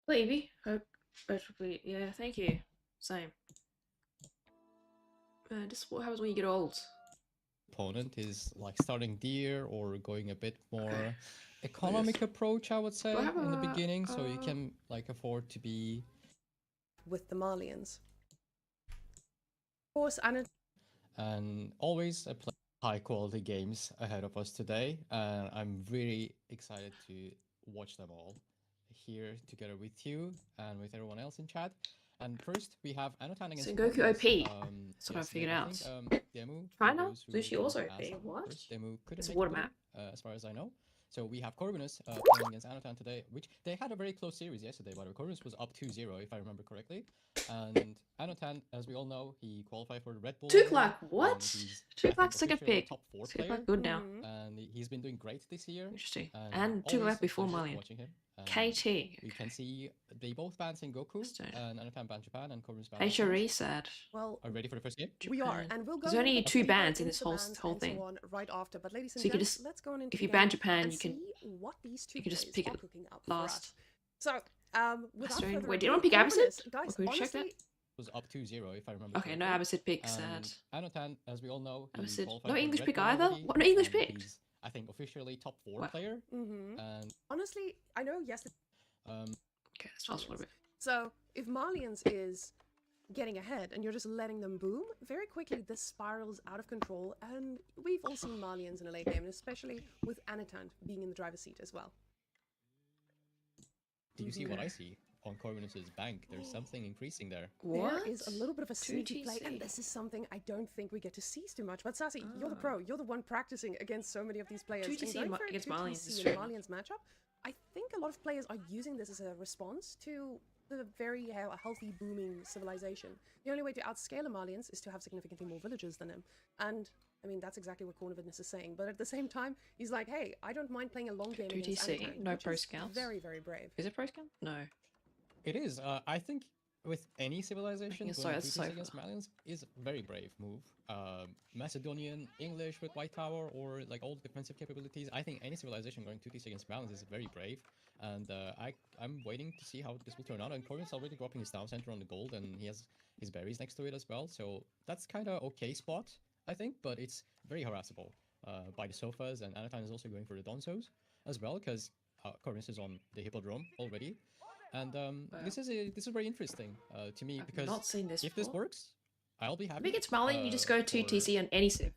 Levy. Hope. Yeah, thank you. Same. Just what happens when you get old? Opponent is like starting deer or going a bit more Okay. economic approach, I would Do I say, have in the a beginning, so you can like afford to be with the Malians. Of course, and always a play high quality games ahead of us today, and I'm really excited to watch them all here together with you and with everyone else in chat. And first, we have Anotan against Sengoku Corvinus. OP. That's what I Yesterday, figured I out. think Demu, for China? those who Sushi didn't also ask OP. What? first, Demu couldn't It's a make it water today, map. as far as I know. So we have Corvinus playing against Anotan today, which they had a very close series yesterday, by the way. Corvinus was up 2-0, if I remember correctly. And Anotan, as we all know, he qualified for the Red Bull already. Tuklak, what? He's, I think, Tuklak's second officially pick. top 4 player. Tuklak good now. And he's been doing great this year. Interesting. And And Tuklak before pleasure Malian. watching him. KT. We can see they both ban Sengoku, and Anotan ban Japan, and Corvinus ban HRE said. well, are you ready for the first game? we are, and we'll go. There's only 2 bans in into this the whole bans whole and thing. so on right after. But ladies and So you can gents, just, let's go on into if you the ban game Japan, and you can see what these two you can just plays pick are it cooking up last. for us. So, without Sorry, further wait, did ado, anyone pick Abbasid? guys, Or could we check that? honestly, Was up 2-0, if I remember Okay, correctly. no Abbasid pick, sad. Anotan, as we all know, he Abbasid. qualified No for the English Red pick Bull either? already, What, no English and pick? He's, I think, officially top 4 What? player. And honestly, I know yesterday. Okay, let's fast forward a bit. So, if Malians is getting ahead and you're just letting them boom, very quickly this spirals out of control, and we've all seen Malians in a late game, and especially with Anatant being in the driver's seat as well. do you see what I see? On Corvinus's bank, there's something increasing there. There What? is a little bit of a sneaky play, 2TC. and this is something I don't think we get to see too much. But Sassy, you're the pro. You're the one practicing against so many of these players. 2TC And going for a against 2TC Malians is in true. Malian's matchup, I think a lot of players are using this as a response to the very healthy, booming civilization. The only way to outscale a Malians is to have significantly more villagers than him. And I mean, that's exactly what Corvinus is saying. But at the same time, he's like, hey, I don't mind playing a long game against 2TC, Anatant, no which pro is scouts. very, very brave. Is it pro scout? No. It is. I think with any civilization, It's going like- 2-2 it's against Malians is a very brave move. Macedonian, English with White Tower, or like all the defensive capabilities. I think any civilization going 2-2 against Malians is very brave. And I'm waiting to see how this will turn out. And Corvin's already dropping his town center on the gold, and he has his berries next to it as well. So that's kind of okay spot, I think, but it's very harassable by the sofas. And Anatan is also going for the Donzos as well, because Corvinus is on the Hippodrome already. And this is very interesting to me, I've because not seen this if this before. works, I'll be happy. I think it's Malian, you just go 2TC on any civ.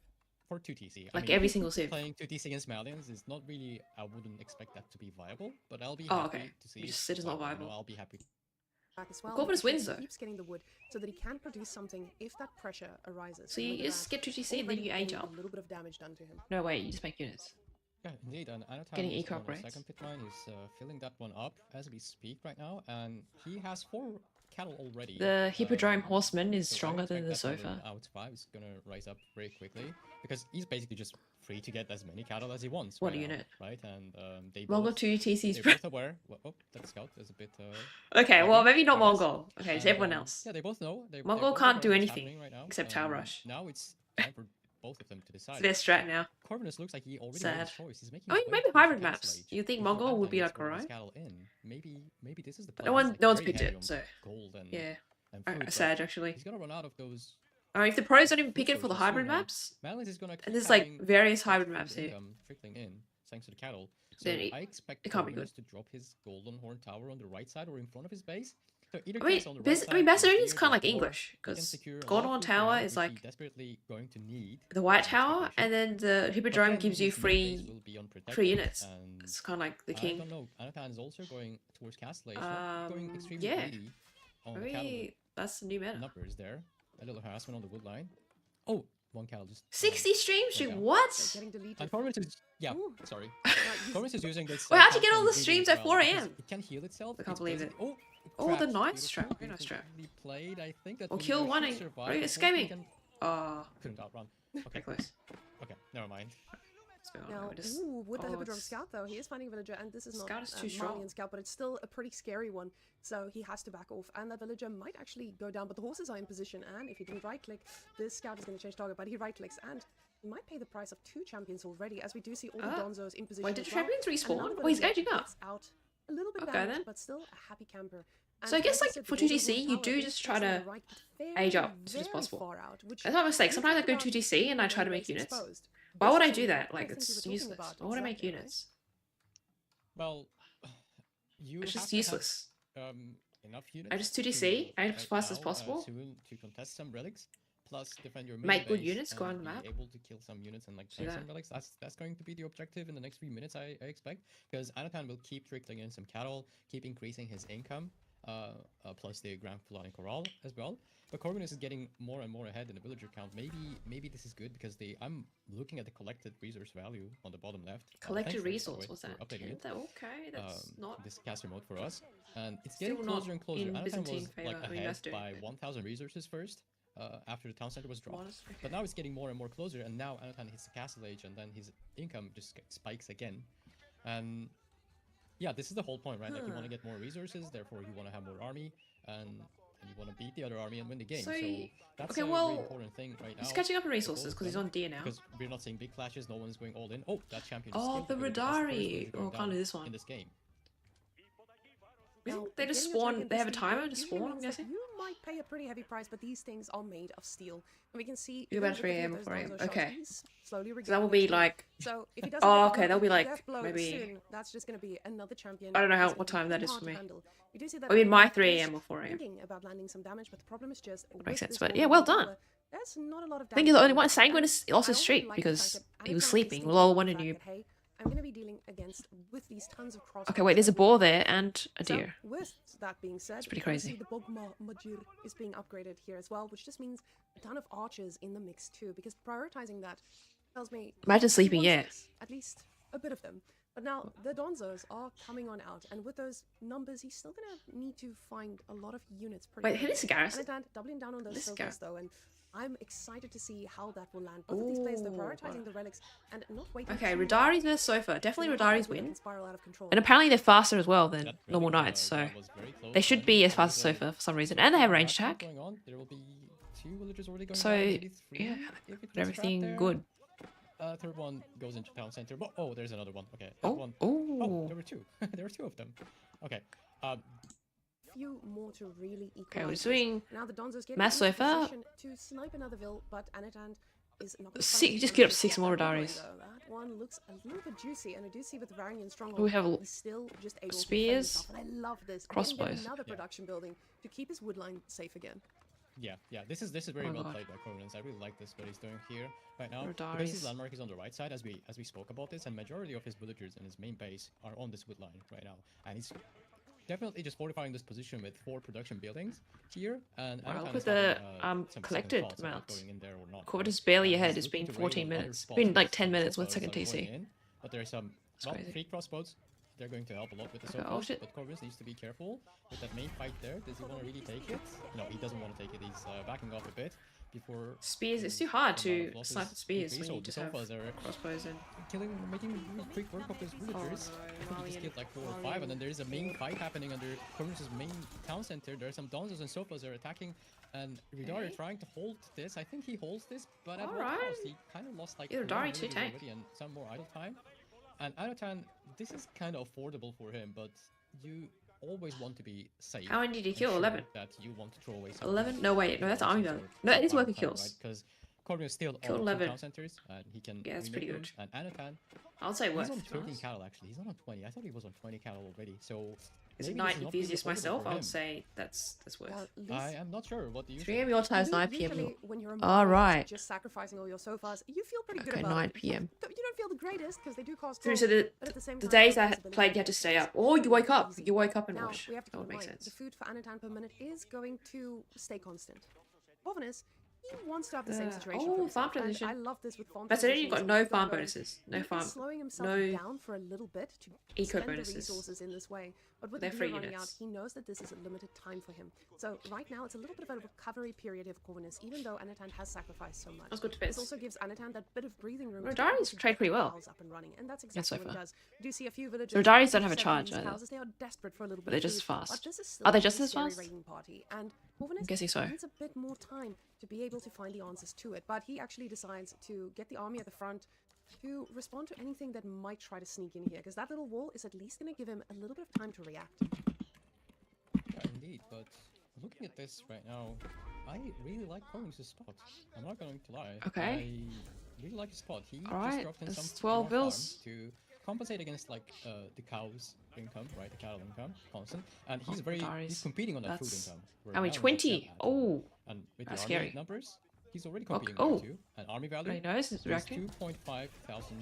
For 2TC. Like every single civ. Playing 2TC against Malians is not really, I wouldn't expect that to be viable, but I'll be Oh, happy okay. to see. You just said it's not viable. I'll be happy. Back as well. Corvinus because wins, he though. keeps getting the wood so that he can produce something if that pressure arises. So And you look at just that. get 2TC and then you Already age getting up. a little bit of damage done to him. No, wait, you just make units. Yeah, indeed. And Anatan Getting is eco on the upgrades. second pit mine. He's filling that one up as we speak right now, and he has 4 cattle already. The Hippodrome Horseman is so I stronger than expect the that number sofa. Out 5 is gonna rise up very quickly, because he's basically just free to get as many cattle as he wants. What right a now, unit. right? And they Mongol both 2TC's. they're both aware. Oh, that scout is a bit. Okay, well, laggy, maybe not I guess. Mongol. Okay, it's And, everyone else. Yeah, they both know. They're Mongol both can't aware do of what's anything happening right now. except Tower Rush. Now it's time for both of them to decide. It's their strat now. Corvinus looks like he already Sad. made his choice. He's making I mean, his way maybe towards the hybrid castle maps. age. You think If Mongol would Anatan be gets like one of his alright? cattle in, maybe this is the But plan. no He's, one, like, no one's very picked heavy it, on so gold and yeah. food, but Sad actually. he's gonna run out of those. If the pros don't even pick it for the sources hybrid soon, and maps, Malins is gonna and keep there's like having various extra hybrid food maps here. income trickling in thanks to the cattle. So Then I expect it can't be Corvinus good. to drop his golden horn tower on the right side or in front of his base. So either I mean, case on the right side, Macedonian's here kind of like there's more English, he can because secure a lot Golden of Horn food Tower ground, is which he's like desperately going to need the White for Tower, exploitation. and then the But Hippodrome then gives you his main base free will be unprotected, 3 units. and It's kind of like the I king. don't know. Anatan is also going towards castle age, not going extremely Yeah. greedy on the cattle Maybe that's the new meta. numbers there. A little harassment on the wood line. Oh, one cattle just 60 stream streak, Okay. They're what? getting deleted. And Corvinus is Ooh. sorry. Right, Corvinus is using this. Wait, how'd you get cattle all the really streams at well 4 because AM? It can heal itself. I can't It's believe it. basically- Oh, the traps. Knight's trap. Beautiful, Very nice trap. beautifully played. I think that Or we kill should one and- survive. right, Hopefully escaping. can- Oh, Couldn't outrun. Okay. very close. Okay, never mind. Let's go on. Now, We just- with the oh, Hippodrome it's- Scout, though, he is finding a villager, and this is not Scout is a too strong. Malian Scout, but it's still a pretty scary one, so he has to back off, and that villager might actually go down, but the horses are in position, and if he didn't right-click, this Scout is going to change target, but he right-clicks, and he might pay the price of 2 champions already, as we do see all the Donzos in position Wait, did as well, champions and respawn? another Oh, he's villager aging up. gets out a little bit Okay, damaged, then. but still a happy camper. So I And guess, like I like, said, for the Golden 2TC, you Tower do is just try facing to the right, but age very, up as soon as very possible. far out, which That's my mistake. when you Sometimes I think go about 2TC and I try to when make base units. exposed, Why would I this is do the that? Like, first thing to it's be talking useless. about, Why would I make exactly, right? units? Well, you It's have just to useless. have enough units I just 2TC, I as fast as possible. soon to contest some relics, plus defend your main Make good base units, go and on the map. be able to kill some units and like Do tank that. some relics. That's going to be the objective in the next 3 minutes, I expect, because Anatan will keep trickling in some cattle, keep increasing his income, plus the Grand Fulani Corral as well. But Corvinus is getting more and more ahead in the villager count. Maybe this is good because I'm looking at the collected resource value on the bottom left. Collected thanks, by the way, resource, what's for that? updating it. Okay, that's not This caster mode for us, and it's Still getting not closer and closer. in Anatan Byzantine was favour. like I mean, ahead that's doing by good. 1,000 resources first, after the town center was dropped. Okay. But now it's getting more and more closer, and now Anatan hits the castle age, and then his income just spikes again. And yeah, this is the whole point, right? Like you want to get more resources, therefore you want to have more army, and you want to beat the other army and win the game. So, So that's okay, a well, really important thing right now. He's catching up on for resources both because he's of them, on deer now. because we're not seeing big clashes. No one's going all in. Oh, that champion. Oh, just the killed villager. That's the first Radari. villager going Oh, can't down do this one. in this game. Now, They just getting a spawn. champion They have a this timer deep to usually spawn, I'm means that guessing. You might pay a pretty heavy price, but these things are made of steel. And we can see You even about with 3 a few AM of or those 4 AM. Donzo shots, Okay. he's slowly So that will regaining be HP. like. So if he doesn't Oh, get okay, the that'll be like death blow maybe. soon, that's just going to be another champion. I don't know that's what gonna time be that pretty is hard for to me. handle. We do see that I mean, my Anatan 3 is AM or 4 AM. thinking about landing some damage, but the problem is just with makes sense, this but Golden yeah, well Tower, done. There's not a lot of I think he's the damage only one. going on. Sanguine And is lost I his also streak like the because fact that he was Anatan is sleeping. thinking Well, about one the of fact you. that, hey, I'm going to be dealing against with these tons of cross. Okay, wait. There's a boar there and a So, deer. with that being said, It's pretty we can see crazy. the Bogma Majir is being upgraded here as well, which just means a ton of archers in the mix too, because prioritizing that tells me Imagine he sleeping, wants yeah. this, at least a bit of them. But now the Donzos are coming on out, and with those numbers, he's still gonna need to find a lot of units. Pretty Wait, who is the garrison? And doubling down on those This silvers guy. though, and I'm excited to see how that will land. Both of these players, they're Ooh, prioritizing the relics and not waiting. Okay, too long. Radari's versus Sofa. Definitely You know, Radari's they can win. spiral out of control. And apparently they're faster as well than That normal relic, knights, so that was very close, they should and be as there fast as was a Sofa for some reason. And they have range action attack. going on. There will be 2 villagers already going So, down, maybe 3 yeah, if it got gets trapped everything there. good. Third one goes into town center. But, oh, there's another one. Okay, that Oh, one. Oh, there oh. were 2. There were 2 of them. Okay. Few more to really equalize. Okay, we're this. doing Now the Donzo's getting Mass into Sofa. position to snipe another Vil, but Anatan is not. Just get up 6 more Radaris. That one looks a little bit juicy, and I do see with the Varangian stronghold, We have he's still just able spears, to defend himself, and I love this. crossbows. Getting yet another Yeah. production building to keep his woodline safe again. Yeah, this is very Oh well God. played by Corvinus. I really like this what he's doing here right now. Radaris. Because his landmark is on the right side, as we spoke about this, and majority of his villagers and his main base are on this wood line right now, and he's definitely just fortifying this position with 4 production buildings here. And Wow, Anatan look is at the, having, some second collected thoughts about amounts. going in there or not, Corvid right? is barely And ahead. he's It's been looking to 14 raid on other minutes. It's spots been with like 10 some minutes with sofas second that are going TC. in, but there's some crazy. 3 crossbows. They're going to help a lot with the Okay, oh sofas, shit. but Corvinus needs to be careful with that main fight there. Does he want to really take it? No, he doesn't want to take it. He's backing off a bit before Spears, it's too hard the amount to of losses snipe with spears increase. when So you the just have sofas are crossbows and. making really quick work of his villagers. no, I think he Malian- just killed like 4 or 5, and then there is a main fight happening under Corvinus' main town center. There are some Donzos and Sofas are attacking, and Ridari Okay. trying to hold this. I think he holds this, but at what Alright. cost? He kind of lost like Yeah, 11 Ridari too villagers tank. already and some more idle time. And Anatan, this is kind of affordable for him, but you always want to be safe. How many did he and kill? sure 11. That you want to throw away some 11? units No, wait, if no, you that's want army some value. sort of No, it is idle working time, kills. right? Because Corvinus still Killed owns 11. town centers, and he can Yeah, it's remake pretty them. good. And Anatan, I would say he's worth. on to be 13 honest. cattle actually. He's not on 20. I thought he was on 20 cattle already. So As a maybe night this is not really enthusiast affordable myself, for I him. would say that's worth. Well, at least I am not sure. What do you 3 think? AM your time is you 9 PM. usually, when you're a All Malian, right. just sacrificing all your sofas, you feel pretty good Okay, about 9 it. PM. You don't feel the greatest because they do cost So gold, but at the same the time, days there's I a bit of played, you had to stay up, or you woke up. You woke up and Now, watched. we have to That keep would in make mind, sense. the food for Anatan per minute is going to stay constant. Corvinus, he wants to have the same situation for oh, himself, farm and transition. I love this with farm Macedonian got transitions, no you've got farm going. bonuses. No He is farm. slowing himself no down for a little bit to eco spend the bonuses. resources in this way. But with They're the free year running out, units. he knows that this is a limited time for him. So right now, it's a little bit of a recovery period of Corvinus, even though Anatan has sacrificed so much. That's good This defense. also gives Anatan that bit of breathing room. Well, to be able Darius to trade get pretty the well. cows up and running, and that's Yeah, exactly so what he far. does. We do see a few villagers. So Darius don't who have a set up charge these either. houses. They are desperate for a little bit But they're of just food, fast. But this is Are they still just a as scary fast? raiding party, and Corvinus guessing so. needs a bit more time to be able to find the answers to it. But he actually decides to get the army at the front, to respond to anything that might try to sneak in here, because that little wall is at least going to give him a little bit of time to react. Yeah, indeed, but looking at this right now, I really like Colin's spot. I'm not going to lie. Okay. I really like his spot. He just Alright, dropped in that's some 12 more bills. farms to compensate against like the cows income, right? The cattle income, constant, and he's he's competing on that food That's- income. How many? 20? Oh, And with that's the army scary. numbers, he's already competing oh. there too. And army value, Very nice. It's he's reacting. 2.5 thousand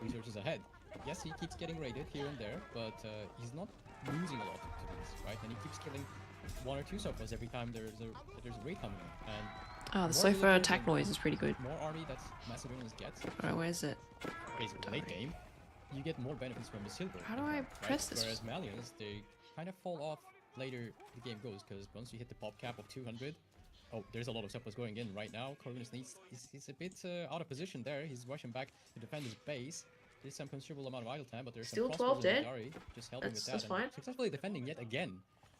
resources ahead. Yes, he keeps getting raided here and there, but he's not losing a lot to this, right? And he keeps killing one or two sofas every time there's a raid coming in. And Oh, the more sofa villagers attack and noise is pretty good. more army that Macedonians get, Alright, where is it? basically late game, you get more benefits from the silver. How do income, I right? press this? Whereas Malians, they kind of fall off later the game goes, because once you hit the pop cap of 200, oh, there's a lot of sofas going in right now. Corvinus he's a bit out of position there. He's rushing back to defend his base. There's some considerable amount of idle time, but there's Still some 12 dead. just helping That's with that. fine. And successfully defending yet again.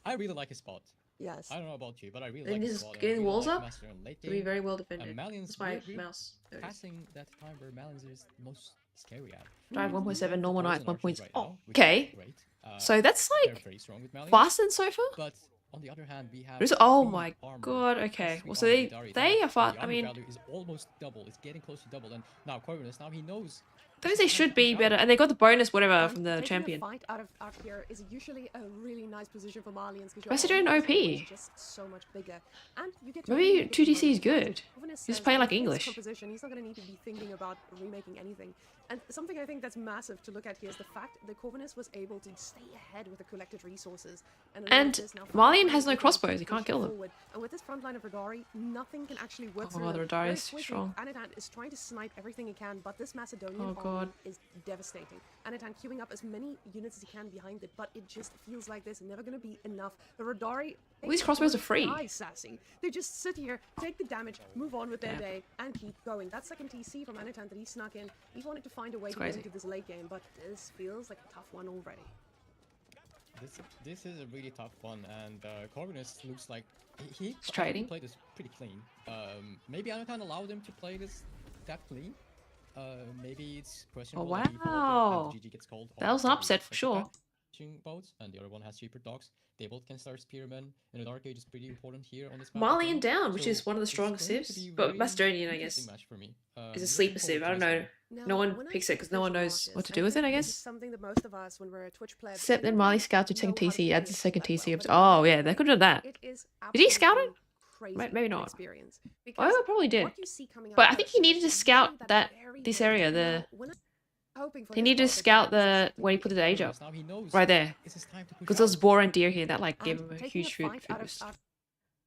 I really like his spot. Yes. I don't know about you, but I really Then like his just spot. and I getting really walls like up Master in late To be game. very well defended. Malians That's my we're mouse. There it is. passing that time where Malians is most scary at. Drive 1.7, normal knife 1 point. Right Oh, now, which is okay. great. So that's They're like very strong with Malians. faster than sofa? But on the other hand, we have. Oh three my armor, god, okay. plus Well, three so armor with Dari. they are The fast. I armor mean, value is almost double. It's getting close to double. And now Corvinus, now he knows. those they should be better. And they got the bonus, whatever, And from the taking champion. A fight out here is usually a really nice position for Malians, because Macedonian OP. just so much bigger, and you get to Maybe really make 2DC is it good. Covenant He's says playing like in his English. composition, he's not going to need to be thinking about remaking anything. And something I think that's massive to look at here is the fact that Corvinus was able to stay ahead with the collected resources. And Malian has no crossbows, he can't kill them. Forward. And with this front line of Radari, nothing can actually work Oh through god, the them. Radari Very is quickly, strong. Anitan is trying to snipe everything he can, but this Macedonian Oh, God. army is devastating. Anitan queuing up as many units as he can behind it, but it just feels like there's never going to be enough. The Radari... Well, these crossbows are free. Sassy. They just sit here, take the damage, move on with their Yeah. day, and keep going. That second TC from Anitan that he snuck in, he wanted to find a way to get crazy. into this late game, but this feels like a tough one already. This is a really tough one, and Corvinus looks like he trading. played this pretty clean. Maybe Anakan allowed him to play this that clean. Maybe it's questionable. that he followed wow. and GG gets called That off was an the upset for second sure. path. Boats, and the other one has cheaper docks. They both can start spearmen, and the dark age is pretty important here on this map. I Malian think. down, which So is one of the it's strongest going to civs. be But very Macedonian, I interesting guess, match for me. is a Looking sleeper forward civ. to I don't this know. game. No one when I picks see it because no one official knows what matches, to do with it, I think this is guess. something that most of us, when we're a Twitch player, Except then don't Mali really scouted know second how to TC, play adds the this second that well, TC. but Oh yeah, they could have done that. It is Did he scout it? crazy Maybe not. experience, Oh, because I probably did. what you see coming out But of I think this he is needed to usually scout that this very area, good the... when hoping for He his needed to spot, scout but this is the... when he put the age up. Corvinus, now he knows Right there. it's his time to push Because there was out. boar and deer here, that like gave and him a taking huge food fight out of- boost. out of-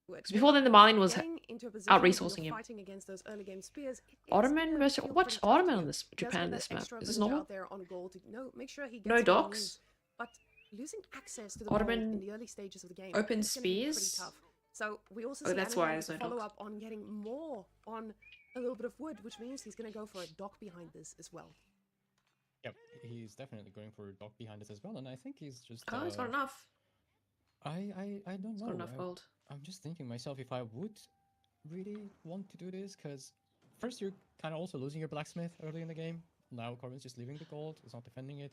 Because before then the Malian was getting into a position out where you're resourcing him. fighting against those early game spears, it is Ottoman gonna versus... feel What's pretty tough Ottoman to on you. this Just Japan with this that map? extra Is this village normal? out there on goal to make sure he gets No what he docks? needs. But losing access to the Ottoman gold in the early stages of the game open is gonna be pretty spears? tough. So we also Oh, see that's why Anaheim there's no follow docks. up on getting more on a little bit of wood, which means he's going to go for a dock behind this as well. Yep, he's definitely going for a dock behind us as well, and I think he's just. Oh, it's not enough. I don't It's know. not enough gold. I'm just thinking myself if I would really want to do this, because first you're kind of also losing your blacksmith early in the game. Now Corbin's just leaving the gold. He's not defending it.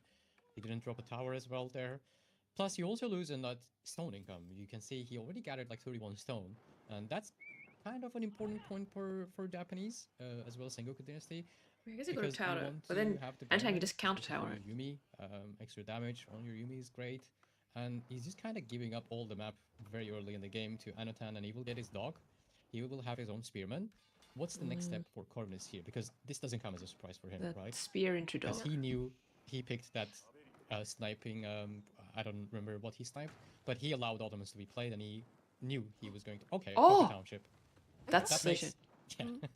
He didn't drop a tower as well there. Plus, you also lose in that stone income. You can see he already gathered like 31 stone, and that's kind of an important point for Japanese, as well as Sengoku Dynasty. I guess he could have Because you towered it. want But to then have the Antan can balance, just counter especially tower on it. your Yumi, extra damage on your Yumi is great, and he's just kind of giving up all the map very early in the game to Anotan, and he will get his dog. He will have his own spearman. What's the next step for Corvinus here? Because this doesn't come as a surprise for him, The right? spear into dog. Because he knew he picked that sniping. I don't remember what he sniped, but he allowed Ottomans to be played, and he knew he was going to. Okay, Oh! Pocket Township. That's That decision. makes yeah.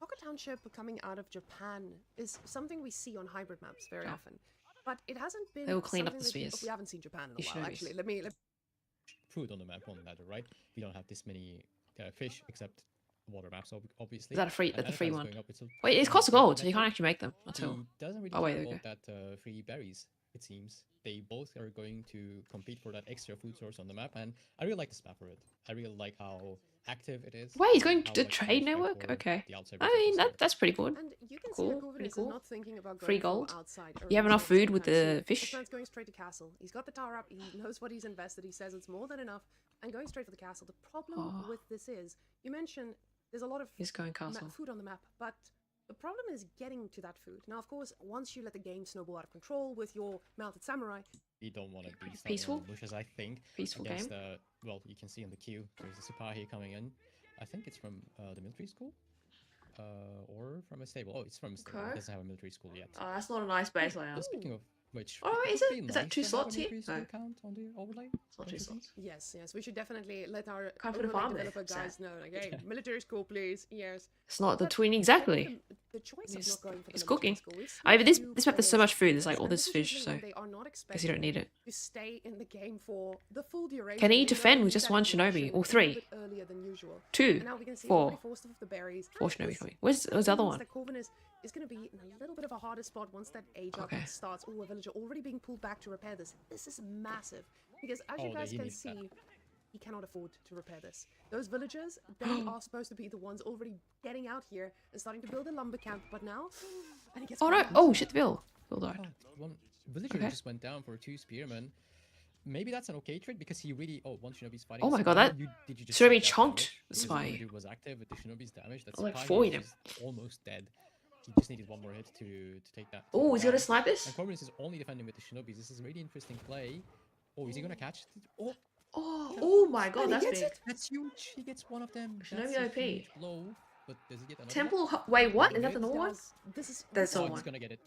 Pocket Township coming out of Japan is something we see on hybrid maps very Yeah. often, but it hasn't been. They will clean up something the that spheres. We haven't seen Japan in You a should while. notice. Actually, let me. Food on the map on ladder, right? We don't have this many fish except water maps, obviously. Is that a free? And That's a free Anatan's one. going up, it's a Wait, it's free cost gold, so you method. can't actually make them until. He doesn't really Oh, wait, care there you about that free berries, it seems. They both are going to compete for that extra food source on the map, and I really like this map for it. I really like how active it is. Wait, he's and going how to much trade more network? straightforward Okay. the outside I research mean, is here. that's pretty good. And you can see Cool, that pretty Corvinus cool. is not thinking about Free going for gold. outside. You have enough research food with anytime the soon. fish? This man's going straight to castle. He's got the tower up. He knows what he's invested. He says it's more than enough, and going straight for the castle. The problem Oh. with this is, you mentioned there's a lot of He's going castle. food on the map, but the problem is getting to that food. Now, of course, once you let the game snowball out of control with your mounted samurai, We don't want to be starting Peaceful? on bushes, I think. Peaceful Against game. well, you can see in the queue, there's a Sipahi coming in. I think it's from the military school, or from a stable. Oh, it's from a stable. Okay. It doesn't have a military school yet. Oh, that's not a nice base layout. Speaking of which, Oh, it is would it? be Is that nice 2 to have a slots here? military school No. count on the overlay. It's not 2 don't you think? slots. yes, we should definitely let our Can't put a overlay farm there, developer sad. guys know. Like, hey, military school, please. Yes. It's not the But tween I think exactly. The choice It's- of not going for the it's military cooking. school, we've seen I mean, this few this map there's so players much food. do There's like this, all and this is fish, usually so when they are not guess you don't need it. to stay in the game for the full duration. Can he They know defend they with need just that one information shinobi? Or a little 3? bit earlier than usual. 2. And now we can see 4. everybody forced off the berries. 4 And shinobi this coming. Where's the other means one? that Corvinus is going to be in a little bit of a harder spot once that age up Okay. starts. Oh, a villager already being pulled back to repair this. This is massive. Because as Oh, you guys he can needs that. see, he cannot afford to repair this. Those villagers, they are supposed to be the ones already getting out here and starting to build a lumber camp. But now, and he gets Oh no! caught. Oh shit, the Bill. Bill died. Oh, one villager Okay. just went down for 2 spearmen. Maybe that's an okay trade because he really. Oh, one shinobi's fighting. Oh my god, Spy. that Did you just shinobi see that chunked damage? the Because spy. villager was active with the shinobi's damage. That's Like Spy 4 is him. just almost dead. He just needed one more hit to take that. Oh, he's gonna down. snipe this? And Corvinus is only defending with the shinobis. This is a really interesting play. Oh, is he gonna catch? Oh, Oh my god, And he that's gets big. it. that's huge. He gets one of them. Shinobi That's a OP. huge blow. But does he get another? Temple. Wait, what? Is that the Yes, normal one? Does- This is There's this Oh, is- someone. he's gonna get it.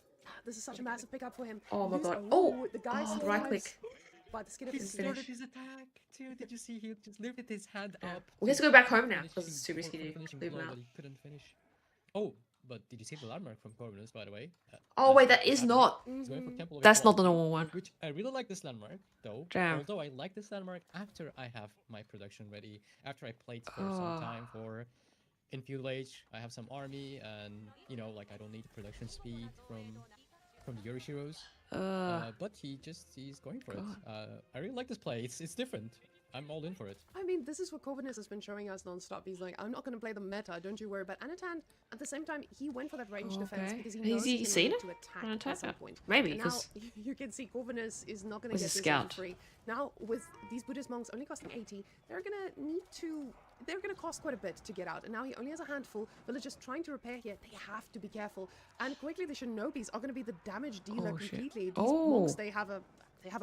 This is such a massive pickup for him. Oh my Lose- god. Oh, the guy oh, still right lives click. by the skin of He his started teeth. his attack too. Did you see? He just lifted his hand Yeah. up. We have to to go back home now finish because the- it's too risky for the to finishing leave him blow, out. but he couldn't finish. Oh, but did you see the landmark from Corvinus, by the way? Oh wait, that That's is happening. not. He's going for Temple of That's not the Equality, normal one. Which I really like this landmark, though. Damn. Although I like this landmark after I have my production ready, after I played for Oh. some time for in feudal age, I have some army, and you know, like I don't need production speed from the Yorishiros. But he's going for God. it. I really like this play. It's different. I'm all in for it. I mean, this is what Corvinus has been showing us non-stop. He's like, I'm not going to play the meta, don't you worry. But Anatan, at the same time, he went for that ranged defense Okay. because he Has knows he he can seen need it? to attack An attack? at some point. Maybe, And now 'cause- you can see Corvinus is not going to Was get a this scout. free. Now, with these Buddhist monks only costing 80, they're going to need to... They're going to cost quite a bit to get out. And now he only has a handful. Villagers trying to repair here. They have to be careful. And quickly, the Shinobis are going to be the damage dealer Oh, shit. completely. These Oh. monks, they have a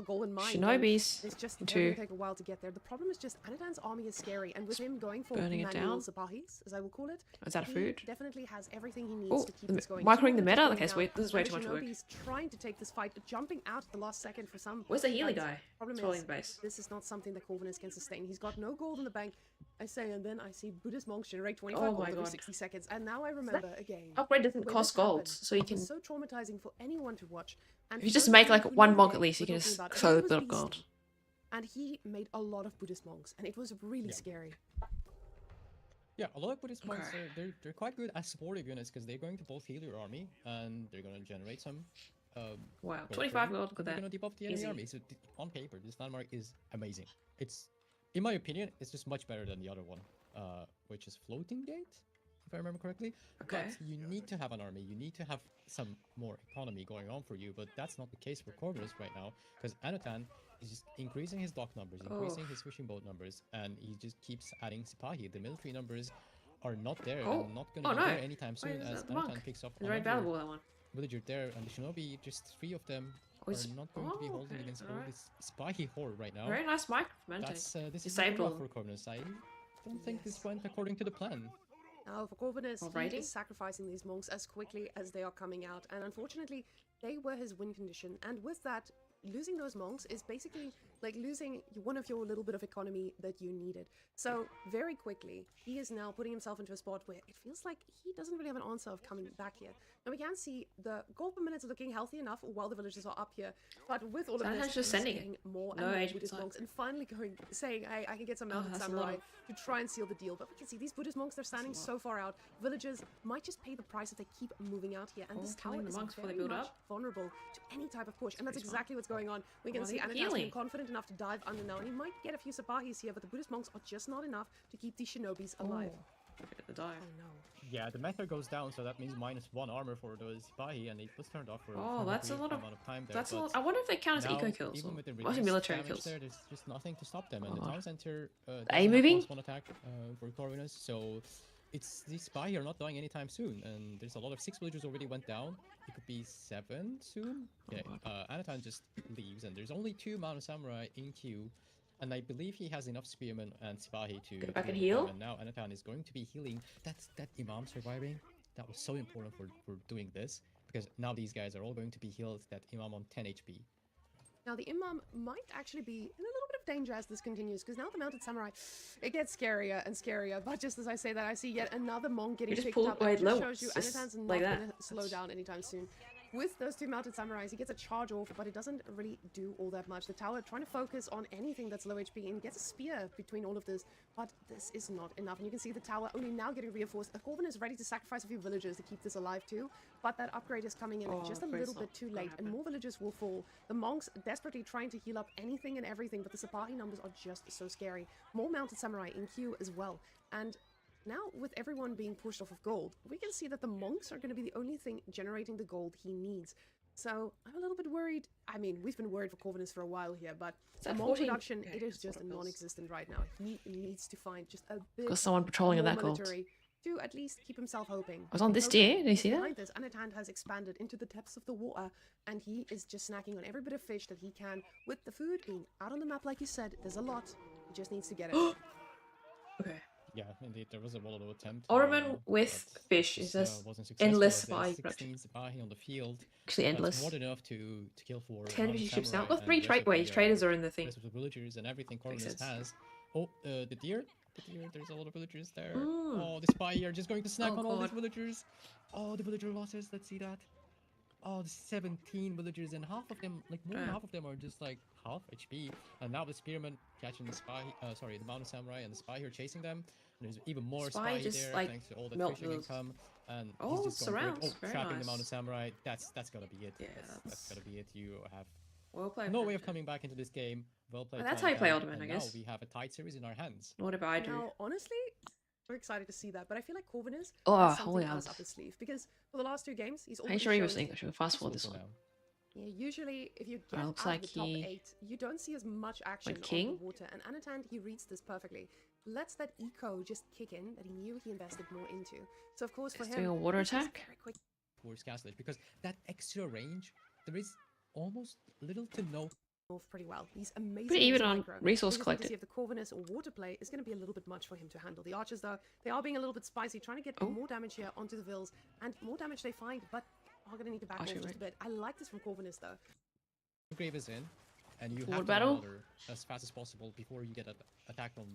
goal in mind. and Shinobis. It's just into going to take a while to get there. The problem is just Anadan's army is scary, and with him going for burning it manual down. Sapahis, as I will call it, Is that he food? definitely has everything he needs Oh, to keep this going. microing the Two meta? villages Okay, going so wait, out, this is way and too much work. Shinobi's trying to take this fight, jumping out at the last second for some. Where's the healer but guy? Problem Trolling is, the base. this is not something that Corvinus can sustain. He's got no gold in the bank. I say, and then I see Buddhist monks generate 25 Oh gold my every God. 60 seconds, and now I remember again. Upgrade doesn't when cost this gold, happened. so you It can. was so traumatizing for anyone to watch. And If you just those make of you like who one know monk the at game, least, you we're can talking just about it. slowly He was build up gold. beasting. And he made a lot of Buddhist monks, and it was really Yeah. scary. Yeah, a lot of Buddhist monks Okay. they're quite good as supportive units because they're going to both heal your army and they're going to generate some. Wow, gold 25 for you, gold. Look at and they're that. going to debuff the enemy Easy. army. So on paper, this landmark is amazing. It's, in my opinion, it's just much better than the other one, which is Floating Gate, if I remember correctly. Okay. But you need to have an army. You need to have some more economy going on for you. But that's not the case for Corvinus right now because Anatan is just increasing his dock numbers, increasing his fishing boat numbers, and he just keeps adding Sipahi. The military numbers are not there Oh. and not going Oh, to be no. there anytime Why soon is as that the monk? Anatan picks up It's very another valuable, that one. villager there, and the shinobi, just 3 of them Oh, are it's- not going to be oh, holding okay, against all alright. this Sipahi horde right now. Very nice mic, man. That's this You is saved very all rough of for Corvinus. I don't think this Yes. went according to the plan. Now, for Corvinus, he Alrighty. is sacrificing these monks as quickly as they are coming out, and unfortunately, they were his win condition. And with that, losing those monks is basically like losing one of your little bit of economy that you needed. So very quickly, he is now putting himself into a spot where it feels like he doesn't really have an answer of coming back here. Now we can see the gold per minute is looking healthy enough while the villagers are up here, but with all of Sometimes this, just he's sending it. getting more No and more agent Buddhist side. monks, and finally going saying, "Hey, I can get some mounted that's a lot samurai of- to try and seal the deal." But we can see these Buddhist monks, they're standing lot. so far out. Villagers might just pay the price if they keep moving out here, and Oh, this tower killing the is monks before they very build much up. vulnerable to any type of push, and that's pretty smart. exactly what's going on. We can Well, see they're Anatas healing. being confident enough to dive under now, and he might get a few Sapahis here, but the Buddhist monks are just not enough to keep these Shinobis alive. The dive. Oh no. Yeah, the meter goes down, so that means -1 armor for those Sipahi, and it was turned off for Oh, a that's a brief lot of. amount of time there. That's a but lot. I wonder if they count as now, eco kills even or with the mostly reduced military damage kills. there's just nothing to stop them, and the Oh. town center Are you moving? +1 attack for Corvinus, so it's these Sipahi are not dying anytime soon, and there's a lot of 6 villagers already went down. It could be 7 soon. Okay, Anatan just leaves, and there's only 2 Mountain Samurai in queue. And I believe he has enough spearmen and Sipahi to Go back and deal heal. with them. And now Anatan is going to be healing. That Imam surviving. That was so important for doing this. Because now these guys are all going to be healed. That Imam on 10 HP. Now the Imam might actually be in a little bit of danger as this continues, because now the Mounted Samurai, it gets scarier and scarier. But just as I say that, I see yet another monk getting just picked pulled up. way And it low. just shows you It's just Anatan's not like that. going to slow down anytime soon. With those 2 Mounted Samurais, he gets a charge off, but it doesn't really do all that much. The tower trying to focus on anything that's low HP and gets a spear between all of this, but this is not enough. And you can see the tower only now getting reinforced. Corvin is ready to sacrifice a few villagers to keep this alive too, but that upgrade is coming in just a little bit too late, and more villagers will fall. The monks desperately trying to heal up anything and everything, but the Sipahi numbers are just so scary. More Mounted Samurai in queue as well, and now, with everyone being pushed off of gold, we can see that the monks are going to be the only thing generating the gold he needs. So, I'm a little bit worried. I mean, we've been worried for Corvinus for a while here, but the that monk 14? production, Okay, it is that's just what it was. non-existent right now. He needs to find just a bit Got someone patrolling in more that gold. military to at least keep himself hoping. I was on this Hoping. deer. Did you see that? Behind this, Anatan has expanded into the depths of the water, and he is just snacking on every bit of fish that he can. With the food being out on the map, like you said, there's a lot. He just needs to get it. Okay. Yeah, indeed, there was a Wallow attempt. Ottoman with but fish just, is just wasn't successful, endless as there's Sipahi production. 16 Sipahi on the field. Actually, That's endless. more than enough to kill for 10 Mountain ships now. Samurai Got and 3 the rest of ways. the, Traders are in the thing. rest of the villagers and everything Makes Corvinus sense. has. Oh, the deer. The deer. There's a lot of villagers there. Mm. Oh, the Sipahi are just going to snack Oh, on all these God. villagers. Oh, the villager losses. Let's see that. Oh, the 17 villagers, and half of them, like more than Yeah. half of them, are just like half HP. And now the spearmen catching the the Mountain Samurai, and the Sipahi are chasing them. And there's even more Sipahi Sipahi just, there, like, thanks to all the melt fishing those. income. And Oh, he's just going for it. surrounds. Very trapping nice. the Mountain Samurai. That's gotta be it. Yeah, that's that's- gotta be it. You have Well played. no way of French. coming back into this game. Well played. Well, that's how you play Clan, Ottoman, and I now guess. we have a tight series in our hands. Whatever I do. Now, honestly, we're excited to see that, but I feel like Corvinus Oh, has holy something else hell. up his sleeve, because for the last 2 games, he's Are already you sure he was shown- English? We'll fast forward this So one. now. Yeah, usually if you get looks out like of the top he 8, you don't see as much action went on king. the water, and Anatan, he reads this perfectly. Lets that eco just kick in that he knew he invested more into. So of course for He's him, doing a water this is attack. very quick. Towards Castle Edge, because that extra range, there is almost little to no Off pretty well. He's amazing. Pretty in even his on micro. resource We just need to collected. see if the Corvinus or water play is going to be a little bit much for him to handle. The archers, though, they are being a little bit spicy, trying to get Oh. more damage here onto the vills, and more damage they find, but are going to need to back off Archery, just a bit. I like this from Corvinus, though. grave is in, and you Forward have to battle? water as fast as possible before you get attacked on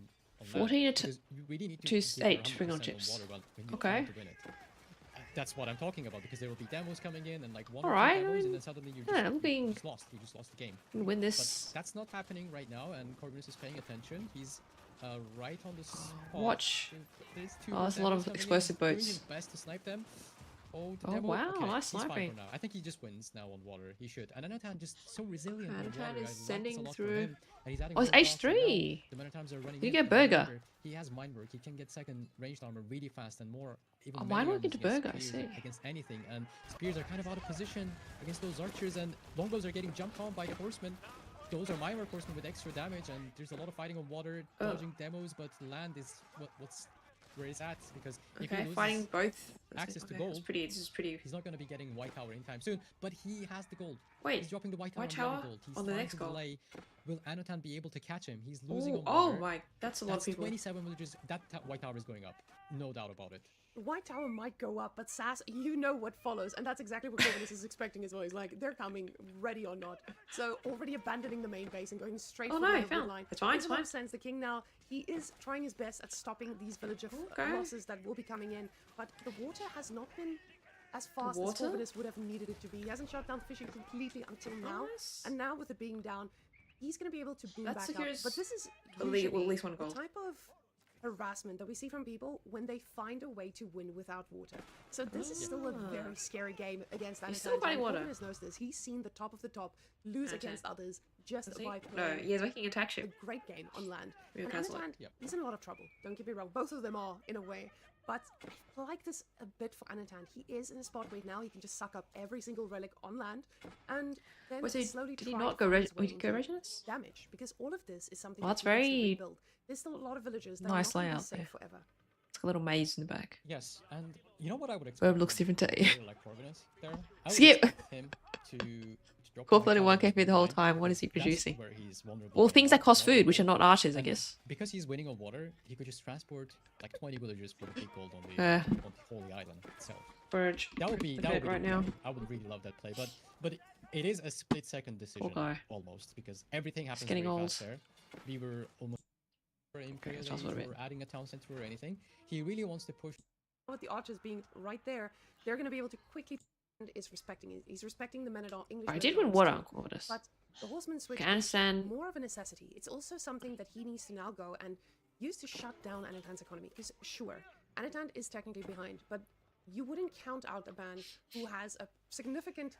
14 land, to because you really need to to give your 8 bring on 100% chips. water when you Okay. try to win it. That's what I'm talking about, because there will be demos coming in, and like one Alright, or I two demos, mean, and then suddenly you yeah, I'm just, being- you just lost. You just lost the game. Win But this. that's not happening right now, and Corvinus is paying attention. He's right on the spot. Watch. There's 2 Oh, there's a lot demos of coming in. explosive He's doing boats. his best to snipe them. Oh, the Oh, demo. wow, Okay, nice he's fine sniping. for now. I think he just wins now on water. He should. And Anatan just so resilient on Anatan water. is I like this sending a lot from through- him. And he's adding Oh, it's more blocks right now. H3. The Manatams are running Did he in, get and Burger? remember, he has mind work. He can get second ranged armor really fast, and more even Oh, many mind work armors into against Burger, I spears see. against anything. And spears are kind of out of position against those archers, and longbows are getting jumped on by the horsemen. Those are my work horsemen with extra damage, and there's a lot of fighting on water, Oh. dodging demos, but land is what's where it's at, because if he Okay, loses, fighting both. access to Okay, gold. It's pretty. This is pretty. he's not going to be getting white tower anytime soon. But he has the gold. Wait. He's dropping the white tower White on the other tower gold. He's on the trying next to gold. delay. Will Anatan be able to catch him? He's losing Oh, on oh water. my! That's a lot of That's people. 27 villagers. That white tower is going up. No doubt about it. White Tower might go up, but Sass, you know what follows, and that's exactly what Corvinus is expecting as well. He's like, they're coming, ready or not. So already abandoning the main base and going straight Oh, for no, the I middle found- line. it's fine, Makes it's a lot fine. of sense. The king now, he is trying his best at stopping these villager Okay. losses that will be coming in, but the water has not been as fast as water? Corvinus would have needed it to be. He hasn't shut down fishing completely until now, Nice. and now with it being down, he's going to be able to boom That back up. secures But this is at least- usually well, at least one the gold. type of harassment that we see from people when they find a way to win without water. So this is still a very scary game against Anatan. He's still fighting water. Corvinus knows this. He's seen the top of the top lose Okay. against others just Is he? by No, playing he's making attack a ship. great game on land. We'll And cancel it. Anatan, Yep. he's in a lot of trouble. Don't get me wrong. Both of them are, in a way. But I like this a bit for Anatan. He is in a spot where now he can just suck up every single relic on land and then Was he? slowly Did he try not to go? find his way Did he go into Reginus? damage. Because all of this is something Well, that that's he needs to very rebuild. There's still a lot of villages that nice are not going to be layout safe there. forever. It's like a little maze in the back. Yes, and you know what I would expect? Verb looks from different to a you. player like Corvinus there? I would Skip. expect him to drop Core down floating Italian 1 KP the whole line, time. What because is he that's producing? where he's vulnerable Well, right things now. that cost Not food, which are gold. not archers, I And guess. because he's winning on water, he could just transport like 20 villagers for the big gold on the Holy Island itself. Birdge. That would be a that bit would be right the now. play. I would really love that play, but it is a split-second decision guy. almost, because everything happens getting very old. fast there. We were almost it's also a bit. or adding a town center or anything. He really wants to push. With the archers being right there, they're going to be able to quickly is respecting it. He's respecting the men at all English. I men did at win arms water too. on Corvinus. But the horseman switch Can I understand? is more of a necessity. It's also something that he needs to now go and use to shut down Anatan's economy. Because sure, Anatan is technically behind, but you wouldn't count out a band who has a significant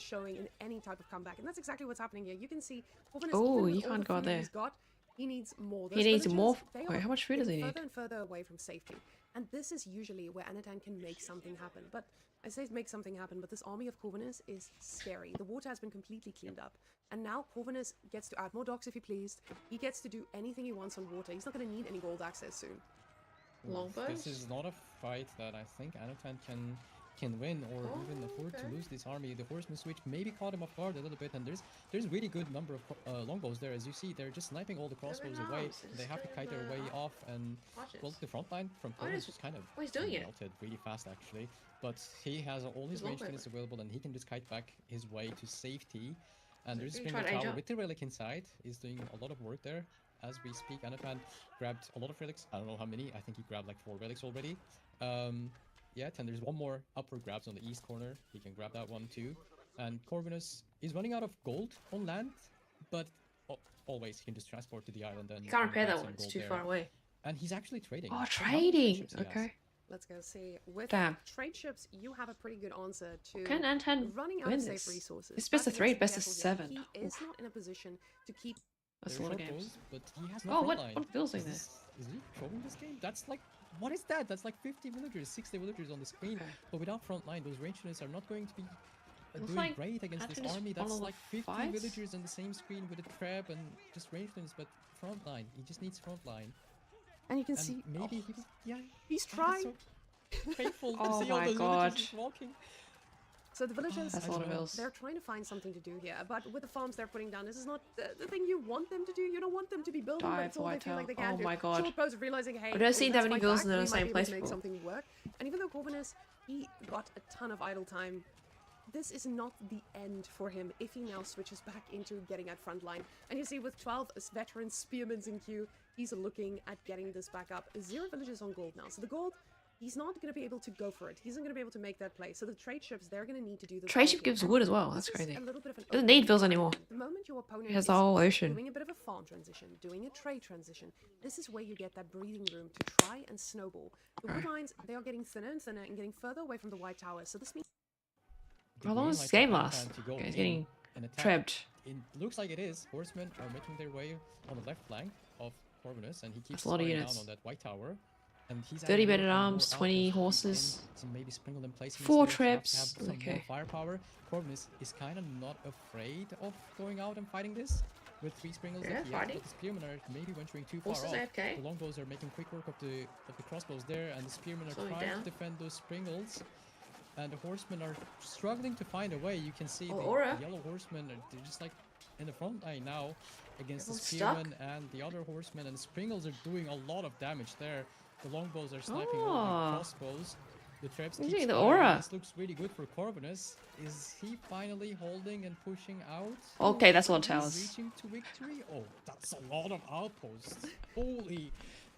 showing in any type of comeback. And that's exactly what's happening here. You can see Corvinus, Oh, even with you all can't the go out food there. he's got, he needs more. He Those needs villagers, more. they Wait, are how much food does he getting need? further and further away from safety. And this is usually where Anatan can make something happen. But I say make something happen, but this army of Corvinus is scary. The water has been completely cleaned up. And now Corvinus gets to add more docks if he pleased. He gets to do anything he wants on water. He's not going to need any gold access soon. Longbows? This is not a fight that I think Anatan can win or even afford to lose this army. The horseman switch maybe caught him off guard a little bit, and there's really good number of longbows there. As you see, they're just sniping all the crossbows away. They have to kite their way off, and well, the front line from Corvinus was kind of he's doing it. melted really fast actually. But he has all his He's range longbow. units available, and he can just kite back his way to safety. And there's he Springer tried age Tower up. with the relic inside. He's doing a lot of work there. As we speak, Anatan grabbed a lot of relics. I don't know how many. I think he grabbed like 4 relics already. Yeah, and there's one more up for grabs on the east corner. He can grab that one too. And Corvinus is running out of gold on land, but always he can just transport to the island and You can't repair grab that some one. It's gold too there. far away. And he's actually trading. Oh, Look how many trading. ships he has. Okay. Let's go see. With Damn. trade ships, you have a pretty good answer to Can Antan running out win of safe this? resources. It's best But of 3, he has best to of be 7. careful here. He is not in a position to keep. That's a They're lot of short games. goals, but he has no Oh, front what line. Bill's doing Is there? this- Is he trolling this game? That's like, what is that? That's like 50 villagers, 60 villagers on the screen. Okay. But without front line, those range units are not going to be Looks doing like great against this Anton is army. one That's of the like 50 fights. villagers on the same screen with a trap and just range units, but front line. He just needs front line. And you can And see maybe he was, yeah. he's I'm trying. so painful Oh to see all my those God. villagers just walking. So the villagers, That's a lot of hills. they're trying to find something to do here. But with the farms they're putting down, this is not the thing you want them to do. You don't want them to be building, but Dive it's all they feel like they Whitetail. can Oh do. my God. Short bows of realizing, hey, I've never seen that let's many fight vills back. in the We same might be able place to make before. something work. And even though Corvinus, he got a ton of idle time, this is not the end for him if he now switches back into getting at front line. And you see with 12 veteran spearmen in queue, he's looking at getting this back up. 0 villages on gold now. So the gold, he's not going to be able to go for it. He's not going to be able to make that play. So the trade ships, they're going to need to do this. Trade all ship here. gives wood as well. This That's is crazy. a little bit of an Doesn't open need vills environment. anymore. The moment your opponent He has is the whole ocean. doing a bit of a farm transition, doing a trade transition, this is where you get that breathing room to try and snowball. The wood lines, they are getting thinner and thinner and getting further away from the white tower. So this means The How long green does light this game for last? Antan to go Okay, it's in getting and attack. trebbed. It looks like it is. Horsemen are making their way on the left flank of Corvinus, and he keeps That's a lot of firing units. down on that white tower. And he's 30 adding more bedded and more arms, 20 outposts to horses. put in, some maybe sprinkle them placements 4 there to have trips. some more Okay. firepower. Corvinus is kind of not afraid of going out and fighting this. With 3 sprinkles Yeah, that he has, fighting. but the spearmen are maybe venturing too far Horses off. AFK. The longbows are making quick work of the crossbows there, and the spearmen are Slowing trying down. to defend those sprinkles. And the horsemen are struggling to find a way. You can see Oh, the Aura. yellow horsemen are they're just like in the front line now against the Everyone's stuck. spearmen and the other horsemen, and the sprinkles are doing a lot of damage there. The longbows are sniping all Oh. the crossbows. The traps He's keep doing the firing. aura. This looks really good for Corvinus. Is he finally holding and pushing out? Okay, that's a lot of Is towers. he reaching to victory? Oh, that's a lot of outposts. Holy,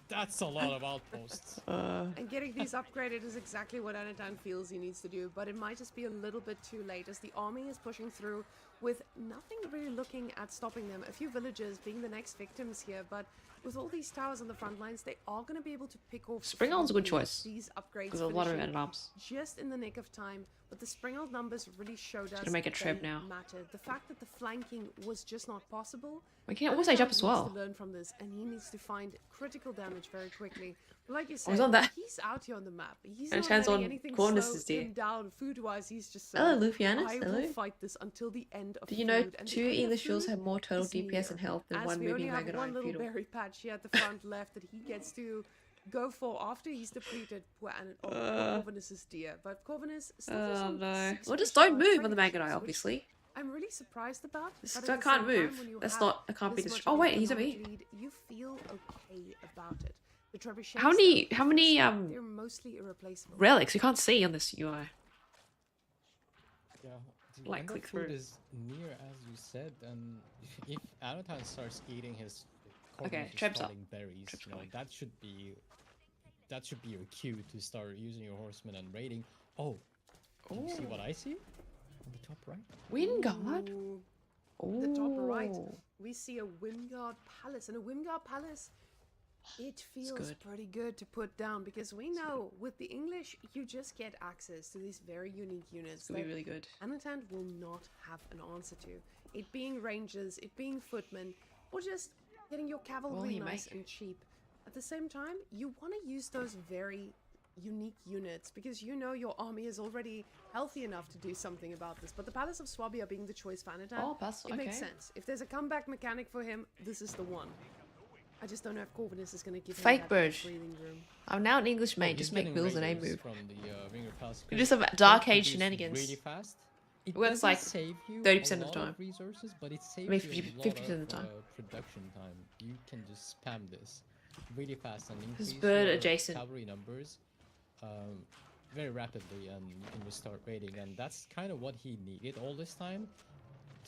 that's a lot of outposts. and getting these upgraded is exactly what Anatan feels he needs to do, but it might just be a little bit too late as the army is pushing through with nothing really looking at stopping them. A few villagers being the next victims here, but with all these towers on the front lines, they are going to be able to pick off Springal's a good choice. these upgrades There's a lot of finishing men-at-arms. just in the nick of time. But the Springald numbers really showed us gonna make a trip they now. mattered. The fact that the flanking was just not possible. We can almost age up as Needs well. to learn from this, and he needs to find critical damage very quickly. But like you I said, was on that. he's out here on the map. He's And not chance letting on anything cornices, slow dear. him down food-wise. He's just Hello, saying, Lufianus. I Hello. will fight this until the end of Did you know food. And the 2 end of English rules food have more total is DPS near. and health than As 1 we only moving have Mega one Iron little Feudal? berry patch here at the front left that he gets to go for after he's depleted Corvinus's deer. But Corvinus still has Oh some no. 6 Well, just fish don't star move on the trade Mega Eye, options, which obviously. I'm really surprised about. This But I at the can't same time, move. when you That's have not. I can't be this destroyed. much Oh of an wait, he's over economic here. lead, you feel okay about it. The trebuchets, How many they're mostly irreplaceable. relics? You can't see on this UI. Yeah, the Like, end of click food through. is near as you said, and if Anatan starts eating his Okay, Corvinus Treb's up. falling berries, Treb's you know, going. that should be your cue to start using your horsemen and raiding. Oh, do you see what I see on the top right? Wingard. Ooh, Oh. the top right, we see a Wingard Palace, and a Wingard Palace, it feels good. pretty good to put down, because we know with the English, you just get access to these very unique units It's gonna be that really good. Anatan will not have an answer to. It being rangers, it being footmen, or just getting your cavalry he nice make? and cheap. At the same time, you want to use those very unique units because you know your army is already healthy enough to do something about this. But the Palace of Swabia being the choice for Anatan, Oh, that's it makes okay. sense. If there's a comeback mechanic for him, this is the one. I just don't know if Corvinus is going to give Fake him that Birdge. breathing room. I'm now an English Oh, mate. he's Just make getting bills and aim raiders move. from the Ringer Pass. You do some Don't Dark do Age this shenanigans. really fast. It Works doesn't like save you 30% a of the lot time. resources, but it saves mean, you a 50% lot of the time. production time. You can just spam this really fast and This increase bird your adjacent. cavalry numbers very rapidly, and you can just start raiding. And that's kind of what he needed all this time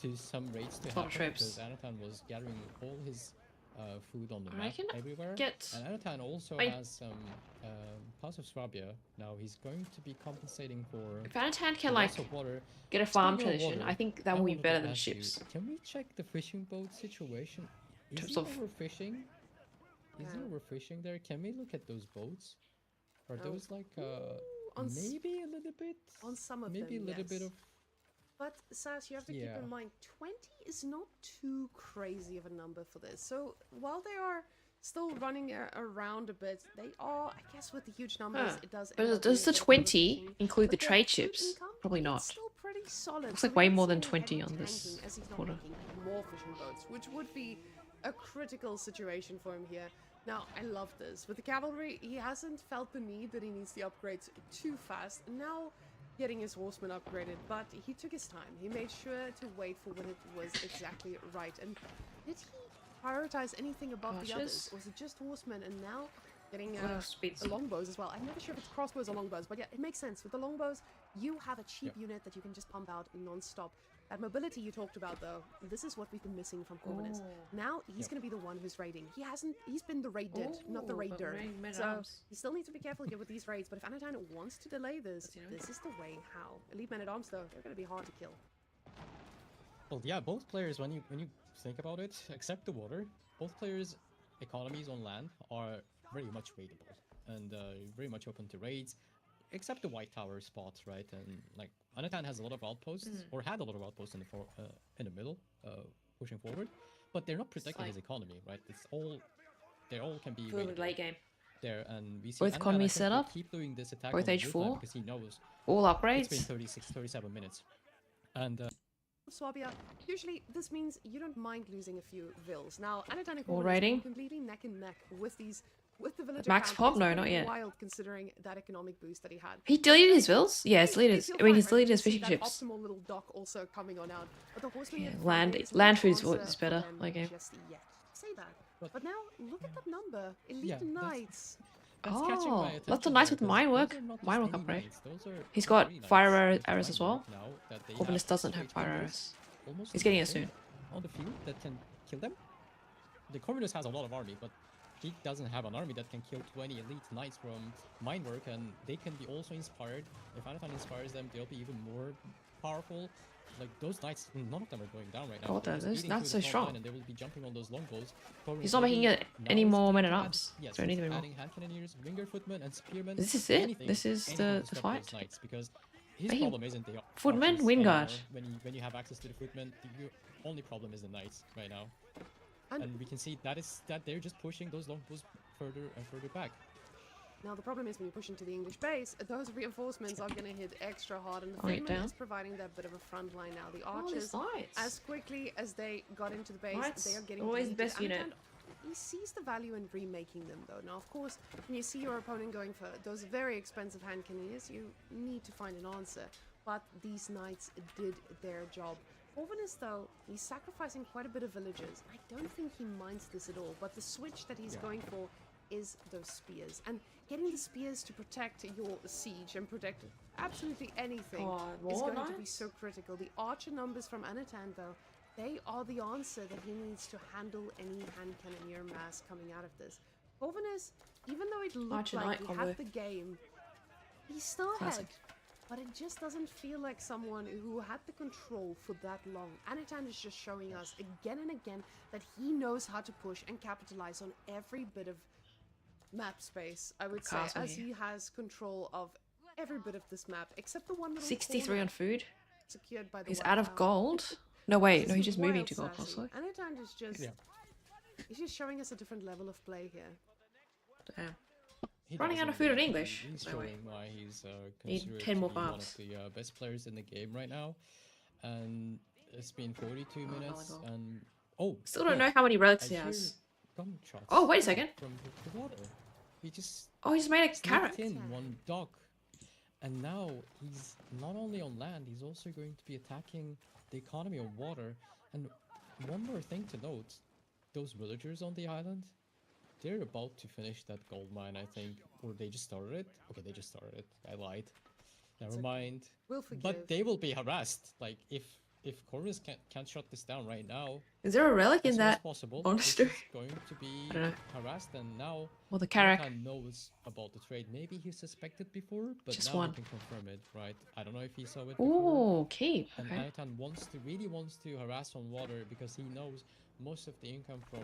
to some raids to Lot happen, of trips. because Anatan was gathering all his food on the I map can everywhere. get- And Anatan also I- has some Pass of Swabia. Now he's going to be compensating for If Anatan the can like loss of water. get a farm Speaking of tradition, water, I think that I will be wanted to better than ask you, ships. Can we check the fishing boat situation? Is terms he of- overfishing? Is he Yeah. overfishing there? Can we look at those boats? Are Oh. those like On s- maybe a little bit? On some of Maybe them, a little bit yes. of But Sass, you have to keep Yeah. in mind, 20 is not too crazy of a number for this. So while they are still running around a bit, they are, I guess, with the huge numbers, Huh. it does. But end up does being the a bit of 20 overfishing. include the But their trade food ships? income, Probably it's not. Still pretty solid. Looks So like we way don't more see than any 20 heavy on this tanking as he's not quarter. making more fishing boats, which would be a critical situation for him here. Now, I love this. With the cavalry, he hasn't felt the need that he needs the upgrades too fast. Now, getting his horsemen upgraded, but he took his time. He made sure to wait for when it was exactly right. And did he prioritize anything above the others? Archers? Or was it just horsemen and now getting What else speeds? longbows as well? I'm never sure if it's crossbows or longbows, but yeah, it makes sense. With the longbows, you have a cheap unit that you can just pump out non-stop. That mobility you talked about, though, this is what we've been missing from Corvinus. Oh. Now he's going to be the one who's raiding. He's been the raided, not the Oh, but raider. men So arms. you still need to be careful here with these raids. But if Anatan wants to delay this, Does he know? this is the way how. Elite men at arms, though, they're going to be hard to kill. Well, yeah, both players, when you think about it, except the water, both players' economies on land are very much raidable and very much open to raids, except the White Tower spots, right? And like Anatan has a lot of outposts, or had a lot of outposts in the middle, pushing forward, but they're not protecting his like- economy, right? They all can be For the raidable late game. there, and we see Both Anatan, I economies think, set will up, keep doing this attack both on age Blue 4, because he knows all it's been upgrades. 36, 37 minutes, and Swabia, usually this means you don't mind losing a few vills. Now, Anatan and All Corvinus raiding? are completely neck and neck with the villager Max count. pop? It's No, pretty not yet. Wild considering that economic boost that he had. He deleted his vills? Yeah, he's Hey, deleted hey, his, feel I mean, fine, he's right? deleted You his see fishing that ships. optimal little dock also coming on out. But the horsemen Yeah, get land- front, there's land no food's answer is for better, them like game. just yet. Say that. But- But now, look at that number. Elite Yeah, that's- Knights. that's catching my Oh, attention lots of nice there, with 'cause mine work. those are not just Mine work any upgrade. knights, those are He's got cavalry fire knights arrow- with arrows as fine well. work now that they Corvinus have doesn't have straight fire fingers arrows. almost He's getting it nothing soon. on the field that can kill them. The Corvinus has a lot of army, but he doesn't have an army that can kill 20 elite knights from mine work, and they can be also inspired. If Anatan inspires them, they'll be even more powerful. Like those knights, none of them are going down right now. God, They're just those eating knights through so the front line, strong. and they will be jumping on those longbows. He's not making it any more men at arms. Yes, Don't need he's them anymore. adding hand cannoneers, winger footmen, and spearmen. This is it? Anything, This is anything the to stop fight? those knights, because his Making problem isn't the footmen, archers wingard. anymore. When you have access to the footmen, your only problem is the knights right now. And And we can see that they're just pushing those longbows further and further back. now the problem is when you push into the English base, those reinforcements are going to hit extra hard, and the Right Freeman down. is providing that bit of a front line now. The Oh, archers, there's knights. as quickly as they got into the base, Knights, they are getting always the deleted. best unit. Anatan, he sees the value in remaking them, though. Now, of course, when you see your opponent going for those very expensive hand cannoneers, you need to find an answer. But these knights did their job. Corvinus, though, he's sacrificing quite a bit of villagers. I don't think he minds this at all, but the switch that he's going for is those spears. And getting the spears to protect your siege and protect absolutely anything is more going to be knights? so critical. The archer numbers from Anatan, though, they are the answer that he needs to handle any hand cannoneer mass coming out of this. Corvinus, even though it looked Archer like knight he combo. had the game, he's still Classic. ahead. But it just doesn't feel like someone who had the control for that long. Anatan is just showing us again and again that he knows how to push and capitalize on every bit of map space, I would say, Castle as here. he has control of every bit of this map, except the one little 63 corner on food. secured by the He's White out of Tower. gold. No, wait. No, This he's is just moving wild to gold, sassy. possibly. Anatan is just... Yeah. He's just showing us a different level of play here. Damn. He Running does out of indeed. food in English. He's No way. showing why he's Need considered 10 to more be one of farms. the best players in the game right now. And it's been 42 minutes, volleyball. and Still don't yeah, know how many relics I he hear has. gunshots Oh, wait a second. from the water. He just Oh, he's made a sneaked carrot. in one dock, and now he's not only on land, he's also going to be attacking the economy of water. And one more thing to note, those villagers on the island, they're about to finish that gold mine, I think, or they just started it. Okay, they just started it. I lied. Never okay. mind. We'll forgive. But they will be harassed. Like if Corvus can't shut this down right now, Is there a relic as in soon as that possible, monster? this is going to be I don't know. harassed. And now Well, the carrot. Anatan knows about the trade. Maybe he suspected before, but Just now one. he can confirm it, right? I don't know if he saw it before. Oh, keep. And Okay. Anatan really wants to harass on water because he knows most of the income from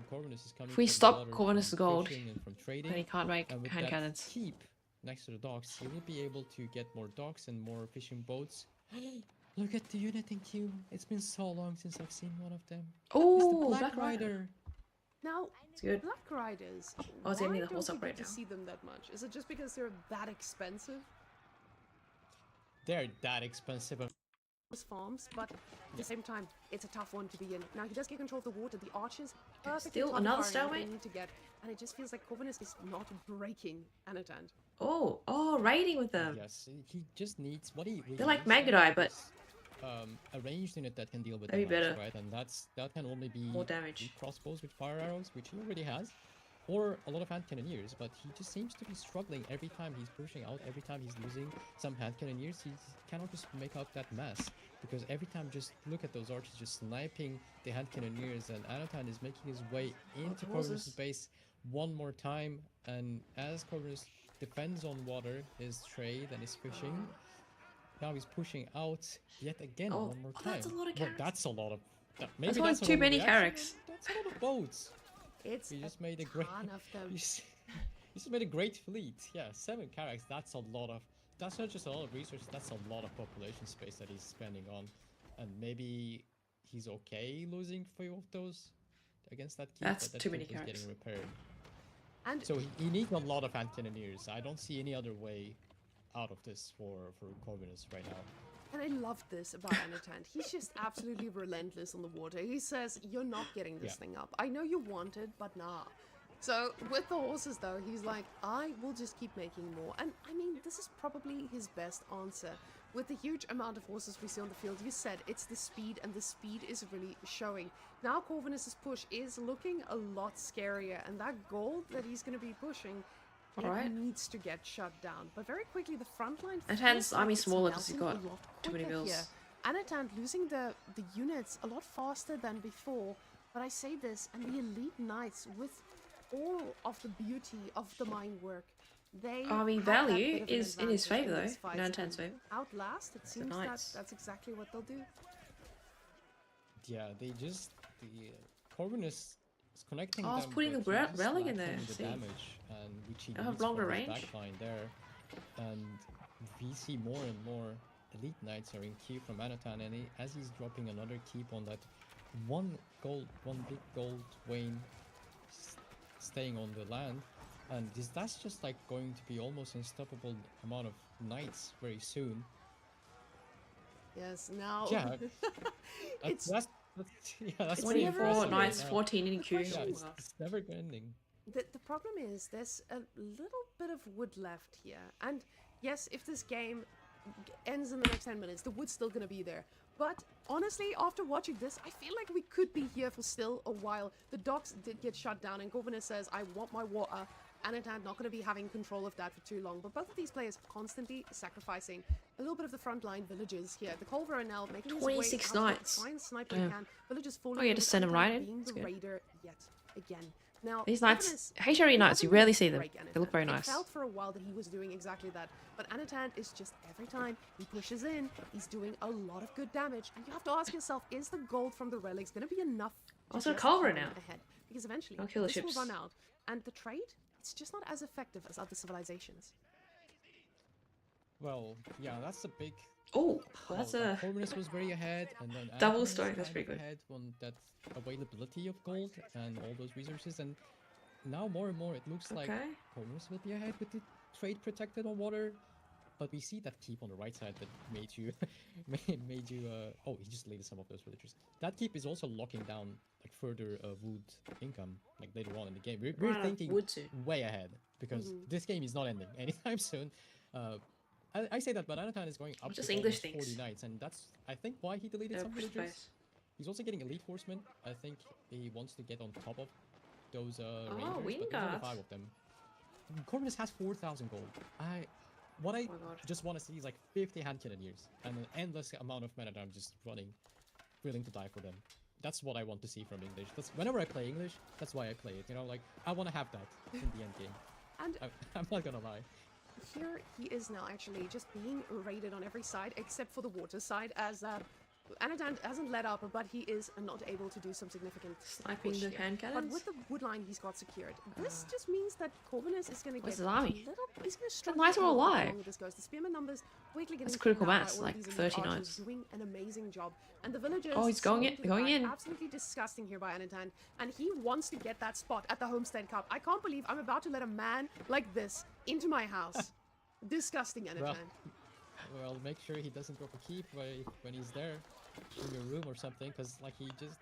Corvinus is coming If we from stop water, Corvinus' from gold, fishing and from trading. Then he can't make And with hand that cannons. keep next to the docks, he will be able to get more docks and more fishing boats. Look at the unit in queue. It's been so long since I've seen one of them. It's the Oh, Black Black Rider. Rider. Now, It's good. Black Riders, Oh, it's why aiming the don't horse we up get right to now. see them that much? Is it just because they're that expensive? They're that expensive. Those farms, but at the same time, it's a tough one to be in. Now, he does get control of the water. The archers, perfectly Still time another firing what they stalemate? need to get, and it just feels like Corvinus is not breaking Anatan. Oh, raiding with them. Yes, he just needs what he. They're like needs Magudai, but is, a ranged unit that can deal with Maybe the knights, better. right? And that can only be More damage. crossbows with fire arrows, which he already has, or a lot of hand cannoneers. But he just seems to be struggling every time he's pushing out. Every time he's losing some hand cannoneers, he cannot just make up that mess, because every time, just look at those archers just sniping the hand cannoneers, and Anatan is making his way into horses. Corvinus' base one more time. And as Corvinus defends on water, his trade and his fishing, now he's pushing out yet again Oh, one more oh, time. that's a lot of Well, carrots. that's a lot of. Maybe That's one that's too an many overreaction, carracks. but That's a lot of boats. It's You just a made a great. ton of them. You just made a great fleet. Yeah, 7 carracks. That's a lot of. That's not just a lot of resources. That's a lot of population space that he's spending on, and maybe he's okay losing 5 of those against that keep. That's but that too many keep is carracks. getting repaired. And So he needs a lot of hand cannoneers. I don't see any other way out of this for Corvinus right now. And I love this about Anatan. He's just absolutely relentless on the water. He says, you're not getting this Yeah. thing up. I know you want it, but nah. So with the horses, though, he's like, I will just keep making more. And I mean, this is probably his best answer. With the huge amount of horses we see on the field, you said it's the speed, and the speed is really showing. Now Corvinus' push is looking a lot scarier, and that gold that he's going to be pushing, it Alright. needs to get shut down. But very quickly, the front line And feels hence, like army it's smaller 'cause he's melting got a lot too many quicker bills. here. Anatan losing the units a lot faster than before, but I say this, and the elite knights with all of the beauty of the mine work. They I mean, have that value bit of an is in his advantage favour, this though. fight, In and Antan's favour. Outlast, it seems that knights. that's exactly what they'll do. Yeah, they just the Corbin is connecting Oh, I was them, putting but a he just relic in lacking there, the see. damage, and which he I have needs longer from his range. backline there. And we see more and more elite knights are in queue from Anatan, and as he's dropping another keep on that one big gold Wayne staying on the land, and that's just like going to be almost unstoppable amount of knights very soon. Yes, now Yeah, it's that's yeah, that's It's pretty never 24 impressive. knights, Yeah. 14 in The queue. question Yeah, Oh, it's, wow. it's never ending. the problem is there's a little bit of wood left here, and yes, if this game ends in the next 10 minutes, the wood's still gonna be there. But honestly, after watching this, I feel like we could be here for still a while. The docks did get shut down, and Governor says, I want my water. Anatan not going to be having control of that for too long. But both of these players constantly sacrificing a little bit of the frontline villages here. The Culver are now making his way 26 out knights. to try and snipe what he Damn. can. Villages falling. Oh, yeah, just send him right in. Being That's the good. raider yet again. Now, These Governor knights, is- HRE he knights, you hasn't rarely really see them. break They look Anatan. very It nice. felt for a while that he was doing exactly that, but Anatan is just every time he pushes in, he's doing a lot of good damage, and you have to ask yourself, is the gold from the relics going to be enough to Also, just Culver keep him now. ahead? Because eventually, I'll kill the this will ships. run out, and the trade, it's just not as effective as other civilizations. Well, yeah, that's a big. Oh, well, that's a... Corvinus was very ahead, and then Double Anatan was story, that's kind pretty of good. ahead on that availability of gold and all those resources, and now more and more it looks like Okay. Corvinus will be ahead with the trade protected on water. But we see that keep on the right side that made you, made you. Oh, he just laid some of those villagers. That keep is also locking down like further wood income like later on in the game. We're Right, thinking wood too. way ahead because this game is not ending anytime soon. I say that, but Anatan is going up Just to English almost 40 things. knights, and that's I think why he deleted Yeah, some push villagers. space. He's also getting elite horsemen. I think he wants to get on top of those Oh, rangers, but there's only Wingard. 5 of them. Corvinus has 4,000 gold. What I Oh my god. just want to see is like 50 hand cannoneers and an endless amount of men at arms just running, willing to die for them. That's what I want to see from English. That's whenever I play English, that's why I play it. You know, like I want to have that in the end game. And I'm not gonna lie. here he is now actually just being raided on every side except for the water side as Anatan hasn't let up, but he is not able to do some significant Sniping push the here. hand But cannons? with the wood line he's got secured, this just means that Corvinus is going to Where's get his army? a little. He's going to struggle knights are a all little bit alive. along this goes. The spearman numbers quickly getting That's a critical taken out by mass, all of like these elite 30 archers knights. doing an amazing job. And the villagers. Oh, he's going slowing in- to the going back. in. Absolutely disgusting here by Anatan, and he wants to get that spot at the Homestead Cup. I can't believe I'm about to let a man like this into my house. Disgusting, Anatan. Well, make sure he doesn't drop a keep when he's there in your room or something, because like he just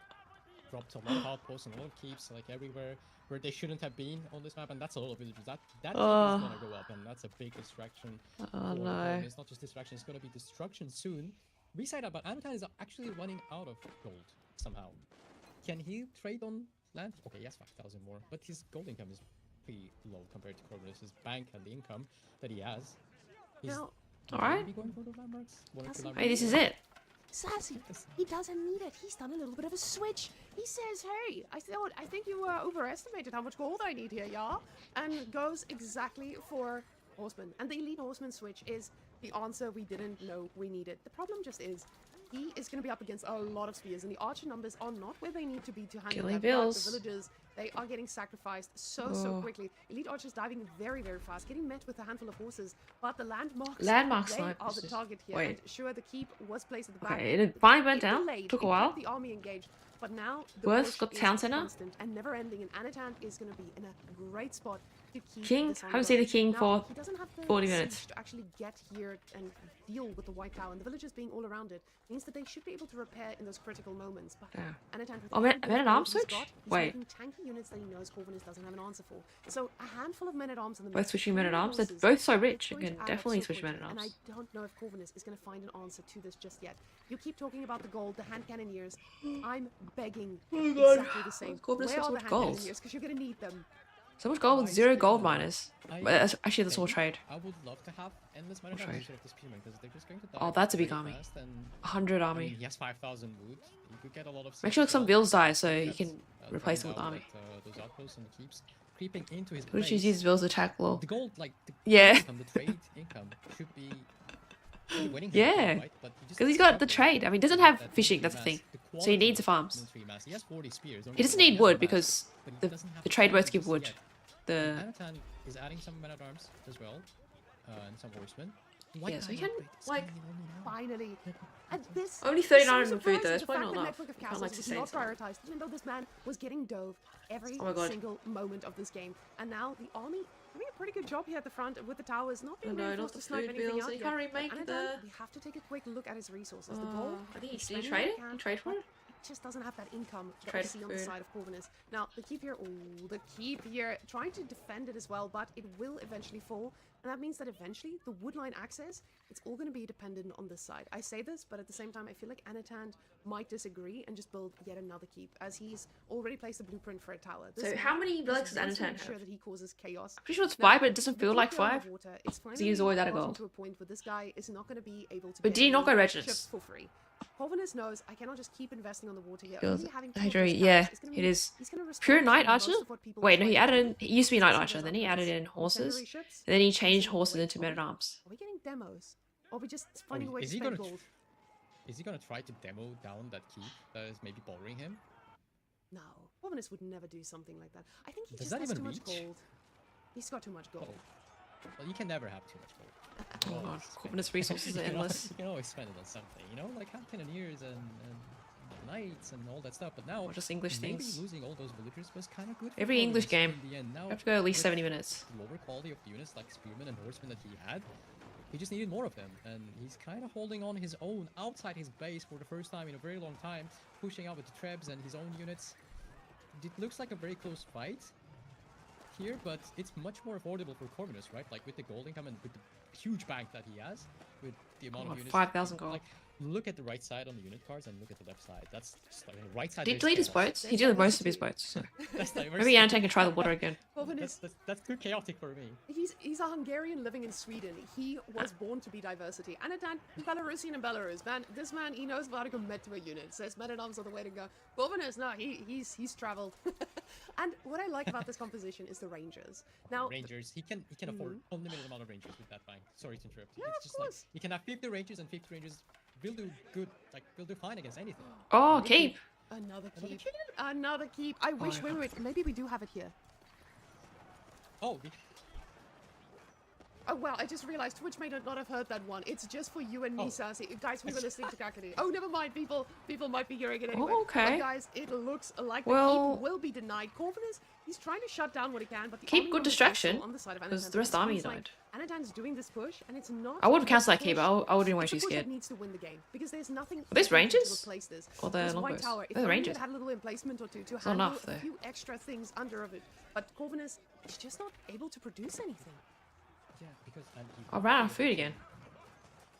dropped a lot of outposts and a lot of keeps like everywhere where they shouldn't have been on this map, and that's a lot of villagers. That keep is gonna go up, and that's a big distraction. Oh for the no. opponent. It's not just distraction; it's gonna be destruction soon. We say that, but Anatan is actually running out of gold somehow. Can he trade on land? Okay, he has 5,000 more, but his gold income is pretty low compared to Corvinus' bank and the income that he has. He's Now, Alright. maybe going for the landmarks. One or two That's- Hey, this is landmarks. it. Sassy, he doesn't need it. He's done a little bit of a switch. He says, hey, I think you overestimated how much gold I need here, y'all. And goes exactly for horseman. And the elite horseman switch is the answer we didn't know we needed. The problem just is, he is going to be up against a lot of spears, and the archer numbers are not where they need to be to handle Killing that. But bills. the villagers, they are getting sacrificed so Oh. quickly. Elite archers diving very, very fast, getting met with a handful of horses. But the landmarks, Landmark they snipe are is the just- target here. wait. And sure, the keep was placed at the back. Okay, it finally went It down. delayed, Took a it while. kept the army engaged, but now the Worth push got is town center. constant and never ending, and Anatan is going to be in a great spot to keep King? this on Haven't seen the going. king Now, for he doesn't have the 40 siege minutes. to actually get here and deal with the White Tower, and the villagers being all around it means that they should be able to repair in those critical moments. But Yeah. Anatan, with Oh, every men bit at of arms gold he's switch? got, he's Wait. making tanky units that he knows Corvinus doesn't have an answer for. So a handful of men at arms in the Both mix, switching men at 20 arms. They're horses, both so it's rich. You going to can add up definitely so switch men at quickly, arms. And I don't know if Corvinus is going to find an answer to this just yet. You keep talking about the gold, the hand cannoneers. I'm begging exactly the same. Corvinus Where has are the so much hand gold. cannoneers? Because you're going to need them. So much gold with 0 gold minus. But actually, that's all trade. I would love to have endless mana trade. instead of the spearman, because they're just going to die. Oh, that's a big very army. fast, and 100 I army. mean, he has 5,000 wood. You could get a lot of. Make sure some bills die so you That's, can replace them with taking army. out those outposts and keeps. creeping into his Who base. chooses Will's attack law? The gold, like the Yeah. income, the trade income should be winning him the Yeah. game, right? But he just Because he's got the struggling trade. I mean, he doesn't with have that fishing, military that's the thing. mass, the So he quality needs the of farms. military mass. He has 40 spears. don't He get doesn't me wrong, need has wood mass, because but he the, doesn't have the trade boats quality give just wood. yet. The Anatan is adding some men at arms as well, and some horsemen. Yeah, so he can, like, Finally. And this only is 39 so in food though. surprising. It's The probably fact not that enough. Network of I can't Castles like was sustain not something. prioritized, even though this man was getting dove every Oh my God. single moment of this game. And now the army doing a pretty good job here at the front with the towers, not being Oh no, not reinforced the to snipe food anything bills. out He yet. can't remake But the. Anadan, we have to take a quick look at his resources. The gold, I think he's did you spending trade what it? he can, You trade for but it? he just doesn't have that income that we Trade see for on the food. side of Corvinus. Now, the keep here, the keep here, trying to defend it as well, but it will eventually fall. And that means that eventually the woodline access, it's all going to be dependent on this side. I say this, but at the same time, I feel like Anatan might disagree and just build yet another keep, as he's already placed a blueprint for a tower. This So man how many relics does wants to Anatan make sure have? that he causes chaos. Pretty sure it's Now, 5, but it doesn't the feel keep like here on 5. the water is he's finally always at a gotten goal. to a point where this guy is not going to be able to But get did he not any go Reginus? ships for free. Corvinus knows I cannot just keep investing on the water here. Feels Only having hydrate, 2 of those yeah, towers is gonna it mean is. he's gonna respond Pure to Knight most Archer? of what people Wait, no, try he to added do. in. He used to be Knight Some of Archer, those then he added in upgrades. horses, Incendiary ships, and then he changed so horses wait, into men at arms. Are we getting demos? Or are we just finding a way to is he spend gonna gold? Is he gonna try to demo down that keep that is maybe bothering him? No, Corvinus would never do something like that. I think he Does just that has even too much reach? gold. He's got too much gold. Well, you can never have too much gold. Oh god, Always. Corvinus resources You are can always- endless. You can always spend it on something, you know, like have cannoneers and knights and all that stuff. But now Or just English maybe things. losing all those villagers was kind of good. For Every English Corvinus game, in the end. Now, You have to go at least with 70 minutes. the lower quality of the units like spearmen and horsemen that he had, he just needed more of them, and he's kind of holding on his own outside his base for the first time in a very long time, pushing out with the trebs and his own units. It looks like a very close fight here, but it's much more affordable for Corvinus, right? Like with the gold income and with the huge bank that he has, with the amount God, of units. 5,000 gold. Like, look at the right side on the unit cards and look at the left side. That's just like the right side. Did he there's delete his chaos. boats? He deleted most of his boats. So. That's diversity. Maybe Anton can try the water again. Corvinus, That's too chaotic for me. he's a Hungarian living in Sweden. He was born to be diversity. Anatan, Belarusian in Belarus. Man, this man, he knows how to commit to a unit. Says men at arms are the way to go. Corvinus, no, he's traveled. And what I like about this composition is the rangers. Now, Rangers, he can afford unlimited amount of rangers with that bank. Sorry to interrupt. Yeah, it's of just course. like you can have 50 rangers and 50 rangers will do good, like will do fine against anything. Oh, keep. another Another keep. Another keep. I wish, yeah. wait, maybe we do have it here. Oh, Oh, wow, I just realized Twitch may not have heard that one. It's just for you and me, Oh. Sassy. Guys, we were listening to Kakadu. Oh, never mind, people might be hearing it anyway. Oh, okay. But guys, it looks like Well- the keep will be denied. Corvinus, he's trying to shut down what he can, but the Keep army good numbers are distraction, still on the side of 'cause Anatan, the rest but it army seems like died. Anatan's doing this push, and it's not... I wouldn't just cancel a that keep. push, I wouldn't be it's a too push that scared. needs to win the game, because there's nothing... Are these to rangers? replace this. Or the This white longbows? tower, if They're the only rangers. it had a little emplacement or two to not handle enough, a though. few extra things under of it. But Corvinus is just not able to produce anything. yeah, because I ran out of food again.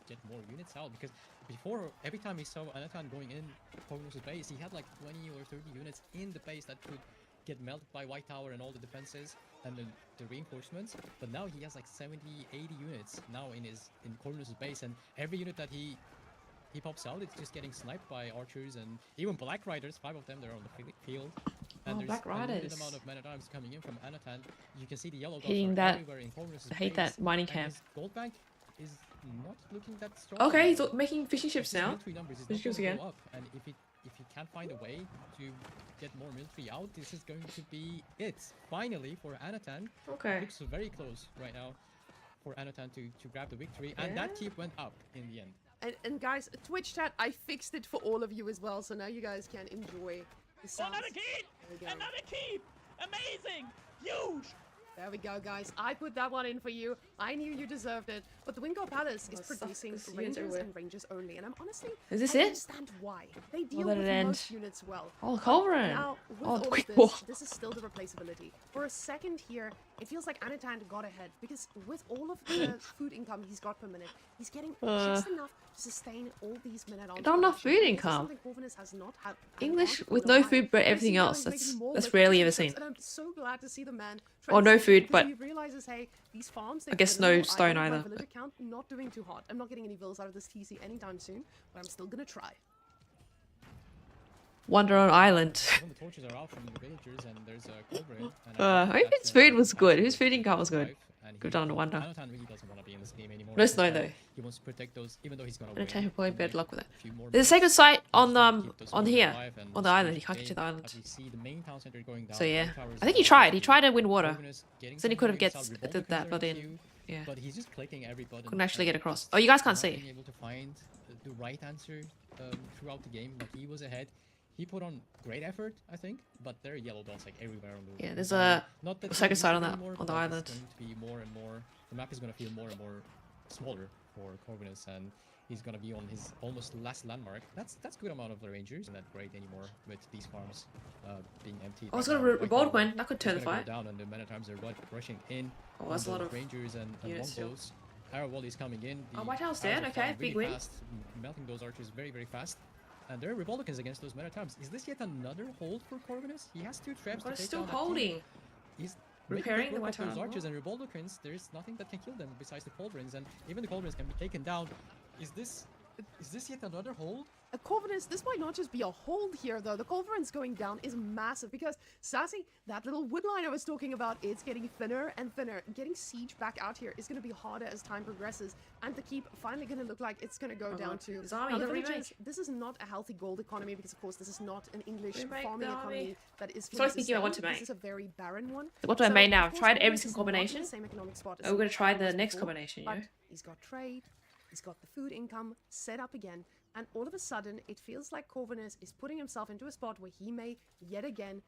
Get more units out because before every time we saw Anatan going in Corvinus' base, he had like 20 or 30 units in the base that could get melted by White Tower and all the defenses and the reinforcements. But now he has like 70, 80 units now in Corvinus' base, and every unit that he pops out, it's just getting sniped by archers and even Black Riders. 5 of them, they're on the field. And Oh, there's Black a limited Riders. amount of men at arms coming in from Anatan. You can see the yellow dots Hitting are that- everywhere in Corvinus' I hate base, that mining and camp. his gold bank is not looking that strong. Okay, he's anymore. making fishing ships His now. military numbers is Fishing not ships gonna again. go up, and if he can't find a way to get more military out, this is going to be it. Finally, for Anatan, Okay. looks very close right now for Anatan to grab the victory, and that Yeah. keep went up in the end. And guys, Twitch chat, I fixed it for all of you as well, so now you guys can enjoy the sounds. Another keep! There we go. Another keep! Amazing! Huge! There we go, guys. I put that one in for you. I knew you deserved it. But the Wingard Palace is Oh, sucks, producing 'cause units rangers everywhere. and rangers only, and I'm honestly Is this I it? understand why. They deal let with it end. most units well. Oh, Culverin. Now, with Oh, all the of quick this, ball. this is still the replaceability. For a second here, it feels like Anatan got ahead because with all of the food income he's got per minute, he's getting just enough to sustain all these men at arms. Not enough production. food This is income. something Corvinus has not had English had with for a no while. food but And I everything see now else. he's making That's more that's with rarely fishing ever ships, seen. And I'm so glad to see the man. Or no transition food, because but he realizes, hey, these farms. I guess no stone My either, villager count not doing too hot. I'm not getting any vills out of this TC anytime soon, but I'm still gonna try. Wander on island. When the torches are out from the villagers and there's a culprit. I hope his food was good. His food income was good. Good down to Wonder. Anatan really doesn't want to be in this game anymore. Let's This know time, though. He wants to protect those, even though he's gonna Gonna win. take a point. Bad luck with it. a few more There's a minutes. sacred site on Keep those on ones here alive and on the see island. if You can't get to the they- island. as we see the main town center going down, So yeah, the towers I think he down, tried. He the tried to win water. Corvinus getting Then he some could have points, gets Revolver did that, comes but there in then queue, yeah, but he's just clicking every button. couldn't actually and get across. just Oh, you guys can't not see. being able to find the right answer throughout the game. Like he was ahead. He put on great effort, I think, but there are yellow dots like everywhere on the Yeah, there's map. a Not that sacred it's site on easy that- anymore, on the but island. It's going to be more and more. The map is going to feel more and more smaller for Corvinus, and he's going to be on his almost last landmark. That's good amount of the Rangers. Not great anymore with these farms being empty. Oh, it's got a Revolt Queen. That could turn the fight. Down, and the many times they're rushing in. Oh, that's a on lot those of Rangers and units still. longbows. Arrow volley is coming in. Oh, The White House arrows dead. are Okay, flying big really win. fast, melting those archers very, very fast. And there are Republicans against those many times. Is this yet another hold for Corvinus? He has 2 traps But to it's take still down that team. holding. He's Repairing the making quick work White of those Tower. archers and Republicans. There's nothing that can kill them besides the Culverins, and even the Culverins can be taken down. Is this yet another hold? Corvinus, this might not just be a hold here, though. The culverins going down is massive because, Sassy, that little wood line I was talking about, it's getting thinner and thinner. Getting siege back out here is going to be harder as time progresses, and the keep finally going to look like it's going to go Oh down God. to... His army, Now, the the remake. villagers, this is not a healthy gold economy because, of course, this is not an English Remake farming the army. economy that is Sorry, fully thinking I want to sustained. make. This is a very barren one. What do I So, make now? of I've course, tried every Corvinus single is not in the combination. same economic spot as Oh, we're gonna try it the was next before, combination, but yeah. he's got trade, he's got the food income set up again, and all of a sudden it feels like Corvinus is putting himself into a spot where he may yet again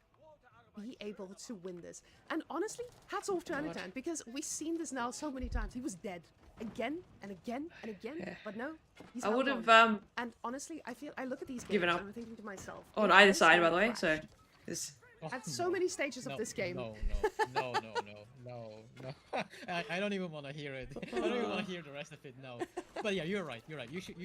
be able to win this. And honestly, hats off to Anatan, because we've seen this now so many times. He was dead again and again and again, Yeah. but no, he's I held would have on. And honestly, I look at these games given and up. I'm thinking to myself, on if either this side, had by the way. crashed So it's Oh, at so many stages of this game, No. I don't even want to hear it. I don't even want to hear the rest of it. No. But yeah, you're right. You're right. You should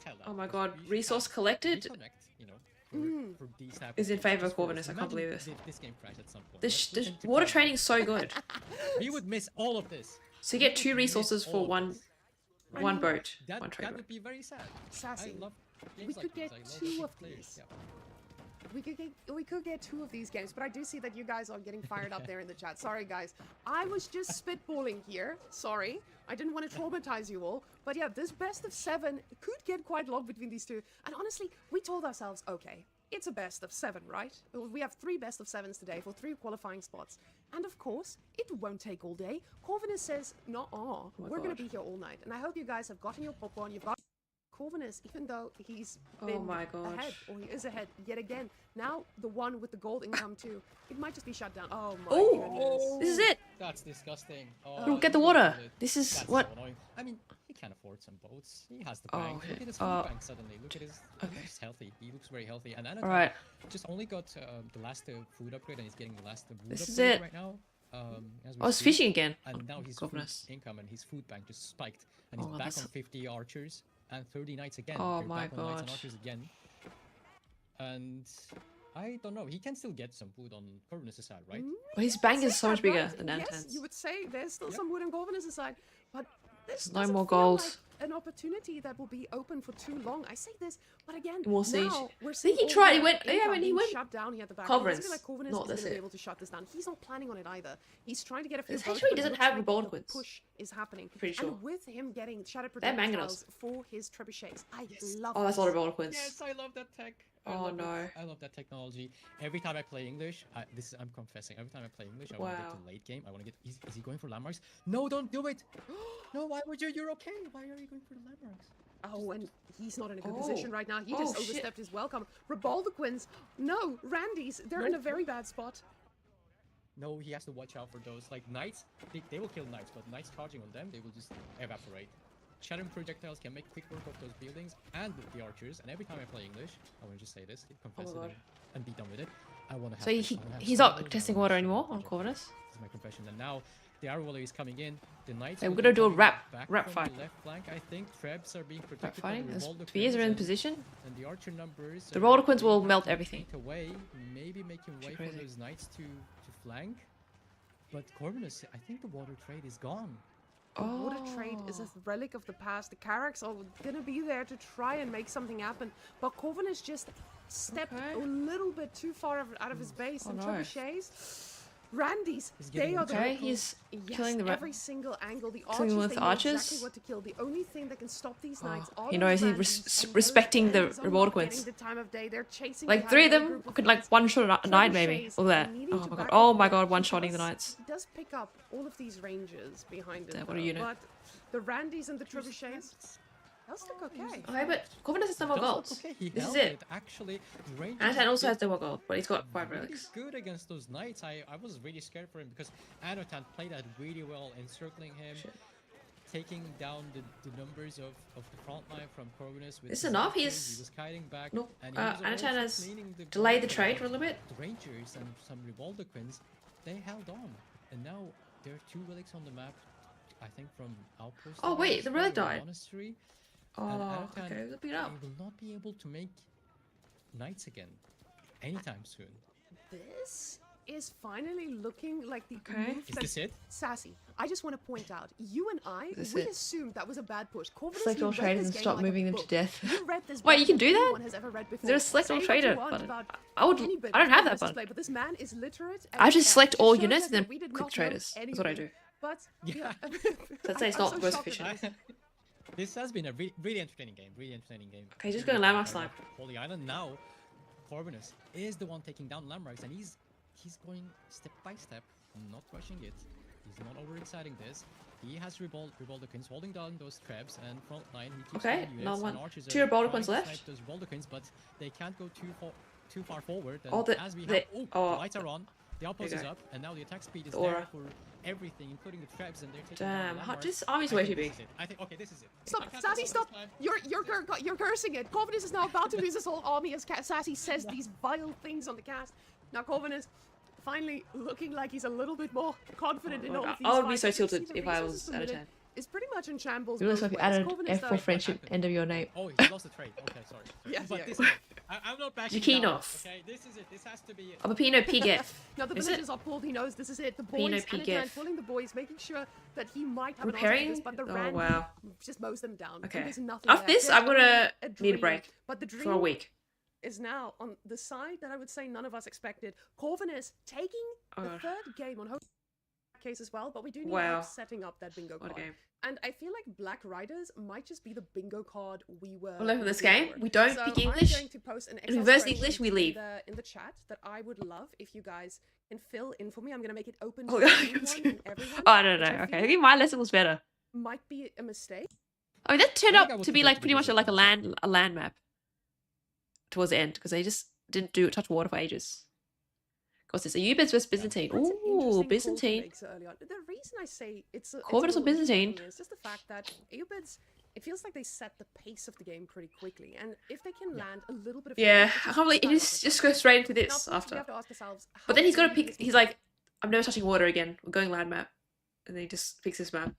tell that. Oh my You God, should resource have- collected reconnect, you know, for these type is of in favor just of for Corvinus. us. I can't Imagine believe this. if this game crashed at some point. This Let's look into water Corvinus. trading is so good. We would miss all of this. So you get We 2 would miss resources all for of one this. one boat, That one trade that boat. would be very sad. Sassy. I love We games like could these. get I love 2 big of players. these. Yeah. We could get 2 of these games, but I do see that you guys are getting fired up there in the chat. Sorry, guys. I was just spitballing here. Sorry. I didn't want to traumatize you all. But yeah, this best of 7 could get quite long between these 2. And honestly, we told ourselves, okay, it's a best of 7, right? We have 3 best of 7s today for 3 qualifying spots. And of course, it won't take all day. Corvinus says, no, we're going God. to be here all night. And I hope you guys have gotten your popcorn. You've got Corvinus, even though he's been Oh my gosh. ahead, or he is ahead yet again. Now the one with the gold income too, it might just be shut down. Oh my Oh, goodness. this is it. That's disgusting. We'll get the look water. at it. This is That's what. so annoying. I mean, he can afford some boats. He has the Oh, bank. okay. Look at his food Oh. bank suddenly. Look at his. Okay. He's healthy. He looks very healthy. And Anatan All right. just only got the last food upgrade, and he's getting the last wood This is upgrade it. right now. As we I was speak. fishing again. And now his Goodness. food income and his food bank just spiked, and he's Oh, back that's- on 50 archers and 30 knights again. Oh We're my back on knights and God. archers again. And I don't know. He can still get some food on Corvinus' side, right? Well, his bank is so much bigger Right? than Yes, Antan's. you would say there's still Yep. some wood on Corvinus' side, but this There's no doesn't more feel gold. like an opportunity that will be open for too long. I say this, but again, More siege. now we're I think seeing he all tried- he the went- yeah, income when he being went shut down here at the back. I feel Culverins. like Corvinus No, is that's going to be it. able to shut this down. He's not planning on it either. He's trying to get a few This votes, hatchery but it doesn't looks have like reborn the quins. push is happening. Pretty sure. And with him getting shattered They're projectiles mangonels. for his trebuchets, I Yes. love Oh, that's a this. lot of gold coins. Yes, I love that tech. I Oh, love it. no. I love that technology. Every time I play English, I'm confessing. Every time I play English, I want to get Wow. to late game. I want to get. Is he going for landmarks? No, don't do it. No, why would you? You're okay. Why are you going for the landmarks? Oh, and he's not in a good Oh. position right now. He Oh, just shit. overstepped his welcome. Rebaldaquins. No, Randy's. They're in a very bad spot. No, he has to watch out for those. Like knights, they will kill knights, but knights charging on them, they will just evaporate. Shattering projectiles can make quick work of those buildings and the archers. And every time I play English, I want to just say this, confess God. it, and be done with it. I want to have. So this. he, I wanna have he's some not buildings, I testing wanna water have anymore some on projects. Corvinus. This is my confession. And now the arrow volley is coming in. The knights. Hey, will we're be gonna do a coming rap back from fight. The left flank, I think. Trebs are being Right, protected. fighting. By There's the Spears are in and- position. And the archer numbers. The are roller quins will being melt everything. taken away, maybe making way for crazy. those knights to flank. But Corvinus, I think the water trade is gone. The water Oh. trade is a relic of the past. The Carracks are gonna be there to try and make something happen, but Corvin has just stepped a little bit too far out of his base. And trebuchets, Randy's, they are the he's yes, killing the every single angle. The killing archers, with they know archers. exactly what to kill. The only thing that can stop these knights are He those knows he's Randys, and respecting those the Randys are reward not getting coins. the time of day. They're chasing Like behind 3 of another them group of could like knights. one-shot a knight maybe. Trebuchets Look at that. needing Oh to my god. back Oh off my a bit. god, He one-shotting the does- knights. He does pick up all of these rangers behind him, Damn, what a though, unit. but the Randys and the trebuchets, they'll stick okay. Okay, but Corvin has no more Does look gold. okay, he This is held it. Actually, the Rangers Anatan also did has no more gold, but he's got 5 really relics. good against those knights. I was really scared for him because Anotan played that really well, encircling him, Shit. taking down the numbers of the front line from Corvinus. It's enough, He he's- was kiting back. No, and he was Anatan also has cleaning the delayed the ground trade for a little bit. The Rangers and some Revoldoquins, they held on, and now there are 2 relics on the map. I think from Outpost. Oh, wait, the relic died. Monastery. Oh, Anatan, okay, look it up. They will not be able to make knights again anytime soon. This is finally looking like the Okay. move Is that this it? Sassy, I just want to point out, you and I, This we it. assumed that was a bad push. Corvinus, Select you all read traders this and game stop like a moving them to book. death. You read this Wait, better you can than do that? anyone has ever read before. There's a select Say all what trader you want button. about I would. any bit I don't of have that Corvinus's button. play, but this man is literate. I and just select just all shows units us and then that we did click not know traders. That's what I do. But Yeah. Let's say it's I'm not so most shocked at efficient. this. This has been a really entertaining game. Really entertaining game. Okay, just Really go landmark entertaining. snipe. Holy Island now. Corvinus is the one taking down landmarks, and he's going step by step, not rushing it. He's not overexciting this. He has Revoldoquins holding down those trebs, and front line he keeps Okay, getting no units, and one- archers 2 are Revoldoquins trying to left. snipe those Revoldoquins, but they can't go too far forward. And Oh, as we the- have, oh, the lights are on. The outpost you is go. up, and now the attack speed is The there aura. for everything, including the trebs, and they're taking Damn, down landmarks. this army's I way think too this big. is it. I think, okay, this is it. I Stop, can't Sassy, this stop! time. You're cursing it. Corvinus is now about to lose his whole army as Sassy says these vile things on the cast. Now Corvinus finally looking like he's a little bit more confident in all of these I would be fights. so You can see tilted the if I resources was submitted Anatan. is pretty much in shambles. You both also ways. added Corvinus, F though- for friendship, end of your name. Oh, he lost the trade. Okay, sorry. Yeah, But yeah. this is it. I'm not bashing Zucchino. down, okay? This is it. This has to be it. Oh, Pepino PGF. Now the Is villagers it? are pulled. He knows this is it. The Pino boys, PGF. Anatan pulling the boys, making sure that he might have an answer to Repairing? this, but the Oh, Randy wow. just mows them down. and Okay. There's nothing After there. this, There's I'm gonna only need a dream, break But the dream for a week. is now on the side that I would say none of us expected. Corvinus taking the God. third game on home case as well, but we do need Wow. help setting up that bingo What a card. game. And I feel like Black Riders might just be the bingo card we were. Well, for this looking game, for. we don't So speak I'm English. going to post an If Excel we verse spreadsheet English, we leave. in the chat that I would love if you guys can fill in for me. I'm going to make it open to Oh, anyone and everyone. Oh, I don't which know. I Okay, feel I think my lesson was better. might be a mistake. I mean, that turned I think I out would to be prefer like to pretty do much this like a myself. land map towards the end because they just didn't touch water for ages. What's this? A Ubeds versus Byzantine. That's an Ooh, interesting call to Byzantine. make so early on. The reason I say it's a Corvinus or little interesting Byzantine? for me is just the fact that Eobids, it feels like they set the pace of the game pretty quickly, and if they can land a little bit of Yeah, damage, I can't believe he just goes straight into Now, this of course, we after. have to ask ourselves, But how then he's got to easy pick. is He's this? like, I'm never touching water again. We're going land map, and then he just picks this map.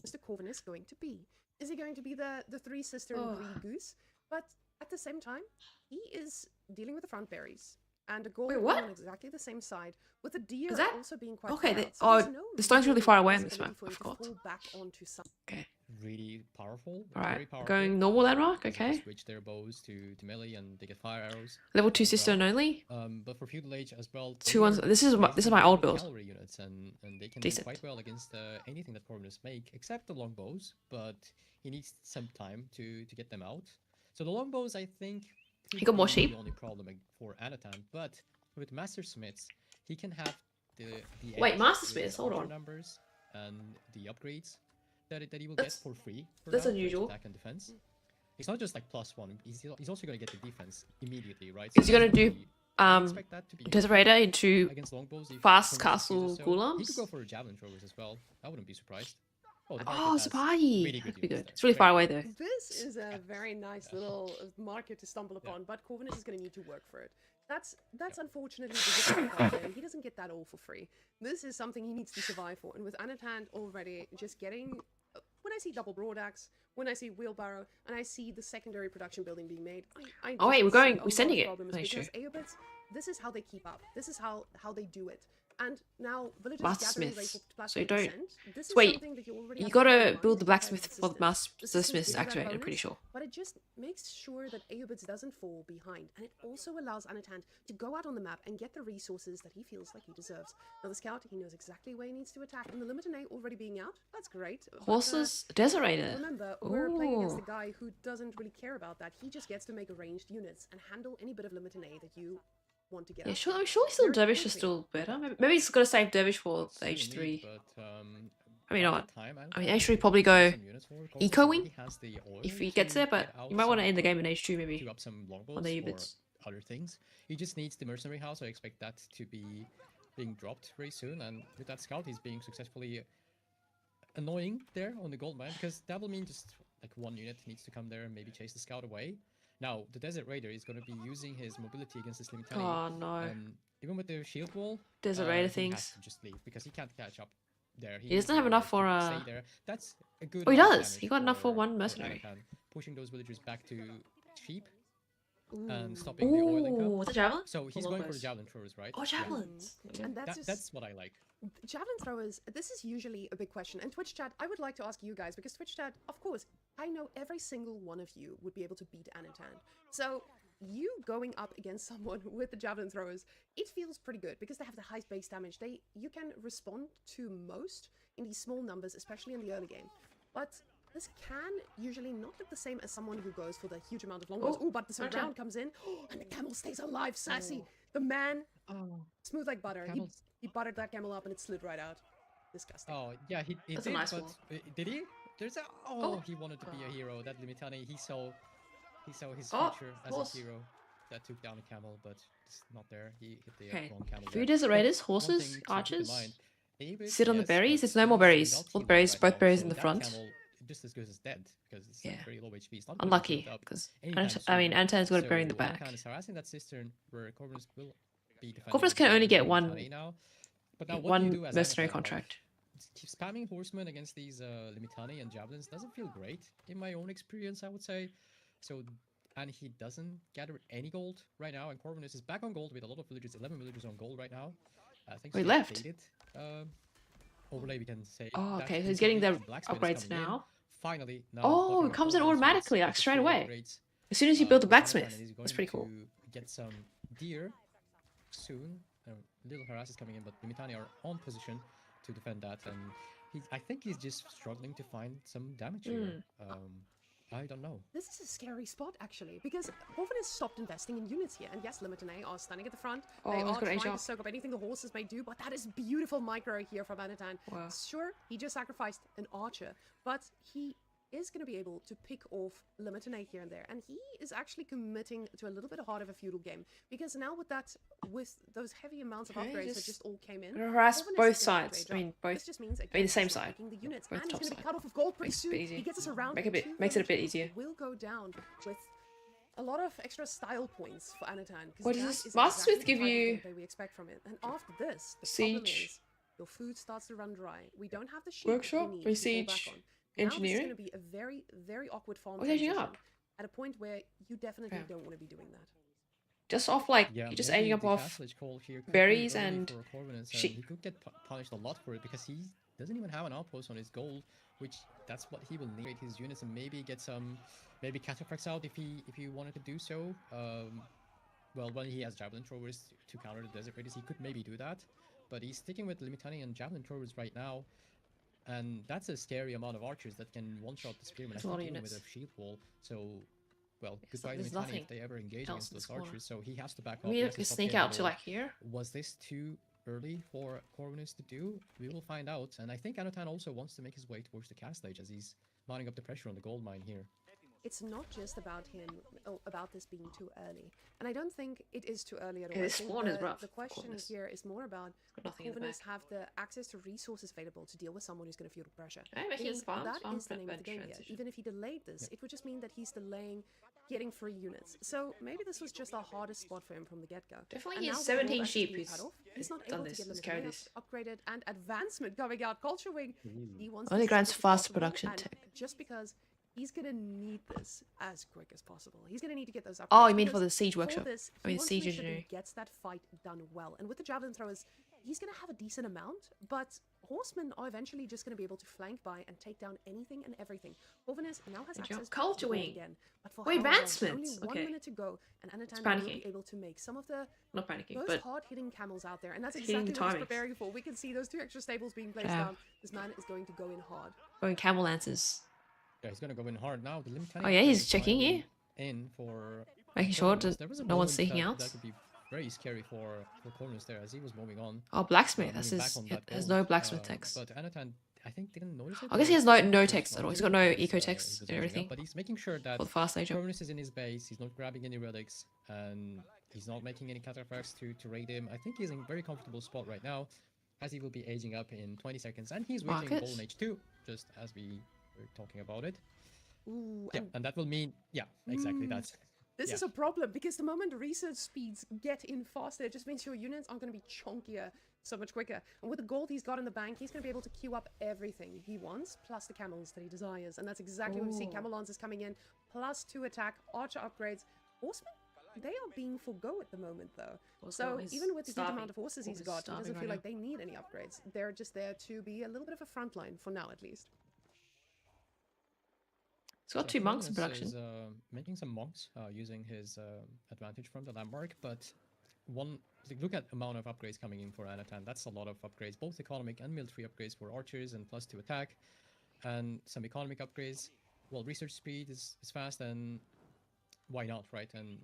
Mr. Corvinus going to be? Is he going to be the three sister Oh. and greedy goose? But at the same time, he is dealing with the front berries. And a goal Wait, what? on exactly the same side, with the deer Is that- also being quite Okay, far the- out, so oh, there's no the stone's really real far away on this possibility map, for I you to forgot. fall back onto some. Okay. Really powerful. All Very right. powerful. Going normal landmark. Because they Okay. Switch their bows to melee and they get fire arrows. Level 2 as well. cistern only. But for feudal age as well. Two they ones- are this is my basically old build. Cavalry units and they can Decent. do quite well against anything that Corvinus make, except the longbows. But he needs some time to get them out. So the longbows, I think, He got more could be sheep. The only problem for Anatan, but with Master Smiths, he can have the Wait, edge Master with Smiths, the hold archer on. numbers and the upgrades that he will That's- get for free. For that's now, for his unusual. Attack and defense. It's not just like +1. He's also going to get the defense immediately, right? Is he gonna that's do, pretty- I Um, expect that to be Desert Raider into against longbows. If fast Corvinus castle uses so. He ghulams? could go for javelin throwers as well. I wouldn't be surprised. Oh, the Oh, market has Spy. really That could good be units good. there. It's really Very far good. away though. This is a very nice little market to stumble upon, but Corvinus is going to need to work for it. That's unfortunately the difficult part there. He doesn't get that all for free. This is something he needs to survive for, and with Anatan already just getting... When I see double broadaxe, when I see wheelbarrow, and I see the secondary production building being made, I Oh, wait, just we're see going- a we're lot sending of it. problems Nice because show. Aeobits, this is how they keep up. This is how they do it. And now villagers gathering Blacksmiths. rate plus So you 8%. don't- This is Wait, something that you already You have to keep in gotta mind build the in preparing blacksmith the for the systems. The smiths systems to give that activate, I'm pretty bonus, sure. but it just makes sure that Aeobits doesn't fall behind, and it also allows Anatan to go out on the map and get the resources that he feels like he deserves. Now the scout, he knows exactly where he needs to attack, and the limit A already being out, that's great. But, Horses, Desert Raider. remember, we're playing against a Ooh. guy who doesn't really care about that. He just gets to make ranged units and handle any bit of limit A that you want to get Yeah, out. sure. I'm sure still Very Dervish is quickly. still better. Maybe it's gotta save Dervish for It's the still age neat, 3. but, I mean, by not. the time I mean, Anatan age 3 can probably get go some units for, Corvus eco already wing has the oil if he gets to there, but get out you might want to some, end the game in age 2 maybe. queue up some on longbows the or Ubits. other things. He just needs the mercenary house. I expect that to be being dropped very soon. And with that scout, he's being successfully annoying there on the gold mine, because that will mean just like one unit needs to come there and maybe chase the scout away. Now the Desert Raider is going to be using his mobility against this Limitani. Oh no. And even with the shield wall, Desert Raider he has things. to just leave because he can't catch up there. He doesn't have enough for stay there. That's a good. Oh, he amount of does. He damage got enough for one mercenary. Anatan, pushing those villagers back to sheep Ooh. and stopping the oil income. Ooh, the javelin? So he's Or going for the longbows? javelin throwers, right? Oh, Yeah. javelins. Okay. And that's just That's what I like. javelin throwers. This is usually a big question. And Twitch chat, I would like to ask you guys, because Twitch chat, of course, I know every single one of you would be able to beat Anatan. So you going up against someone with the javelin throwers, it feels pretty good because they have the high base damage. You can respond to most in these small numbers, especially in the early game. But this can usually not look the same as someone who goes for the huge amount of longbows. Oh, Oh, but the okay. round comes in, and the camel stays alive. Sassy, the man, Oh, smooth like butter. camels. He buttered that camel up and it slid right out. Disgusting. Oh, yeah, he That's a did, nice but wall. did he? There's a Oh. he wanted to be a hero. That Limitani, he saw his Oh, future as horse. a hero. That took down a camel, but it's not there. He hit the Okay. wrong camel. 3 there. Desert But Raiders, one horses, thing to keep in archers. mind, Avid, Sit on the yes, berries. but There's no more he's berries. without All healing berries, right both now, berries so in the that front. camel just as good as dead because it's Yeah. very low HP. It's not gonna be Unlucky, built up because anytime I mean, soon. Anton's got a berry in the So back. Anatan is harassing that cistern where Corvus will be defending. Corvus the can only get Limitani one now. But now what do you do as mercenary Anatan? Like, contract. keep spamming horsemen against these Limitani and javelins doesn't feel great in my own experience, I would say. So, and he doesn't gather any gold right now, and Corvinus is back on gold with a lot of villagers, 11 villagers on gold right now. I think Oh, he so left. updated, overlay we can say. Oh, that okay, so he's getting the blacksmith is upgrades coming in. now. Finally, now. Oh, buffing it up comes in Corvinus with automatically, with like, the straight shield away. upgrades, As soon as you build the for Anatan, blacksmith. and he's That's going pretty cool. to get some deer soon. Little harass is coming in, but Limitani are on position to defend that, and I think he's just struggling to find some damage here. I don't know. This is a scary spot, actually, because Corvin has stopped investing in units here. And yes, Limitane are standing at the front. Oh, They he's are got age trying to up. soak up anything the horses may do, but that is beautiful micro here from Anatan. Wow. Sure, he just sacrificed an archer, but he is going to be able to pick off Limitane here and there. And he is actually committing to a little bit harder of a feudal game, because now with those heavy amounts of Okay, upgrades that just just all came in, harass Corvin is both gonna sides. age I mean, up. both. This just means the again, same he's side. picking the units, Both and he's top going to be side. cut off of gold pretty Makes it a soon. bit easier. He gets us around. Makes it a bit Two easier. will go down with a lot of extra style points for Anatan. What does this Mastersmith give you? We expect from it. And after this, the Siege. problem is your food starts to run dry. We don't have the sheep Workshop? we need Or to fall back siege on. Now this is engineering? going to be a very, very awkward farm What's aging transition up? at a point where you definitely Yeah. don't want to be doing that. Just off like Yeah, you're just maybe aging up the off Vassalage call here could be berries early and for Corvinus, sheep. he could get punished a lot for it because he doesn't even have an outpost on his gold, which that's what he will need his units and maybe get some cataphracts out if he wanted to do so. Well, when he has javelin throwers to counter the desert raiders, he could maybe do that, but he's sticking with Limitani and javelin throwers right now. And that's a scary amount of archers that can one-shot the spearmen. That's I a lot think of even with units. a shield wall. So, well, Yes, goodbye there's Limitani nothing if they ever engage else against in those this corner. archers. So he has to back up. maybe he I has to could stop sneak getting out to gold. like here. Was this too early for Corvinus to do? We will find out. And I think Anatan also wants to make his way towards the cast stage as he's lining up the pressure on the gold mine here. It's not just about about this being too early. And I don't think it is too early at all. Yeah, I this think spawn is the, rough, the question Corvus. here is more about Got nothing in the Corvinus back. have the access to resources available to deal with someone who's going to feel the pressure. Hey, making Because farms, that farm is the name of the game here. transition. Even if he delayed this, it would just mean that he's delaying getting free units. So maybe this was just the hardest spot for him from the get-go. Definitely And he now has with all 17 that sheep. being cut He's off, he's not done able this. to get He's Limited carried Layout this. upgraded and advancement coming out. Culture Wing. He wants Only this as grants quick as fast possible, production and tech. just because he's gonna need this as quick as possible. He's gonna need to get those upgrades. Oh, you mean for because the siege for workshop? this, I he mean wants siege to make sure that engineering. he gets that fight done well. And with the javelin throwers, he's going to have a decent amount, but horsemen are eventually just going to be able to flank by and take down anything and everything. Corvinus now has Good job. access Culture to the board wing. again, but for Oh, how long? advancements. Only 1 Okay. minute to go, and Anatan will be panicking. able to make some of the Not panicking, most but hard-hitting camels out there, and that's hitting exactly the what he's timings. preparing for. We can see those 2 extra stables being placed Yeah. down. This man is going to go in hard. going camel lancers. Yeah, he's gonna go in hard now. The limit Oh yeah, he's checking you here, in for making sure Corvinus. that There was a no one's moment sneaking that, out. That could be very scary for Corvinus there as he was moving on. Oh, blacksmith. That's moving back his. on that Has gold. no blacksmith text. But Anatan, I think, didn't notice it. I guess he or has no very text at all. He's got slowly no because, eco he text was and aging up, everything But he's making sure that for the fast nature. Corvinus is in his base. He's not grabbing any relics, and he's not making any cataracts to raid him. I think he's in a very comfortable spot right now, as he will be aging up in 20 seconds, and he's reaching Marcus? golden age 2, just as we were talking about it. Ooh, Yeah, and that will mean, yeah, exactly. That's This yeah. is a problem because the moment research speeds get in faster, it just means your units are going to be chunkier so much quicker. And with the gold he's got in the bank, he's going to be able to queue up everything he wants, plus the camels that he desires. And that's exactly what we see. Ooh. Camel Lancers coming in, plus 2 attack, archer upgrades. Horsemen, they are being forgo at the moment, though. Also, So he's even with the huge starving. amount of horses he's He's got, he starving doesn't right feel now. like they need any upgrades. They're just there to be a little bit of a front line, for now at least. He's got So 2 monks in Corvinus production. Is, making some monks using his advantage from the landmark, but look at amount of upgrades coming in for Anatan. That's a lot of upgrades, both economic and military upgrades for archers and plus 2 attack, and some economic upgrades. Well, research speed is fast, and why not, right? And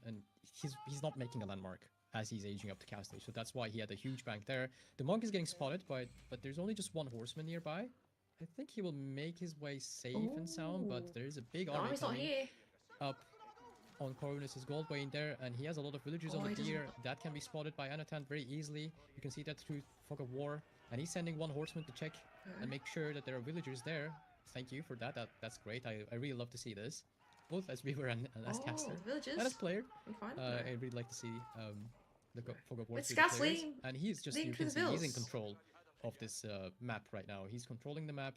he's not making a landmark as he's aging up to cast stage, so that's why he had a huge bank there. The monk is getting spotted, but there's only just 1 horseman nearby. I think he will make his way safe and sound, Ooh. but there is a big The army army's not coming here. up on Corvinus' gold vein there, and he has a lot of villagers Oh, on he the doesn't- deer. That can be spotted by Anatan very easily. You can see that through Fog of War, and he's sending 1 horseman to check and make sure that there are villagers there. Thank you for that. That's great. I really love to see this, both as viewer and as caster, Villagers. and as player. We find I really like to see the Fog of War It's through the Scott's players. leading- And he's just, leading you through can the see he's in vills. control of this map right now. He's controlling the map.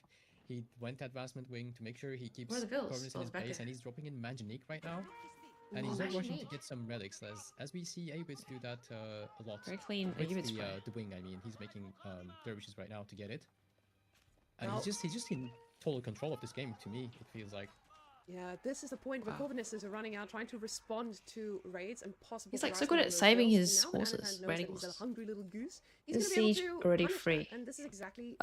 He went to advancement wing to make sure he keeps Where are the vills? Corvinus Oh, in his it's back base, there. and he's dropping in Manjanique right now. And Ooh, he's not rushing to Manjanique. get some relics, as we see Abits do that a lot. Very clean. With Give it the wing, I mean, he's making dervishes right now to get it. And Well- he's just in total control of this game. To me, it feels like. Yeah, this is the point where Wow. Corvinus is running out, trying to respond to raids and possible. He's, like, so harassment good on at those saving vills. his Now horses, Anatan knows raiding that he's a horses. hungry little goose. He's Is gonna be able siege to already punish that, free? and this is exactly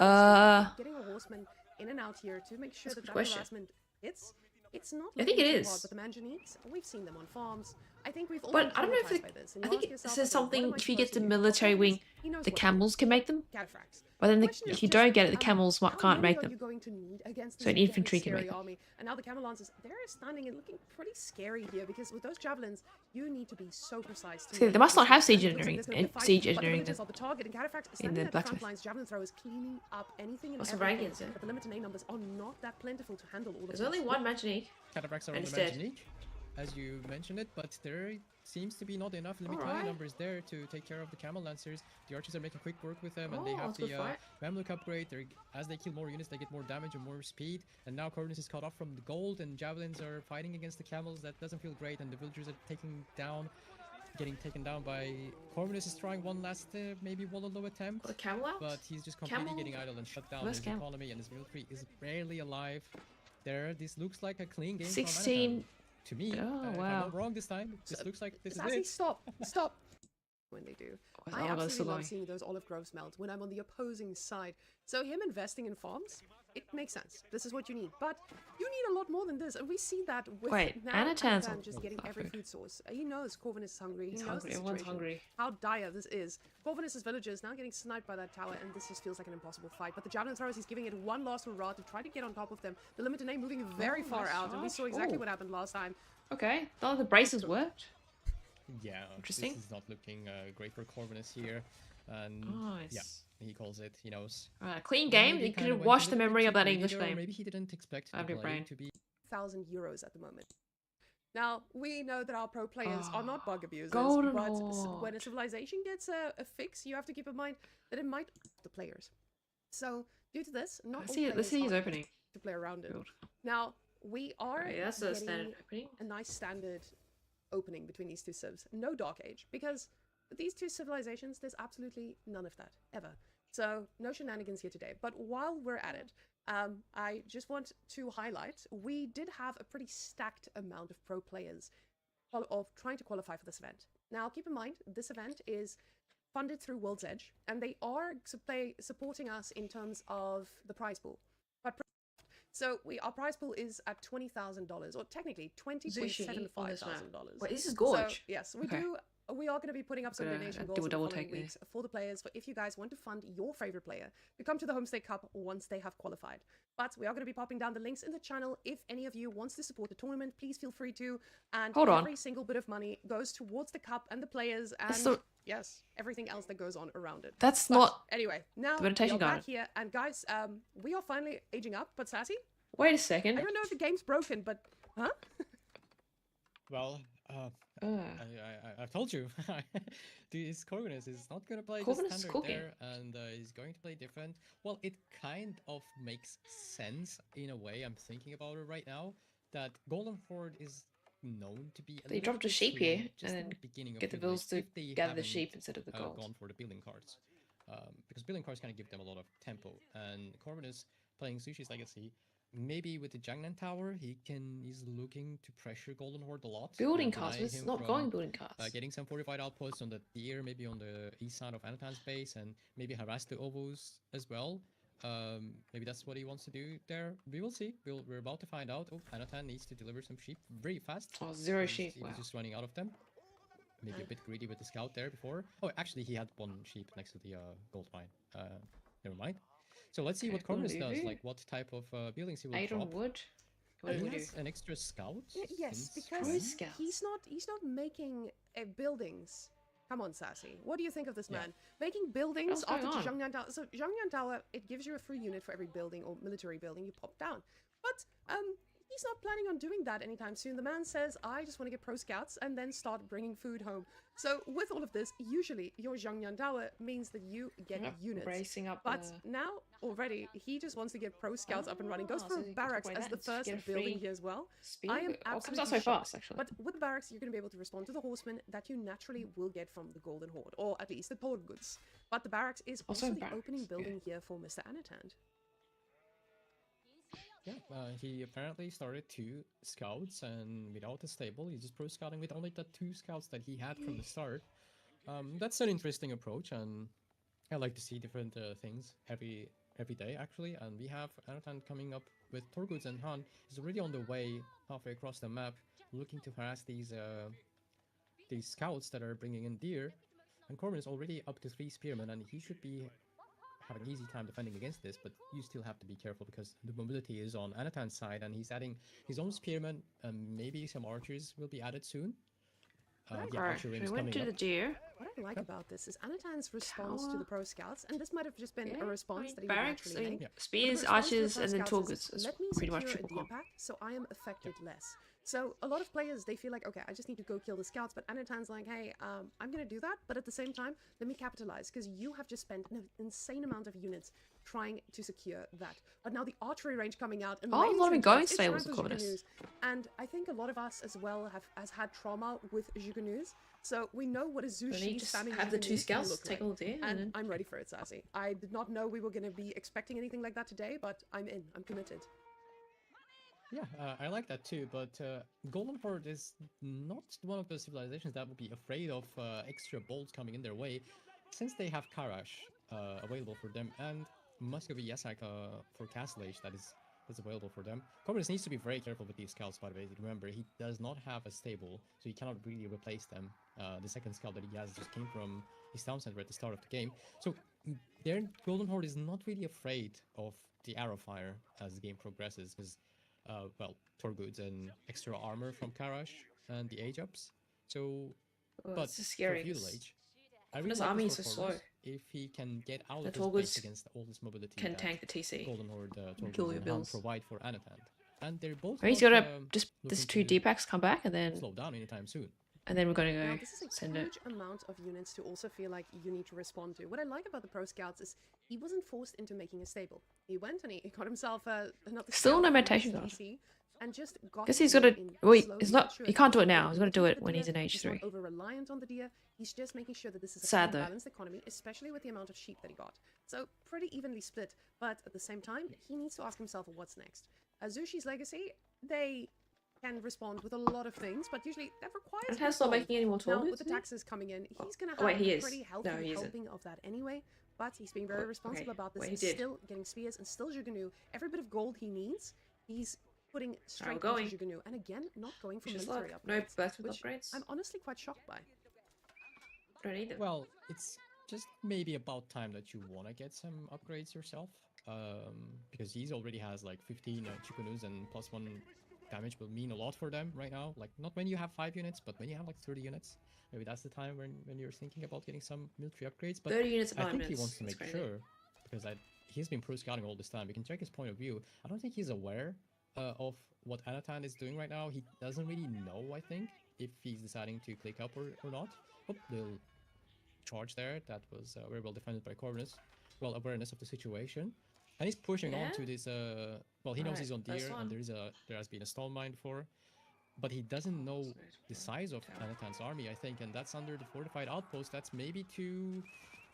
getting a horseman in and out here to make sure That's a that good that question. harassment hits. It's not. I think looking it too hard, is. but the Manjaniques, we've seen them on farms. I think we've all But been I don't know if traumatized the- by this. And I you think ask it yourself, says okay, what something am I if you supposed get to the do? military Corvinus, wing, he knows the what to do. camels can make them. Cataphracts. But then Question if is you just, don't get it, the how camels many can't make are them. you going to need against So this an infantry very can make scary them. army? And now the camel lancers, they're standing and looking pretty scary here because with those javelins, you need to be so precise. To See, make they must not this have happen. siege It looks like engineering- there's gonna be a fight, siege but the engineering villagers then. are the target, and Cataphracts standing the at the front blacksmith. lines. Javelin throwers cleaning up anything and Also everything. Radiants, yeah. But the limited name numbers are not that plentiful to handle all of There's this. only 1 Manjanique. Cataphracts are on And the it's dead. Manjanique, as you mentioned it, but there seems to be not enough limited Alright. numbers there to take care of the camel lancers. The archers are making quick work with them, and they Oh, have that's a good the fight. Mamluk upgrade. As they kill more units, they get more damage and more speed. And now Corvinus is cut off from the gold, and javelins are fighting against the camels. That doesn't feel great, and the villagers are getting taken down by Corvinus. Is trying one last maybe Wallow attempt. Got the camel out. But he's just completely Camel- getting idle and shut down. Where's His camel? economy and his military is barely alive. This looks like a clean game. 16. To me. Oh, If I'm wow. not wrong this time. This looks like this is Sassy, it. stop. When they do. Oh, I God, it's so absolutely love long. seeing those olive groves melt when I'm on the opposing side. So him investing in farms, it makes sense. This is what you need. But you need a lot more than this. And we see that with Wait, now Anatan's Anatan on just getting every food. food source. He knows Corvinus is hungry. He's he knows hungry. the Everyone's situation, hungry. how dire this is. Corvinus' villagers now getting sniped by that tower, and this just feels like an impossible fight. But the javelin throwers, he's giving it one last hurrah to try to get on top of them. The limited name moving very far nice out, and we charge. saw exactly Oh. what happened last time. Okay. Thought the braces worked. Yeah. Interesting. This is not looking great for Corvinus here. And Nice. yeah, he calls it. He knows. Clean game. Maybe You kinda could went wash a the little bit memory too of that greedy English there, or game. Maybe he didn't expect I have the your play brain. to be. €1,000 at the moment. Now, we know that our pro players are not bug abusers, Golden but Horde. when a civilization gets a fix, you have to keep in mind that it might the players. So, due to this, not all Let's see players his are opening. to play around it. Good. Now, we are Alright, that's a getting standard opening. a nice standard opening between these two civs. No Dark Age, because With these two civilizations, there's absolutely none of that, ever. So, no shenanigans here today. But while we're at it, I just want to highlight, we did have a pretty stacked amount of pro players of trying to qualify for this event. Now, keep in mind, this event is funded through World's Edge, and they are supporting us in terms of the prize pool. But so our prize pool is at $20,000, or technically $20,750. Wait, this is So gorge. yes, we Okay. do. We are going to be putting up some Gonna donation do goals a in the double following take there. weeks for the players. For if you guys want to fund your favorite player to come to the Homestead Cup once they have qualified. But we are going to be popping down the links in the channel. If any of you wants to support the tournament, please feel free to. And Hold on. every single bit of money goes towards the cup and the players, and So- yes, everything else that goes on around it. That's But not. anyway. Now the we meditation are back garden. here, and guys, we are finally aging up. But Sassy, Wait a I second. don't know if the game's broken, but huh? Well, I've told you, this Corvinus is not gonna play the Corvinus is standard cooking. there, and he's going to play different. Well, it kind of makes sense in a way. I'm thinking about it right now. That Golden Horde is known to be. A They little dropped a bit sheep slow here, just and in then the beginning of get the the race vills to if they gather the haven't, sheep instead of the gold. gone for the building cards. Because building cards kind of give them a lot of tempo, and Corvinus playing Sushi's Legacy. Maybe with the Jangnan Tower, he's looking to pressure Golden Horde a lot. Building deny cards. It's him not from, going building cards. getting some fortified outposts on the deer, maybe on the east side of Anatan's base, and maybe harass the ovos as well. Maybe that's what he wants to do there. We will see. We're about to find out. Oh, Anatan needs to deliver some sheep very fast. Oh, zero He sheep. was Wow. just running out of them. Maybe a bit greedy with the scout there before. Oh, actually, he had one sheep next to the gold mine. Never mind. So let's see Okay, what Corvinus does. Voodoo. Like what type of buildings he will Eight on drop. wood. What He do we do? has an extra scout. Yes, since because Pro when? Scouts. he's not making buildings. Come on, Sassy. What do you think of this Yeah. man? Making buildings What's going after on? Zhangnan Tower. So Zhangnan Tower, it gives you a free unit for every building or military building you pop down. But he's not planning on doing that anytime soon. The man says, I just want to get pro scouts and then start bringing food home. So with all of this, usually your Zhangnan Tower means that you get Yep, units. Bracing up. But now, already, he just wants to get pro scouts up and running. Goes Oh, for so he can barracks deploy as that the and just first get a building free here as well. speed. I am Oh, it comes absolutely out so shocked. fast, actually. But with the barracks, you're going to be able to respond to the horsemen that you naturally will get from the Golden Horde, or at least the Torguds. But the barracks is Also also the barracks, opening yeah. building here for Mr. Anatand. Yeah, he apparently started 2 scouts, and without a stable, he's just pro scouting with only the 2 scouts that he had from the start. That's an interesting approach, and I like to see different things every day actually. And we have Anatan coming up with Torguds, and Han is already on the way halfway across the map, looking to harass these scouts that are bringing in deer. And Corbin is already up to 3 spearmen, and he should be having an easy time defending against this, but you still have to be careful because the mobility is on Anatan's side, and he's adding his own spearmen, and maybe some archers will be added soon. Yeah, Alright, archer we ring is went coming to up. the deer. What I like about this is Anatan's response to Tower. the pro scouts, and this might have just been Yeah, a response that he would barracks, naturally make. Yeah. But the spears, response to the archers, pro and then scouts is, Torguds. It's let me pretty much secure triple a deer comp. pack so I am affected less. So a lot of players, they feel like, okay, I just need to go kill the scouts, but Anatan's like, hey, I'm going to do that, but at the same time, let me capitalize, because you have just spent an insane amount of units trying to secure that. But now the archery range coming out, and the Oh, a ladies lot of and going gents, it's stables time of for Corvinus. Juganus. And I think a lot of us as well has had trauma with Juganus, so we know what a Then you Zushi just spamming have the 2 Juganus can scouts look take like. all the deer, and And then I'm ready for it, Sassy. I did not know we were going to be expecting anything like that today, but I'm in. I'm committed. Yeah, I like that too, but Golden Horde is not one of those civilizations that would be afraid of extra bolts coming in their way, since they have Karash available for them, and Muscovy Yasak for Castle Age that's available for them. Corvinus needs to be very careful with these scouts, by the way. Remember, he does not have a stable, so he cannot really replace them. The second scout that he has just came from his town center at the start of the game. So their Golden Horde is not really afraid of the arrow fire as the game progresses, because well, Torguds and extra armor from Karash and the age ups. So, oh, but it's just scary. for feudal 'cause age, I really this like army this is for so Corvinus. slow. If he can get out The of his base Torguds against all this mobility can that tank the TC. Golden Horde kill Torguds your and Han bills. provide for Anatan, and they're both Or he's not, gotta just this looking 2 to D-packs come back, and then slow down anytime soon. we're gonna Now, go this is a send it. huge amount of units to also feel like you need to respond to. What I like about the Pro Scouts is he wasn't forced into making a stable. He went and he got himself another Still scout no from meditation his guard. DC, and just got Guess he's the gonna. deer in Wait, slowly it's but not. surely. He can't do it He's now. not He's gonna do eating it the when deer, he's in age he's 3. not over-reliant on the deer. He's just making sure that this is a Sad, fairly though. balanced economy, especially with the amount of sheep that he got. So pretty evenly split, but at the same time, he needs to ask himself what's next. Zushi's legacy, they can respond with a lot of things, but usually that requires And a bit of Ted's not gold. making any more Now, toilets, with the is he? taxes coming in, he's going to Oh, have wait, he a is. pretty healthy No, he isn't. helping of that anyway, but he's being very responsible about this. Wait, he He's did. still getting spears and still Jugunu. Every bit of gold he needs, he's putting straight going. into Jugunu. And again, not going for Which is military luck. No upgrades, blacksmith which upgrades. I'm honestly quite shocked by. Don't need them. Well, it's just maybe about time that you want to get some upgrades yourself. Because he already has like 15 Chikunus and +1 damage will mean a lot for them right now. Like not when you have 5 units, but when you have like 30 units. Maybe that's the time when you're thinking about getting some military upgrades. But 30 units in I 9 think minutes. he wants to That's make crazy. sure, because he's been pro scouting all this time. We can check his point of view. I don't think he's aware of what Anatan is doing right now. He doesn't really know, I think, if he's deciding to click up or not. Oh, little charge there. That was very well defended by Corvinus. Well, awareness of the situation. And he's pushing on Yeah? to this, well, he knows Alright, he's on first deer, one. and there has been a stone mine before. But he doesn't know the size of Anatan's army, I think, and that's under the fortified outpost. That's maybe too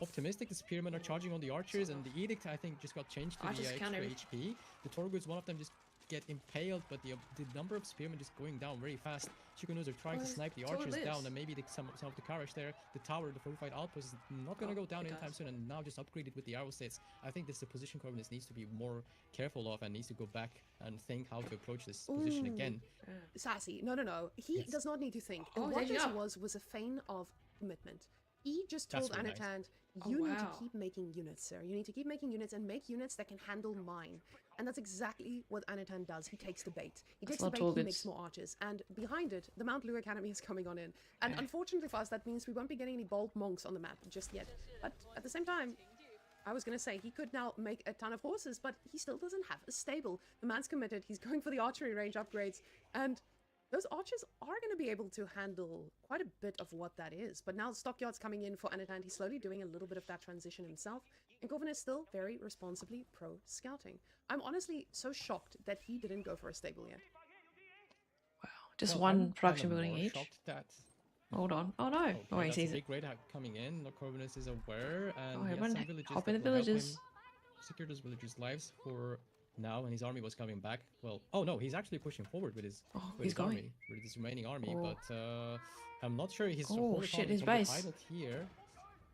optimistic. The spearmen are charging on the archers, and the edict, I think, just got changed to Archers the count extra every- HP. The Torguds, one of them just get impaled, but the number of spearmen just going down very fast. Chikunus are trying to Well, snipe the Torg archers lives. down, and maybe some of the courage there. The tower, the fortified outpost, is not going to go down it anytime does. soon, and now just upgraded with the arrow sets. I think this is a position Corvinus needs to be more careful of and needs to go back and think how to approach this position Ooh. again. Sassy, no. He Yes. does not need to think. Oh, What there you this go. was a feign of commitment. He just That's told really nice. Anatan, Oh, you need to wow. keep making units, sir. You need to keep making units and make units that can handle mine. And that's exactly what Anatan does. He takes the bait. He takes a the lot bait, of he targets. makes more archers. And behind it, the Mount Lu Academy is coming on in. And unfortunately for us, that means we won't be getting any bold monks on the map just yet. But at the same time, I was going to say, he could now make a ton of horses, but he still doesn't have a stable. The man's committed. He's going for the archery range upgrades. And those archers are going to be able to handle quite a bit of what that is. But now Stockyard's coming in for Anatan. He's slowly doing a little bit of that transition himself. And Corvin is still very responsibly pro-scouting. I'm honestly so shocked that he didn't go for a stable yet. Wow. Just Well, one I'm production kinda building more each. shocked that Hold on. Oh no. Okay, Oh, he that's sees a it. big raid coming in. Corvinus is aware, and Oh, he has everyone some villages hop in that the will help him villages. secure those villagers' lives for now. And his army was coming back. Well, oh no, he's actually pushing forward with his Oh, with he's his going. army, with his remaining army. Oh. But I'm not sure his Oh, whole shit, economy his is probably base. idled here.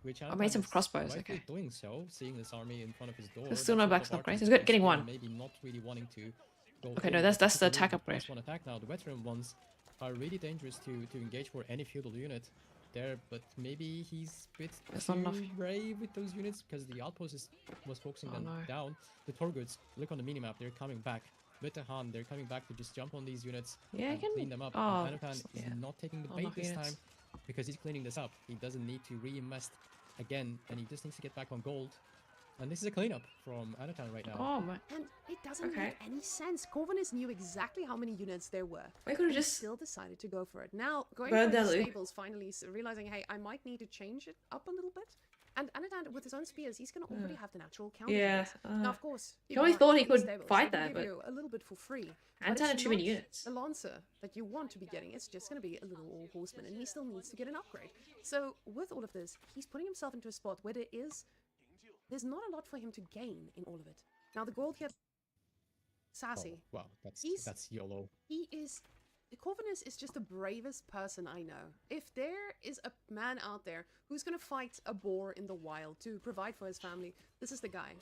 Which I made some Anatan is crossbows, rightfully okay. doing so, seeing this army in front of his door. There's still that no full of blacksmith upgrades. archers He's good, and getting spearmen, one. Maybe not really wanting to go Okay, in no, with that's the Chikunus attack with upgrade. +1 attack now. The veteran ones are really dangerous to engage for any feudal unit there, but maybe he's a bit That's too not enough. brave with those units because the outpost was focusing Oh, them no. down. The Torguds, look on the minimap, they're coming back. With the Han, they're coming back to just jump on these units Yeah, I and can. clean them up. Oh, And Anatan is yeah. not taking the Oh, bait enough this units. time because he's cleaning this up. He doesn't need to reinvest again, and he just needs to get back on gold. And this is a cleanup from Anatan right now. Oh my. And it doesn't Okay. make any sense. Corvinus knew exactly how many units there were. We could have and he just. still decided to go for it. Now, going Burn for the that loop. stables, finally realizing, hey, I might need to change it up a little bit. And Anatan, with his own spears, he's going to already have the natural counter. to Yeah, this. Now, of course, he always thought he could stables, fight they that, give but you a little bit for free. Anatan but had it's too many not units. The Lancer that you want to be getting, it's just going to be a little old horseman, and he still needs to get an upgrade. So, with all of this, he's putting himself into a spot where there's not a lot for him to gain in all of it. Now, the gold here, Sassy. Oh, wow, that's YOLO. He is. Corvinus is just the bravest person I know. If there is a man out there who's gonna fight a boar in the wild to provide for his family, this is the guy.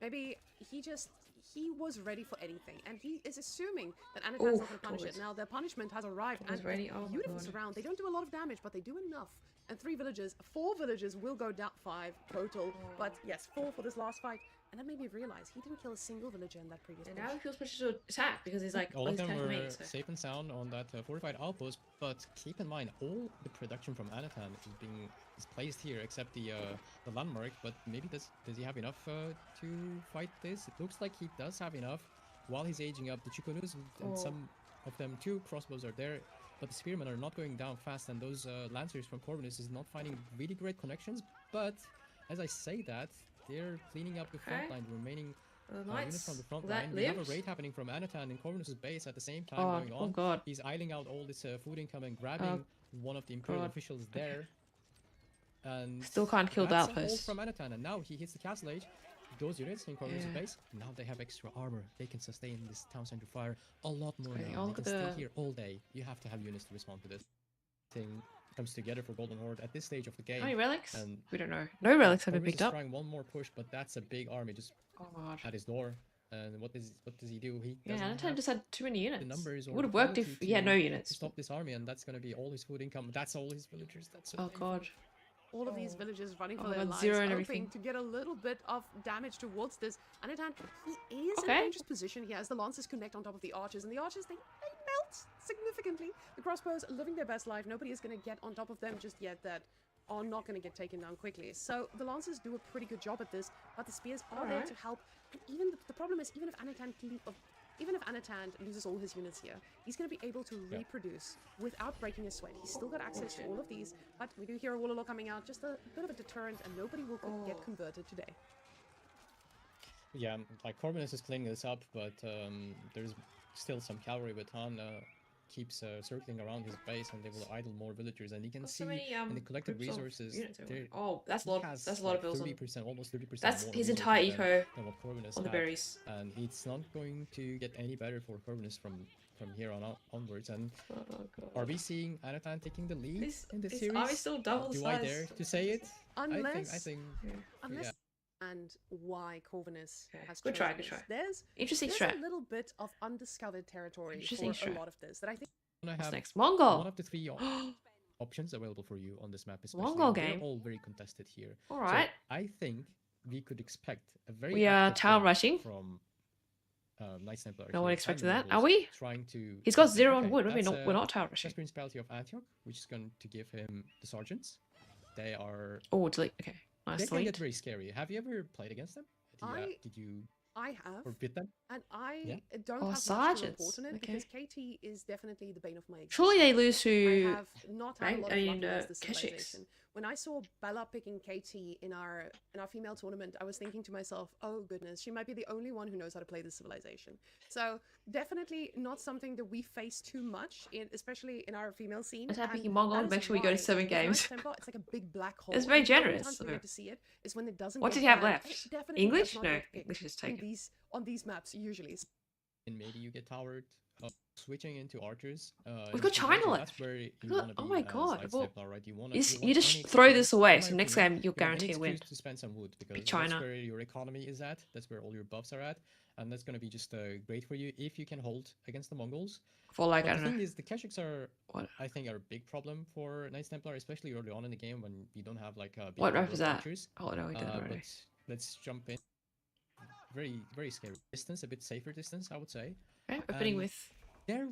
Maybe he was ready for anything, and he is assuming that Anatan's not gonna punish it. Torres. Now the punishment has arrived, Torres and ready? Oh my beautiful God. surround. They don't do a lot of damage, but they do enough. And 4 villages will go down 5 total. But yes, 4 for this last fight. And that made me realize he didn't kill a single villager in that previous And push. now he feels pushed to attack because he's like, All oh, of he's them attacking were me. So. safe and sound on that fortified outpost, but keep in mind all the production from Anatan is placed here except the landmark. But maybe does he have enough to fight this? It looks like he does have enough. While he's aging up, the Chikunus and some of them too crossbows are there, but the spearmen are not going down fast, and those lancers from Corvinus is not finding really great connections. But as I say that, they're cleaning up the front line, the remaining units from the front that line. We have a lived? raid happening from Anatan in Corvinus's base at the same time Oh, going oh on. god. He's idling out all this food income and grabbing one of the Imperial God. officials there. And Still can't kill the that's a hold outpost. from Anatan, and now he hits the castle age. Those units in Corvinus's Yeah. base, now they have extra armor. They can sustain this town center fire a lot more Okay, now. I'll They look can at stay the- here all day. You have to have units to respond to this. Thing comes together for Golden Horde at this stage of the game. How many relics? And We don't know. No relics have been Corvinus picked is up. trying one more push, but that's a big army just Oh god. at his door. And what does he do? He Yeah, doesn't Anatan have just had too many units. the numbers It or would have the worked if quality he had no to units. stop this army, and that's gonna be all his food income. That's all his villagers. That's so Oh painful. god. All of these villagers running for Oh, their God, lives, zero and hoping everything. to get a little bit of damage towards this. Anatan, he is in a Okay. dangerous position here as the lancers connect on top of the archers, and the archers, they melt significantly. The crossbows are living their best life. Nobody is going to get on top of them just yet that are not going to get taken down quickly. So the lancers do a pretty good job at this, but the spears are there Alright. to help. And even the problem is, even if Anatan loses all his units here, he's going to be able to reproduce without breaking a sweat. He's still got access to all of these, but we do hear a Warlord coming out, just a bit of a deterrent, and nobody will get converted today. Yeah, like Corvinus is cleaning this up, but there's still some cavalry with Han keeps circling around his base, and they will idle more villagers. And you can Got see so many in the collected groups of resources, units over there, there. Oh, that's a he lot. has That's a lot of bills on. 30%, almost 30%. That's more his resources entire than- eco than what Corvinus on the had. berries. And it's not going to get any better for Corvinus from here on onwards. And Oh god. are we seeing Anatan taking the lead in this This series? army still double the Do size. I dare to say it? I Unless, think unless, yeah. and why Corvinus Okay, has good try, chosen good try. this. Interesting There's strat. a little bit of undiscovered territory Interesting for a strat. lot of this that I think. I What's have next? one Mongol. of the three options available for you on this map, especially. Mongol They're game. all very contested here. All So right. I think we could expect a very We are active town game rushing. from Knights Templar. No one here, expected Simon that. Are Nobles, we? Trying to. He's got okay, 0 on okay, wood. We're that's, not tower rushing. That's Principality of Antioch, which is going to give him the sergeants. They are. Oh, delete. Okay. Nice They can get delete. very scary. Have you ever played against them? Did you I have, or beat them? and I Yeah. don't Oh, have much to sergeants. report on it Okay. because KT is definitely the bane of my existence. Surely they lose I to. have not had a lot of luck against this Keshiks. civilization. When I saw Bella picking KT in our female tournament, I was thinking to myself, "Oh goodness, she might be the only one who knows how to play this civilization." So definitely not something that we face too much, especially in our female scene. Let's have and picking Mongol that and is make sure we go to why 7 with Knights games. Templar, it's like a big black hole. It's very and the only generous times we of get her. to see it is when it doesn't. What get did he have banned, left? and it definitely English? does not No, get English is in taken. on these maps usually. And maybe you get towered. Switching into archers. We've got China That's left. where you We've got- want to oh be my as God, Knights well, Templar, right? You You just throw this away, so next game you'll guarantee a win. To spend some wood because China. that's where your economy is at. That's where all your buffs are at, and that's going to be just great for you if you can hold against the Mongols. For like, But I the don't thing know. is, the Keshiks are, What? I think, are a big problem for Knights Templar, especially early on in the game when you don't have like a big What number map of is that? archers. Oh, no, we did it already. But let's jump in. Very, very scary distance, a bit safer distance, I would say. Okay, opening and with. They're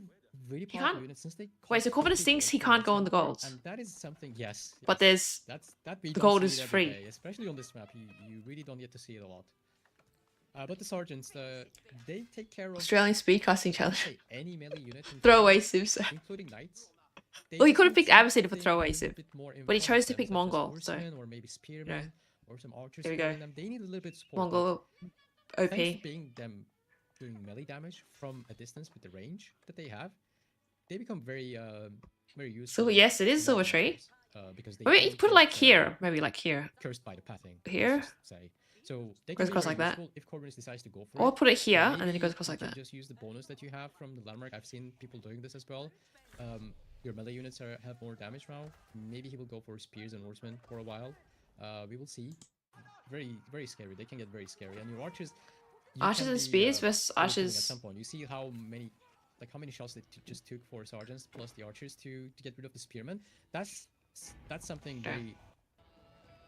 really He powerful can't- units since they. Wait, so constantly Corvinus keep thinks he going can't for go on the Templar, golds. And that is something, yes. But yes. there's. That we the don't gold see is it every free. day, especially on this map. You really don't get to see it a lot. But the sergeants, they take care of Australian speedcasting I'd challenge. say any melee unit, Throwaway civs. including knights. They Well, he could have just picked need Abbasid for something throwaway a little civ, bit more but he in chose to front of pick them, such as Mongol, so, horsemen or maybe spearmen or some archers. Here we go. carrying them. They need a little bit of support. but Mongol OP. thanks to being them doing melee damage from a distance with the range that they have, they become very very useful. So yes, it is in Silver that Tree. sense, because they Wait, you don't put it get, like here. Maybe like here. cursed by the pathing. let's Here? just say. So they Goes can be across very like that. useful if Corvinus decides to go for Or it. put it here, and then it Maybe goes across you like can that. Just use the bonus that you have from the landmark. I've seen people doing this as well. Your melee units have more damage now. Maybe he will go for spears and horsemen for a while. We will see. Very, very scary. They can get very scary. And your archers. you Archers can and be, spears versus overkilling archers. At some point, you see how many shots they just took for sergeants plus the archers to get rid of the spearmen. That's something Yeah. very,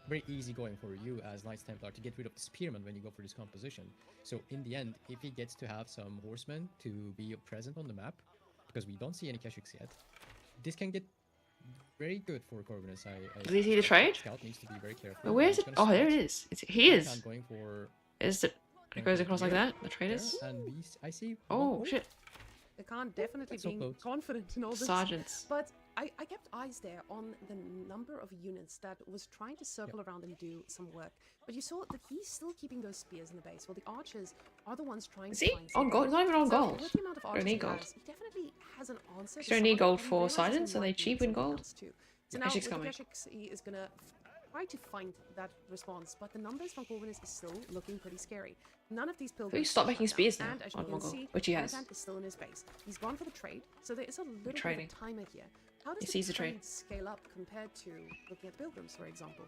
very easy going for you as Knights Templar to get rid of the spearmen when you go for this composition. So in the end, if he gets to have some horsemen to be present on the map, because we don't see any Keshiks yet, this can get very good for Corvinus. Did he see the trade? Scout needs to be very careful. But where is He's it? gonna Oh, there it scout. is. He is. Anatan going for Is it? It goes across like that. The traders. there, and I see. Oh one shit! They can't definitely That's so be close. confident in all this. Sergeants. But I kept eyes there on the number of units that was trying to circle around and do some work. But you saw that he's still keeping those spears in the base, while the archers are the ones trying Is to he? find some On gold? He's not even on So gold. with the amount of archers need he gold. has, he definitely has an answer. You don't need decide, gold but he for realizes he silence? Are they might need cheap in something gold? else too. So The now Keshik's with the coming. Keshiks, he is gonna try to find that response, but the numbers from Corvinus is still looking pretty scary. None of these pilgrims stop are making shut down, spears now and as you on can Mongol, see, which he has. Anatan is still in his base. He's gone for the trade, so there is a little bit of Trading. a timer here. How does He the sees the trade. trade scale up compared to looking at pilgrims, for example?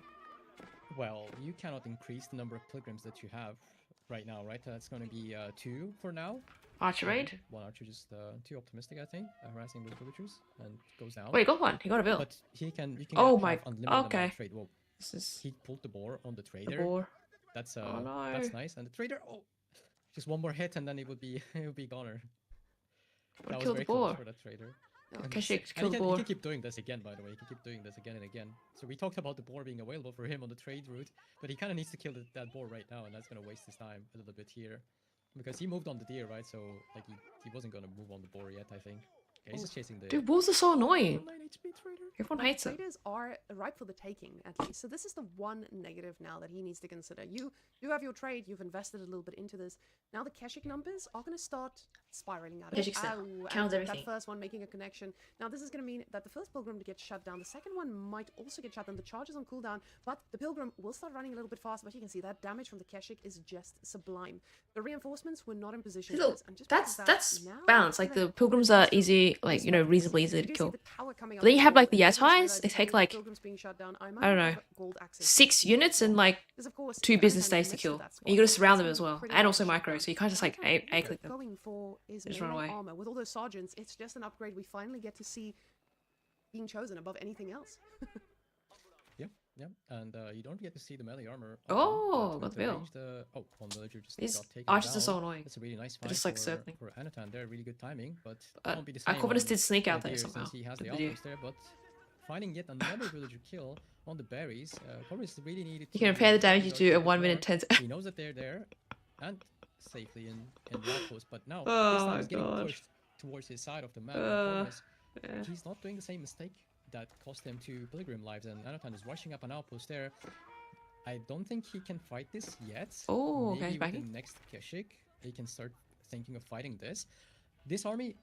Well, you cannot increase the number of pilgrims that you have right now, right? That's going to be 2 for now. Archer raid? One archer just too optimistic, I think, harassing those villagers and goes down. Oh, he got one. He got a bill. But you can Oh have my- unlimited amount okay. of trade. Whoa, This is he pulled the boar on the the trader. boar. That's Oh, no. that's nice. And the trader, oh, just one more hit and then it would be it would be goner. Gotta That was kill the very close boar. for that trader. No, And Keshik, and kill he the can, boar. he can keep doing this again, by the way. He can keep doing this again and again. So we talked about the boar being available for him on the trade route, but he kind of needs to kill that boar right now, and that's going to waste his time a little bit here. Because he moved on the deer, right? So like he wasn't going to move on the boar yet, I think. Yeah, he's just chasing the... Dude, wolves are so annoying. 9 HP trader. Everyone But hates them. traders are ripe for the taking, at least. So this is the one negative now that he needs to consider. You have your trade, you've invested a little bit into this. Now the Keshik numbers are going to start spiraling out. Keshiks now. And Counts everything. That first one making a connection. Now this is going to mean that the first pilgrim gets shut down. The second one might also get shut down. The charge is on cooldown, but the pilgrim will start running a little bit faster. But you can see that damage from the Keshik is just sublime. The reinforcements were not in position. for Look, this, and just that's because of that, that's now balanced. Like the pilgrims are easy, like you know, reasonably easy to you do see kill. the tower coming But then you up have like the and you just Yatais. realize They that take with like pilgrims being shut down, I don't know, gold access 6 units and like because of course 2 the business Anatan days to next kill. that And squad you got to is surround them as something well, pretty and much also shut micro. down. So you can't just like Anatan, what A we're click them. going for is Just run melee away. armor with all those sergeants. It's just an upgrade we finally get to see being chosen above anything else. Yeah, and you don't get to see the melee armor. Oh, but got with the bill. ranged, oh, one villager just These got taken archers are down. so annoying. That's a really nice They're fight just, like, for, circling. for Anatan there. Really good timing, but But won't be the our same Corvinus on did sneak out the there deer somehow. since he has Good the video. outpost there, but finding yet another villager kill on the berries, Corvinus really needed You to can repair the damage you reload do a at bit 1 minute more. 10 seconds. He knows that they're there and safely in the outpost, but now Oh this time my he's getting God. pushed towards his side of the map. Yeah. He's not doing the same mistake that cost him 2 pilgrim lives, and Anatan is rushing up an outpost there. I don't think he can fight this yet. Oh, okay, Maybe he's with the backing. next Keshik, he can start thinking of fighting this. This army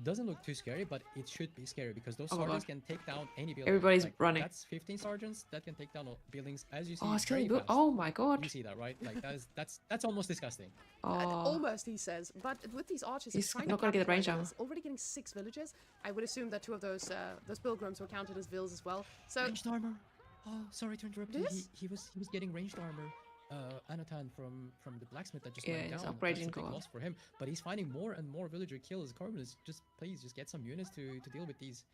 doesn't look too scary, but it should be scary because those Oh my sergeants God. can take down any building. Everybody's Like, running. That's 15 sergeants that can take down buildings, as you see. Oh, it's very killing good. fast. Oh my god. You see that, right? Like that's almost disgusting. Oh. Almost, he says. But with these archers, He's trying not to gonna get the range capitalize armor. on this, already getting 6 villages. I would assume that 2 of those pilgrims were counted as vills as well. So Ranged armor. Oh, sorry to interrupt you. This? He was getting ranged armor. Anatan from the blacksmith that just Yeah, went he's down. upgrading That's a big gold. loss for him. But he's finding more and more villager kills. Corvinus, just please, just get some units to deal with these.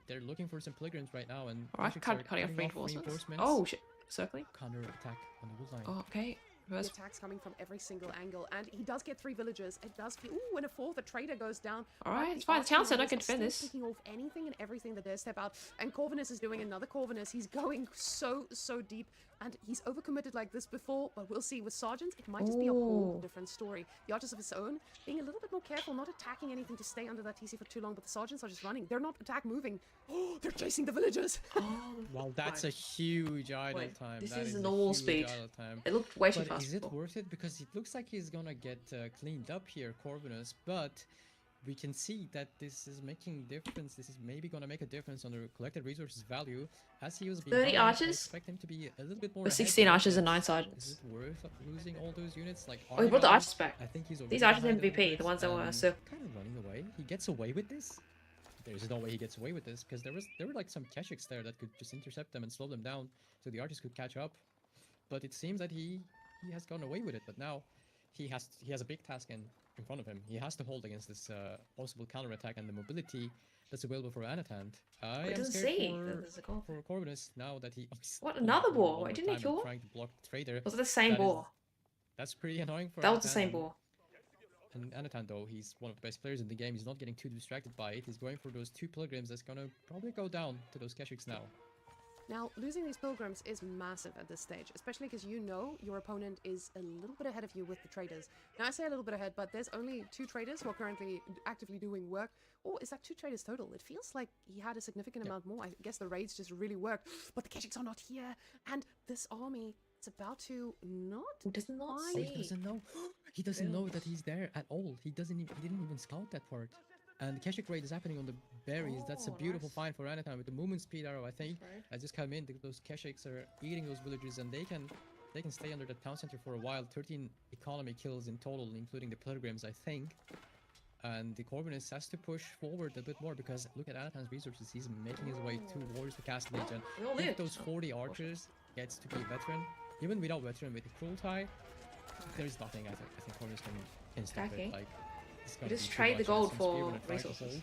They're looking for some pilgrims right now, and Alright, Keshiks cutting are off cutting reinforcements. Oh shit. Circling. Counter attack on the wood line. Oh, okay. the Reverse. attacks coming from every single angle, and he does get 3 villagers. It does feel. Ooh, and a 4th, a trader goes down. Alright, But it's the fine. The town archer said I numbers can are defend still this. Picking off anything and everything that they step out, and Corvinus is doing another Corvinus. He's going so deep, and he's overcommitted like this before. But we'll see with sergeants, it might just be a whole Ooh. different story. The archers of his own being a little bit more careful, not attacking anything to stay under that TC for too long. But the sergeants are just running. They're not attack moving. Oh, they're chasing the villagers. Wow, that's a huge idle Wait, time. this That is a normal huge speed. idle time. It looked way too But fast is it before. worth it? Because it looks like he's gonna get cleaned up here, Corvinus, but we can see that this is making difference. This is maybe gonna make a difference on the collected resources value. As he was 30 behind, I archers? expect him to be a little bit more. With ahead 16 here, archers but and 9 Is sergeants. it worth losing all those units? Like, Oh, he brought the Army archers back. I think he's These already archers behind MVP, everybody the ones that were and so. kind of running away. He gets away with this. There's no way he gets away with this because there were like some Keshiks there that could just intercept them and slow them down, so the archers could catch up. But it seems that he has gone away with it. But now he has a big task in front of him. He has to hold against this possible counterattack and the mobility that's available for Anatan. I It am doesn't scared see. for, There's a goal. for Corvinus now that he. What, oh, another one boar? more Wait, didn't he time kill one? Trying to block the trader. Was it the same That is- boar? That's pretty annoying for That was the Anatan, same and- boar. And Anatan, though, he's one of the best players in the game. He's not getting too distracted by it. He's going for those 2 pilgrims that's gonna probably go down to those Keshiks now. Now, losing these pilgrims is massive at this stage, especially because you know your opponent is a little bit ahead of you with the traders. Now, I say a little bit ahead, but there's only 2 traders who are currently actively doing work. Or is that 2 traders total? It feels like he had a significant amount more. I guess the raids just really worked. But the Keshiks are not here, and this army is about to not. He does not find- Oh, see. he doesn't know. He doesn't know that he's there at all. He didn't even scout that part. And the Keshik raid is happening on the berries. That's a Oh, beautiful nice. find for Anatan with the movement speed arrow. I think Right. I just come in. Those Keshiks are eating those villagers, and they can stay under the town center for a while. 13 economy kills in total, including the pilgrims, I think. And the Corvinus has to push forward a bit more because look at Anatan's resources. He's making his way towards the Castle Age, and We all if lived. those 40 archers gets to be veteran, even without veteran with the cruel tie, there's nothing I think Corvinus can stop Attacking. it. Like, it's gonna just be too trade the much, and gold since for we're gonna try to resources. hold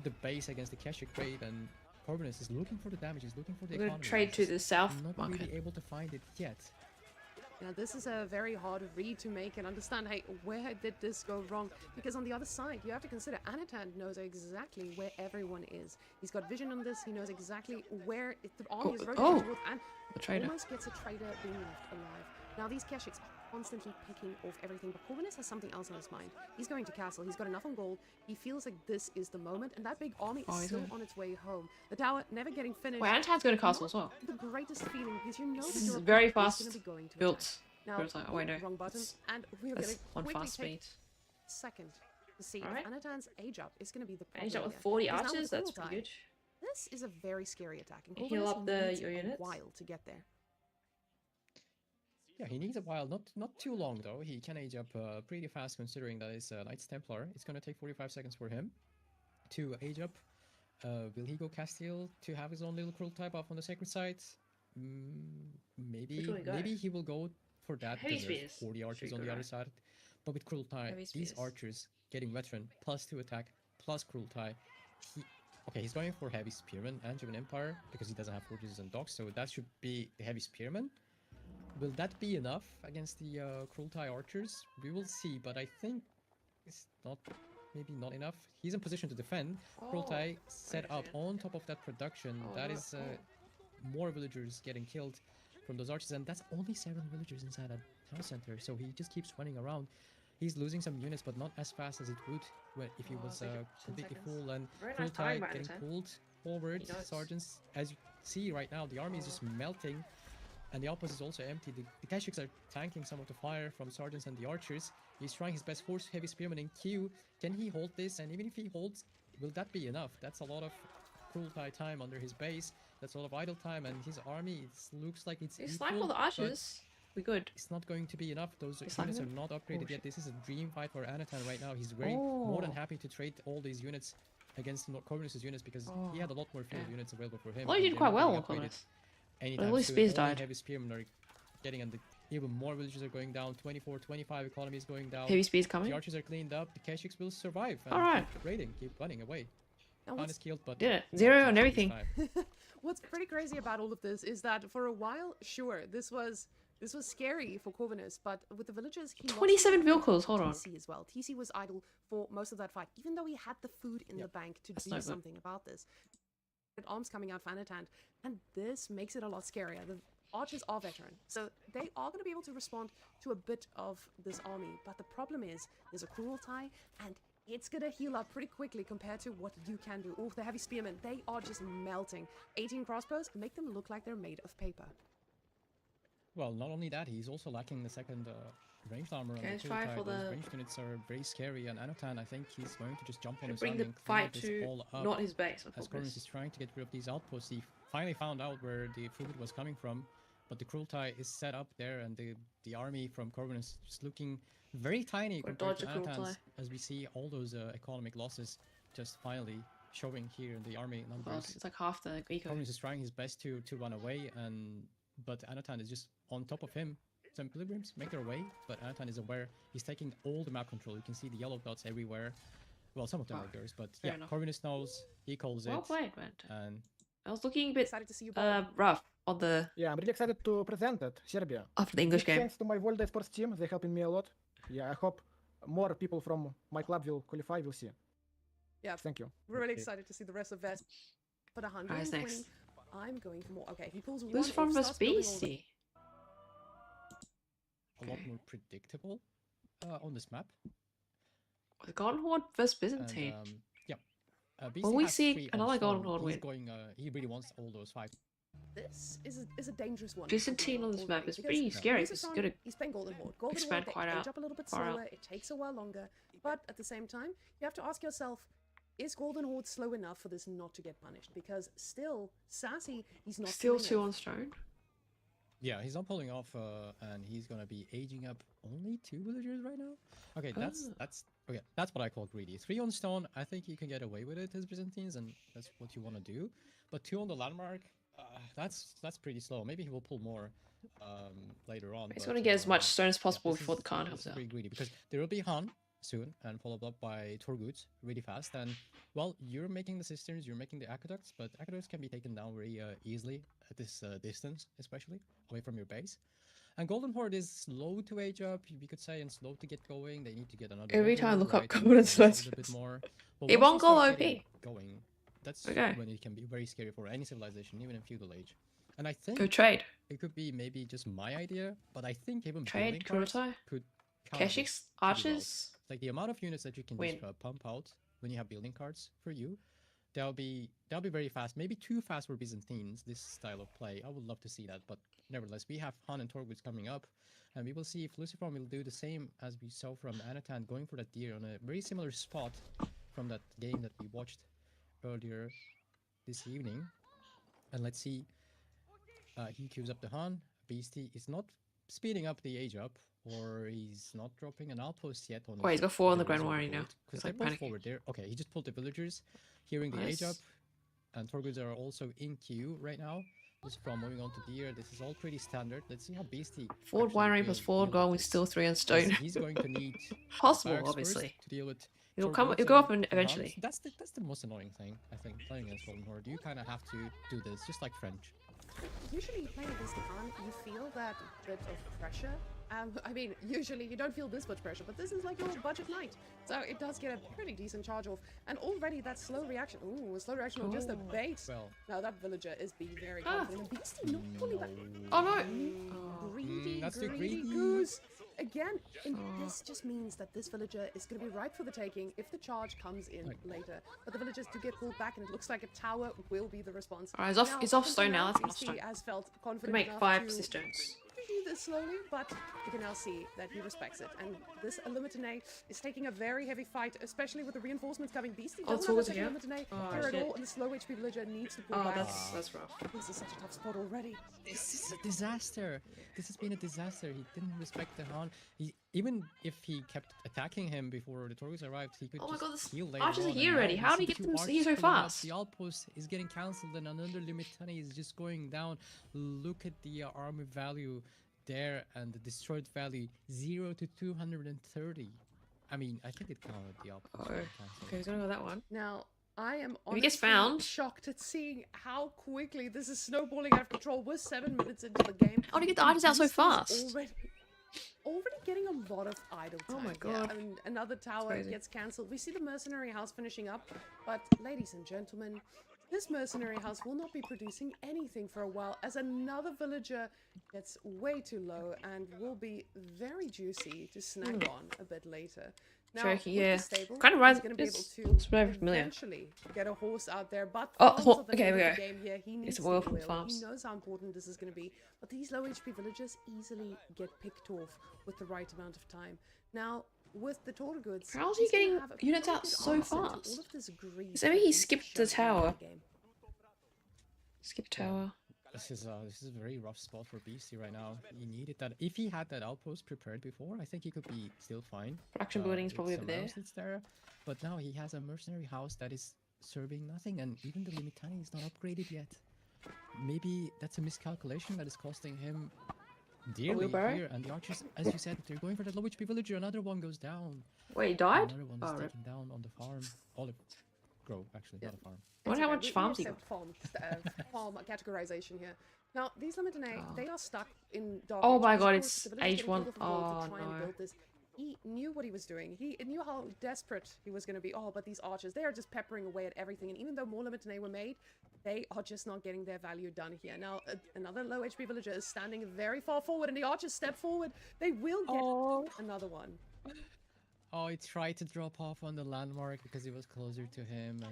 the base against the Keshik raid, and Corvinus is looking for the damage. He's looking for the We're going economy. to trade he's to just the south not market. really able to find it yet. Now, this is a very hard read to make and understand, hey, where did this go wrong? Because on the other side, you have to consider Anatan knows exactly where everyone is. He's got vision on this. He knows exactly where the army is rotating oh, towards, and the trader. almost gets a trader being left alive. Now, these Keshiks are constantly picking off everything, but Corvinus has something else on his mind. He's going to castle. He's got enough on gold. He feels like this is the moment, and that big army Oh, is is still it? on its way home. The tower never getting finished. Wait, Anatan's going to castle as well. The greatest feeling, because you know that This is your very opponent is fast gonna be going to built. attack. Now, Built, oh, wait, no. wrong button, It's- and we're That's going to on quickly fast take speed. a second to see Alright. if Anatan's age up is going to be the problem. Age up with here. 40 Because now with archers, that's Cruel pretty Tie, good. This is a very scary attack. And Heal Corvinus up the- needs your a units. while to get there. Yeah, he needs a while, not too long though. He can age up pretty fast considering that it's Knights Templar. It's gonna take 45 seconds for him to age up. Will he go Castile to have his own little cruel type off on the sacred site? Maybe Which will he go? maybe he will go for that Heavy because there's spears 40 should archers go on the other right. side. But with cruel tie, Heavy these spears. archers getting veteran plus 2 attack plus cruel tie. Okay, he's going for heavy spearman and German Empire because he doesn't have fortresses and docks, so that should be the heavy spearman. Will that be enough against the cruel tie archers? We will see, but I think it's not, maybe not enough. He's in position to defend. Cruel Oh, tie set wait a up second. on top of that production. Oh, That no. is more villagers getting killed from those archers, and that's only 7 villagers inside that town center. So he just keeps running around. He's losing some units, but not as fast as it would if he Oh, was they get 10 completely seconds. full. And Very Cruel nice tie time by getting Anatan. pulled forward. He knows. Sergeants, as you see right now, the army is just melting. And the outpost is also empty. The Keshiks are tanking some of the fire from sergeants and the archers. He's trying his best. Force heavy spearman in queue. Can he hold this? And even if he holds, will that be enough? That's a lot of cruel tie time under his base. That's a lot of idle time, and his army looks like it's It's equal, like all the but archers. We good. it's not going to be enough. Those It's like units are them? not upgraded Oh, yet. shit. This is a dream fight for Anatan right now. He's very more than Oh. happy to trade all these units against Corvinus's units because he had a lot more field yeah. units available for him. Well, he and did they're quite not well being on upgraded Corvinus. anytime all his soon. spears Only died. heavy spearmen are getting, and even more villages are going down. 24, 25 economy is going down. Heavy speeds The coming. archers are cleaned up. The Keshiks will survive. And Alright. keep raiding, keep running away. Now, Khan what's is killed, but Did it. not 0 too on much this everything. time. What's pretty crazy about all of this is that for a while, sure, this was scary for Corvinus, but with the villagers, he lost 27 his vehicles, hold on. TC as well. TC was idle for most of that fight, even though he had the food in the Yep. bank to That's do no good. something about this. Arms coming out for Anatan, and this makes it a lot scarier. The archers are veteran, so they are going to be able to respond to a bit of this army. But the problem is, there's a cruel tie, and it's going to heal up pretty quickly compared to what you can do. Oh, the heavy spearmen, they are just melting. 18 crossbows make them look like they're made of paper. Well, not only that, he's also lacking the second ranged armor. Okay, on let's the try Cruel for Tie. Those the- ranged units are very scary, and Anatan, I think he's going to just jump on his Bring army the and clean fight this to all up. not his base. on As purpose. Corvinus is trying to get rid of these outposts, he finally found out where the food was coming from, but the Cruel Tie is set up there, and the army from Corvinus is just looking very tiny Or compared dodge to a Cruel Anatan's, Tie. as we see all those economic losses just finally showing here in the army God, numbers. it's like half the eco. Corvinus is trying his best to run away, but Anatan is just on top of him. Some pilgrims make their way, but Anatan is aware. He's taking all the map control. You can see the yellow dots everywhere. Well, some of them Oh, are yours, but fair yeah, enough. Corvinus knows. He calls Well it, played, man. and I was looking a bit Excited to see you both. rough on the Yeah, I'm really excited to present it, Serbia. after the English Big game. thanks to my World Sports team, they're helping me a lot. Yeah, I hope more people from my club will qualify, we'll see. Yeah. Thank you. We're really Okay. excited to see the rest of Vest. But Alright, 120 next. I'm going for more. Okay, he pulls one Who's off, from this starts building all the- BC? A lot more predictable on this map. The Golden Horde versus And Byzantine. yeah, BC Will we has see 3 on another Golden stone. Horde He's win? going. He really wants all those 5. This is a dangerous one. Byzantine on this map already, is because pretty scary he's a because son, you gotta he's playing Golden Horde. Golden expand Horde, quite they age out, up a little bit far slower. out. It takes a while longer, but at the same time, you have to ask yourself: is Golden Horde slow enough for this not to get punished? Because still, Sassy, he's not still killing 2 off. on stone. Yeah, he's not pulling off, and he's gonna be aging up only 2 villagers right now. Okay, that's okay. That's what I call greedy. 3 on stone, I think you can get away with it as Byzantines, and that's what you want to do. But 2 on the landmark, that's pretty slow. Maybe he will pull more later on. He's but, gonna get as much stone as yeah, possible this before the is- Khan this comes is out. pretty greedy because there will be Han soon and followed up by Torguts really fast. And well, you're making the cisterns, you're making the aqueducts, but aqueducts can be taken down very easily at this distance, especially away from your base. And Golden Horde is slow to age up, we could say, and slow to get going. They need to get another. Every time I overlord, look up right, Golden and Horde, a little bit more. But It once won't they go start OP. getting going, that's Okay. when it can be very scary for any civilization, even in feudal age. And I think Go trade. it could be maybe just my idea, but I think even Trade, building cards Kurotai, could counter this Keshiks, pretty well. Archers. Like the amount of units that you can Win. just pump out when you have building cards for you, that'll be very fast. Maybe too fast for Byzantines, this style of play. I would love to see that, but nevertheless, we have Han and Torguts coming up, and we will see if Lucifer will do the same as we saw from Anatan, going for that deer on a very similar spot from that game that we watched earlier this evening. And let's see, he queues up the Han. Beastie is not speeding up the age up, or he's not dropping an outpost yet on Wait, he's got 4 on the Grand Warrior Warrior now. Because He's they're like both panicking. forward there. Okay, he just pulled the villagers, hearing the age up, Nice. and Torguds are also in queue right now. Just from moving on to deer, this is all pretty standard. Let's see how Beastie Forward actually winery plus will forward deal going with with still this. 3 on 'Cause stone. He's going to need Possible, barracks first obviously. to deal with. It'll Torguds go up and and eventually. Hans. That's the most annoying thing I think playing against Golden Horde. You kind of have to do this, just like French. Usually playing against the Khan, you feel that bit of pressure. I mean, usually you don't feel this much pressure, but this is like your budget night. So it does get a pretty decent charge off. And already that slow reaction, ooh, a slow reaction on just a Ooh. bait. Well, Now that villager is being very Ah. confident. And Beastie not pulling back. Oh no! Greedy, that's too greedy greedy. goose. Again, and Oh. this just means that this villager is going to be ripe for the taking if the charge comes in Right. later. But the villagers do get pulled back, and it looks like a tower will be the response. Alright, he's off until stone now, that's enough Beastie stone. has felt We confident make enough 5 to cisterns. do this slowly, but you can now see that he respects it. And this Illuminate is taking a very heavy fight, especially with the reinforcements coming. Beastie Oh, doesn't it's have a always second here? Illuminate Oh, here at shit. all, and the slow HP villager needs to pull Oh, back. that's rough. This is such a tough spot already. this is a disaster. This has been a disaster. He didn't respect the Han. Even if he kept attacking him before the Torguds arrived, he could Oh my just god, this heal later archers are on, and here now already. we How see did he get two them archers here so pulling up. fast? The outpost is getting cancelled, and another Limitani is just going down. Look at the army value there, and the destroyed value 0 to 230. I mean, I think it counted the outpost. Oh, being cancelled. okay, he's gonna go that one. Now, I am If he gets honestly found- shocked at seeing how quickly this is snowballing out of control. We're 7 minutes into the game. How did he get the and items out so Beastie's fast? Already getting a lot of idle time. Oh my here. god. I mean, another tower crazy. gets cancelled. We see the mercenary house finishing up, but ladies and gentlemen, this mercenary house will not be producing anything for a while, as another villager gets way too low and will be very juicy to snack on a bit later. Now, Cherokee, with yeah. the stable, Kind of he's reminds- going to be able it's- to it's very familiar. eventually get a horse out there, but Oh, farms ho- are the okay, name we of go. the game here. He needs some the oil from oil. farms. He knows how important this is going to be, but these low HP villagers easily get picked off with the right amount of time. Now, with the Torguds, How's he he's gonna getting have a units pretty out good so answer to all fast? of this greed So maybe that he he's skipped the showing in tower. game. Skip tower. This is a very rough spot for Beastie right now. He needed that. If he had that outpost prepared before, I think he could be still fine. Production building's with probably over some there. rounds there. But now he has a mercenary house that is serving nothing, and even the Limitani is not upgraded yet. Maybe that's a miscalculation that is costing him dearly wheelbarrow? here. And the archers, as you said, they're going for that low HP villager. Another one goes down. Wait, he died? Another one Oh, is rip. taken down on the farm. Olive grove, actually, not a farm. I wonder how It's much okay, farms we he accept farm categorization here. Now, these Limitanae, they are stuck in dark Oh age. my These god, forest it's civilians age getting 1. pulled off the wall to Oh try and no. build this he knew what he was doing. He knew how desperate he was going to be. Oh, but these archers, they are just peppering away at everything. And even though more Limitane were made, they are just not getting their value done here. Now, another low HP villager is standing very far forward, and the archers step forward. They will get another one. Oh, he tried to drop off on the landmark because he was closer to him,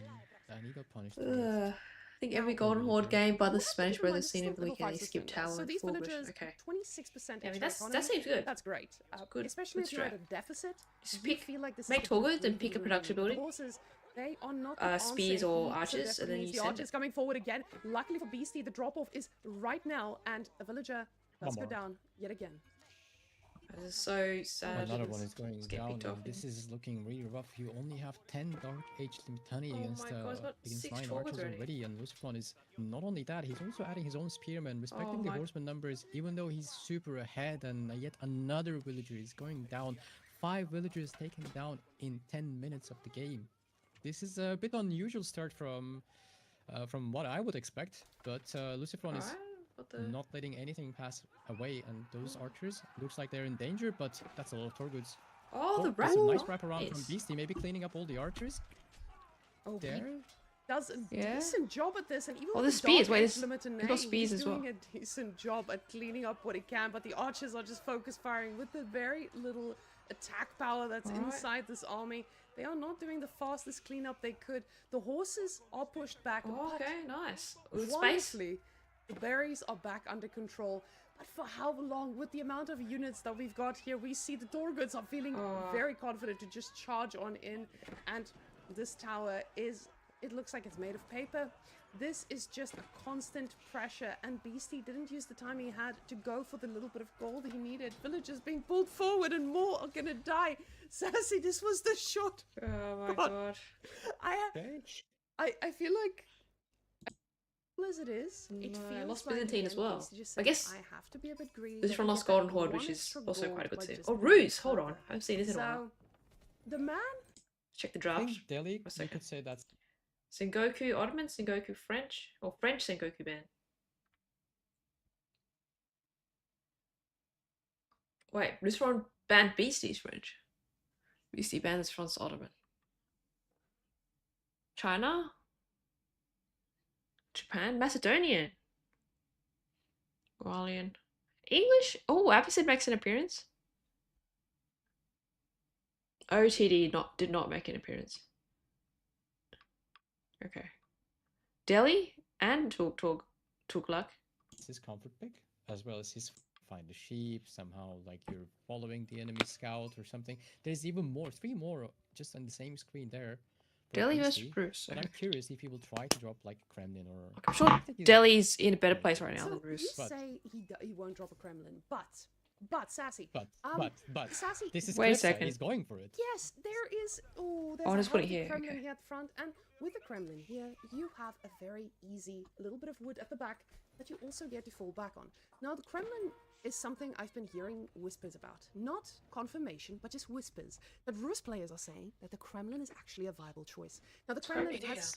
and he got punished. For it. I think every Golden Horde game by the Spanish brothers seen over the weekend, they skip tower So and these full villagers, okay. 26% Yeah, I mean, extra that seems good. That's great. Good. Especially Good if you're at a strat. deficit. Just You pick, feel like this make is tall the goods and pick a production building. horses, they are not the Spears answer. or He archers, so and then needs you the send archers it. coming forward again. Luckily for Beastie, the drop-off is right now, and a villager does go more. down yet again. This is so sad. Another one is going It's getting down, picked off. and this is looking really rough. You only have 10 Dark Age Limitani Oh against, my God, he's got against 6 9 forwards archers already. already, and Luciferon is not only that, he's also adding his own spearmen, respecting Oh the my- horseman numbers, even though he's super ahead, and yet another villager is going down. 5 villagers taken down in 10 minutes of the game. This is a bit unusual start from what I would expect, but Luciferon is Alright, what the... not letting anything pass away, and those archers looks like they're in danger, but that's a lot of Torgoods. Oh, the That's a nice wrap. wraparound from Nice. Beastie, maybe cleaning up all the archers Oh, he there. does a Yeah. decent job at this, and even Oh, with the spears, Dark wait, Age he's Limitane, got spears he's as well. doing a decent job at cleaning up what he can, but the archers are just focus firing with the very little attack power that's Alright. inside this army. They are not doing the fastest cleanup they could. The horses are pushed back, Oh, but okay, nice. With space. wonderfully, the berries are back under control. But for how long? With the amount of units that we've got here, we see the Torgoods are feeling Oh. very confident to just charge on in. And this tower is, it looks like it's made of paper. This is just a constant pressure, and Beastie didn't use the time he had to go for the little bit of gold he needed. Villagers being pulled forward, and more are gonna die. Sassy, this was the shot. Oh my God. God. Okay. I feel like, as it is, it No, feels lost like Byzantine as the enemy well. is to just I say, guess I have to be a bit greedy. This is let from me Lost get that Golden Horde, one which is extra also gold quite a good by tip. just Oh, moving Ruse! Hold on. further. I haven't seen this in a while. So, the man, Check the I draft. think Delhi, a you second. could say that's Sengoku Ottoman, Sengoku French, or French Sengoku band. Wait, Luciferon banned Beastie's French. Beastie bans France Ottoman. China? Japan? Macedonian? Gualian. English? Oh, Abbasid makes an appearance. OTD did not make an appearance. Okay. Delhi and Tughlaq. his comfort pick, as well as his find the sheep, somehow like you're following the enemy scout or something. There's even more, 3 more just on the same screen there. for Delhi versus Beastie. Bruce. But Okay. I'm curious if he will try to drop like Kremlin or... I'm sure I think he's- Delhi's in a better place right now so than you Bruce. But- say he won't drop a Kremlin, but Sassy, But, but, Sassy, this is Wait a Kripsa, second. He's going for it. yes, there is. Oh, there's Oh, a just put it healthy here, Kremlin okay. here at the front, and with the Kremlin here, you have a very easy little bit of wood at the back that you also get to fall back on. Now, the Kremlin is something I've been hearing whispers about, not confirmation, but just whispers that Rus players are saying that the Kremlin is actually a viable choice. Now, the Kremlin idea. has.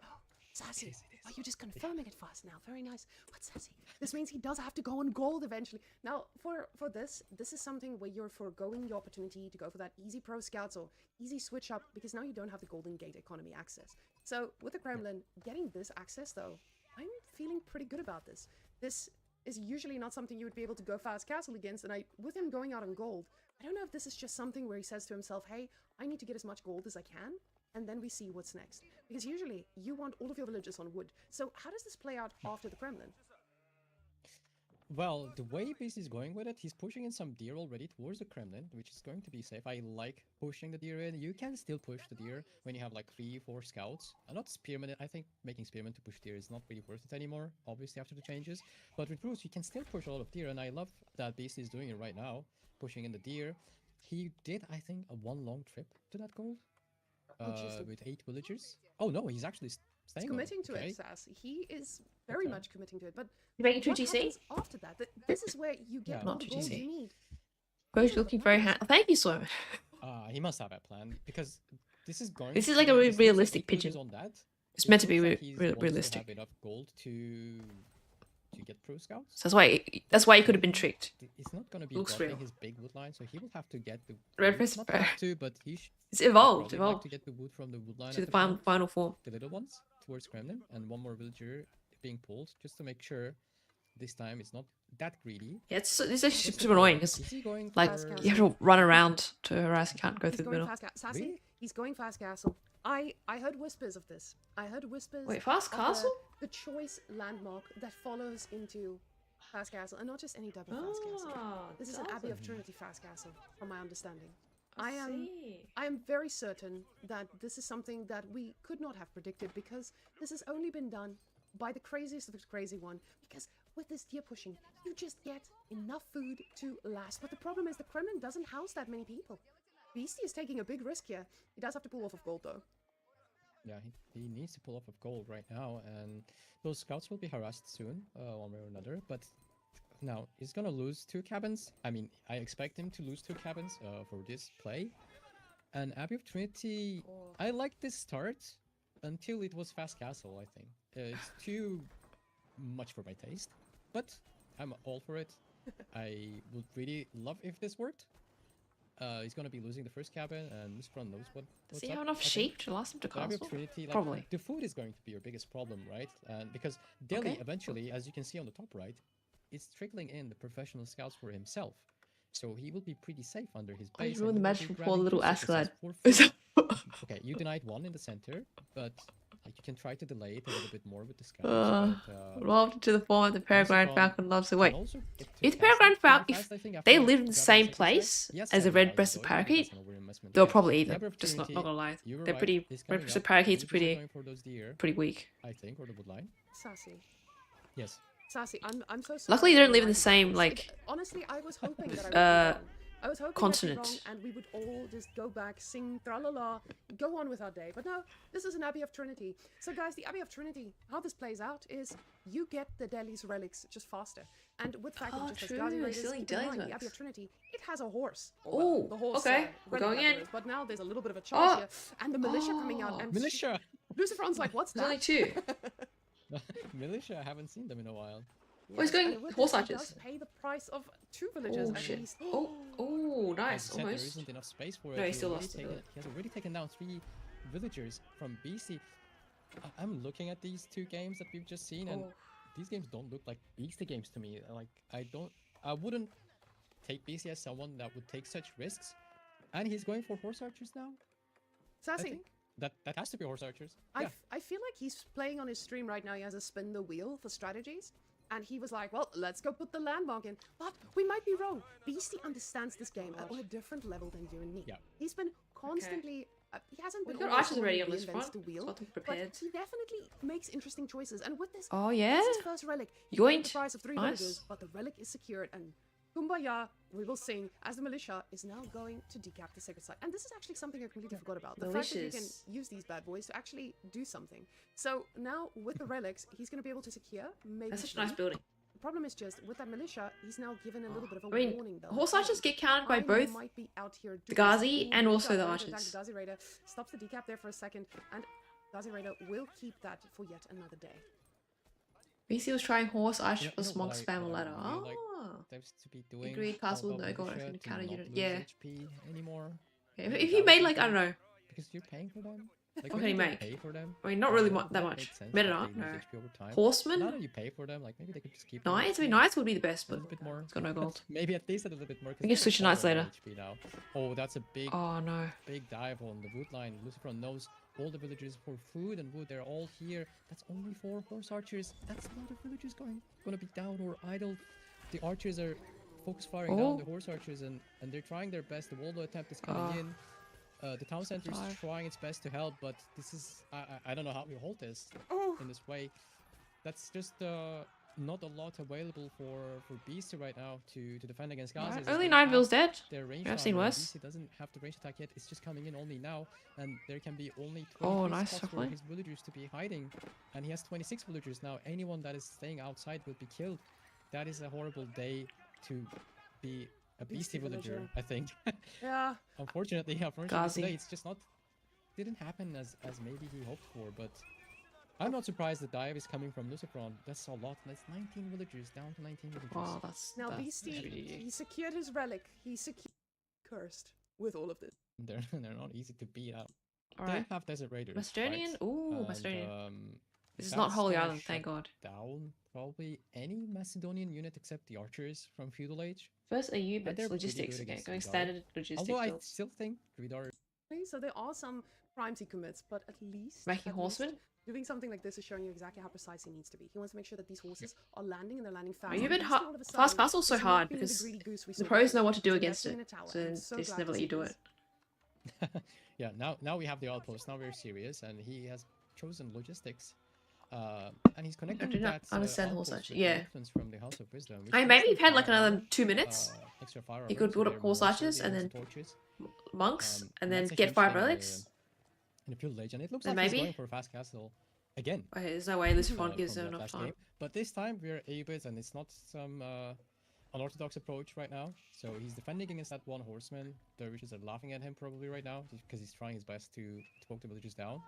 Oh, Sassy, are you just confirming it fast now? Very nice. But Sassy, this means he does have to go on gold eventually. Now, for this is something where you're foregoing the opportunity to go for that easy pro scouts or easy switch up, because now you don't have the Golden Gate economy access. So with the Kremlin getting this access though, I'm feeling pretty good about this. This is usually not something you would be able to go fast castle against, and with him going out on gold, I don't know if this is just something where he says to himself, hey, I need to get as much gold as I can, and then we see what's next. Because usually you want all of your villages on wood. So how does this play out after the Kremlin? Well, the way Beast is going with it, he's pushing in some deer already towards the Kremlin, which is going to be safe. I like pushing the deer in. You can still push the deer when you have like 3-4 scouts. Not spearmen. I think making spearmen to push deer is not really worth it anymore, obviously after the changes. But with Bruce, you can still push a lot of deer, and I love that Beast is doing it right now, pushing in the deer. He did, I think, a 1 long trip to that goal with 8 villagers. Oh no, he's actually staying He's on committing to okay. it, Sass. He is very Okay. much committing to it. But You making what 2GC? happens after that? This is where you get Yeah. all Not the gold 2GC. you need. Gosh, you're looking very Thank you, Sloan. He must have a plan, because this is going. This is to like a be- really this looks like realistic if he loses pigeon. on that, It's it meant to looks be like he wants to realistic. have enough gold to to get pro scouts. So that's why he could have been tricked. It's not gonna be Looks dropping real. his big wood line, so he will have to get the Red wood. Press Not Bear. have to, but It's he'd evolved, probably like to get the wood from the wood line to at the front, final form. the little ones towards Kremlin, and one more villager being pulled just to make sure this time it's not that greedy. Yeah, it's actually What's the super annoying plan? because Is he going like Fast for- castle. you have to run around to harass. You can't go He's through the going middle. fast castle. Sassy, Really? he's going fast castle. I heard whispers of this. I heard whispers. Wait, fast of castle? The choice landmark that follows into fast castle, and not just any type of fast castle. Ah, This is an Abbey of doesn't. Trinity fast castle, from my understanding. I I see. am very certain that this is something that we could not have predicted because this has only been done by the craziest of the crazy one. Because with this deer pushing, you just get enough food to last. But the problem is the Kremlin doesn't house that many people. Beastie is taking a big risk here. He does have to pull off of gold though. Yeah, he needs to pull off of gold right now, and those scouts will be harassed soon, one way or another. But now he's gonna lose 2 cabins. I mean, I expect him to lose 2 cabins for this play. And Abbey of Trinity, Oh. I like this start until it was fast castle. I think it's too much for my taste, but I'm all for it. I would really love if this worked. He's gonna be losing the first cabin, and Mispron knows Does what's he up, have enough I think. sheep to last him to So Abbey of castle? Trinity, like, Probably. the food is going to be your biggest problem, right? And because Delhi Okay. eventually, as you can see on the top right, is trickling in the professional scouts for himself. So he will be pretty safe under his Oh, you base. ruined and the he will match be for poor grabbing little two citizens Ascalad. for free. Okay, you denied one in the center, but like, you can try to delay it a little bit more with the scouts. but, Welcome to the form of the Peregrine Lucifer Falcon loves to can wait. also get to If the castle Peregrine pretty Falcon, fast, I think, they after live in the grabbing same second place strike. Yes, as a 7,000 red-breasted gold, I think parakeet, that's an overinvestment they'll there. probably eat The them. Abbey of Just not Trinity, gonna lie, you were they're right, pretty. is coming Red-breasted up. parakeets are Villagers pretty going for those deer, weak. I think, or the woodline. Sassy. Yes. Sassy, I'm so sorry. Luckily, they that don't live in I the same did like. this. Honestly, I was hoping that I would be wrong. I was hoping continent. I'd be wrong and we would all just go back, sing tra-la-la, go on with our day. But no, this is an Abbey of Trinity. So guys, the Abbey of Trinity, how this plays out is you get the Delhi's relics just faster. And with the fact Oh, that just true, as Gazi Raiders, stealing keep in Delhi's mind, the relics. Abbey of Trinity, it has a horse. Or, well, Ooh, the horse, okay, we're relic going that in. there is. But now there's a little bit of a charge Oh. here. And the militia coming out. Oh. And Militia! Luciferon's like, what's There's only that? two. Militia, I haven't seen them in a while. Oh, he's Yes, going and with horse this, he archers. does pay the price of 2 villagers Oh at shit. least. Oh, As nice, I said, there almost. isn't enough space for it. No, he He's still already lost it, taken- but- He has already taken down 3 villagers from BC. I'm looking at these 2 games that we've just seen, and Oh. these games don't look like BC games to me. Like, I wouldn't take BC as someone that would take such risks. And he's going for horse archers now, I Sassy. think. That has to be horse archers. I, Yeah. I feel like he's playing on his stream right now. He has a spin the wheel for strategies. And he was like, well, let's go put the landmark in. But we might be wrong. Beastie understands this game on a different level than you and me. Yeah. He's been constantly... he hasn't We've been got always archers the one already who on this reinvents front. the wheel, Got them but prepared. he definitely makes interesting choices. And with this, Oh yeah. this is his first relic. He Yoink. paid the price of 3 Nice. villagers, but the relic is secured. And Kumbaya, we will sing as the militia is now going to decap the sacred site. And this is actually something I completely forgot about. The fact that you can Delicious. use these bad boys to actually do something. So now with the relics, he's going to be able to secure maybe That's such a nice 3. building. The problem is just with that militia, he's now given a little bit of a I mean, warning though. horse archers get countered by I know both might be out here the doing Ghazi something. and Ooh, also good the job, going to attack archers. The Ghazi Raider stops the decap there for a second, and Ghazi Raider will keep that for yet another day. BC was trying horse archers You for know smog what I- spam what I ladder. really like? Ah. There's to be doing Agreed, castle, all about no god, militia open to counter not unit. lose Yeah. HP anymore. Yeah, if Maybe he that would made be like, I good, don't know, because you're paying for them. Like, What when can he you make? Pay for them. I mean, not really that that would much. make sense Meta that not, they lose no. HP over time. Now Horsemen? that you pay for them, like maybe they could just keep them Knights? I mean, HP knights would be the best, a but little bit more. it's got no gold. Maybe at least a little bit more. 'cause We can they're switch to all knights on later. HP now. Oh, that's a big, Oh no. big dive on the wood line. Lucifer knows all the villagers for food and wood. They're all here. That's only 4 horse archers. That's a lot of villagers gonna be down or idle. The archers are focus firing Oh. down the horse archers, and they're trying their best. The Waldo attempt is coming Ah. in. The town center is Dive. trying its best to help, but this is I don't know how we hold this Oh, in this way. That's just not a lot available for BC right now to defend against Gaza. Right, as only they 9 have Bill's dead. their range Yeah, I've seen armor, and worse. BC doesn't have the range attack yet. It's just coming in only now, and there can be only 23 Oh, nice spots for shuffling. his villagers to be hiding, and he has 26 villagers now. Anyone that is staying outside will be killed. That is a horrible day to be a beastie villager, I think. yeah. Unfortunately, Gazi. today it's just not didn't happen as maybe he hoped for, but I'm not surprised the dive is coming from Lucifron. That's a lot. That's 19 villagers, down to 19 villagers. Wow, that's Now, that's Beastie, GG. he secured his relic. He secured cursed with all of this. They're not easy to beat out. All They right, have desert raiders. Macedonian. right? Ooh, And, Macedonian. This is not that's Holy gonna Island, thank shut God. Down probably any Macedonian unit except the archers from feudal age. First AU, But but they're it's pretty logistics. good Okay, against going Vidar. standard logistics Although I builds. still think Vidar. So there are some crimes he commits, but at least Making at horsemen? least doing something like this is showing you exactly how precise he needs to be. He wants to make sure that these horses are landing and they're landing fast. You've And been Beastie all of a fast sudden castle's so is not hard being the because greedy goose we the saw pros before. know what to do He's against investing it, in a tower, so and I'm they so just glad never to let see you do this. it. Yeah, now we have the outpost. Now we're serious, and he has chosen logistics. And he's connecting do not that understand the horse outpost archer. with the Yeah. influence from the House of Wisdom. which Hey, gives maybe them you've had like fire another armor, 2 minutes. extra fire You armor, could so build up they're horse more archers sturdy and against then the torches. monks, and then That's a get huge 5 thing in relics. the Feudal Age, and it looks Then like he's maybe? going for a fast castle again. Okay, there's no way this uh, front gives from them that enough last game. time. But this time we're Abis, and it's not some unorthodox approach right now. So he's defending against that one horseman. Dervishes are laughing at him probably right now because he's trying his best to poke the villagers down.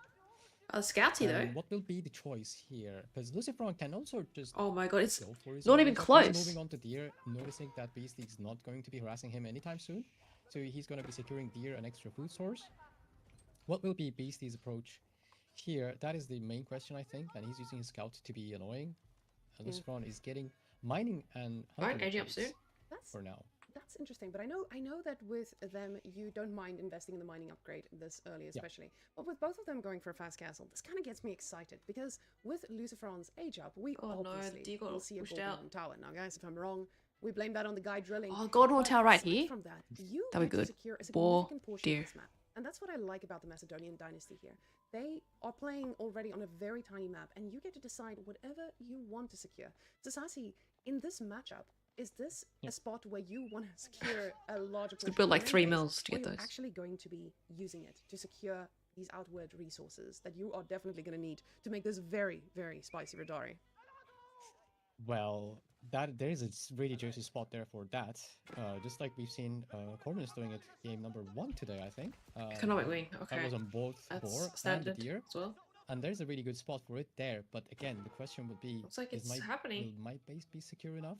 Scouty though. And what will be the choice here? Because Lucifron can also just Oh my god, it's go for his not own, even but close. He's moving on to deer, noticing that Beastie is not going to be harassing him anytime soon. So he's going to be securing deer an extra food source. What will be Beastie's approach here? That is the main question, I think. And he's using his scout to be annoying. And Yeah. Lucifron is getting mining and Alright, hunting aging up upgrades soon. That's for now. That's interesting, but I know that with them you don't mind investing in the mining upgrade this early, especially. But with both of them going for a fast castle, this kind of gets me excited because with Lucifron's age up, we Oh no, obviously Deer got will see a pushed golden out. horn tower. Now, guys, if I'm wrong, we blame that on the guy drilling. Oh, golden horn But tower right aside here. From that, you That'd be get to good. secure a Boar, significant portion deer. of this map. And that's what I like about the Macedonian dynasty here. They are playing already on a very tiny map, and you get to decide whatever you want to secure. Sasasi, in this matchup, is this a spot where you want to secure a larger portion build of like your 3 base, mills to or get you're those. actually going to be using it to secure these outward resources that you are definitely going to need to make this very, very spicy Radari? Well, there's a really juicy spot there for that. Just like we've seen Corbin's doing it game number 1 today, I think. Economic wing. That Okay, was on both boar that's and the standard deer. as well. And there's a really good spot for it there. But again, the question would be, Looks like is it's happening. will my base be secure enough,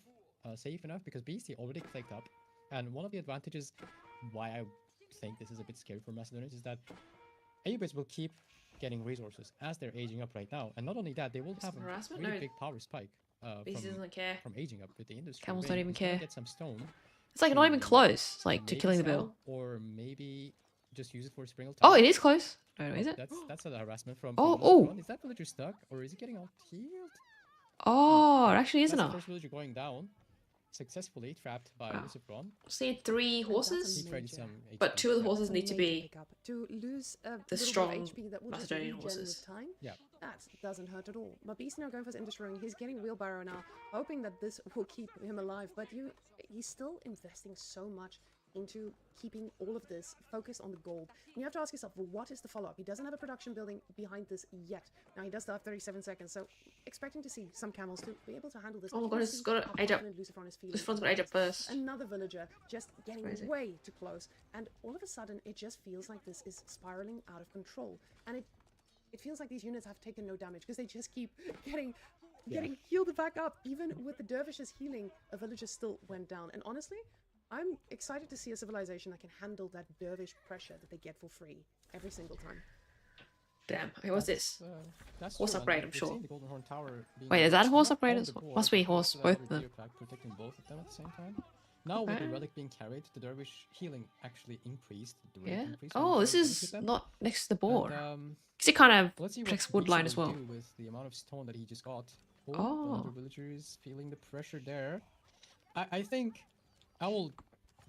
safe enough? Because Beastie already clicked up. And one of the advantages why I think this is a bit scary for Macedonians is that AUBits will keep getting resources as they're aging up right now. And not only that, they will have a harassment? really No. big power spike Beastie from, doesn't care. from aging up with the industry. Camels ring. don't even He's gonna care. Get some stone. It's like not even to close, like to maybe killing the sell, bill. or maybe just use it for spring Oh, it is close. No, is it? That's a harassment from. Oh, from oh. Lucifron. Is that villager stuck, or is he getting out healed? Oh, it actually is That's the enough. first villager going down, successfully trapped by Wow. Lucifron. Just need 3 horses, He traded Major. some. but 2 of the HP. horses That's a need to major be pickup. To lose a the little strong bit of HP that will just Macedonian regen horses. with time. Yeah. That doesn't hurt at all. But Beast now going for his industry. He's getting wheelbarrow now, hoping that this will keep him alive. But he's still investing so much into keeping all of this focused on the gold. And you have to ask yourself, well, what is the follow-up? He doesn't have a production building behind this yet. Now he does still have 37 seconds, so expecting to see some camels to be able to handle this. Oh my But god, you it's see got how to age up. confident Lucifron is feeling This one's about got to age up this. first. Another villager just getting Crazy. way too close, and all of a sudden it just feels like this is spiraling out of control, and it feels like these units have taken no damage because they just keep getting healed back up. Even with the dervishes healing, a villager still went down. And honestly, I'm excited to see a civilization that can handle that dervish pressure that they get for free every single time. Damn. Okay, what's this? That's Horse true, and upgrade, I'm we've sure. seen the Golden Horn Tower being Wait, is that a used horse not upgrade on as the well? board, Must be but horse, also both with of them. deer pack protecting both of them at the same time. Now with the Okay. relic being carried, the dervish healing actually increased. The rate Yeah. increased when Oh, you this finish with is them. not next to the And, board. Because it kind of let's see what protects wood line Beastie as will well. do with the amount of stone that he just got. Oh. The other villagers feeling the pressure there. I think I will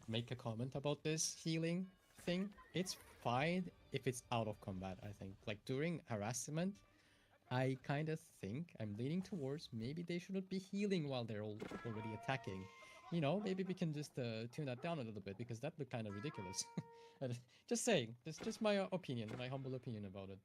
make a comment about this healing thing. It's fine if it's out of combat, I think. Like during harassment, I kind of think I'm leaning towards maybe they shouldn't be healing while they're already attacking. You know, maybe we can just tune that down a little bit because that looked kind of ridiculous. Just saying, just my opinion, my humble opinion about it.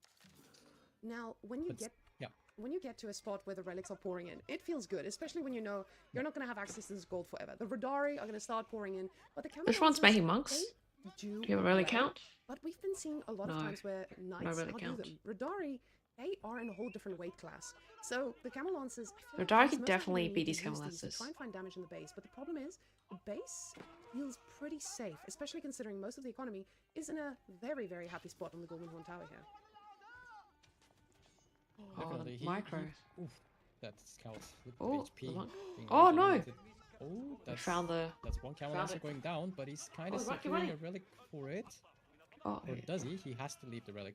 Now, when you But get yeah. when you get to a spot where the relics are pouring in, it feels good, especially when you know you're not going to have access to this gold forever. The Radari are going to start pouring in, but the Which one's Camerons, making monks? they do Do you have a relic well. count? But we've been seeing a lot of No. times where knights relic are do count. them. Radari they are in a whole different weight class. So the Camel Lancers, I feel The like Dari it's could most likely definitely gonna beat need these to Camel use these to Lancers. try and find damage in the base. But the problem is, the base feels pretty safe, especially considering most of the economy is in a very, very happy spot on the Golden Horn Tower here. Oh, Definitely. the micro. Oof, that scout. Look at Oh, HP. the monk. being Oh, already no. eliminated. Oh, We that's found the. that's one Camel found Lancer it. going down, but he's kind Oh, of right, keep securing a running. relic for it. Oh, Or does he? He has to leave the relic.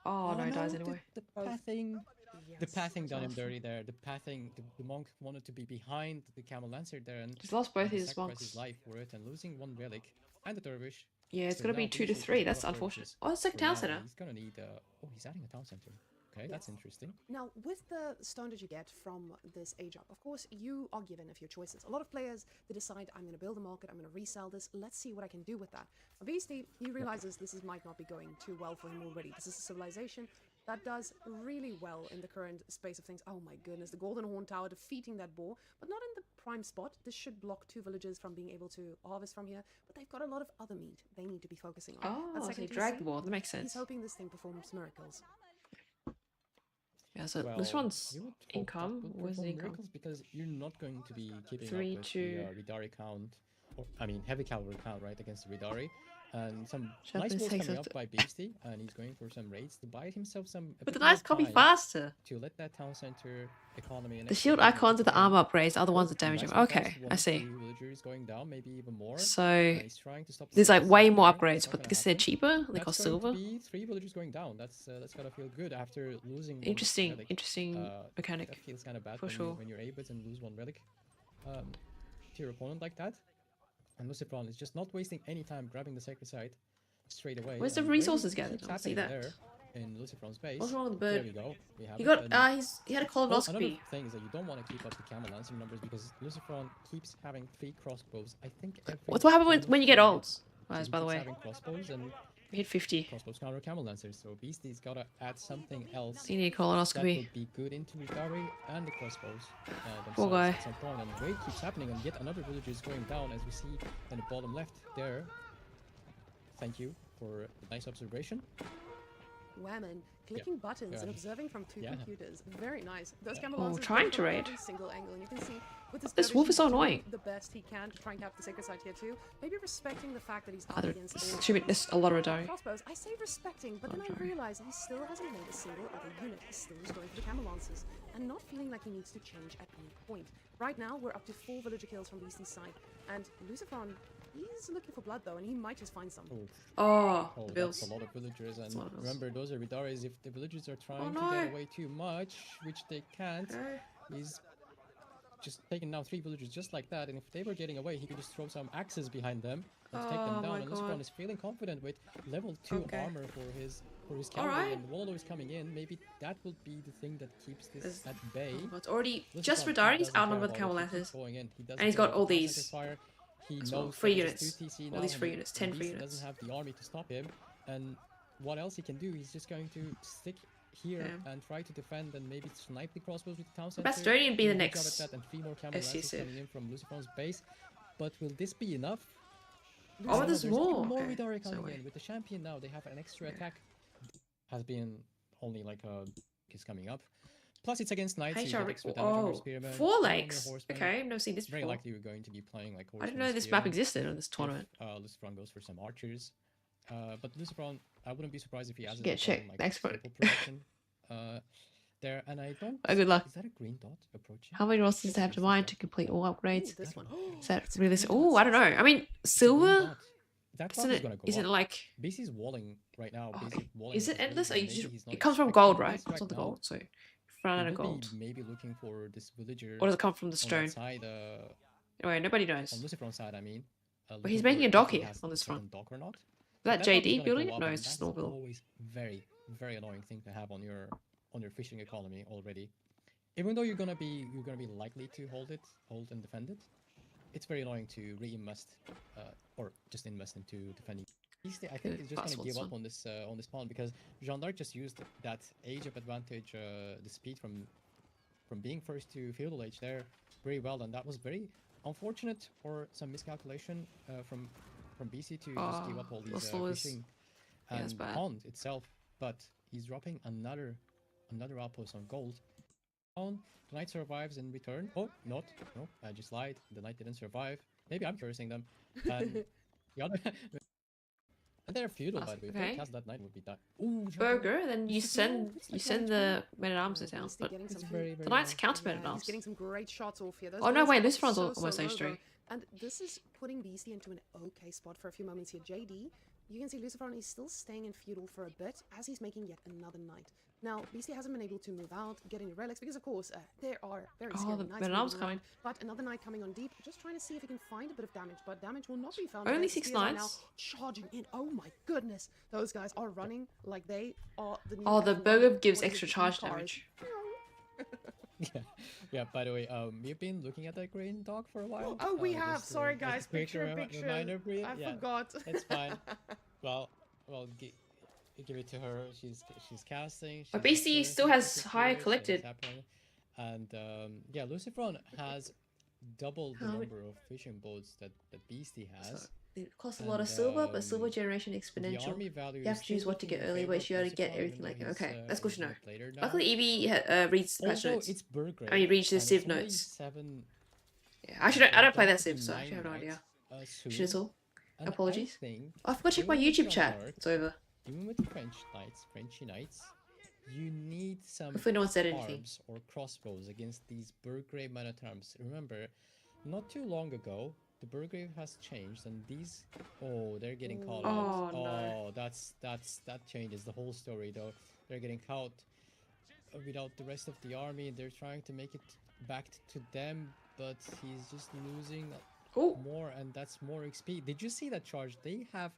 oh no, he dies the- anyway. The, Both. pathing. The Yes. pathing done him Awesome. dirty there. The pathing. The monk wanted to be behind the Camel Lancer there, and He's lost both he his sacrificed his monks. life for it, and losing one relic and the dervish. Yeah, it's So gonna now be 2 to Beast is 3. out That's of unfortunate. dervishes Oh, it's like for town now. center. He's gonna need. Oh, he's adding a town center. Okay, that's Yes. interesting. Now, with the stone that you get from this age up, of course, you are given a few choices. A lot of players, they decide, I'm going to build a market, I'm going to resell this, let's see what I can do with that. For Beastie, he realizes might not be going too well for him already. This is a civilization that does really well in the current space of things. Oh my goodness, the Golden Horn Tower defeating that boar, but not in the prime spot. This should block 2 villagers from being able to harvest from here, but they've got a lot of other meat they need to be focusing on. Oh, That so second he dragged TC, the ball. That makes he's sense. hoping this thing performs miracles. Yeah, so Well, this one's you would hope that income. will Where's the perform income? miracles because you're not going to be keeping 3 up with to- the Ridari count, or I mean heavy cavalry count, right, against the Ridari, and some Sharpness nice balls takes coming us up by Beastie, and he's going for some raids to buy himself some. A But bit the more knights can't be time faster. to let that town center economy. And The extra shield damage icons are the kick in. armor upgrades, are the ones that Oh, damage nice him. advance, Okay, one I or see. two villagers going down, maybe even more. So and he's trying to stop the there's like CPC way more there. upgrades, It's not but gonna because they're happen. cheaper, they That's cost going silver. to be 3 villagers going down. That's gotta feel good after losing. one Interesting, relic. interesting That mechanic. feels kind of bad for when, sure. when you're able to lose one relic to your opponent like that. And Lucifron is just not wasting any time grabbing the sacred site straight away. Where's the and resources waiting gathered? keeps I see happening that. there in Lucifron's base. What's wrong with the There bird? we go. We have He it, got and- he had a well, another colonoscopy. thing is that you don't want to keep up the camel lancing numbers because Lucifron keeps having 3 crossbows. I think every What happens almost when you get 3 old? hits, Guys, he by the keeps way, having crossbows, and we hit 50. crossbows counter camel lancers. So Beastie's gotta add something else You need a that colonoscopy. would be good into Ridari and the crossbows Poor themselves guy. at some point. And the raid keeps happening, and yet another villager is going down, as we see in the bottom left there. Thank you for the nice observation. Whammon, clicking buttons and Yeah. observing from 2 Yeah. computers. Very nice. Those Yeah. camel Oh, lancers trying go to from raid. every single angle, and you can see with this This dervish, wolf is he's so doing annoying. the best he can to try and cap the sacred site here too. Maybe respecting the fact that he's up Other against all stupid. There's a lot of Dari. crossbows. I say respecting, but then I realize he still hasn't made a single other unit. He's still just going for the camel lancers and not feeling like he needs to change at any point. Right now, we're up to 4 villager kills from Beastie's side, and Lucifron, he's looking for blood though, and he might just find some. Oh, Oh, oh the that's bills. a lot of villagers. And a lot of bills. remember, those are Ridaris. If the villagers are trying to no. get away too much, which they can't, Okay. he's just taking down 3 villagers just like that. And if they were getting away, he could just throw some axes behind them and take Oh them my down. And Lucifron God. is feeling confident with level 2 Okay. armor for his cavalry, Alright. and Waldo is coming in. Maybe that will be the thing that keeps this Is- at bay. Oh, it's already Lucifron, just he Ridari's doesn't care outnumbered the about camel it. He keeps lancers. going in. He doesn't And he's care got about all the town center these fire. He as well. knows 3 that there's units. 2 TC All now, these and 3 the- units, the 10 Beast free units. doesn't have the army to stop him. And what else he can do? He's just going to stick here Yeah. and try to defend and maybe snipe the crossbows with the town The center. Bastardonian be Do the a good next job at that, and 3 more camel lancers SC coming in from Lucifron's base. But will this be enough? Oh, No, there's even more. more Okay, Ridari so coming wait. in. With the champion now, they have an extra Yeah. attack. Has been only like is coming up. Plus, it's against knights. So you HR. get extra damage on your Oh, spearmen, 4 on your legs. horsemen. Okay, I've never seen this It's very before. likely you're going to be playing like I didn't horsemen know and this map spearmen existed on this tournament. if Lucifron goes for some archers. But Lucifron, I wouldn't be surprised if he has Get checked, like the expert. staple production there. And I don't. Oh, good luck. Is that a green dot approaching? How many rosters do they have to Yes, mine it's to that. complete all Ooh, upgrades? this one. Is that It's a realistic? green dot. Oh, I don't know. I mean, It's a green silver. dot. That Isn't dot is it? gonna go Isn't it up. like? BC's walling right now. Oh, BC's walling is it with endless? Or maybe you just, he's not it comes from expecting gold, this right? It comes from the now. gold. So if you run out He of will be gold, maybe looking for this villager or does it come from the on stone? that side, Anyway, nobody knows. on Lucifron's side, I mean. But he's looking making for a dock if he here has on this a certain front. dock or not. Is that That dock is JD gonna building go it? up, No, and it's that's Snorville. always very, very annoying thing to have on your fishing economy already. Even though you're gonna be likely to hold and defend it, it's very annoying to reinvest or just invest into defending. Beastie, I think Good is just gonna fast give one. up on this pawn because Jean d'Arc just used that age of advantage, the speed from being first to feudal age there very well, and that was very unfortunate or some miscalculation from BC to just give up all these Lost Laws. fishing Yeah, it's and bad. pond itself. But he's dropping another another outpost on gold. The knight survives in return. Oh, not. No, I just lied. The knight didn't survive. Maybe I'm cursing them. And the other. And they're feudal, by the way. If they Okay. cast that knight, would be done. Ooh, Burger, then you It's the send it's you the send great the men at arms to Beastie town, but getting it's some very, food. very. the knight's nice. counter men at He's arms. getting some great shots off here. Those Oh no, guys wait, are Lucifer's so almost low, age though. 3. And this is putting Beastie into an okay spot for a few moments here. JD, you can see Lucifer is still staying in feudal for a bit as he's making yet another knight. Now, Beastie hasn't been able to move out, getting the relics, because of course, there are very Oh, scary the knights men-at-arms moving around. coming. But another knight coming on deep, just trying to see if he can find a bit of damage, but damage will not be found. Only as 6 spears are now knights. charging in. Oh my goodness, those guys are running like they are the new Oh, the F1 burger gives or the extra G charge cars. damage. Yeah, yeah. By the way, we've been looking at that green dog for a while. Oh, we have. just, Sorry, as a guys. quick Picture. Reminder, Bri. I Yeah, forgot. it's fine. Well, give it to her. She's casting. But she's Beastie experiencing still has something high serious, collected. it's happening. And yeah, Lucifer has double the How number of fishing boats that Beastie has. So it costs a lot of And, silver, but silver generation The exponential. army value You have is to choose still what to looking get in early, favor but of you already get Lucifer, everything even like though it. Okay, he's, that's good to he's a know. bit later now. Luckily, Evie reads the patch Although notes. it's Burgrave. I mean, reads the and civ it's only notes. 7. Yeah, actually, I don't play that going to civ, so I be actually have no 9 idea. knights, soon. Shizzle. And Apologies. I think Oh, I forgot to check my even with YouTube chat. Jean-Marc, It's over. even with Frenchy knights, you need some Hopefully no one said anything. arms or crossbows against these Burgrave man-at-arms. Remember, not too long ago, the Burgrave has changed, and these... Oh, they're getting caught out. Oh, no. That changes the whole story, though. They're getting caught without the rest of the army, and they're trying to make it back to them, but he's just losing Oh, more, and that's more XP. Did you see that charge? They have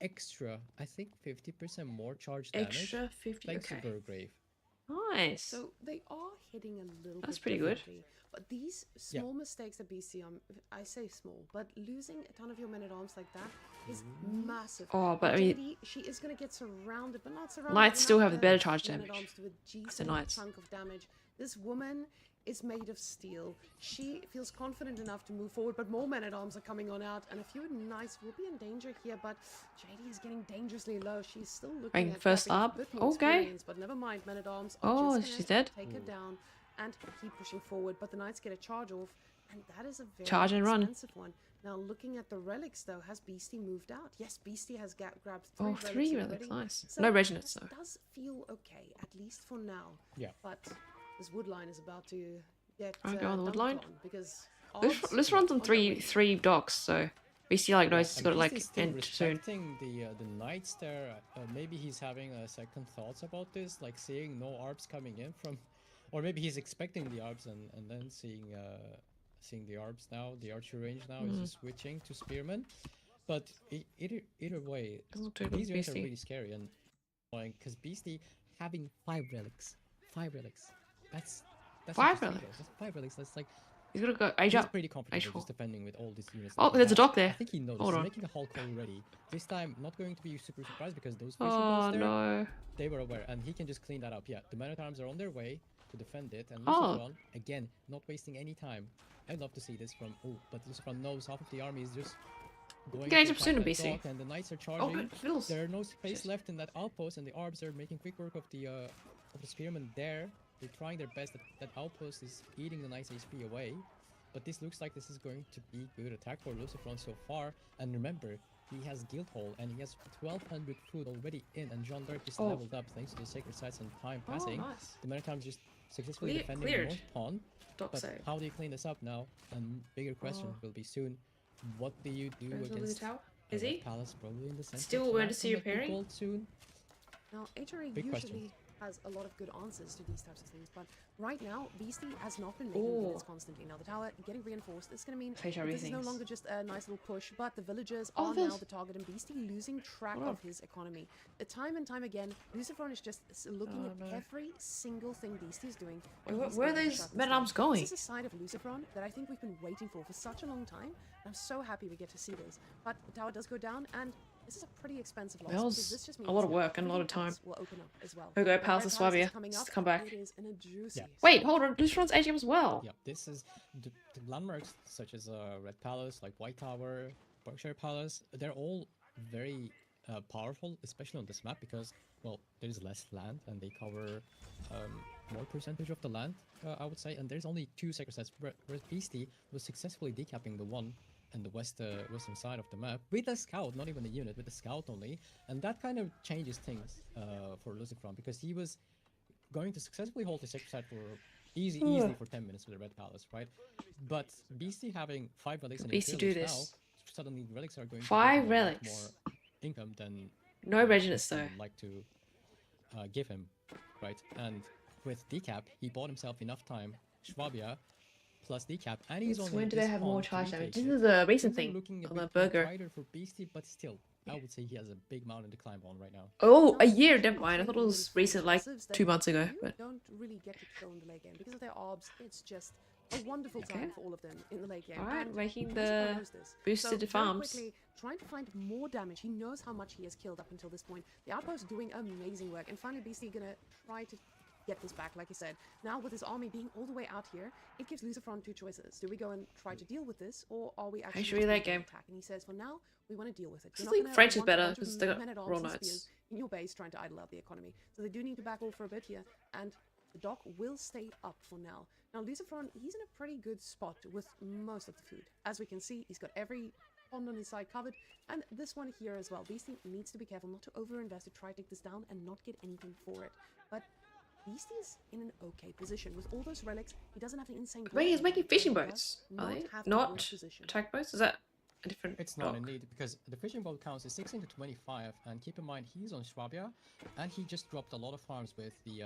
extra, I think 50% more charge damage extra 50. thanks Okay. to Burgrave. Nice. So they are hitting a little That's bit pretty good. differently, but these small mistakes that BC, I say small, but losing a ton of your men at arms like that is massive. Oh, but I And mean, JD, she is going to get surrounded, but not surrounded. Knights still enough have the to better charge men at damage. arms to a the decent knights. chunk of damage. This woman is made of steel. She feels confident enough to move forward, but more men at arms are coming on out, and a few knights will be in danger here. But JD is getting dangerously low. She's still looking Rank at first grabbing a up. bit more Okay. experience, but never mind. Men at arms are Oh, just she's gonna dead. take her down and keep pushing forward. But the knights get a charge off, and that is a very Charge and run. expensive one. Now, looking at the relics, though, has Beastie moved out? Yes, Beastie has grabbed 3 Oh, relics 3 already. relics. Nice. So No reginets, this though. does feel okay, at least for now. Yeah. But this wood line is about to get I'll go on the wood dumped line. on because Let's run on odds three docks, so we see like knows it's And got to like Beastie's still end soon. respecting the knights there. Maybe he's having second thoughts about this, like seeing no arbs coming in from, or maybe he's expecting the arbs and then seeing the arbs now, the archer range now is just switching to spearmen. But either way, Doesn't look too good these for units are Beastie. really scary and annoying because Beastie having 5 relics, that's 5 interesting, though. relics? That's 5 relics. That's like He's gonna go age he's up. pretty confident Age just 4. defending with all these units. Oh, that he there's a has. dock I there. think he noticed. Hold He's on. making a Hulk already. This time, not going to be super surprised because those fishing Oh boats there, no. they were aware, and he can just clean that up. Yeah, the men-at-arms are on their way to defend it, and Oh. Lucifer again, not wasting any time. I'd love to see this from. Oh, but Lucifer knows half of the army is just going. Get to age up soon, attack that BC. dock, and the knights are Oh, charging. good. Fiddles. There are no space Shit. left in that outpost, and the arbs are making quick work of the spearmen there. They're trying their best. That outpost is eating the nice HP away. But this looks like this is going to be good attack for Lucifer so far. And remember, he has Guildhall and he has 1200 food already in. And Jean d'Arc is Oh. leveled up thanks to the Sacred Sites and time Oh, passing. nice. The men-at-arms just successfully Clear- defending cleared. the north pawn. Dock But save. how do you clean this up now? And bigger question Oh. will be soon. What do you do Goes over the against tower. a Is Red he? Palace probably in the center? Still trying where to see make the repairing? gold soon? Now, HRA Big question. usually has a lot of good answers to these types of things, but right now, Beastie has not been making Ooh. units constantly. Now, the tower getting reinforced. It's going to mean HRA that this is no things. longer just a nice little push, but the villagers Oh, are now there's- the target, and Beastie losing track Hold on. of his economy. Time and time again, Lucifer is just looking Oh, at no. every single thing Beastie is doing. and Where- he's where are going to those shut this men-at-arms down. going? This is a side of Lucifer that I think we've been waiting for such a long time, and I'm so happy we get to see this. But the tower does go down, and this is a pretty expensive loss. Well, because this just a means lot of that work and a lot of everything time. else will open up as well. Here we go, Now, Palace Red of Palace is Swabia. coming Just up, come back. It is in a juicy Yeah. Wait, hold on. Lucifer's aging as well. Yeah, this is the landmarks such as Red Palace, like White Tower, Berkshire Palace. They're all very powerful, especially on this map, because, well, there's less land and they cover more percentage of the land, I would say. And there's only 2 sacred sites, whereas Beastie was successfully decapping the one in the western side of the map with a scout, not even a unit, with a scout only. And that kind of changes things for Lucifron, because he was going to successfully hold the sacred site for easily for 10 minutes with the Red Palace, right? But Beastie having 5 relics and Beastie do Imperials now, this. suddenly relics are going 5 to give him a lot relics. more income than No Reginus though. would like to give him, right? And with decap, he bought himself enough time, Schwabia plus decap, and he's only When do they have more charge damage? damage? This is a recent Things are thing looking a on the bit burger. tighter for Beastie, but still, I would say he has a big mountain to climb on right now. Oh, a year, never mind. I thought it was recent, like 2 months ago. You But don't really get to kill in the late game because of their orbs. It's just a wonderful time for all of them in the late game. Alright, And making Lucifer the knows this. boosted so farms. Very quickly, trying to find more damage. He knows how much he has killed up until this point. The outpost doing amazing work, and finally Beastie gonna try to get this back, like I said. Now with his army being all the way out here, it gives Lucifron 2 choices. Do we go and try to deal with this, or are we actually should we just late going game? to attack? And he says, for now, we want to deal with it. I You're not think gonna French is want a better bunch of because they got men-at-arms raw and knights. spears in your base trying to idle out the economy. So they do need to back off for a bit here, and the dock will stay up for now. Now Lucifron, he's in a pretty good spot with most of the food. As we can see, he's got every pond on his side covered, and this one here as well. Beastie needs to be careful not to overinvest to try to take this down and not get anything for it. But Beastie's in an okay position with all those relics. He doesn't have an insane. wait, he's making fishing He does boats. Are they? have the Not worst position. attack boats? Is that a different It's not dock? indeed, because the fishing boat counts is 16 to 25, and keep in mind he's on Schwabia, and he just dropped a lot of farms with the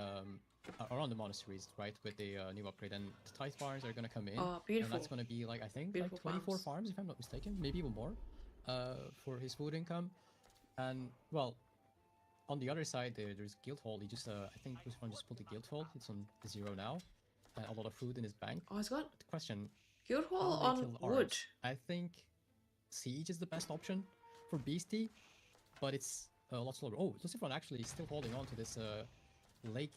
around the monasteries, right, with the new upgrade, and the tithe farms are gonna come in, Oh, and beautiful. that's gonna be like, I think, Beautiful like 24 farms. farms, if I'm not mistaken, maybe even more, for his food income. And well, on the other side there's Guildhall. He just I think Lucifron just pulled the Guildhall. It's on 0 now, and a lot of food in his bank. Oh, it's got The question, Guildhall how do they on kill wood. Arabs? I think Siege is the best option for Beastie, but it's a lot slower. Oh, Lucifron actually still holding on to this lake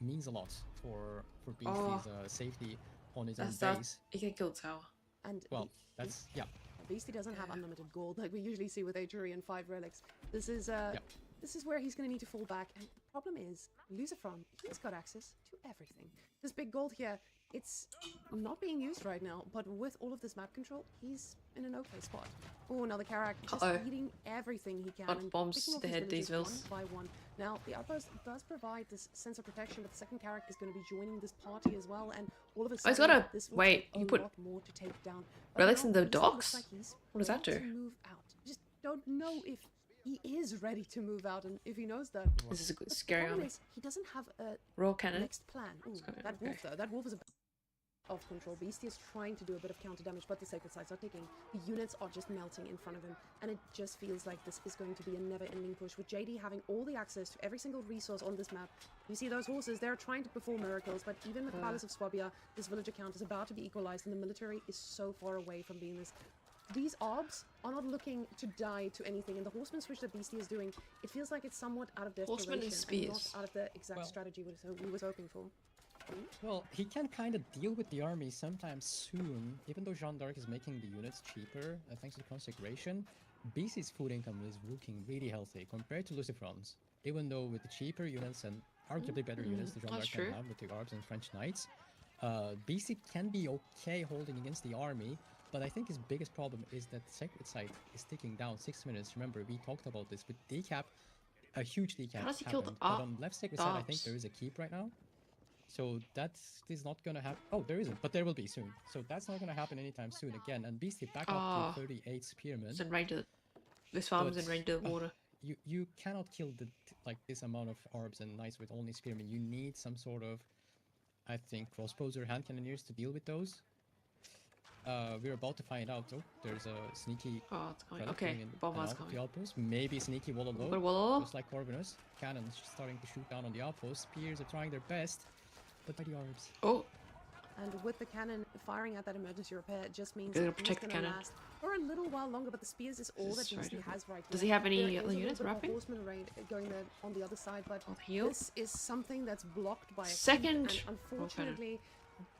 means a lot for Beastie's safety on his own That's that. base. You can kill the tower. And Well, that's, yeah. Beastie doesn't have unlimited gold like we usually see with Aturi and 5 relics. This is this is where he's going to need to fall back. And the problem is, Lucifron, he's got access to everything. This big gold here, it's not being used right now, but with all of this map control, he's in an okay spot. Oh, another Karak just eating everything he can. What and bombs picking off to these hit these villages vills? one by one. Now, the outpost does provide this sense of protection, but the second Karak is going to be joining this party as well, and all of a Oh, he's sudden, got a- this will wait, take you a put lot more to take down. But relics now in the Beastie looks docks? like he's What does that ready do? to move out. Just don't know if he is ready to move out, and if he knows that. This is a good, But scary the problem army. is, he doesn't have a Raw cannon. next plan. Ooh, Okay, that wolf okay. though, that wolf is a bit of control. Beastie is trying to do a bit of counter damage, but the sacred sites are ticking. The units are just melting in front of him, and it just feels like this is going to be a never-ending push. With JD having all the access to every single resource on this map, you see those horses, they're trying to perform miracles, but even with the Palace of Swabia, this villager count is about to be equalized, and the military is so far away from being this. These orbs are not looking to die to anything, and the horseman switch that Beastie is doing, it feels like it's somewhat out of desperation Horseman and and spears. not out of the exact Well- strategy we was hoping for. Well, he can kind of deal with the army sometime soon, even though Jeanne d'Arc is making the units cheaper thanks to the consecration. Beastie's food income is looking really healthy compared to Lucifron's, even though with the cheaper units and arguably better units that Jeanne that's d'Arc can true. have with the Arbs and French Knights, Beastie can be okay holding against the army, but I think his biggest problem is that the sacred site is ticking down 6 minutes. Remember, we talked about this with decap, a huge decap How does he kill the happened, but on left sacred side I think Arbs? there is a keep right now. So that is not gonna happen. Oh, there isn't, but there will be soon. So that's not gonna happen anytime soon again. And Beastie back up to 38 spearmen. It's in range of this farm's in But, range of the water. You cannot kill like this amount of orbs and knights with only spearmen. You need some sort of, I think, crossbows or hand cannoneers to deal with those. We're about to find out. Oh, there's a sneaky Oh, it's coming. relic Okay, coming in bomb and was out of coming. the outpost. Maybe sneaky wall Got a alone. wall. Just like Corvinus. Cannons starting to shoot down on the outpost. Spears are trying their best, but by the orbs. Oh, And with the cannon firing at that emergency repair, it just means Gotta that protect the it's gonna cannon. last for a little while longer. But the spears is all This that is very Beastie different. has right now. Does he have any There is other a little units bit of a wrapping? horseman raid going there on the other side, but Oh, the heal. this is something that's blocked by a keep, Second and roll cannon. unfortunately,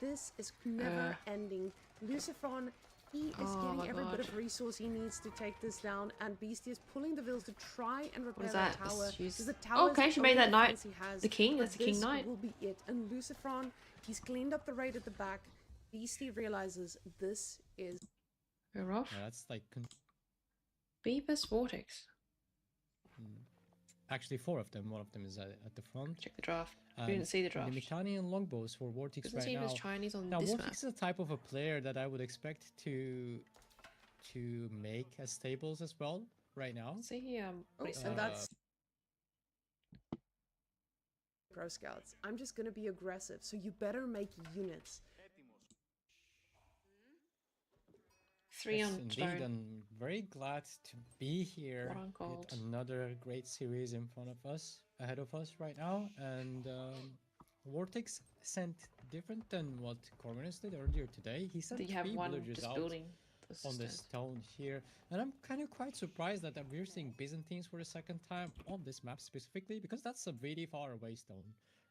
this is never ending. Lucifron, He is Oh getting my every bit God. of resource he needs to take this down, and Beastie is pulling the villas to try and repair is that that? tower. Let's use- Because the tower Okay, is she the made only that knight defense he has. the king. but That's the king this knight. will be it. And Lucifron, he's cleaned up the raid at the back. Beastie realizes this is We're off. Yeah, that's like Beepus Vortex. actually 4 of them. One of them is at the front. Check the draft. We And didn't see the draft. The Mitanian longbows for Vortex Doesn't right seem now. as Chinese on Now this map. Vortex is the type of a player that I would expect to make as stables as well right now. See, Oh, what he and said. that's Pro Scouts. I'm just gonna be aggressive, so you better make units. 3 Yes, on indeed, stone. I'm very glad to be here. 1 on gold. With another great series in front of us, ahead of us right now, and Vortex sent different than what Corvinus did earlier today. He sent Do you have 3 one villagers just out building the on the assistant? stone here, and I'm kind of quite surprised that we're seeing Byzantines for the second time on this map specifically, because that's a really far away stone.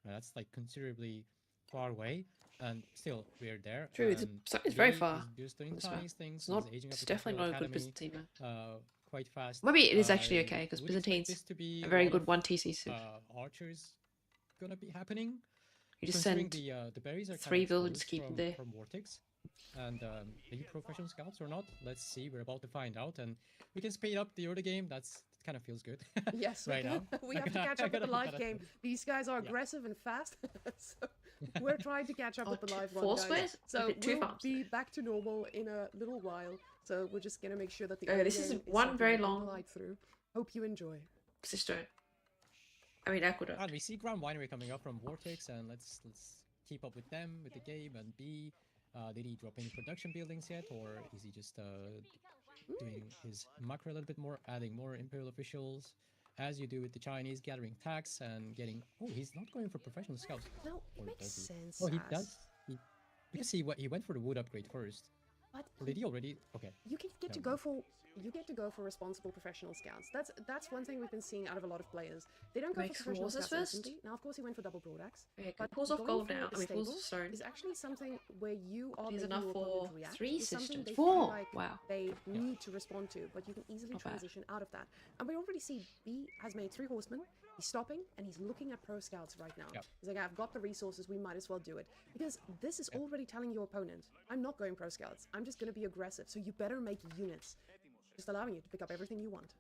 That's like considerably far away, and still we're there. True, it's, and it's very Lee far. is just doing this map. Chinese things. It's not. He's aging up It's his definitely not Imperial a good Academy, Byzantine map. quite fast. Maybe it is actually I okay because would expect Byzantines this to be a very lot good of, 1 TC civ. Archers gonna be happening. You just Considering send the berries are 3 kind of villagers, exposed keep them from, there. from Vortex. And are you professional scouts or not? Let's see. We're about to find out, and we can speed up the early game. That kind of feels good. Yes, right now. we have to catch up with the live game. These guys are aggressive and fast, so we're trying to catch up with the live one, 4 guys. squares? So Okay, 2 we'll farms. be back to normal in a little while. So we're just gonna make sure that the Okay, early this is game one something very we can long- glide through. Hope you enjoy. Cistern. I mean Aqueduct. And we see Grand Winery coming up from Vortex, and let's keep up with them with the game. And B, did he drop any production buildings yet, or is he just doing his macro a little bit more, adding more Imperial officials, as you do with the Chinese, gathering tax and getting. Oh, he's not going for professional scouts. No, it Or makes does he? sense. Oh, he Saz. does. Because he went for the wood upgrade first. But Or did he already? Okay. you get to Never go for responsible professional scouts. That's one thing we've been seeing out of a lot of players. They don't go Make for professional forces scouts first? instantly. Now, of course, he went for double broadaxe. Okay, But he pulls off going gold for now. the I mean, pulls stable off stone. is actually something where you are He's making enough your for opponent react. 3 It's something systems. they 4! feel like Wow. they need to respond to, but you can easily Not bad. transition out of that. And we already see B has made 3 horsemen. He's stopping and he's looking at pro scouts right now. Yep. He's like, I've got the resources, we might as well do it. Because this is already telling your opponent, I'm not going pro scouts, I'm just going to be aggressive, so you better make units. Just allowing you to pick up everything you want.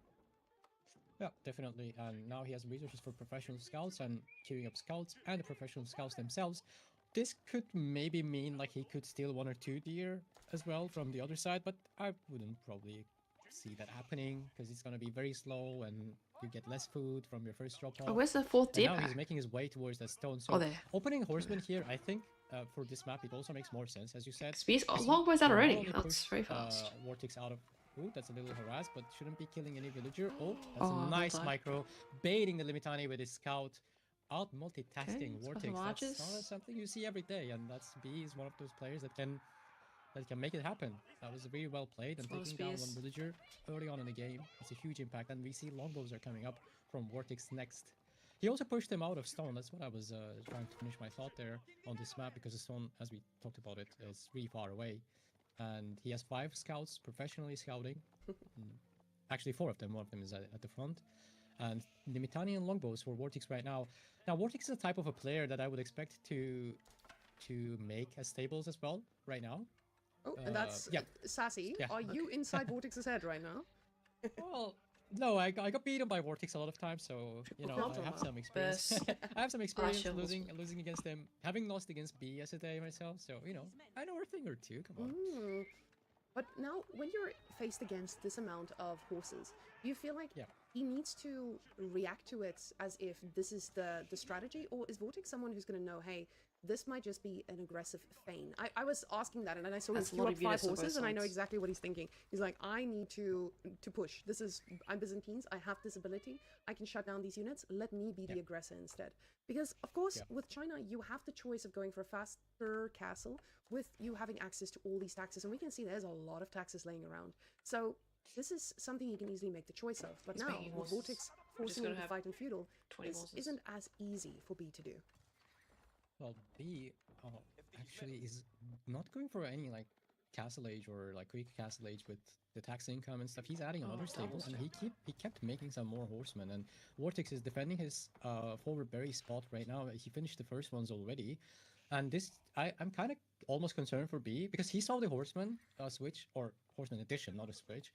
Yeah, definitely. And now he has resources for professional scouts and queuing up scouts and the professional scouts themselves. This could maybe mean like he could steal 1 or 2 deer as well from the other side, but I wouldn't probably see that happening because it's going to be very slow and you get less food from your first drop off. Oh, where's the 4th And deer now pack? he's making his way towards that stone. So Oh, there. opening horseman here, I think for this map, it also makes more sense, as you said. Speeds. Oh, Because longbows out will not already. only That's push, very fast. Vortex out of. Ooh, that's a little harassed, but shouldn't be killing any villager. Oh, that's Oh, a well nice done. micro. Baiting the Limitani with his scout. Out multitasking let's go Vortex. some That's archers. not something you see every day, and that's B is one of those players that can make it happen. That was really well played, and Lot of taking down one spears. villager early on in the game. It's a huge impact, and we see longbows are coming up from Vortex next. He also pushed them out of stone. That's what I was trying to finish my thought there on this map, because the stone, as we talked about it, is really far away. And he has 5 scouts professionally scouting. Actually, 4 of them. One of them is at the front. And the Mitanian longbows for Vortex right now. Now, Vortex is a type of a player that I would expect to make as stables as well right now. Oh, and that's yeah. Sassy. Yeah, Are you inside Vortex's head right now? Well, no, I got beaten by Vortex a lot of times, so you know I have some experience. Burst. I have some experience Partial. losing against them, having lost against B yesterday myself. So you know I know a thing or two. Come on. Mm. But now, when you're faced against this amount of horses, do you feel like Yeah. he needs to react to it as if this is the strategy, or is Vortex someone who's going to know, hey, this might just be an aggressive feign? I was asking that, and then I saw him That's a queue lot up of 5 units on both horses, and I know sides. exactly what he's thinking. He's like, I need to push. I'm Byzantines, I have this ability, I can shut down these units, let me be the aggressor instead. Because, of course, Yeah. with China, you have the choice of going for a faster castle with you having access to all these taxes, and we can see there's a lot of taxes laying around. So this is something you can easily make the choice of. But He's now, making with horses. Vortex We're just forcing him gonna to have fight in feudal, 20 this horses. isn't as easy for B to do. Well, B actually is not going for any like castle age or like quick castle age with the tax income and stuff. He's adding another stable, and he kept making some more horsemen. And Vortex is defending his forward berry spot right now. He finished the first ones already, and this I'm kind of almost concerned for B because he saw the horseman switch, or horseman addition, not a switch,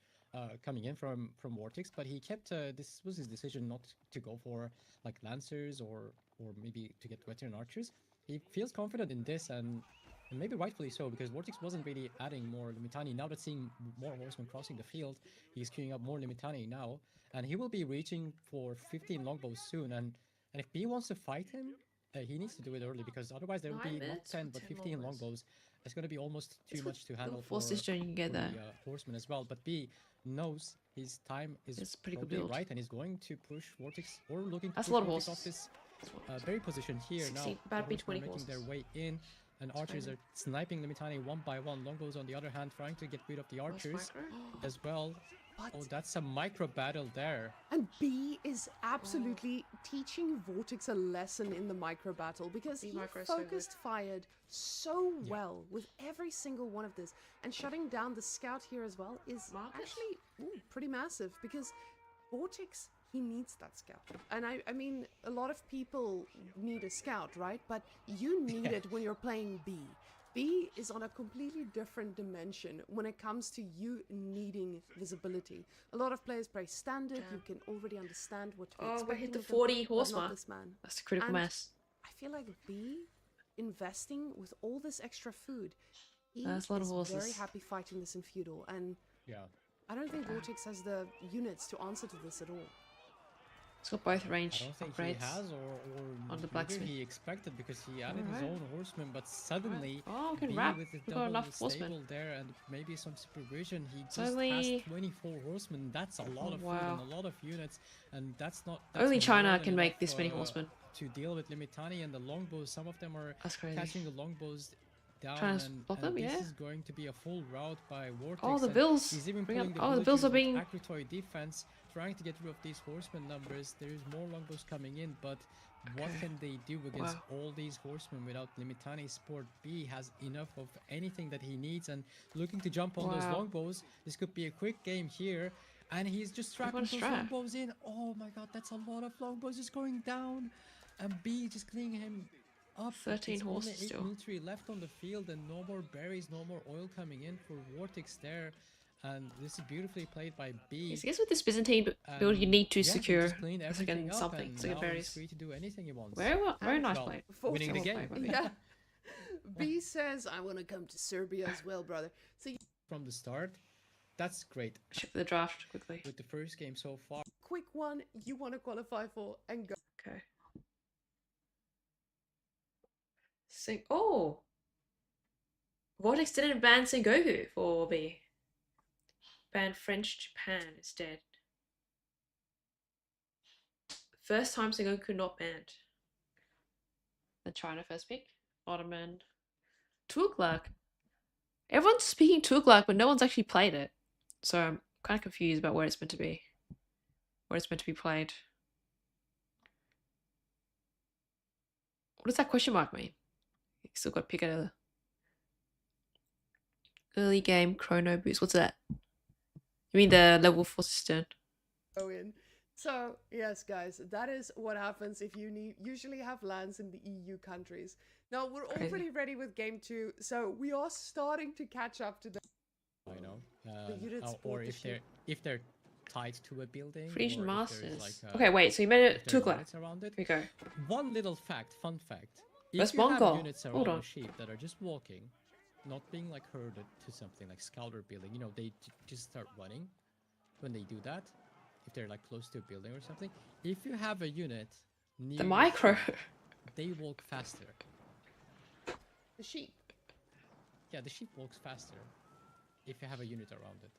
coming in from Vortex, but he kept this was his decision not to go for like lancers or maybe to get veteran archers. He feels confident in this, and maybe rightfully so, because Vortex wasn't really adding more Limitani. Now that seeing more horsemen crossing the field, he's queuing up more Limitani now, and he will be reaching for 15 longbows soon. And if B wants to fight him, he needs to do it early, because otherwise there will 9 be not minutes 10 for but 10 15 longbows. longbows. It's going to be almost too much to handle for, Force this journey, you can get for that. the horseman as well. But B knows his time is It's a pretty good probably build. right, and he's going to push Vortex, or looking to That's a push lot of Vortex horses. off this very position here. 16 Now bad the B, 20 horsemen are making their horses. way in, and archers are sniping Limitani one by one. Longbows on the other hand trying to get rid of the archers as well. But Oh, that's a micro battle there. and B is absolutely teaching Vortex a lesson in the micro battle, because B he micro is so good. focused fired so well with every single one of this, and shutting down the scout here as well is Marcus? actually pretty massive, because Vortex, he needs that scout. And I mean, a lot of people need a scout, right? But you need it when you're playing B. B is on a completely different dimension when it comes to you needing visibility. A lot of players play standard, you can already understand what to be Oh, we expecting hit the of them, 40 but horse not mark. this man. That's a critical And mass. I feel like B, investing with all this extra food, he That's a lot of is very horses. happy fighting this in feudal, and Yeah. I don't think Vortex has the units to answer to this at all. It's got both I range don't think upgrades. he has, or on the neither blacksmith. he expected, because he added his Alright. own horseman, but suddenly Oh, we can B wrap. with the We've got double enough horsemen. stable there and maybe some supervision, he just Only- has 24 horsemen. That's a lot Oh, of food wow. and a lot of units, and that's not. Only that's China more than can make enough, this many horsemen. to deal with Limitani and the longbows. Some of them are That's crazy. catching the longbows down, Trying to and, block them, this yeah. is going to be a full rout by Vortex. Oh, the and bills. He's even Bring pulling up- oh, the bills are villagers being- with accuratory defense, trying to get rid of these horsemen numbers. There's more longbows coming in, but what Okay. can they do against Wow. all these horsemen without Limitani? Sport B has enough of anything that he needs, and looking to jump on those Wow. longbows. This could be a quick game here, and he's just strapping Everyone's those strapped. longbows in. Oh my god, that's a lot of longbows just going down, and B just cleaning him up. 13 It's only horses 8 still. military left on the field, and no more berries, no more oil coming in for Vortex there. And this is beautifully played by B. Yes, I guess with this Byzantine build, you need to Yeah, he secure just cleaned a everything second up, something. and Second now he's berries. free to do anything he wants. Very well, very nice Well, play. winning the Vortex- game. Play, buddy. Yeah. B says, I want to come to Serbia as well, brother. So From the start, that's great. Check the draft quickly. With the first game so far, quick one you want to qualify for and go. Okay. Oh! Vortex didn't ban Sengoku for B. Banned French Japan instead. First time Sengoku not banned. The China first pick. Ottoman. Tuglak. Everyone's speaking Tuglak, but no one's actually played it. So I'm kind of confused about where it's meant to be. Where it's meant to be played. What does that question mark mean? You still got to pick a early game chrono boost. What's that? You mean the level 4 cistern? Go in. So yes, guys, that is what happens if you usually have lands in the EU countries. Now we're Crazy. already ready with game 2, so we are starting to catch up to the. I know. units Or bought the if they're tied to a building. Frisian or if there's, Masters. like, Okay, wait, so you made if it there's Tuglak. units around it. Here we go. One little fact, fun fact. Where's If you have Mongol? units Hold around on. a sheep that are just walking, not being like herded to something like scouter building, you know, they just start running when they do that. If they're like close to a building or something. If you have a unit near The your micro. sheep, they walk faster. The sheep. Yeah, the sheep walks faster if you have a unit around it.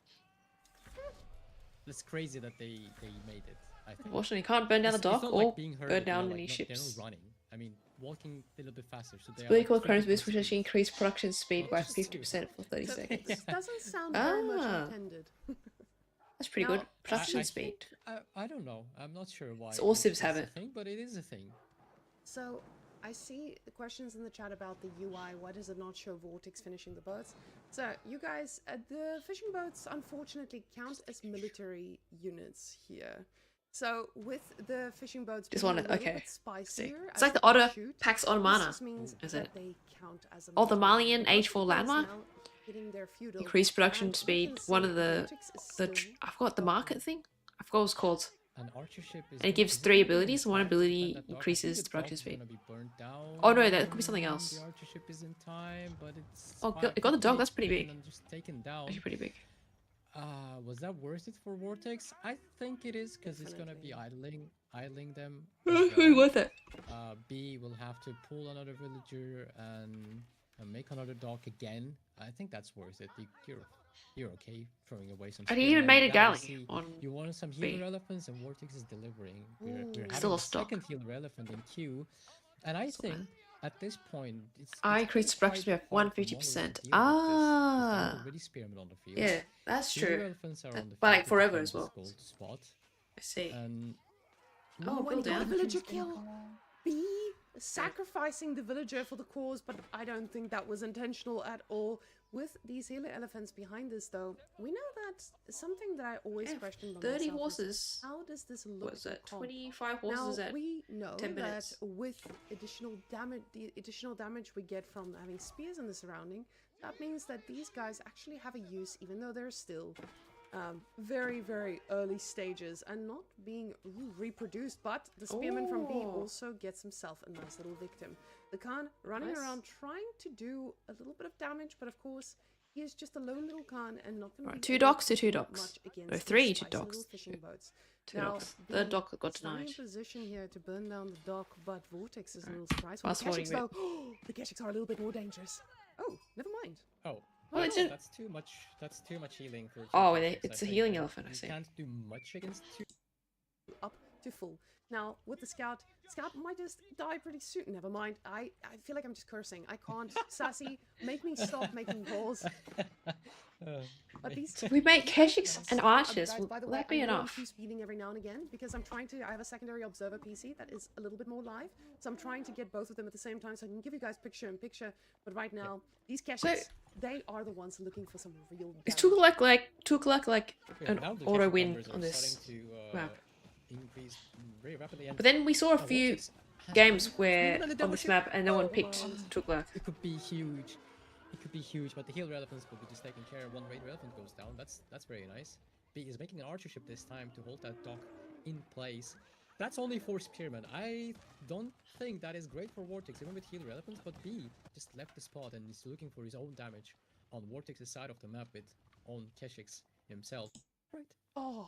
It's crazy that they made it, I think. Unfortunately, you can't burn down the It's dock not or like being herded, burn you know, down like any They're ships. not running. I mean, walking a little bit faster. So they It's are really like cool Chronos 50% boost, which actually speed. increased production speed Not by just 50% for 30 So seconds. this doesn't sound very much Ah. intended. That's pretty Now, good. Production I speed. think- I don't know. I'm not sure why. So all it's civs have a it. thing, but it is a thing. So I see the questions in the chat about the UI. Why does it not show Vortex finishing the birds? So, you guys, the fishing boats unfortunately count as military units here. So, with the fishing boats Just being a wanted- little okay, bit spicier, It's as like the they can Otter shoot, Pax this Ottomana. just means Is that it? they count as a Oh, the military Malian unit. Age Both 4 of you guys landmark? now hitting their feudal, Increased production and you speed. can One see of the Vortex is still I forgot the market thing. I forgot what it was called. An archership is And it gonna- gives is 3 gonna be abilities, and one required to defend ability that dock? I think increases the the production dock is speed. gonna be burnt down. Oh no, that could be something else. The archership is in time, but it's Oh, fine. it got the dog, that's pretty Taken big. and just taken down. Actually pretty big. Was that worth it for Vortex? I think it is, because it's gonna be Definitely. idling them. as Pretty well. worth it. B will have to pull another villager and make another dock again. I think that's worth it. You're okay throwing away some. And he even made a spearmen. Yeah, I galley see. on You wanted some B. healer elephants, and Vortex is delivering. We're Ooh. having Still a the stock. second healer elephant in queue, and I Still think at this point it's I gonna increased be production quite speed by hard for 150%. Mongols to deal with this, 'cause there are Ah. already spearmen on the field. Yeah, that's Healer true. elephants are That- on the but, field like, to forever defend as this well. gold spot, I see. and Oh, and build he got a down. villager kill. B sacrificing the villager for the cause, but I don't think that was intentional at all. With these healer elephants behind this, though, we know that something that I always Yeah, question about 30 myself is, horses. how does this look? What is to it? comp? 25 Now horses at we know 10 that minutes. with additional damage, the additional damage we get from having spears in the surrounding, that means that these guys actually have a use, even though they're still very, very early stages and not being reproduced. But the spearman from B Oh. also gets himself a nice little victim. The Khan running Nice. around trying to do a little bit of damage, but of course he is just a lone little Khan and not going to Right, be 2 able docks to to 2 do docks. much against Or these 3 spicy 2 little docks. fishing boats. 2 Now, docks. Third B dock got is not in denied. position here to burn down the dock, but Vortex is a Right. little surprised. For the Fast forwarding Keshiks, though, the Keshiks are a little bit more dangerous. Oh, never mind. oh, Well, it no, didn't- that's too much. That's too much healing for. Oh, two they- Keshiks, I it's a think, healing and elephant, I you see. can't do much against two. Up to full. Now, with the Scout might just die pretty soon. Never mind. I feel like I'm just cursing. I can't. Sassy, make me stop making calls. But these So if we make Keshiks and archers, guys, will by the will way, that be I know I'm enough? too speeding every now and again because I'm trying to. I have a secondary observer PC that is a little bit more live, so I'm trying to get both of them at the same time so I can give you guys picture in picture. But right now, these Keshiks, they are the ones looking for some real Is damage. Tukulak like Yeah, an now the auto Keshic win numbers are on this starting to, map? increase very rapidly. And But then we saw a few Vortex has games pretty- where Even on the on double this ship- map and no one Oh picked my. Tukulak. It could be huge. It could be huge, but the healer elephants will be just taking care. One raider elephant goes down. That's very nice. B is making an archer ship this time to hold that dock in place. That's only 4 spearmen. I don't think that is great for Vortex, even with healer elephants. But B just left the spot and is looking for his own damage on Vortex's side of the map with on Keshiks himself. Right. Oh,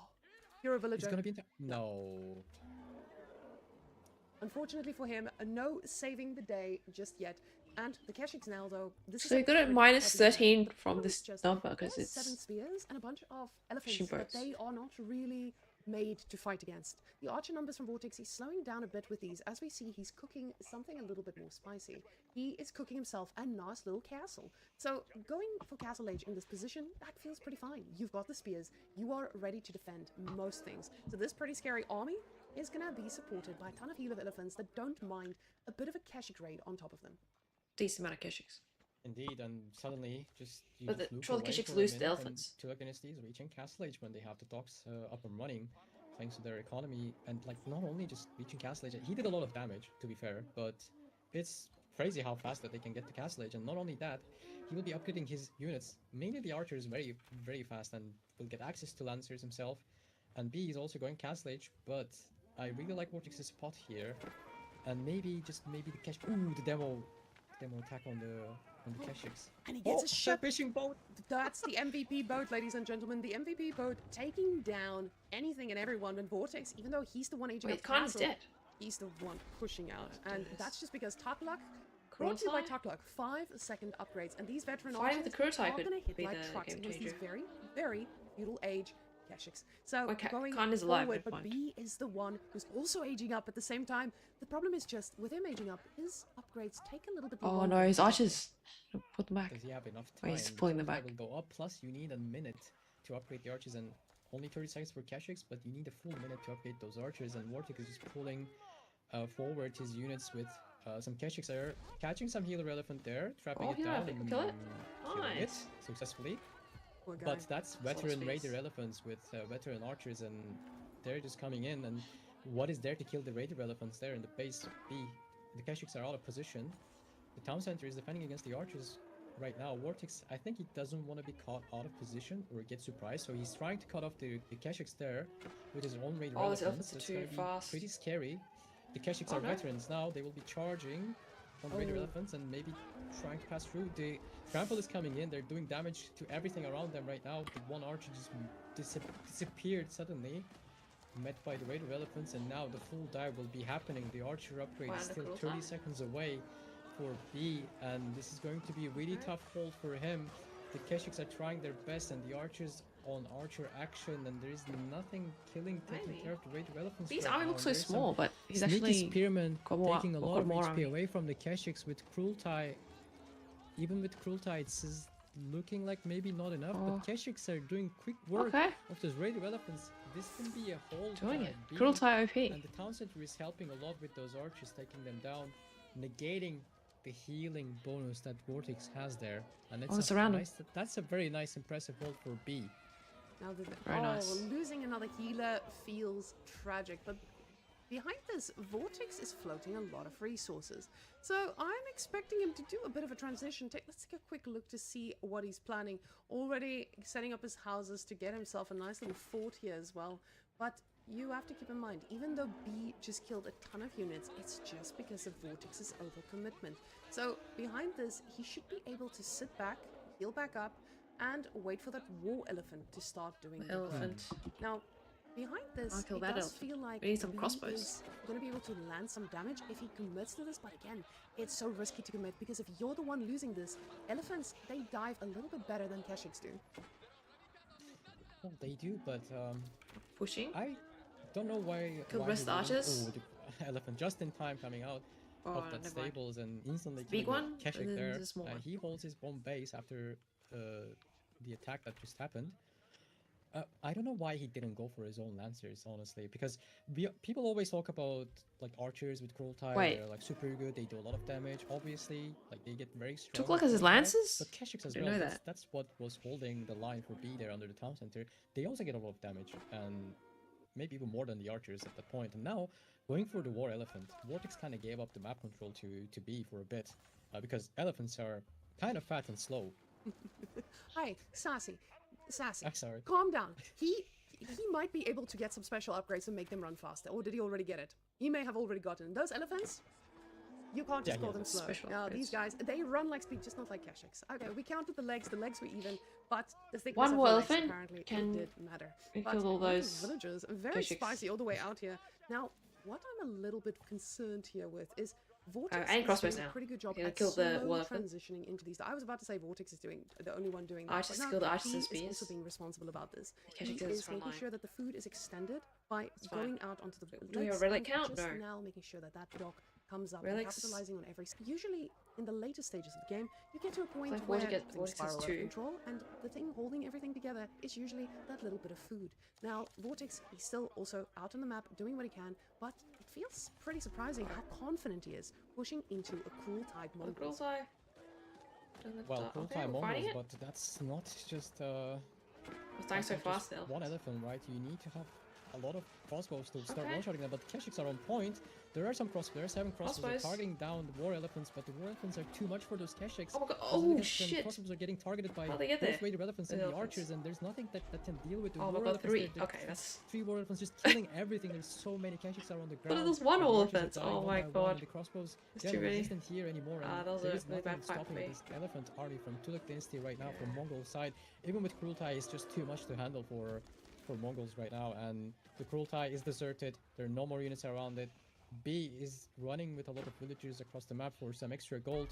you're a He's villager. gonna be in. No. Unfortunately for him, no saving the day just yet. And the Keshiks now, though, this So is you got it pretty minus heavy 13 map. The from problem is this just number because there's 7 it's spears and a bunch of fishing elephants that boats. they are not really made to fight against. The archer numbers from Vortex, he's slowing down a bit with these. As we see, he's cooking something a little bit more spicy. He is cooking himself a nice little castle. So going for Castle Age in this position, that feels pretty fine. You've got the spears. You are ready to defend most things. So this pretty scary army is going to be supported by a ton of healer elephants that don't mind a bit of a Keshik raid on top of them. decent amount of Keshiks. Indeed, and suddenly just you But just the loop troll away Keshiks for a lose the minute and elephants. Two dynasties reaching Castle Age when they have the docks up and running, thanks to their economy, and like not only just reaching Castle Age, he did a lot of damage to be fair, but it's crazy how fast that they can get to Castle Age, and not only that, he will be upgrading his units, mainly the archers, very very fast, and will get access to lancers himself, and B is also going Castle Age, but I really like Vortex's spot here, and maybe the cash. Ooh, the demo attack on the Keshiks. And he gets a ship. fishing boat. That's the MVP boat, ladies and gentlemen. The MVP boat taking down anything and everyone. And Vortex, even though he's the one aging Wait, up Khan's Castle, dead. he's the one pushing out. Let's do And this. that's just because Takluk, brought to you by Kurosai? Takluk, 5-second upgrades. And these veteran Fighting archers with the Kurosai are could going to hit be like the trucks game against these changer. very, very feudal age Keshiks. So Okay, going Khan is alive, forward, never but mind. B is the one who's also aging up at the same time. The problem is just, with him aging up, his upgrades take a little bit Oh longer no, his to get archers. Put them back. Does he have enough Wait, time? he's pulling them Supply back. will go up. Plus, you need a minute to upgrade the archers, and only 30 seconds for Keshiks, but you need a full minute to upgrade those archers. And Vortex is just pulling forward his units with Some Keshiks are catching some healer elephant there, trapping Oh, it yeah, down did we and kill it? killing it Nice. successfully. Poor guy. But that's That's a lot of veteran space. raider elephants with veteran archers, and they're just coming in. And what is there to kill the raider elephants there in the base of B? The Keshiks are out of position. The town center is defending against the archers right now. Vortex, I think he doesn't want to be caught out of position or get surprised, so he's trying to cut off the Keshiks there with his own raider Oh, these elephants. elephants are That's too gonna be fast. pretty scary. The Keshiks Oh, are no. veterans now. They will be charging on the raider Oh. elephants and maybe trying to pass through. The trample is coming in. They're doing damage to everything around them right now. The one archer just disappeared suddenly, met by the raider elephants, and now the full dive will be happening. The archer upgrade Wow, is the still cool 30 time. seconds away for B, and this is going to be a really tough hold for him. The Keshiks are trying their best, and the archers on archer action, and there is nothing taking Maybe. care of the raider elephants. His right army now, looks and so there's some small, but he's sneaky actually spearmen got more- taking a got lot of more HP army. away from the Keshiks with Cruelty. Even with Cruelty, it's looking like maybe not enough, Oh. but Keshiks are doing quick work Okay. of those raider elephants. This can be a hold doing by it. B, Cruelty OP. and the town center is helping a lot with those archers, taking them down, negating the healing bonus that Vortex has there. And it's it's around him. that's a very nice, impressive hold for B. Now the, Very nice. losing another healer feels tragic, but behind this, Vortex is floating a lot of resources. So I'm expecting him to do a bit of a transition. Let's take a quick look to see what he's planning. Already setting up his houses to get himself a nice little fort here as well. But you have to keep in mind, even though B just killed a ton of units, it's just because of Vortex's overcommitment. So behind this, he should be able to sit back, heal back up, and wait for that war elephant to start doing the work. Elephant. Now, behind this, I'll kill it that does elephant. feel like We need some B crossbows. is going to be able to land some damage if he commits to this, but again, it's so risky to commit because if you're the one losing this, elephants, they dive a little bit better than Keshiks do. Well, they do, but Pushing. I don't know why. Kill why rest he wouldn't- archers. Oh, the elephant just in time coming out Oh, of that never mind. stables and instantly Big killing one, the Keshik and then there. there's a small one. He holds his own base after the attack that just happened. I don't know why he didn't go for his own lancers, honestly, because people always talk about like archers with cruelty. Wait. They're like super good. They do a lot of damage. Obviously, like they get very strong. Took like with as his cruelty, lances? But Keshiks as Didn't well. know That's, that. that's what was holding the line for B there under the town center. They also get a lot of damage, and maybe even more than the archers at that point. And now going for the war elephant, Vortex kind of gave up the map control to B for a bit, because elephants are kind of fat and slow. Hi, Sassy. Sassy. I'm sorry. Calm down. He might be able to get some special upgrades and make them run faster. Or did he already get it? He may have already gotten those elephants. You can't just Yeah, call yeah, them that's slow. special These upgrades. guys, they run like speed, just not like Keshiks. Okay, we counted the legs were even, but the thickness One of more the legs elephant apparently it can did matter. But kill all look at those villagers, very Keshiks. spicy all the way out here. Now, what I'm a little bit concerned here with is Vortex and is crossbows doing a now. pretty good job Okay, I at killed the slow war elephant. transitioning into these. I was about to say Vortex is doing the only one doing that. Archers but no, killed the archers he and is also spears. being responsible about this. Keshiks He is is front making line. sure that the food is extended by It's fine. going out onto the Do we have legs a relic and count? just No. now making sure that that dock comes up and Relics? capitalizing on every. Usually, in the later stages of the game, you get to a point like where Vortex- things Vortex has spiral out of two. control, and the thing holding everything together is usually that little bit of food. Now, Vortex, he's still also out on the map, doing what he can, but it feels pretty surprising how confident he is pushing into a cruel tide Oh, mongrel. Bullseye. Well, cruelty okay, we're fighting mongrels, it. but that's not just It's dying so that's not fast just though. one elephant, right? You need to have a lot of crossbows to start Okay. one-shotting them, but the Keshiks are on point. There are some crossbows, there are 7 crossbows. They're Crossbows. targeting down the war elephants, but the war elephants are too much for those Keshiks. Oh my god. Because Oh the shit. crossbows are getting targeted by How'd they get both there? raider elephants The and the elephants. archers, and there's nothing that can deal with the Oh my war god, elephants. 3. They're Okay, that's 3 war elephants just killing everything. There's so many Keshiks are on the ground. at those one and the war archers are elephants. dying Oh one my by one, god. and the crossbows, It's they're too not many. resistant here anymore. Ah, And that was there a is really nothing bad fight for stopping me. this elephant army from Tuluk Dynasty right now, from Mongol side. Even with Cruelty, it's just too much to handle for Mongols right now, and the Cruelty is deserted. There are no more units around it. B is running with a lot of villagers across the map for some extra gold,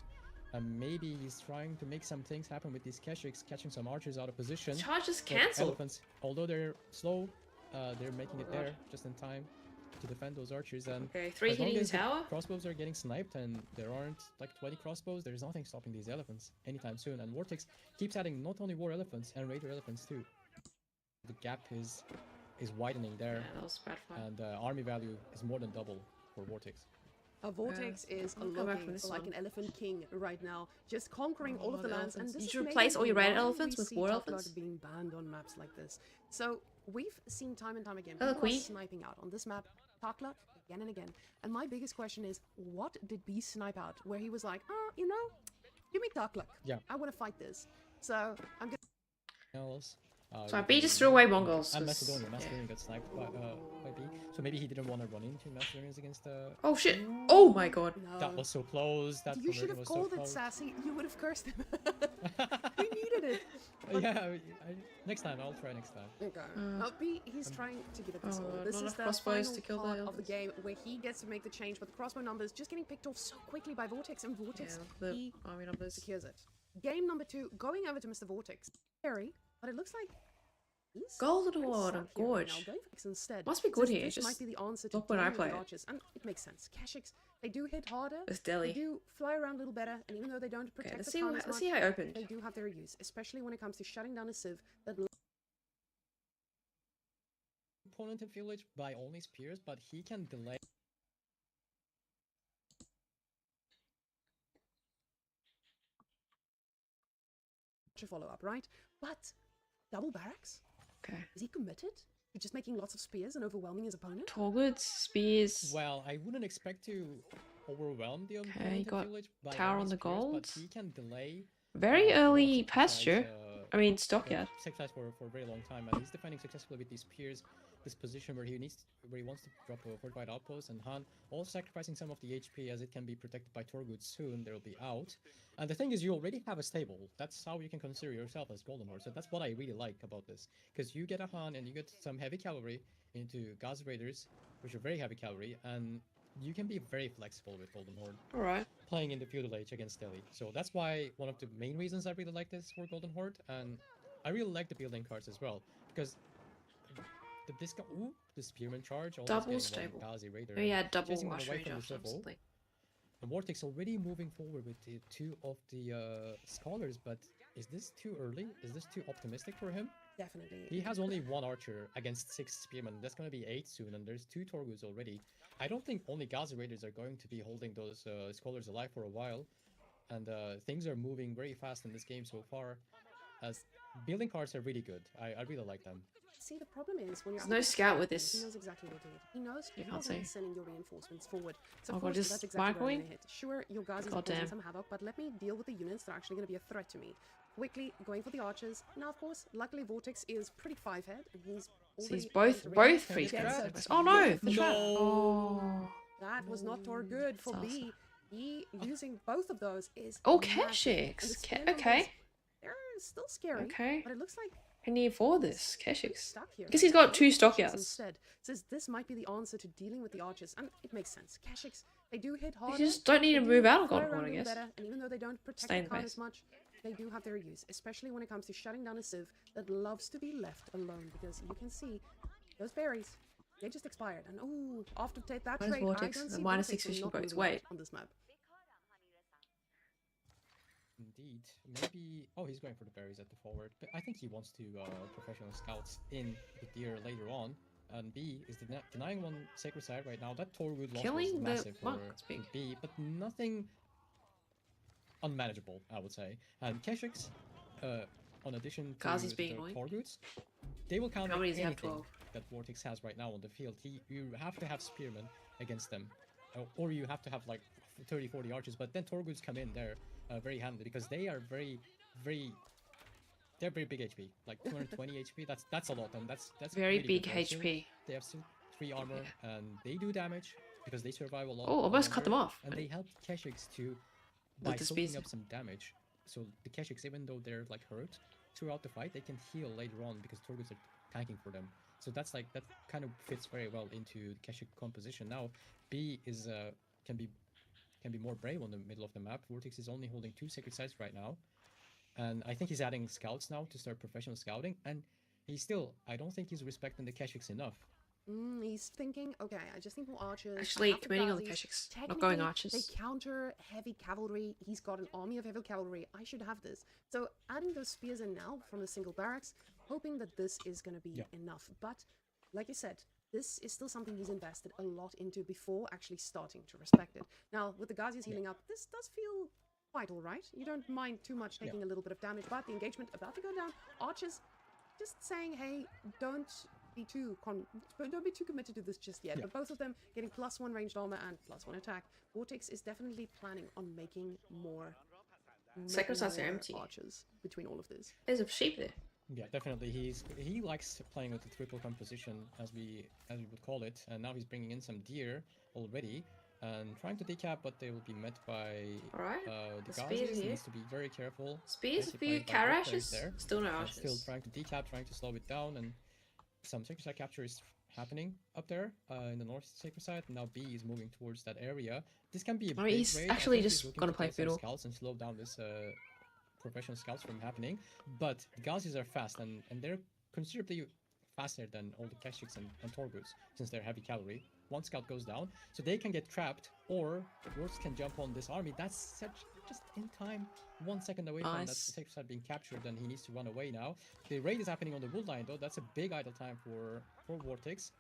and maybe he's trying to make some things happen with these Keshiks, catching some archers out of position. Charge is But cancelled. elephants, although they're slow, they're making it God. there just in time to defend those archers. And Okay, 3 as long hitting as the tower. crossbows are getting sniped and there aren't like 20 crossbows, there's nothing stopping these elephants anytime soon. And Vortex keeps adding not only war elephants and raider elephants too. The gap is widening Yeah, there, that was a bad fight. and army value is more than double for Vortex. A Vortex is I'll come back from looking this like one. an elephant king right now, just conquering all of the the lands. And elephants. this You is should maybe replace all your red why elephants we with see war Tuck Luck elephants? being banned on maps like this. So we've seen time and time again Hello, people are Queen. sniping out on this map, Tuck Luck, again and again. And my biggest question is, what did B snipe out? Where he was like, you know, give me Tuck Luck. Yeah. I want to fight this. So I'm gonna. else. So with B just the- threw away Mongols. And 'cause- Macedonia. yeah. Macedonia got sniped by B. So maybe he didn't want to run into Macedonians against Oh shit! Oh my god! No. That was so close. That You should conversion have was so called it close. sassy. You would have cursed him. He needed it. Yeah, next time. I'll try next time. Okay. B, he's trying to give it this oh, all. not This is enough the crossbows final to kill the part of the elephants. game where he gets to make the change, but the crossbow numbers just getting picked off so quickly by Vortex, and Vortex, Yeah, the he army numbers. secures it. Game number 2, going over to Mr. Vortex. Scary, but it looks like he's Golden pretty Award stuck and here right now. Gorge. Going for X instead. Must be good Says here, This just might be the answer to look when I dealing with play the it. archers, and it makes sense. Kashix, they do hit harder. It's They Delhi. do fly around a little better, and even though they don't Okay, protect let's the see. town What, as let's much, see how it opened. they do have their use, especially when it comes to shutting down a civ that Opponent in village by only spears, but he can delay. to follow up, right? But double barracks? Okay. Is he committed to just making lots of spears and overwhelming his opponent? Torgoods, spears. Well, I wouldn't expect to overwhelm the opponent he in got village by tower only on the spears, gold. but he can delay. Very a lot of early success, pasture. I mean, stockyard. Success for a very long time, and he's defending successfully with these spears. This position where he wants to drop a fortified outpost, and Han also sacrificing some of the HP as it can be protected by Torgut soon. They'll be out, and the thing is, you already have a stable. That's how you can consider yourself as Golden Horde. So that's what I really like about this, because you get a Han and you get some heavy cavalry into Gaza Raiders, which are very heavy cavalry, and you can be very flexible with Golden Horde All right. playing in the feudal age against Delhi. So that's why one of the main reasons I really like this for Golden Horde, and I really like the building cards as well, because the spearman charge always Double getting stable. one Ghazi Raider, Maybe add double chasing them wash away rage from the after or civil. something. And Vortex already moving forward with the 2 of the scholars, but is this too early? Is this too optimistic for him? Definitely. He has only 1 archer against 6 spearmen. That's going to be 8 soon, and there's 2 Torgus already. I don't think only Gaza Raiders are going to be holding those scholars alive for a while, and things are moving very fast in this game so far. As building cards are really good. I really like them. See, the problem is when you're There's up no against scout with He this. knows exactly what to hit. He knows You you're can't going to be see. sending your reinforcements forward. So Oh, of God, course, just that's exactly where I'm microwave? going to hit. Sure, your guys is God causing damn. some havoc, but let me deal with the units that are actually going to be a threat to me. Quickly going for the archers. Now, of course, luckily Vortex is pretty 5-head, and he's So already he's both ready to free get spins. some- Oh no! Yeah, The trap. No. Oh. That was not too good for Salsa. B. He using both of those is Oh, massive. And the Keshix. spear numbers, Okay. They're still scary. Okay. But it looks like I need for this. Keshix. stuck here. Because he's got 2 Kashix stockyards. Instead, says this might be the answer to dealing with the archers, and it makes sense. Kashix, they do hit You harder. just don't need they to do move out of fly Golden around Horde, I a little guess. better, and even though they don't protect Stay in the the town base. as much, they do have their use, especially when it comes to shutting down a civ that loves to be left alone, because you can see those berries. They just expired, and oh, after that Minus trade, Vortex, I don't the see minus Vortex 6 fishing not boats. moving out Wait. on this map. Indeed. Maybe... Oh, he's going for the berries at the forward. But I think he wants to professional scouts in the deer later on. And B is denying one sacred side right now. That Torwood loss Killing was the massive for monk, it's big. B, but nothing unmanageable, I would say. And Keshix, on addition to Ghazi's the being annoying. Torwoods, they will counter How many does he have? anything 12. that Vortex has right now on the field. You have to have spearmen against them. Or you have to have like 30, 40 archers, but then Torguds come in there very handily because they are they're very big HP, like 220 HP. That's a lot, and that's Very really big good also. HP. They have 3 armor, and they do damage because they survive a lot. Oh, almost cut them longer, off. and they help Keshix to by the soaking speed. up some damage. So the Keshix, even though they're like hurt throughout the fight, they can heal later on because Torguds are tanking for them. So that kind of fits very well into the Keshik composition. Now B is can be more brave on the middle of the map. Vortex is only holding 2 sacred sites right now, and I think he's adding scouts now to start professional scouting. And I don't think he's respecting the Keshiks enough. He's thinking, okay, I just need more archers. I Actually, have the committing on the Ghazis. Keshiks, not going Technically, archers. They counter heavy cavalry. He's got an army of heavy cavalry. I should have this. So adding those spears in now from the single barracks, hoping that this is going to be enough. But like you said, this is still something he's invested a lot into before actually starting to respect it. Now, with the Ghazi's healing up, this does feel vital, right? You don't mind too much taking a little bit of damage, but the engagement about to go down. Archers just saying, hey, don't be too committed to this just yet. Yeah. But both of them getting +1 ranged armor and +1 attack. Vortex is definitely planning on making more. Second sites are more empty. archers between all of this. There's a sheep there. Yeah, definitely. He likes playing with the triple composition, as we would call it, and now he's bringing in some deer already and trying to decap, but they will be met by Alright. the The spears Ghazis. He here. needs to be very careful. Spears, a Nicely few played by car both players ashes. there. Still no And still ashes. trying to decap, trying to slow it down, and some sacred side capture is happening up there in the north sacred side. Now B is moving towards that area. This can be a I mean, big he's raid. I actually think he's just looking gonna to play kill some Fiddle. scouts and slow down this professional scouts from happening. But the Gazis are fast, and they're considerably faster than all the Keshiks and Torguts, since they're heavy cavalry. One scout goes down, so they can get trapped, or Wurst can jump on this army. That's such just in time. 1 second away from that Nice. safe side being captured, and he needs to run away now. The raid is happening on the wood line, though. That's a big idle time for Vortex.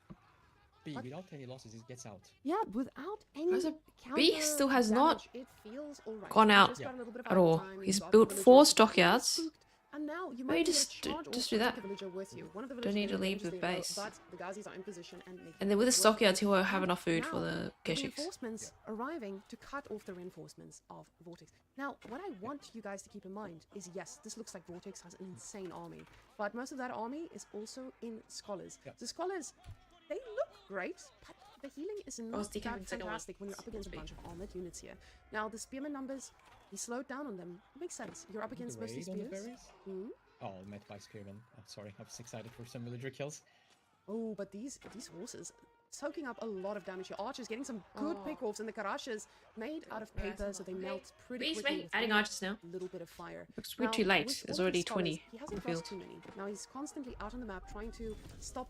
B, without any losses, he gets out. Yeah, without any There's a counter beast still has not damage, it feels all right. gone He's out just got a little bit of at idle all. time, He's got built villagers 4 that are stockyards. spooked, and now you Maybe might just be able to charge just off do that. the villager with you. One of the Don't need to leave the dangerously low, base. but the Ghazis are in position and making And then with the it work. stockyards, he won't have And enough food for now, the with Keshiks. reinforcements arriving to cut off the reinforcements of Vortex. Now, what I want you guys to keep in mind is, yes, this looks like Vortex has an insane army, but most of that army is also in Scholars. Yep. The Scholars, they look great, but the healing is not it's decapping that second one. fantastic when you're up against a Speed. bunch of armored units here. Now, the spearman numbers, he slowed down on them. It makes sense. You're up against The mostly raid on the spears. berries? Mhm. Oh, met by spearmen. Oh, sorry, I was excited for some villager kills. Oh, but these horses soaking up a lot of damage here. Archers getting some good Oh. pick-offs, and the Karashas made out of Yeah, paper, it's so they not- melt pretty Beast quickly. making with adding only archers now. a little bit of fire. Looks we're Now, too late. with There's all already these scholars, 20 He on hasn't the field. crossed too many. Now he's constantly out on the map trying to stop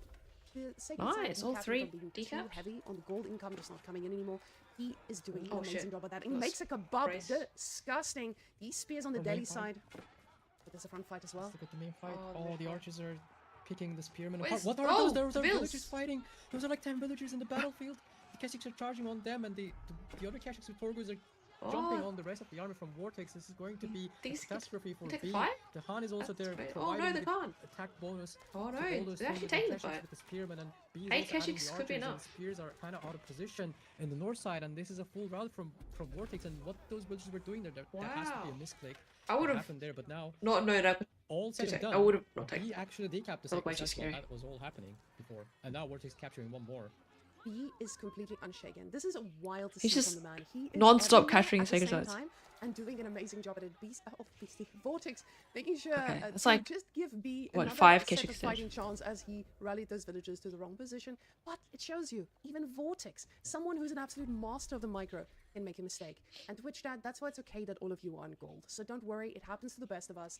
the sacred Nice, side all decapping three from being too decapped. heavy on the gold income just not coming in anymore. He is doing an Oh, amazing shit. job at that. And he That's makes a kebab. brace. Disgusting. These spears on the Oh, Delhi main fight. side. But there's a front fight as well. Let's look at the main fight. Oh, the Oh, main the fight. archers are picking the spearmen Wait, apart. What are oh, those? Those are bills. villagers fighting. Those are like 10 villagers in the battlefield. The Keshiks are charging on them, and the other Keshiks with Torgus are jumping Oh. on the rest of the army from Vortex. This is going to be a Think it's- catastrophe for take the B. fight? The Han is also That's there great. Oh, providing no, they the can't. attack bonus. Oh, to no, all those they're Torgus actually and taking the Keshiks fight. with the spearmen, and B is 8 also adding Keshiks the could be archers, and enough. spears are kind of out of position in the north side, and this is a full rout from Vortex, and what those villagers were doing there, that has to be a Wow. misclick. I would that have happened there, but now not known that. all said and take- done, I would've not taken he actually decapped the That looked way second too sentinel. scary. That was all happening before, and now Vortex capturing one more. He is completely unshaken. This is wild to He's see just from the man. He is non-stop everywhere capturing at the sacred same sites. time and doing an amazing job at it. Beastie Vortex making sure Okay, that's to like, just give B what, another 5 set Keshiks of left? fighting chance as he rallied those villagers to the wrong position. But it shows you, even Vortex, someone who's an absolute master of the micro, can make a mistake. And to which that's why it's okay that all of you are on gold. So don't worry, it happens to the best of us.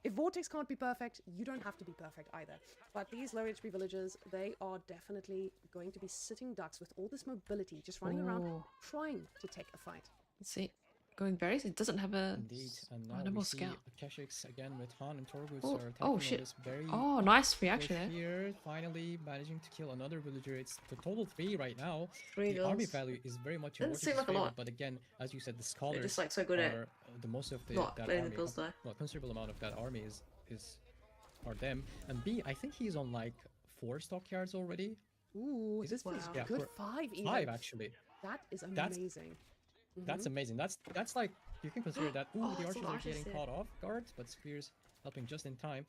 If Vortex can't be perfect, you don't have to be perfect either. But these low HP villagers, they are definitely going to be sitting ducks with all this mobility, just running around, Ooh. trying to take a fight. Let's see. Going berries. It doesn't have a. Indeed, and oh, now no we more see scout. Keshiks again with Han and Torgus Oh, are attacking oh on shit. this very Oh, nice reaction there. here, finally managing to kill another villager. It's the total 3 right now. 3 The army vills. value is very much in Doesn't seem Vortex's like a favor, lot. but again, as you said, the They're scholars just like so good at are the most of the not that playing the army. bills though. Well, a considerable amount of that army is are them. And B, I think he's on like 4 stockyards already. Ooh, Is this it- feels yeah, good. we're- 5 even. 5 actually. That is That's- amazing. That's amazing. That's like you can consider that. Ooh, Oh, the it's archers an are archer getting set. caught off guard, but spears helping just in time.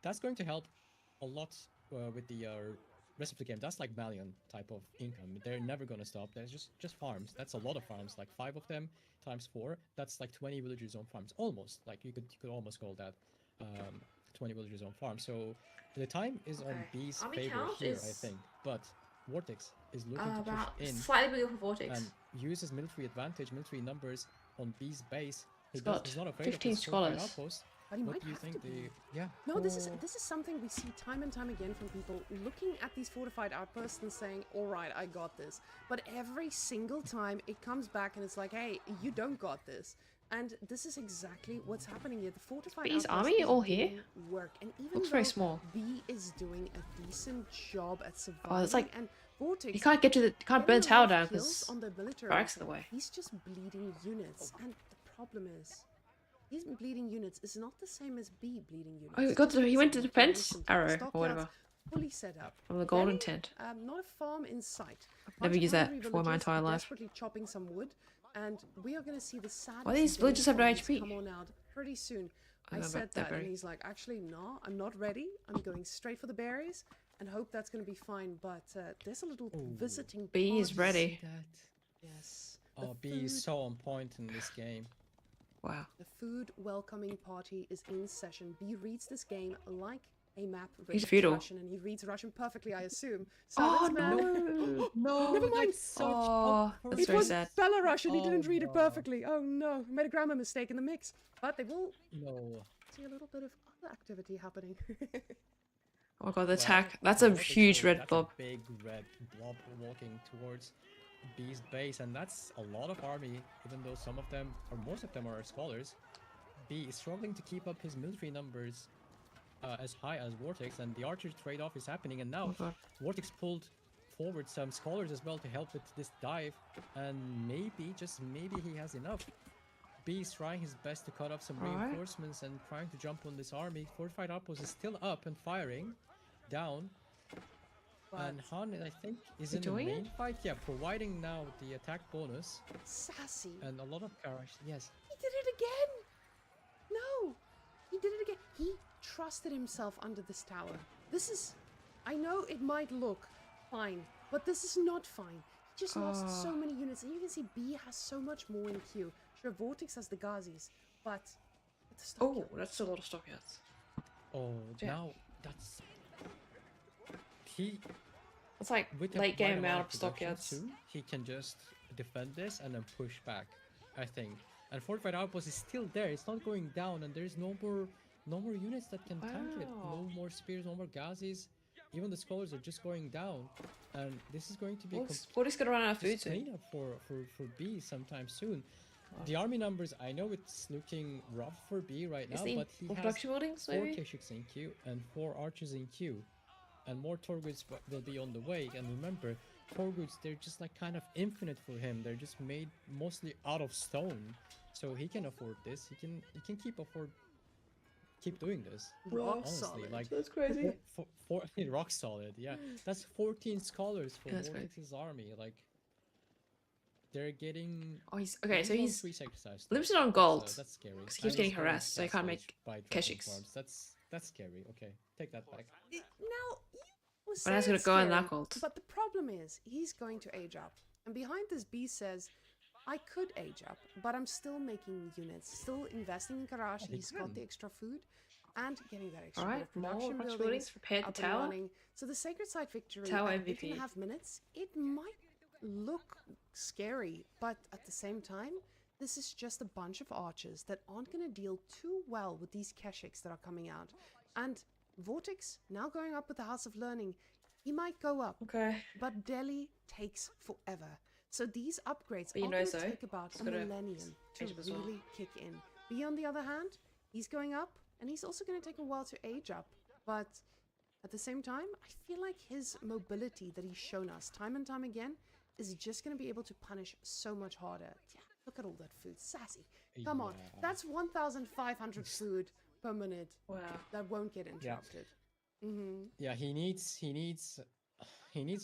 That's going to help a lot with the rest of the game. That's like Malian type of income. They're never gonna stop. There's just farms. That's a lot of farms. Like 5 of them times 4. That's like 20 villagers on farms. Almost. Like you could almost call that 20 villagers on farms. So the time is on Okay. B's Army favor count here, I is- think. But Vortex is looking to About push in slightly bigger for Vortex. and uses military advantage, military numbers on B's base. He's got He's not afraid 15 of his fortified scholars. outpost. But he What might do you have think? to be. Yeah. No, this is Oh. something we see time and time again from people looking at these fortified outposts and saying, "All right, I got this." But every single time it comes back and it's like, "Hey, you don't got this." And this is exactly what's happening here. The fortified Bee's outpost army is all doing here? work, and even Looks though very small. B is doing a decent job at surviving, Oh, it's like and Vortex you can't get to the can't burn getting a tower lot of down kills because on the military, barracks in the way. he's just bleeding units, and the problem is, these bleeding units is not the same as B bleeding units. Oh, he just got to, he because went to of what I defense mentioned. arrow or Stockyards whatever fully set up. from the golden Delhi, tent. not a farm in sight. Never Bunch of used that hungry before in my villagers entire life. desperately chopping some wood, and we are going to see the sad. Why these villagers have no days HP? come on out pretty soon. I know about said that that, and berry. he's like, actually, no, I'm not ready. I'm going straight for the berries, and hope that's going to be fine. But there's a little visiting. B is party. ready. Yes. The Oh, B is food- so on point in this game. Wow. The food welcoming party is in session. B reads this game like a map He's written in feudal. Russian, and he reads Russian perfectly, I assume. So Oh this man, no! No, Never mind. that's such Oh, that's it very was sad. Belarusian. He didn't Oh, read it no. perfectly. Oh no, made a grammar mistake in the mix. But they will No. see a little bit of other activity happening. Oh my god, the Well, attack. That's a Vortex huge Sword, red that's blob. A big red blob walking towards B's base, and that's a lot of army, even though some of them, or most of them, are scholars. B is struggling to keep up his military numbers as high as Vortex, and the archer trade-off is happening, and now Oh god. Vortex pulled forward some scholars as well to help with this dive, and maybe, just maybe, he has enough. B is trying his best to cut off some Alright. reinforcements and trying to jump on this army. Fortified outpost is still up and firing down. And But Han, I think, is he in the doing main fight. Yeah, providing now the attack bonus sassy. and a lot of courage. Yes. He did it again. No, he did it again. He trusted himself under this tower. This is, I know it might look fine, but this is not fine. He just lost so many units, and you can see B has so much more in queue. Sure, Vortex has the Gazis, but with the Oh, stockyard. that's a lot of stockyards. Oh, Yeah. now that's he It's like with the late right game amount out of production stockyards. too, he can just defend this and then push back, I think. And fortified outpost is still there. It's not going down, and there's no more units that can tank it. No Wow. more spears, no more gazis. Even the scholars are just going down, and this is going to be What is gonna run out of food just soon? cleanup for B sometime soon. The army numbers, I know it's looking rough for B right Is now, the but he more has production buildings 4 maybe? Keshiks in queue and 4 archers in queue. And more Torguds will be on the way. And remember, Torguds, they're just like kind of infinite for him. They're just made mostly out of stone. So he can afford this. He can keep doing this. Rock Honestly, solid. like That's crazy. for rock solid, yeah. That's 14 scholars for Yeah, that's great. Vortex's army. Like they're getting Oh, he's okay. So he's limited on gold, that's scary. 'cause he keeps And he's getting getting harassed, so he can't gaslit make by dragon Keshiks. farms. That's scary. Okay, take that back. Now, you were But that's saying gonna go in scary, that gold. But the problem is, he's going to age up. And behind this, B says, I could age up, but I'm still making units, still investing in garage. he He's got can. the extra food and getting that extra Alright, bit of more production production buildings buildings. Prepared the up and tower. running. So the Sacred Site victory Tower at MVP. 8.5 minutes, it might look scary, but at the same time, this is just a bunch of archers that aren't going to deal too well with these Keshiks that are coming out. And Vortex, now going up with the House of Learning, he might go up, Okay. but Delhi takes forever. So these upgrades But you are know going to so, take about it's a gotta millennium to age up as well. really kick in. B, on the other hand, he's going up, and he's also going to take a while to age up. But at the same time, I feel like his mobility that he's shown us time and time again is just going to be able to punish so much harder. Yeah, look at all that food. Sassy. Come on. Yeah. That's 1,500 food per minute Wow. that won't get interrupted. Yeah, he needs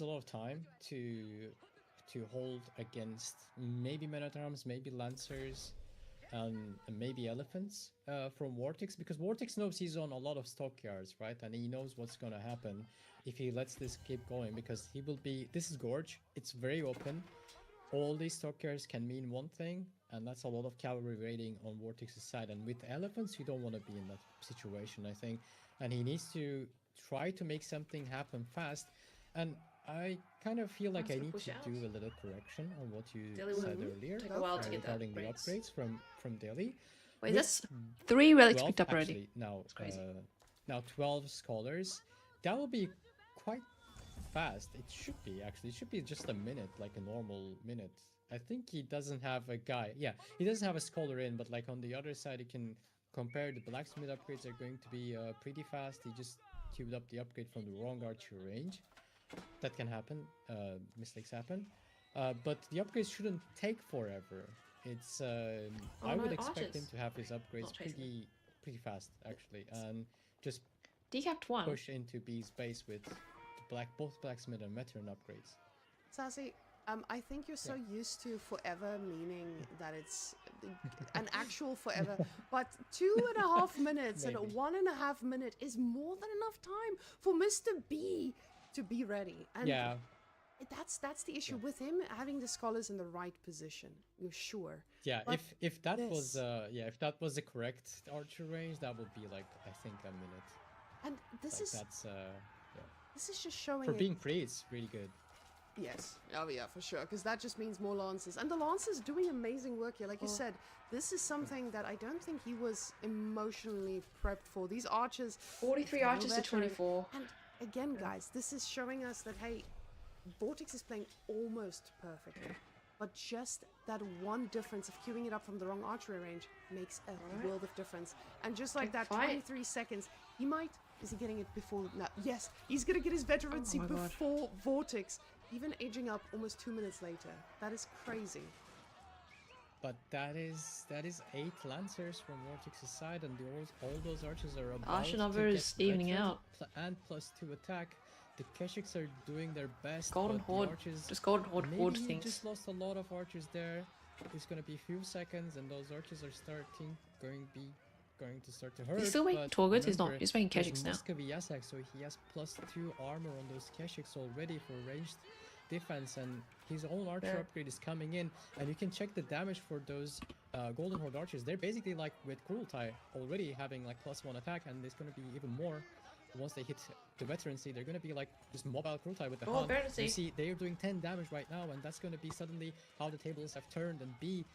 a lot of time to hold against maybe men at arms, maybe lancers, and maybe elephants from Vortex, because Vortex knows he's on a lot of stockyards, right? And he knows what's gonna happen if he lets this keep going, because he will be. This is Gorge. It's very open. All these stockyards can mean one thing, and that's a lot of cavalry raiding on Vortex's side. And with elephants, you don't want to be in that situation, I think. And he needs to try to make something happen fast. And I kind of feel like That's I gonna need push to out. do a little correction on what you Delhi said will earlier take a while to get that regarding the upgrades. upgrades from Delhi. Wait, With that's 3 relics 12 picked up already. actually, now, crazy. now 12 scholars. That will be quite fast. It should be actually. It should be just a minute, like a normal minute. I think he doesn't have a guy. Yeah, he doesn't have a scholar in, but like on the other side, you can compare the blacksmith upgrades are going to be pretty fast. He just queued up the upgrade from the wrong archer range. That can happen. Mistakes happen. But the upgrades shouldn't take forever. It's I no, would expect him archers. to have his upgrades Not chasing pretty fast actually, and just Decapped one. push into B's base with the both blacksmith and veteran upgrades. Sassy, I think you're so used to forever meaning that it's an actual forever, but 2.5 minutes and a Maybe. 1.5 minute is more than enough time for Mr. B to be ready. And Yeah, that's the issue with him having the scholars in the right position. You're sure. yeah. But If that was this- if that was the correct archer range, that would be like I think a minute. And this Like is that's this is just showing for it- being free, it's really good. Yes. Oh yeah, for sure. Because that just means more lancers, and the lancers doing amazing work here. Like you said, this is something that I don't think he was emotionally prepped for. These archers. 43 no archers to veteran. 24. And again, guys, this is showing us that hey, Vortex is playing almost perfectly, but just that one difference of queuing it up from the wrong archery range makes a world of difference. And just like that, Fight. 23 seconds, he might. Is he getting it before? No. Yes, he's gonna get his veterancy Oh my God. before Vortex. Even aging up almost 2 minutes later. That is crazy. But that is 8 lancers from Vortex's side, and all those archers are about Archer to number get is evening veteran out. and +2 attack. The Keshiks are doing their best. Golden but the Horde. archers, Just Golden Horde maybe horde he things. just lost a lot of archers there. It's gonna be a few seconds, and those archers are going to start to hurt. He's still making but Torguts, he's not. remember, He's making there's Keshiks now. Muscovy Yasak, so he has +2 armor on those Keshiks already for ranged defense, and his own archer Yeah. upgrade is coming in, and you can check the damage for those Golden Horde archers. They're basically like with Cruelty already having like +1 attack, and it's going to be even more once they hit the veterancy. They're going to be like just mobile Cruelty with the Oh, Hunt. veterancy. You see, they're doing 10 damage right now, and that's going to be suddenly how the tables have turned, and B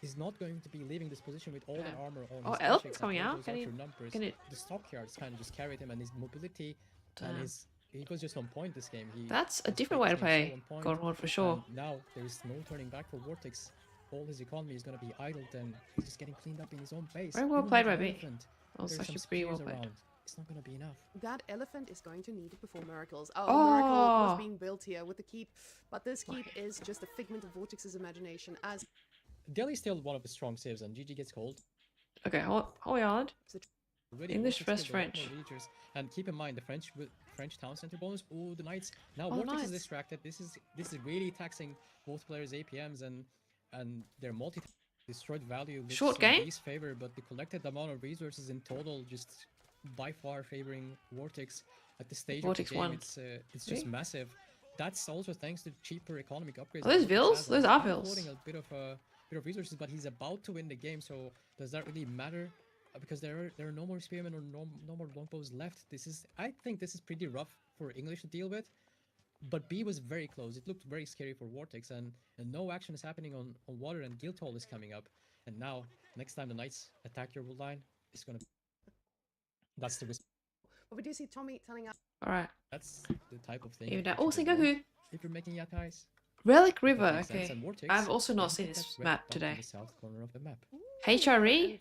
is not going to be leaving this position with all the Yeah. armor on Oh, his Elf Keshiks and coming all out? those Can he- archer numbers. can it- The stockyards kind of just carried him, and his mobility Damn. and he was just on point this game. That's a his different way to flight team play so on point, Golden Horde for sure. and now there is no turning back for Vortex. All his economy is going to be idled, and he's just getting cleaned up in his own base. Very well Even played with by an B. elephant, That was there's actually some pretty well spears played. around. It's not going to be enough. That elephant is going to need to perform miracles. Oh, a miracle was Oh. being built here with the keep, but this keep is just a figment of Vortex's imagination. As Delhi's still one of his strong saves, and GG gets cold. Okay, hold on. Already English Vortex versus killed a lot more French. villagers. And keep in mind the French town center bonus. Oh, the knights. Now Oh, Vortex is knights. distracted. This is really taxing both players' APMs, and their multi destroyed value looks Short in game? B's favor, but the collected amount of resources in total just by far favoring Vortex at this stage Vortex of the game. won. It's just See? massive. That's also thanks to cheaper economic upgrades. Are those that Vortex vills? has, Those and are he's vills. holding a bit of resources, but he's about to win the game. So does that really matter? Because there are no more spearmen or no more longbows left. I think this is pretty rough for English to deal with. But B was very close. It looked very scary for Vortex, and no action is happening on water, and Guildhall is coming up. And now, next time the Knights attack your wood line, it's gonna. That's the but we do see Tommy telling us Alright. that's the type of thing. Even that that. you Oh, can want Sengoku. if you're making yatais. Relic River. That makes sense, Okay. and Vortex, I've also not don't seen forget this red map dot in today. the south corner of the map. HRE? and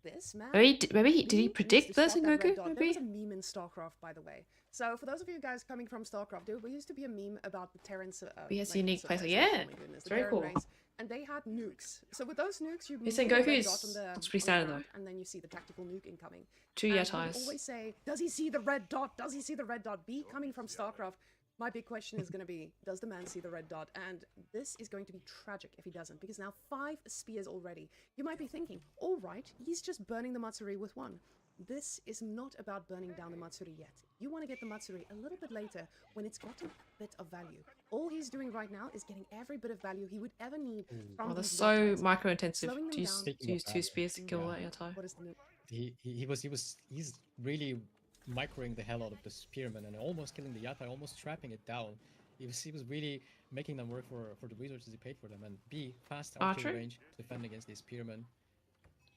this man. Maybe did he needs predict to the spot that red Sengoku? dot. There Maybe? was a meme in StarCraft, by the way. So for those of you guys coming from StarCraft, there used to be a meme about the Terran. He has like, unique place. civilization, Yeah, oh my goodness, it's the very Terran cool. race, and they had nukes. So with those nukes, you His move the Sengoku red is- dot on the- looks pretty on the standard, ground, and then you see the tactical nuke incoming. 2 And year we ties. always say, does he see the red dot? Does he see the red dot? B coming from StarCraft. My big question is going to be, does the man see the red dot? And this is going to be tragic if he doesn't, because now 5 spears already. You might be thinking, all right, he's just burning the Matsuri with 1. This is not about burning down the Matsuri yet. You want to get the Matsuri a little bit later when it's got a bit of value. All he's doing right now is getting every bit of value he would ever need from Oh, that's these so red dots. micro intensive Slowing them to use, down. to use 2 spears to kill Yeah. that yatai. What is the He's really microing the hell out of the spearmen and almost killing the yatai, almost trapping it down. He was really making them work for the resources he paid for them. And B, fast archery Archer? range to defend against these spearmen.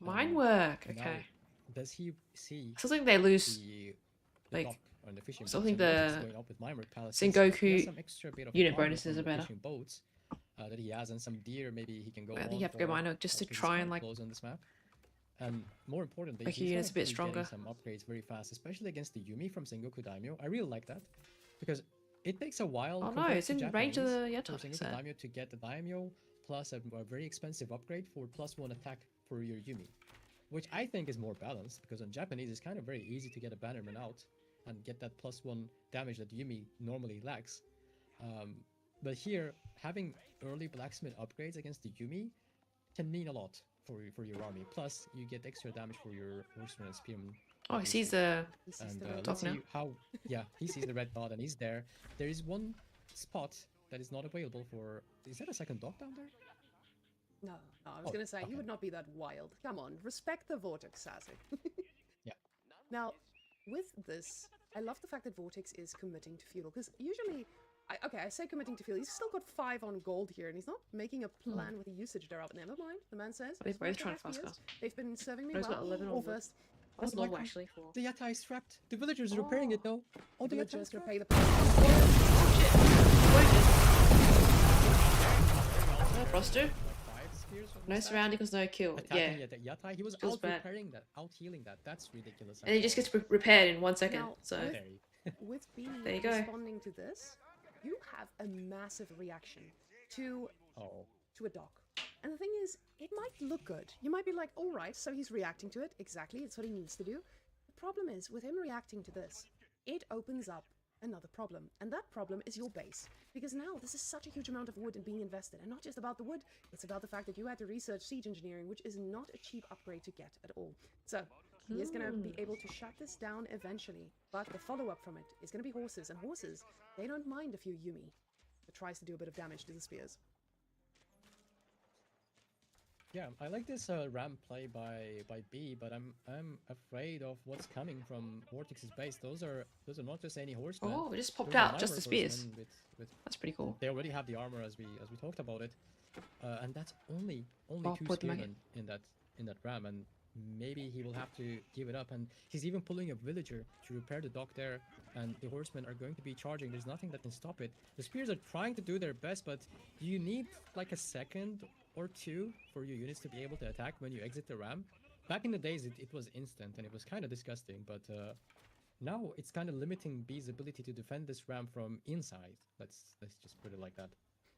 Mine work. Now, Okay. does he see I still think they lose. the like, dock on the fishing still boats? think And Vortex the going up with Mine Work Palaces. Sengoku He has some extra bit of unit armor bonuses from are the better. fishing boats. that he has, and some deer maybe he can go I think on you have to go for, minor just to because it's try quite and like close on this map. And more importantly, make your he's units a gonna bit be getting stronger. some upgrades very fast, especially against the Yumi from Sengoku Daimyo. I really like that because it takes a while Oh no, compared it's to in range of Japanese the for Yatai Sengoku set. Daimyo to get the Daimyo plus a very expensive upgrade for +1 attack for your Yumi, which I think is more balanced because on Japanese it's kind of very easy to get a bannerman out and get that +1 damage that Yumi normally lacks. But here, having early blacksmith upgrades against the Yumi can mean a lot for your army. Plus, you get extra damage for your horsemen and spearmen. Oh, he sees obviously. the He sees And the red let's dot now. see how. Yeah, he sees the red dot and he's there. There is one spot that is not available for. Is that a second dot down there? No, no, I was Oh, gonna say he okay. would not be that wild. Come on, respect the Vortex, Sassy. Yeah. Now, with this, I love the fact that Vortex is committing to fuel, because usually, I say committing to fuel, he's still got 5 on gold here, and he's not making a plan with the usage there. But never mind, the man says. They're "It's both not trying to the fast FPS. gas. They've been serving me Bro's well. got 11 All on wood. first, That's Oh my low God. actually for. The Yatai is trapped. The villagers are repairing it though. Oh, the we're Yatai is just gonna trapped. pay the price. No Froster. Like 5 spears from No the stack. surrounding because no kill. Yeah. Attacking Yatai. He was Feels out bad. repairing that, out healing that. That's ridiculous. And he just gets repaired in 1 second. Now, So with- Very. With B There you go. responding to this, you have a massive reaction to Oh. a dock. And the thing is, it might look good. You might be like, all right, so he's reacting to it. Exactly, it's what he needs to do. The problem is, with him reacting to this, it opens up another problem. And that problem is your base. Because now this is such a huge amount of wood and being invested. And not just about the wood, it's about the fact that you had to research siege engineering, which is not a cheap upgrade to get at all. So, he is going to be able to shut this down eventually. But the follow-up from it is going to be horses. And horses, they don't mind a few Yumi that tries to do a bit of damage to the spears. Yeah, I like this ram play by B, but I'm afraid of what's coming from Vortex's base. Those are not just any horsemen. oh, it just popped Those are out just the Nightmare spears. horsemen with That's pretty cool. they already have the armor as we talked about it, and that's only Oh, 2 put the spearmen in that ram, and maybe he will have to give it up. And he's even pulling a villager to repair the dock there, and the horsemen are going to be charging. There's nothing that can stop it. The spears are trying to do their best, but you need like a second or 2 for your units to be able to attack when you exit the ram. Back in the days, it was instant and it was kind of disgusting, but now it's kind of limiting B's ability to defend this ram from inside. Let's just put it like that.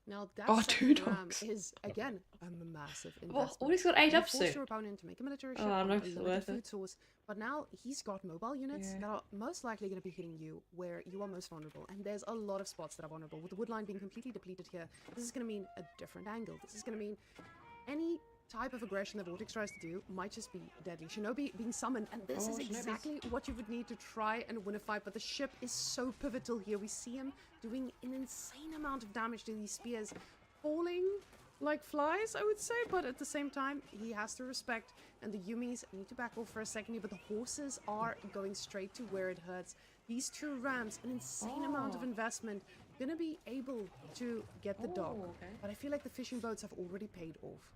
Now that Oh, second 2 ram dogs. is again a massive Oh, investment. oh, he's got 8 You up force soon. your opponent to make a military ship Oh, on no, a it's limited worth it. food source, but now he's got mobile units Yeah. that are most likely going to be hitting you where you are most vulnerable, and there's a lot of spots that are vulnerable. With the wood line being completely depleted here, this is going to mean a different angle. This is going to mean any type of aggression that Vortex tries to do might just be deadly. Shinobi being summoned, and this Oh, is Shinobi's- exactly what you would need to try and win a fight, but the ship is so pivotal here. We see him doing an insane amount of damage to these spears, falling like flies, I would say, but at the same time, he has to respect, and the Yumis need to back off for a second here, but the horses are going straight to where it hurts. These 2 rams, an insane amount of Oh. investment, gonna be able to get the dock, Oh, okay. but I feel like the fishing boats have already paid off.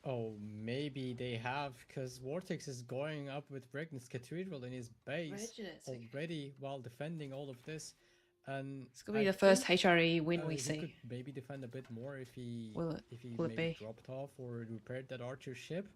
Oh, maybe they have, because Vortex is going up with Regnus Cathedral in his base Regenus, okay. already while defending all of this. And It's gonna be I the first think, HRE win we he see. could maybe defend a bit more if he Will it? if he Will it maybe be? dropped off or repaired that archer ship.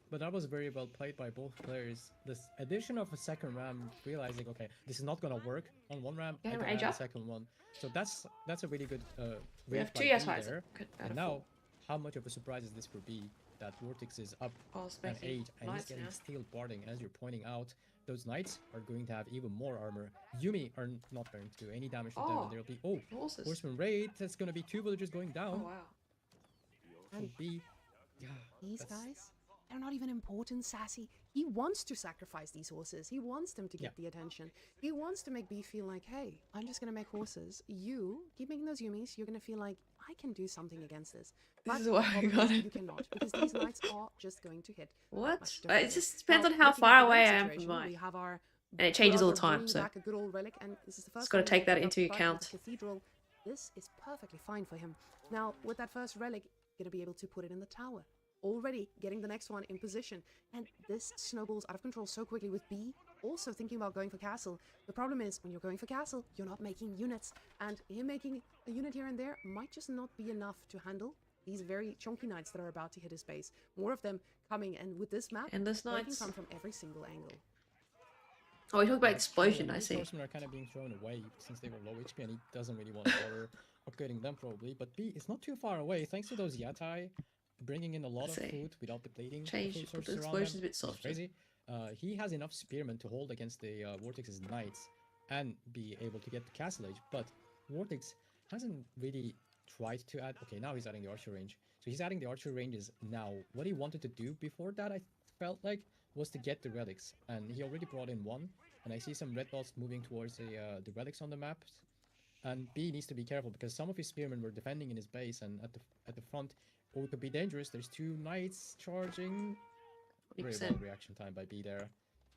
But that was very well played by both players. This addition of a second ram, realizing okay, this is not gonna work on one ram. Yeah, I can age add a up. second one. So that's a really good We read have by 2 B Yatais. there. Out And of now, 4. how much of a surprise is this for B? That Vortex is up Oh, an Spanky. 8 and he's Knights getting now. steel barding. As you're pointing out, those knights are going to have even more armor. Yumi are not going to do any damage to them, Oh. and there'll be Horses. horseman raid. That's going to be 2 villagers going Oh, down. wow. So B, yeah, These that's- guys, they're not even important, Sassy. He wants to sacrifice these horses. He wants them to get Yeah. the attention. He wants to make B feel like, hey, I'm just going to make horses. You keep making those Yumis. You're going to feel like, I can do something against this. This But is why the I problem got is it. You cannot, because these knights are just going to hit. What? much It differently. just depends Now, on how looking far at the away I relic am from situation, mine. We have our And it changes all the brother time, bringing so back a good old relic, and this is the first gotta time take we that pick into up fight with account. the cathedral. This is perfectly fine for him. Now, with that first relic, gonna be able to put it in the tower. Already getting the next one in position, and this snowballs out of control so quickly with B also thinking about going for castle. The problem is, when you're going for castle, you're not making units. And him making a unit here and there might just not be enough to handle these very chunky knights that are about to hit his base. More of them coming, and with this map, Endless they can knights. come from every single angle. Oh, we talk about explosion, I These see. horsemen are kind of being thrown away since they were low HP, and he doesn't really want to bother upgrading them probably. But B is not too far away thanks to those yatai bringing in a lot of see. food without depleting the Change, food but sources the around explosion's them, a bit which is softer. crazy. He has enough spearmen to hold against the Vortex's knights and be able to get the castle age, but Vortex hasn't really tried to add. Okay, now he's adding the archer range. So he's adding the archer ranges now. What he wanted to do before that, I felt like, was to get the relics, and he already brought in one. And I see some red dots moving towards the relics on the map. And B needs to be careful because some of his spearmen were defending in his base, and at the front, oh, it could be dangerous. There's two knights charging. Very well 40%. reaction time by B there,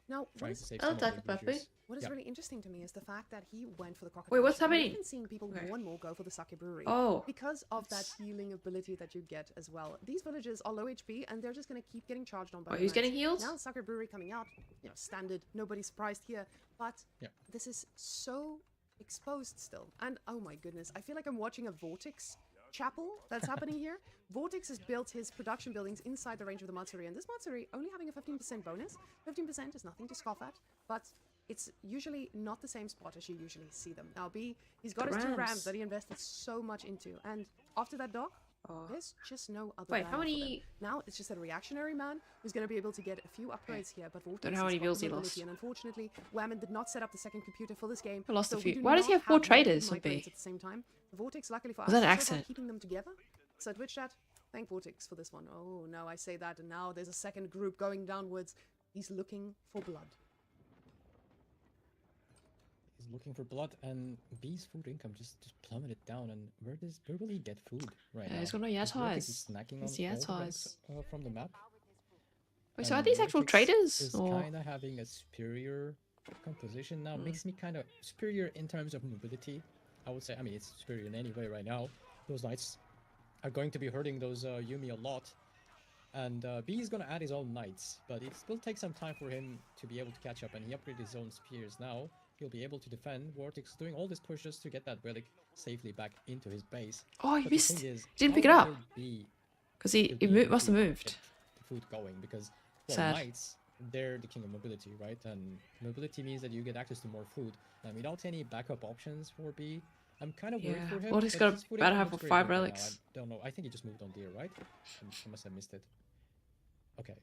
Now, what trying is, to save I'll some of the attack it, Pepe. breachers. what is Yeah. really interesting to me is the fact that he went for the crocodile. Wait, what's We've happening? been seeing people Okay. more and more go for the sake brewery. Oh, Because of that healing ability that you get as well. These villagers are low HP and they're just going to keep getting charged on by oh, the who's knights. getting healed? Now Sake Brewery coming out, standard, nobody's surprised here. But Yeah. this is so exposed still. And oh my goodness, I feel like I'm watching a Vortex chapel that's happening here. Vortex has built his production buildings inside the range of the Matsuri, and this Matsuri only having a 15% bonus. 15% is nothing to scoff at, but it's usually not the same spot as you usually see them. Now B, he's got The his two rams. rams that he invested so much into, and after that dog, Oh. there's just no other Wait, ram how for them. many? Now it's just a reactionary man who's going to be able to get a few upgrades here, but Vortex Don't know how has many got bills the he mobility, lost. And unfortunately, Whammon did not set up the second computer for this game. I lost a so we few. do Why does he not have four multiple traders on migraines B? at the same time? Vortex, luckily for us, Was that an is so far accident? keeping them together. So Twitch chat, thank Vortex for this one. Oh no, I say that, and now there's a second group going downwards. He's looking for blood. He's looking for blood, and B's food income just plummeted down. And where will he get food right now? He's got no Because Vortex is yatais. snacking It's on all the relics, yatais. from the map. Wait, so are And these actual Vortex traders? is Or kind of having a superior composition now. Hmm. Makes me kind of superior in terms of mobility. I would say. I mean, it's superior in any way right now. Those knights are going to be hurting those Yumi a lot. And B is going to add his own knights, but it will take some time for him to be able to catch up, and he upgraded his own spears now. He'll be able to defend. Vortex is doing all this push just to get that relic safely back into his base. oh, he But the missed. thing is, Didn't how pick it up will B because will he be able must have to moved. get the food going? Because well, Sad. knights, they're the king of mobility, right? And mobility means that you get access to more food. And without any backup options for B, I'm kind of worried Yeah, for him. Vortex but got his food about income half looks of very 5 good right now. relics. I don't know. I think he just moved on deer, right? I must have missed it. Okay.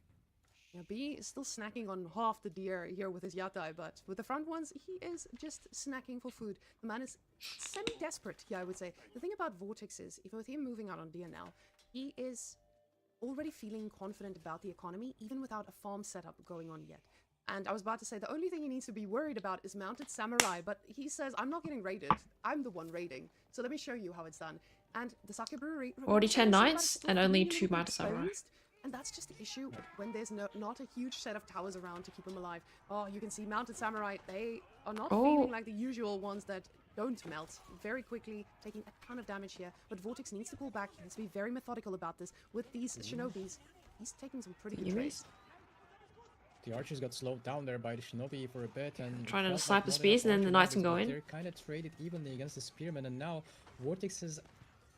Yeah, B is still snacking on half the deer here with his yatai, but with the front ones, he is just snacking for food. The man is semi-desperate, yeah, I would say. The thing about Vortex is, even with him moving out on deer now, he is already feeling confident about the economy, even without a farm setup going on yet. And I was about to say, the only thing he needs to be worried about is mounted samurai, but he says, I'm not getting raided. I'm the one raiding. So let me show you how it's done. And the Sake Brewery... Already 10 remember, knights still and feeling only a little 2 bit mounted samurai. exposed. And that's just the issue when there's not a huge set of towers around to keep them alive. Oh, you can see mounted samurai, they are not Oh. feeling like the usual ones that don't melt very quickly, taking a ton of damage here. But Vortex needs to pull back. He needs to be very methodical about this. With these shinobis, he's taking some pretty good Yumis? trades. The archers got slowed down there by the shinobi for a bit, and Trying to felt snipe like the not spears enough and then the archer knights can numbers, go but in. They're kind of traded evenly against the spearmen, and now Vortex's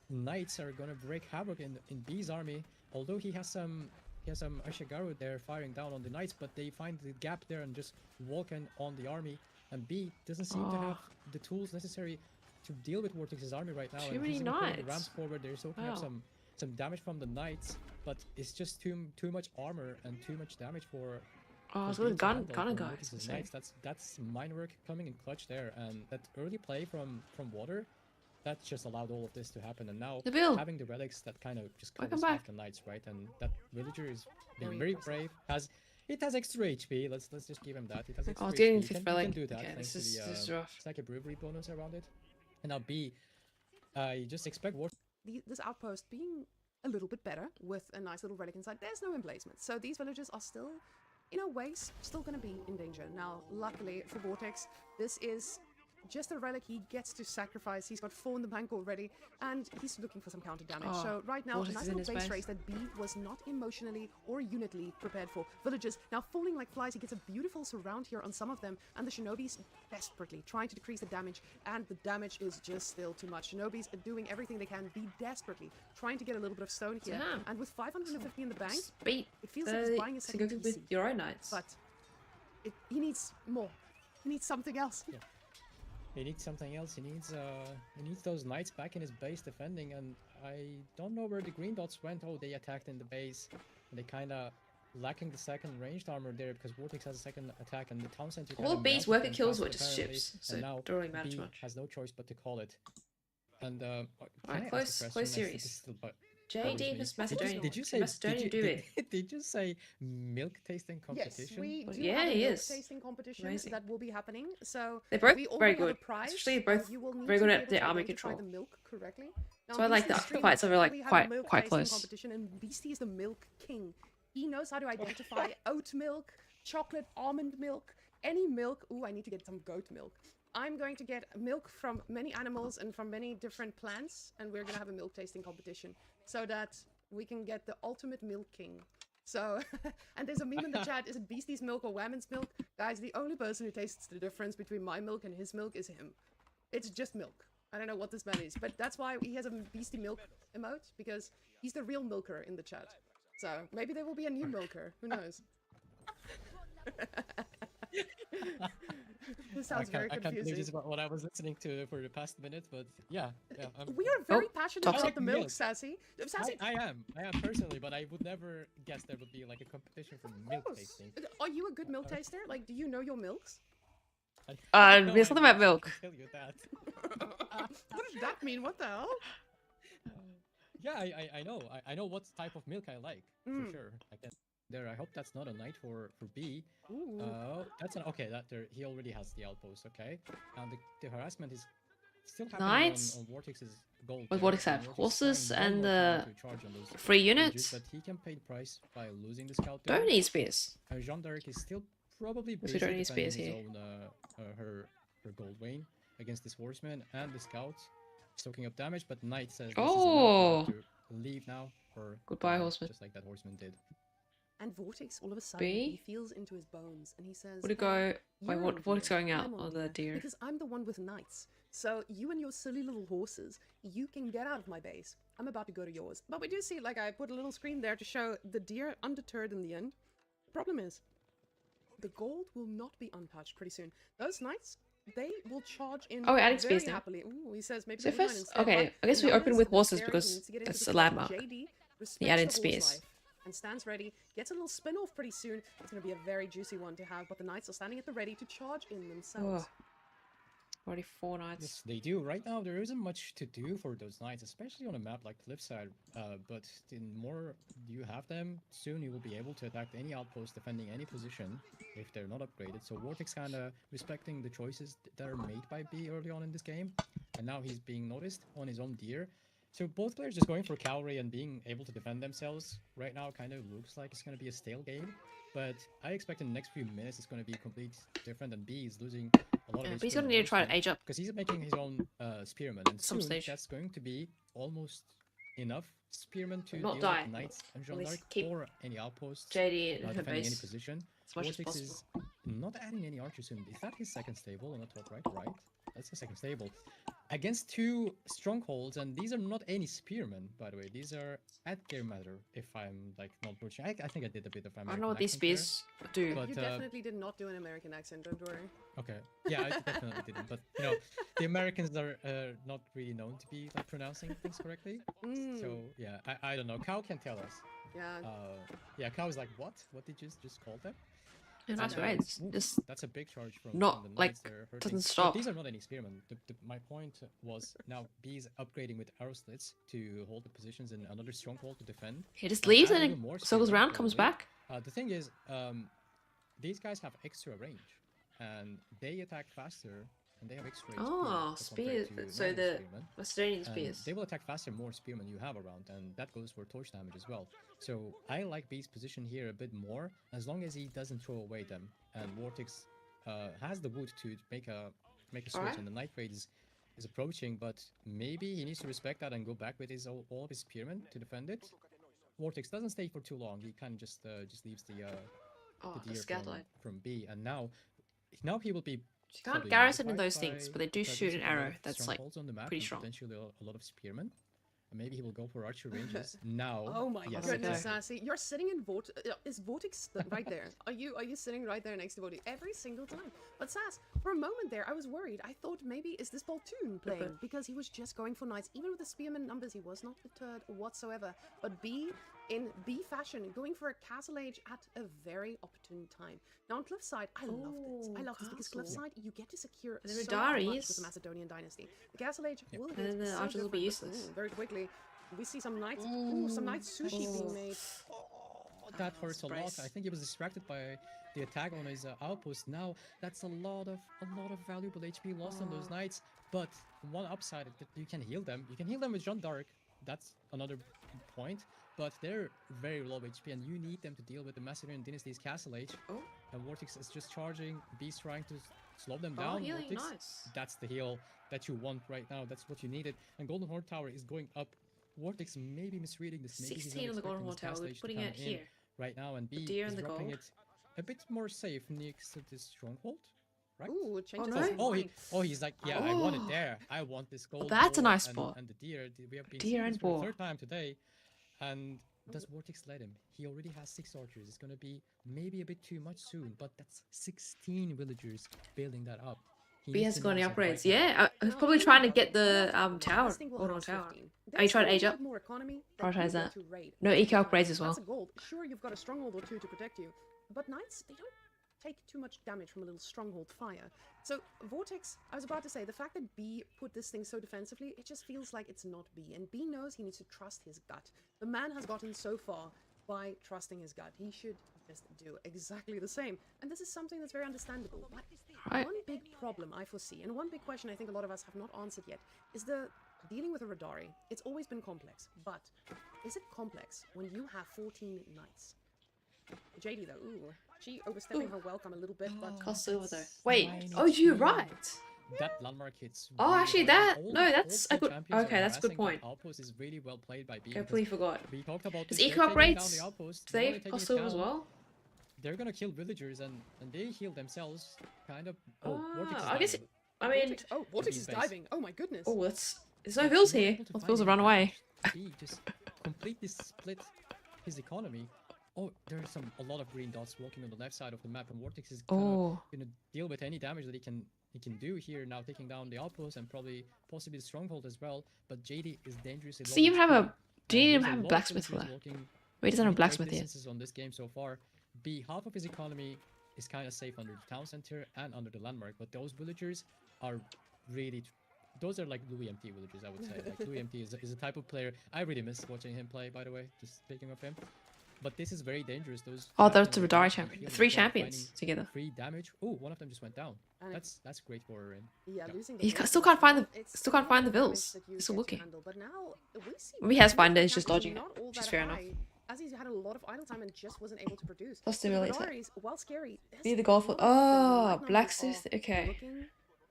knights are gonna break havoc in B's army. Although he has some Ashigaru there firing down on the knights, but they find the gap there and just walk in on the army. And B doesn't seem to Oh. have the tools necessary to deal with Vortex's army right now. Too and many he's gonna pull the knights. rams forward. They're soaking up Wow. some damage from the knights, but it's just too much armor and too much damage for. Oh, it's for with B to gun handle gunner from guys. Vortex's I see. knights. That's mine work coming in clutch there, and that early play from water, that just allowed all of this to happen. And now Nabil, having the relics that kind of just welcome covers off back. the knights, right? And that villager is being Very very impressive. brave. It has extra HP. Let's just give him that. It has extra Oh, it's HP. getting You 5th can relic. do that Okay, thanks this to is the rough. it's like a bravery bonus around it. And now B, you just expect war. This outpost being a little bit better with a nice little relic inside. There's no emplacement, so these villagers are still, in a way, still going to be in danger. Now, luckily for Vortex, this is just a relic he gets to sacrifice. He's got 4 in the bank already, and he's looking for some counter damage. Oh, So right now, a Vortex nice is in little his base base. race that B was not emotionally or unitly prepared for. Villagers now falling like flies. He gets a beautiful surround here on some of them, and the Shinobis desperately trying to decrease the damage, and the damage is just still too much. Shinobis are doing everything they can, be desperately trying to get a little bit of stone here, Damn. and with 550 in the bank, Beat it feels like he's buying a second Sengoku TC. with your own knights. But he needs more. He needs something else. He needs something else. He needs those knights back in his base defending, and I don't know where the green dots went. Oh, they attacked in the base, and they kind of lacking the second ranged armor there because Vortex has a second attack, and the town center. All of B's worker kills were just ships, so and now don't really matter B much. has no choice but to call it. And Alright, close series. JD versus Macedonian. Did you say? Macedonian do it. Did you say milk tasting Yes, competition? we Well, do yeah, have a he milk is. tasting competition Amazing. that will be happening. So They're both we very already have a good. prize, Especially and both you will need very to good be at able their to army identify control. the milk correctly. Now, So I like Beastie's the stream fights are like we have a quite milk quite tasting close. competition, and Beastie is the milk king. He knows how to identify oat milk, chocolate almond milk, any milk. Ooh, I need to get some goat milk. I'm going to get milk from many animals and from many different plants, and we're gonna have a milk tasting competition so that we can get the ultimate milk king. So, and there's a meme in the chat, is it Beastie's milk or Whammon's milk? Guys, the only person who tastes the difference between my milk and his milk is him. It's just milk. I don't know what this man is, but that's why he has a Beastie milk emote, because he's the real milker in the chat. So, maybe there will be a new milker, who knows? This sounds very I can't believe this confusing. is what I was listening to for the past minute, but yeah. We are very passionate toxic. about the milk, Milk. Sassy. Sassy, I am personally, but I would never guess there would be like a competition for milk course. tasting. Are you a good milk taster? Like, do you know your milks? No, There's I something about can milk. tell you that. What does that mean? What the hell? Yeah, I know. I know what type of milk I like for sure. I can. There, I hope that's not a knight for B. Ooh. That's an okay. That there, he already has the outpost. Okay, and the harassment is still happening Knights? on Vortex's gold. What there, Vortex and have? Vortex Horses trying one and, more time to charge on those free bridges, units? but he can pay the price by losing the scout. there. Don't need spears. Jean d'Arc is still probably Because busy we don't need defending spears his here. own her gold vein against this horseman and the scouts, soaking up damage. But Knight says this is enough, Oh. you have to leave now or Goodbye, die, horseman. just like that horseman did. And Vortex, all of a sudden, B? he feels into his bones, and he says, Would it "Hey, go? Wait, you're what? on Vortex deer, going out I'm on the deer? Because I'm the one with knights. So you and your silly little horses, you can get out of my base. I'm about to go to yours." But we do see, like, I put a little screen there to show the deer undeterred in the end. The problem is, the gold will not be untouched pretty soon. Those knights, they will charge in Oh, we're adding very spears now. happily. Ooh, he says maybe So the woodline first- instead, okay, but I guess we numbers, open with that's horses scary. He because needs to get into that's the a field. landmark. JD respects He added the horse spears. life and stands ready, gets a little spin off pretty soon. It's going to be a very juicy one to have, but the knights are standing at the ready to charge in themselves. Oh. Already 4 knights. Yes, they do. Right now, there isn't much to do for those knights, especially on a map like Cliffside. But the more you have them, soon you will be able to attack any outpost defending any position if they're not upgraded. So Vortex kind of respecting the choices that are made by B early on in this game, and now he's being noticed on his own deer. So both players just going for cavalry and being able to defend themselves right now kind of looks like it's going to be a stale game. But I expect in the next few minutes it's going to be complete different, and B is losing a lot of Yeah, his but he's gonna need to try and age up. because he's making his own spearmen, and Some soon stage. that's going to be almost enough spearmen to Not deal die. with knights and Jean least d'Arc keep or any outposts JD in her defending any base position. as much as Vortex possible. is not adding any archers soon. Is that his second stable on the top right? Right, that's the second stable against 2 strongholds, and these are not any spearmen, by the way. These are at game matter. If I'm like not butchering, I think I did a bit of American I don't know what these accent there, spears do. but You definitely did not do an American accent, don't worry. okay, yeah, I definitely didn't. But you know, the Americans are not really known to be like pronouncing things correctly. So yeah, I don't know. Cow can tell us. Yeah. Yeah, Cow is like, what? What did you just call them? Yeah, nice And, raids. ooh, Just that's a big charge from not, the like, knights there, hurting. doesn't But stop. these are not any spearmen. My point was now B's upgrading with arrow slits to hold the positions in another stronghold to defend. he just and leaves add and even it more circles spearmen, around, comes probably. back. The thing is, these guys have extra range, and they attack faster, and they have extra HP. Oh, as compared spears. to So normal the spearmen. Macedonian And spears. they will attack faster more spearmen you have around, and that goes for torch damage as well. So I like B's position here a bit more, as long as he doesn't throw away them. And Vortex has the wood to make a make a switch, Alright. and the Night Raid is approaching, but maybe he needs to respect that and go back with his all of his spearmen to defend it. Vortex doesn't stay for too long. He kind of just leaves the Oh, the deer Scatlight. from B, and now he will be. You can't probably garrison in notified those things, by but they do the shoot presence an of a lot arrow of that's like strongholds on the map pretty and strong. potentially a lot of spearmen. And maybe he will go for archer ranges now. Oh my yes, goodness, exactly. Sassy. You're sitting in is Vortex right there? Are you sitting right there next to Vortex every single time? But Sass, for a moment there, I was worried. I thought maybe is this Baltoon playing because he was just going for knights. Even with the spearman numbers, he was not deterred whatsoever. But B in B fashion, going for a castle age at a very opportune time. Now on Cliffside, I love this. I love this because castle. Cliffside, you get to secure The so much Radaris. with the Macedonian dynasty. The castle age will And hit then the so archers will be different, but, useless. very quickly. We see some nice, ooh, some nice sushi being made. That hurts a lot. Brace. I think he was distracted by the attack on his outpost. Now that's a lot of valuable HP lost on those knights. But one upside is that you can heal them. You can heal them with Jeanne d'Arc. That's another point. But they're very low HP, and you need them to deal with the Macedonian Dynasty's Castle Age. Oh. And Vortex is just charging. Beast trying to slow them Oh, down. healing, Vortex, nice. that's the heal that you want right now. That's what you needed. And Golden Horn Tower is going up. Vortex may be misreading this. Maybe he's not 16 on the Golden expecting Horn his Tower. Castle We're Age to putting come it in here. right now, and B deer is and the dropping gold. it a bit more safe next to this stronghold, right? Ooh, changes no. his Oh, mind. he's like, yeah, I want it Oh. there. I want this gold. that's a boar nice and, spot. And the deer. We have been Deer seeing and this for the boar. third time today, and does Vortex let him? He already has 6 archers. It's gonna be maybe a bit too much soon, but that's 16 villagers building that up. He B needs has to got any notice it upgrades. right now. Yeah, I was Now, probably think trying to about get it. the Not everyone, tower, this thing will Golden house Tower. 15. Are you There's trying to still age a up? bit more economy that Prioritize you that. get to raid. No That's eco fine. upgrades as well. That's a gold. Sure, you've got a stronghold or two to protect you, but knights, they don't take too much damage from a little stronghold fire. So Vortex, I was about to say, the fact that B put this thing so defensively, it just feels like it's not B, and B knows he needs to trust his gut. The man has gotten so far by trusting his gut. He should just do exactly the same, and this is something that's very understandable. But Right. one big problem I foresee, and one big question I think a lot of us have not answered yet, is the dealing with a Radari. It's always been complex, but is it complex when you have 14 knights? JD though, ooh, she overstepping her welcome a little bit, but Cost silver though. That's Wait. 9 Oh, you're HP. right. That landmark hits. Oh, really actually, hard, and that- all no, the- that's all a three good- champions are okay, that's a good harassing point. that outpost is really well played by B. Completely forgot. We talked about Does this. eco They're taking down upgrades the outpost. Do they're they taking cost it silver as down. well? They're gonna kill villagers and they heal themselves. Kind of. Oh, Vortex is I guess. dying. I mean, Vortex, oh, Vortex is base. diving. Oh my goodness. oh, that's. There's But no vills not here. able to All the find vills have any run away. damage. He just completely split his economy. Oh, there's a lot of green dots walking on the left side of the map, and Vortex is Oh. gonna deal with any damage that he can do here. Now taking down the outpost and possibly the stronghold as well. But JD is dangerously low So you even have HP, a. Do you and even there's have a lot of blacksmith villagers there? walking Wait, he doesn't have a really great blacksmith yet. distances on this game so far. B, half of his economy is kind of safe under the town center and under the landmark, but those villagers are really. Those are like Louis MT villagers, I would say. Like Louis MT is a type of player I really miss watching him play. By the way, just speaking of him, but this is very dangerous. Those. Oh, that's the champions are Radari constantly champion. healing 3 as well, champions finding together. free damage. Oh, one of them just went down. And it- That's great for her. Yeah, Yeah. losing You Vortex still as can't find well, the- it's still can't a lot find the of damage vills. that you Still get to looking. handle, but now we see Maybe he has Vortex find it, he's is just actually dodging it, not all which is that fair enough. high, as he's had a lot of idle time and just wasn't able to produce. Plus So stimulate it. Radaris, while scary, Be the there's golf. a lot of Oh, them. Light numbers blacksmith. are Okay. looking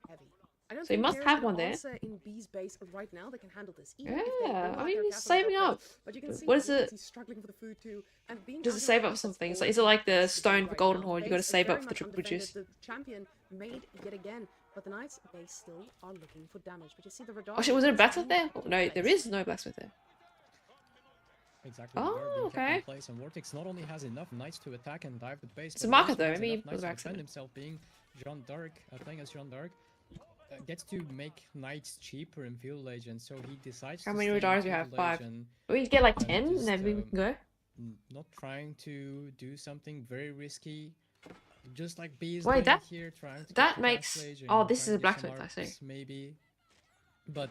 heavy. I don't So he think must there's have an one there. answer in B's base right now that can handle this. Even if they Yeah, build I out mean, their he's castle saving upgrades. up. But you can But see what is Vortex, it- he's struggling for the food too. And being Does it out of save the up base, some that's things? all Like, is it like the he has to do stone for right Golden now. Horde? You gotta Base is save very up for much triple undefended. produce. The champion made yet again, but the Knights, they still are looking for damage. But you see the Radar. Oh shit, was there a blacksmith there? Oh, no, there is no blacksmith there. Exactly. Oh, the guard being kept in okay. place, and Vortex not only has enough knights to attack and dive the base, It's a but he market also though, has maybe enough for the knights to defend accident. himself, being Jeanne d'Arc, playing as Jeanne d'Arc. Gets to make knights cheaper in Village, and so he decides How to many stay in Radaris we have? Village 5. and We get like And 10 and just, then we can go. not trying to do something very risky. Just like B is Wait, doing that- here, trying to that get the makes- Castle Age and oh, this is trying a to get some blacksmith, I see. arcs, maybe. But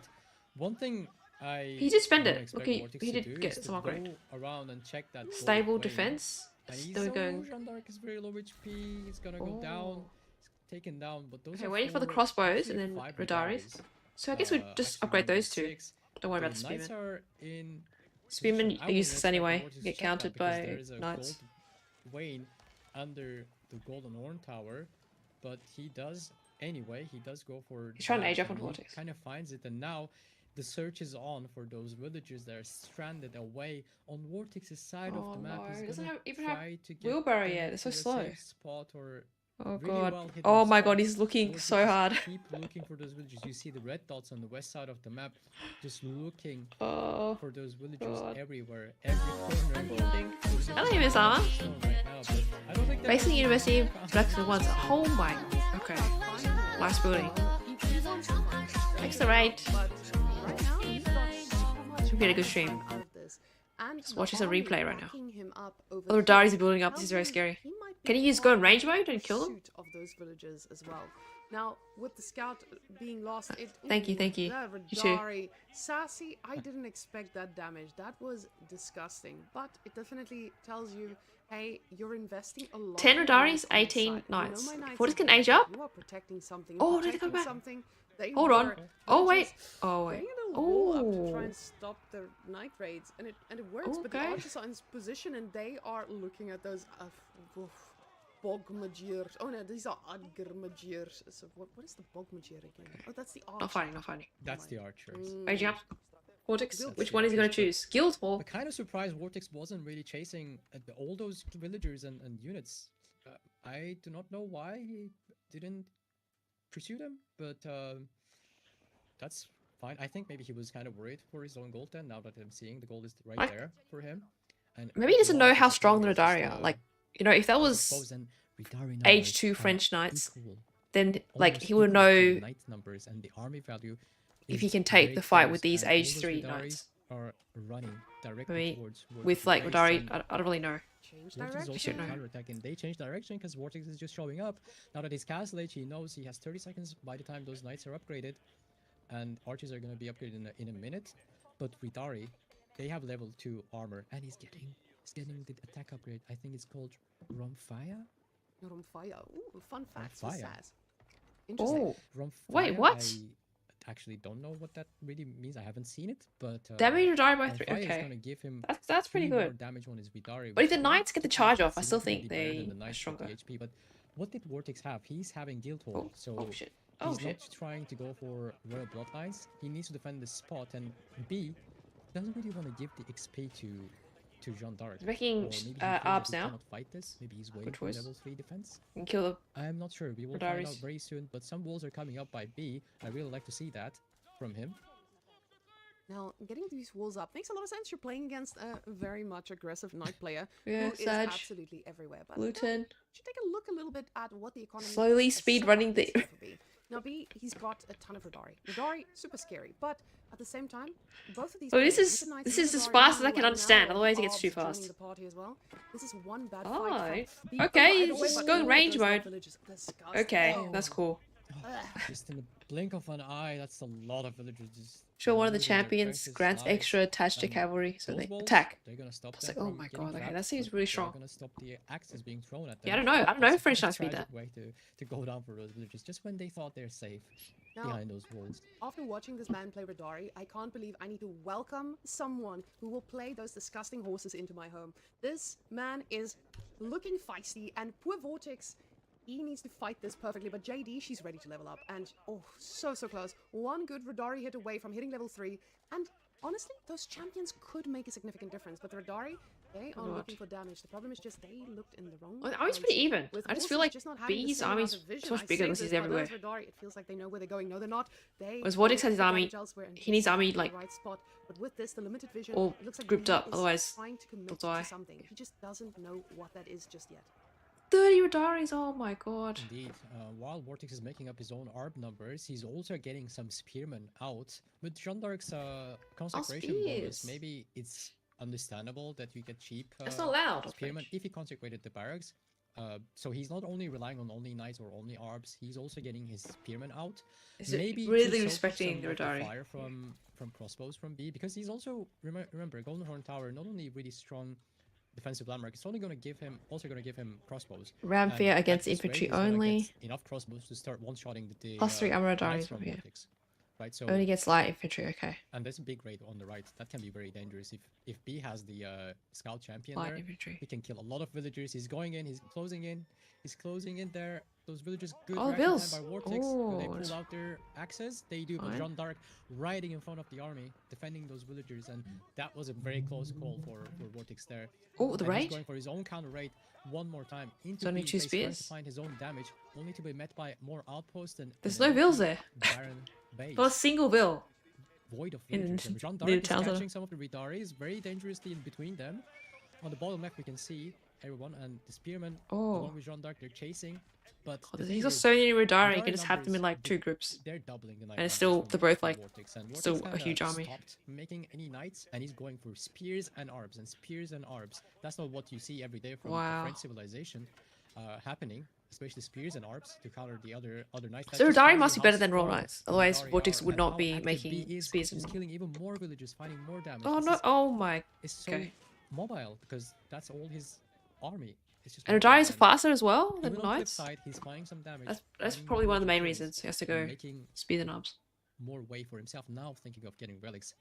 one thing I He did spend don't it. expect Look, Vortex he to did do get is some to upgrade. go around and check that gold Stable lane. defense. And he's Then we're going. Jeanne d'Arc is very low HP. He's gonna go down. Oh. He's taken down. But those Okay, are waiting for the 4, crossbows actually and then 5 Radaris. So I guess we'd just actually upgrade number those 2. 6. Don't worry about the The knights spearmen. are in Spearmen position. I are wouldn't useless expect anyway. Vortex to Get check that countered because by there is a knights. gold Wayne under the Golden Horn Tower, but he does anyway, he does go for. He's trying to that, age up and on he Vortex. kind of finds it, and now the search is on for those villagers that are stranded away on Vortex's side of Oh the map. no, He's it doesn't gonna even have try to get wheelbarrow them yet. It's so to a slow. safe spot or Oh really god. well hidden Oh my god, spot. he's looking Vortex so just hard. keep looking for those villagers. You see the red dots on the west side of the map, just looking Oh, for those villagers God. everywhere, every corner. building. There's I don't even miss armor. stone right now, but I don't think that Basically, will be University of found. Blackstone once. Oh my. Okay. Nice building. He wants so much. Thanks the raid. But right now, he's got so much Should be a good more stream. out of this. And Just the watch this on army replay right now. backing him up over Oh, the here Radaris are building up. This is very tells him scary. he might be Can you use part go in of range the mode and kill them? pursuit of those villagers as well. Now, with the scout being lost, it. Thank you, ooh, thank you. That You too. Radari, Sassy, I didn't expect that damage. That was disgusting. But it definitely tells you, hey, you're investing a lot. 10 in Radaris, your 18 side. knights. You know my knights Fortis are can good. age up? You are protecting something. Oh, You're did they come protecting back? something. They Hold on. were Oh wait. villages Oh wait. bringing a wall up to try Oh. and stop the night raids, and it works. But the Okay. archers are in position, and they are looking at those bogmagiers. Oh no, these are adgermagiers. So what is the bogmagier again? Oh, that's the archer. Not fighting, not fighting. That's the archers. Aging up. Vortex. Guild Which That's one the is he gonna archers, choose? Guild or I'm kind of surprised Vortex wasn't really chasing all those villagers and units. I do not know why he didn't pursue them, but that's fine. I think maybe he was kind of worried for his own gold then, now that I'm seeing the gold is right Like- there for him. And maybe he doesn't know how strong the Radari Radari are. Like, you know, if that was age 2 French knights, then like he would know knight numbers and the army value if is he can take very the fight close, with these and all age those 3 Radaris knights. are running directly Maybe towards with Vortex's like base, Radari, and I don't really know. Change Vortex is direction. also should know. counter-attacking. They change direction because Vortex is just showing up. Now that he's castle age, he knows he has 30 seconds by the time those knights are upgraded. And archers are going to be upgraded in a minute. But Ridari, they have level 2 armor. And he's getting the attack upgrade. I think it's called Rumfire? You're on fire. Ooh, fun facts. fire. This says. Interesting. Oh, Rumfire. Wait, what? I actually don't know what that really means. I haven't seen it. But damage Radari by 3. Rumfire is Okay. going to give him That's pretty 3 more good. damage on his Vidari. But if which the is knights get the charge off, I still significantly think better than they the are knights with the stronger. HP. But what did Vortex have? He's having guild Oh, hold, so oh shit. Oh he's shit. not trying to go for royal bloodlines. He needs to defend the spot, and B doesn't really want to give the XP to Jean d'Arc. He's making Or maybe he feels arbs that he now. cannot fight this. Maybe he's waiting Good for choice. level 3 defense. And kill the I'm not sure. We will find out Radaris. very soon. But some walls are coming up by B. I really like to see that from him. Now, getting these walls up makes a lot of sense. You're playing against a very much aggressive knight player Yeah, who is Sag. absolutely everywhere. But gluten. you should take a look a little bit at what the economy Slowly has speed set running up the- in store for B. Now, B, he's got a ton of Radari. Radari, super scary, but at the same time, both of these. Oh, this players, is- with the knights this and is the as Radari fast as I who can are understand, now otherwise it gets Arbs too joining fast. The party as well. This is one bad Alright. fight. from B. Okay, Oh, by the he's way, just but going all of range those mode. villages, disgusting. Okay, Oh. that's cool. Ugh. Just in the blink of an eye, that's a lot of villagers just. Sure, one of the losing their champions precious grants lives. extra attached to And cavalry, so Those they walls, attack. They're gonna stop It's them like, oh from my getting god, okay, trapped, that seems but really they're strong. gonna stop the axes being thrown at them. Yeah, I don't know. I don't know if That's a French very knights beat tragic that. way to go down for those villagers, just when they thought they're safe Now, behind those walls. after watching this man play Radari, I can't believe I need to welcome someone who will play those disgusting horses into my home. This man is looking feisty, and poor Vortex, he needs to fight this perfectly, but JD, she's ready to level up, and oh, so close. One good Radari hit away from hitting level 3, and honestly, those champions could make a significant difference, but the Radari, they are Not. looking for damage. The problem is just they looked in the wrong Well, the army's place. pretty even. With I just horses feel like just not having the B's same amount army's of vision. so much I bigger say because this, he's but everywhere. those Radari, it feels like they know where they're going. No, they're not. They Whereas Vortex will has his take army- advantage elsewhere, and he needs he's army, in the like, right spot. But with this, the limited vision, all it looks like grouped he up, is otherwise trying to commit they'll to die. something. He just doesn't know what that is just yet. 30 Radaris, oh my god. Indeed, while Vortex is making up his own ARB numbers, he's also getting some spearmen out. With Jean d'Arc's consecration bonus, spears. maybe it's understandable that you get cheap That's not loud. spearmen if he consecrated the barracks. So he's not only relying on only knights or only arbs, he's also getting his spearmen out. Is it Maybe to really soak up respecting some the of the Radari? fire from crossbows from B, because he's also remember Golden Horn Tower not only really strong defensive landmark, it's only going to give him crossbows. Ramfir And against at this rate, infantry he's gonna only. get enough crossbows to start one-shotting the Plus 3 armor knights Radaris from from here. Vortex. right? So Only gets light infantry. Okay. and there's a big raid on the right that can be very dangerous if B has the scout champion Light there. infantry. He can kill a lot of villagers. He's going in. He's closing in. He's closing in there. Those villagers good Oh, reaction time Bills. by Vortex. Do they Oh, pull out their axes? They do. But fine. Jean d'Arc riding in front of the army, defending those villagers, and that was a very close call for Vortex there. Oh, the And he's raid. going for his own counter raid one more time into only B two base, trying to spears. find his own damage, only to be met by more outposts and There's an no vills empty, there. barren base. Not a single vill. Void of in villagers. And Jean the d'Arc is town center. catching some of the Ridaris very dangerously in between them. On the bottom left we can see everyone and the spearmen along with Jean d'Arc, they're chasing. But the thing He's got is, so many Radari, you Radari can just have them in numbers, like two groups. they're doubling the knight And it's numbers still- from- they're both, from like, Vortex. And still Vortex a huge kinda army. stopped making any knights, and he's going for spears and arbs and spears and arbs. That's not what you see every day from Wow. a French civilization happening, especially spears and arbs to counter the other knights. So That just Radari shows must you be how better than Raw strong Knights. Otherwise, Radari Vortex are would and not how be active making B is, spears just and... killing even more villagers, finding more damage. Oh This no! is- Oh my! is so Okay. mobile because that's all his army. It's just And mobile, Radari's faster as well than even on flip Knights. side, he's finding some damage. That's finding probably more one of the main kills, reasons he has to and go making speed and knobs. more way for himself. Now thinking of getting relics.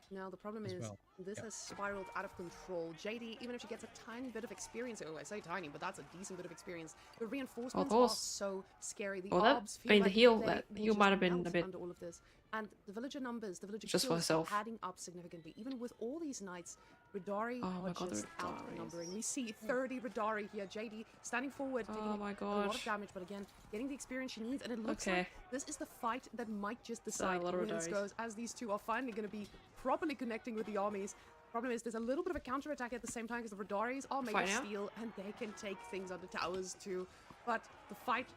Now the problem as is well. this Yep. has spiraled out of control. JD, even if she gets a tiny bit of experience, oh I say tiny, but that's a decent bit of experience. The reinforcements are course. so scary. The Well, that- orbs I feel mean, the like heal- they that will heal just might have been a melt bit- under all of this. And the villager numbers, the villager Just for kills are herself. adding up significantly. Even with all these knights, Radari Oh my are God, the just Radaris. outnumbering. We see 30 Radari here. JD standing forward, taking Oh my a lot of gosh. damage, but again, getting the experience she needs. And it looks Okay. like this is the fight that might just decide lot who of wins Radaris. goes, as these two are finally going to be properly connecting with the armies. Problem is, there's a little bit of a counter-attack at the same time because the Radaris are made Fight of now? steel and they can take things on the towers too. But the fight,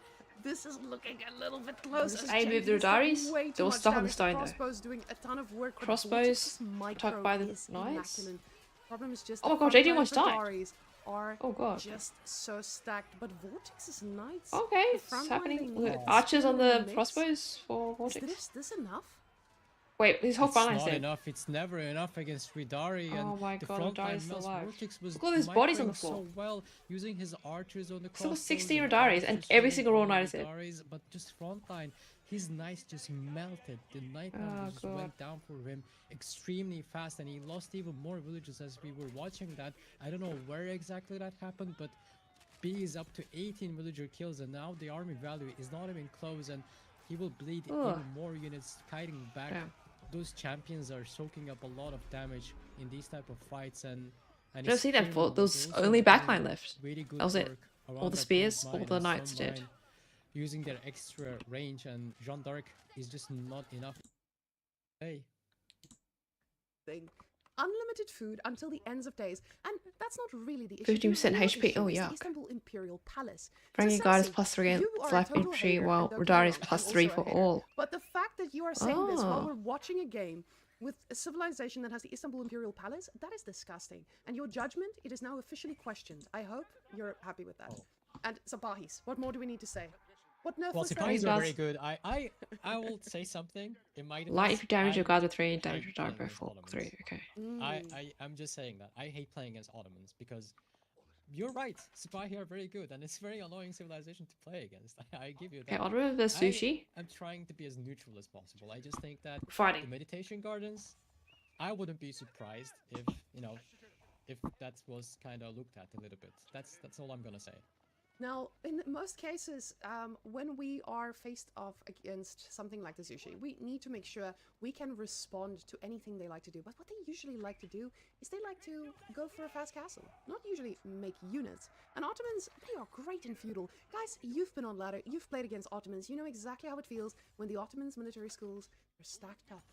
this is looking a little bit close. Just as aim with the JD's taking Radaris, way too they'll much stop on the damage. stone, though. Crossbows doing a ton of work. but Crossbows Vortex's micro tucked by the is knights. immaculate. Problem is just Oh my the God, JD frontline almost died. Radaris are Oh god. just so stacked. But Vortex's knights. Okay, the it's front line happening. they Look, need archers on still in the mix. crossbows for Is Vortex. this enough? Wait, his whole It's front line's not dead. enough. It's never enough against Ridari. Oh And my the God, front Ridari's line still Mel's alive. Vortex was Look at all these bodies on the microing floor. so well, using his archers on the 16 crossbows Ridaris, and archers every shooting single Raw all Knight is dead. Ridaris, but just frontline, his knights just melted. The knight Oh, numbers just God. went down for him extremely fast, and he lost even more villages as we were watching that. I don't know where exactly that happened, but B is up to 18 villager kills, and now the army value is not even close, and he will bleed Ugh. even more units kiting back. Damn. Those champions are soaking up a lot of damage in these type of fights, and don't it's see that clear for- now there's those are only doing backline left. really good That was it. work All around the that spears, front all line the and knights front dead. line, using their extra range, and Jean d'Arc is just not enough. Hey, Thing. Unlimited food until the ends of days, and that's not really the issue. 15% The real HP, issue oh, is the yuck. Istanbul Imperial Palace. Frankie So guard is Sassy, plus 3 you against are a life total infantry, hater, while and don't get me Radari is wrong, plus I'm 3 also for a hater. all. But the fact that you are saying this while Oh. we're watching a game with a civilization that has the Istanbul Imperial Palace, that is disgusting. And your judgment, it is now officially questioned. I hope you're happy with that. And Sapahis, what more do we need to say? What nerf well, was that? Sipahis are does- very good. I will say something in my defense. Light if you damage your I- guards with 3, I damage hate your guard playing by against 4. Ottomans. 3, okay. I'm just saying that I hate playing against Ottomans because you're right. Sipahi are very good, and it's a very annoying civilization to play against. I give you that. Okay, Ottoman vs Sushi. I'm trying to be as neutral as possible. I just think that the Fighting. meditation gardens, I wouldn't be surprised if if that was kind of looked at a little bit. That's all I'm gonna say. Now, in most cases, when we are faced off against something like the sushi, we need to make sure we can respond to anything they like to do. But what they usually like to do is they like to go for a fast castle, not usually make units. And Ottomans, they are great in feudal. Guys, you've been on ladder, you've played against Ottomans, you know exactly how it feels when the Ottomans' military schools are stacked up.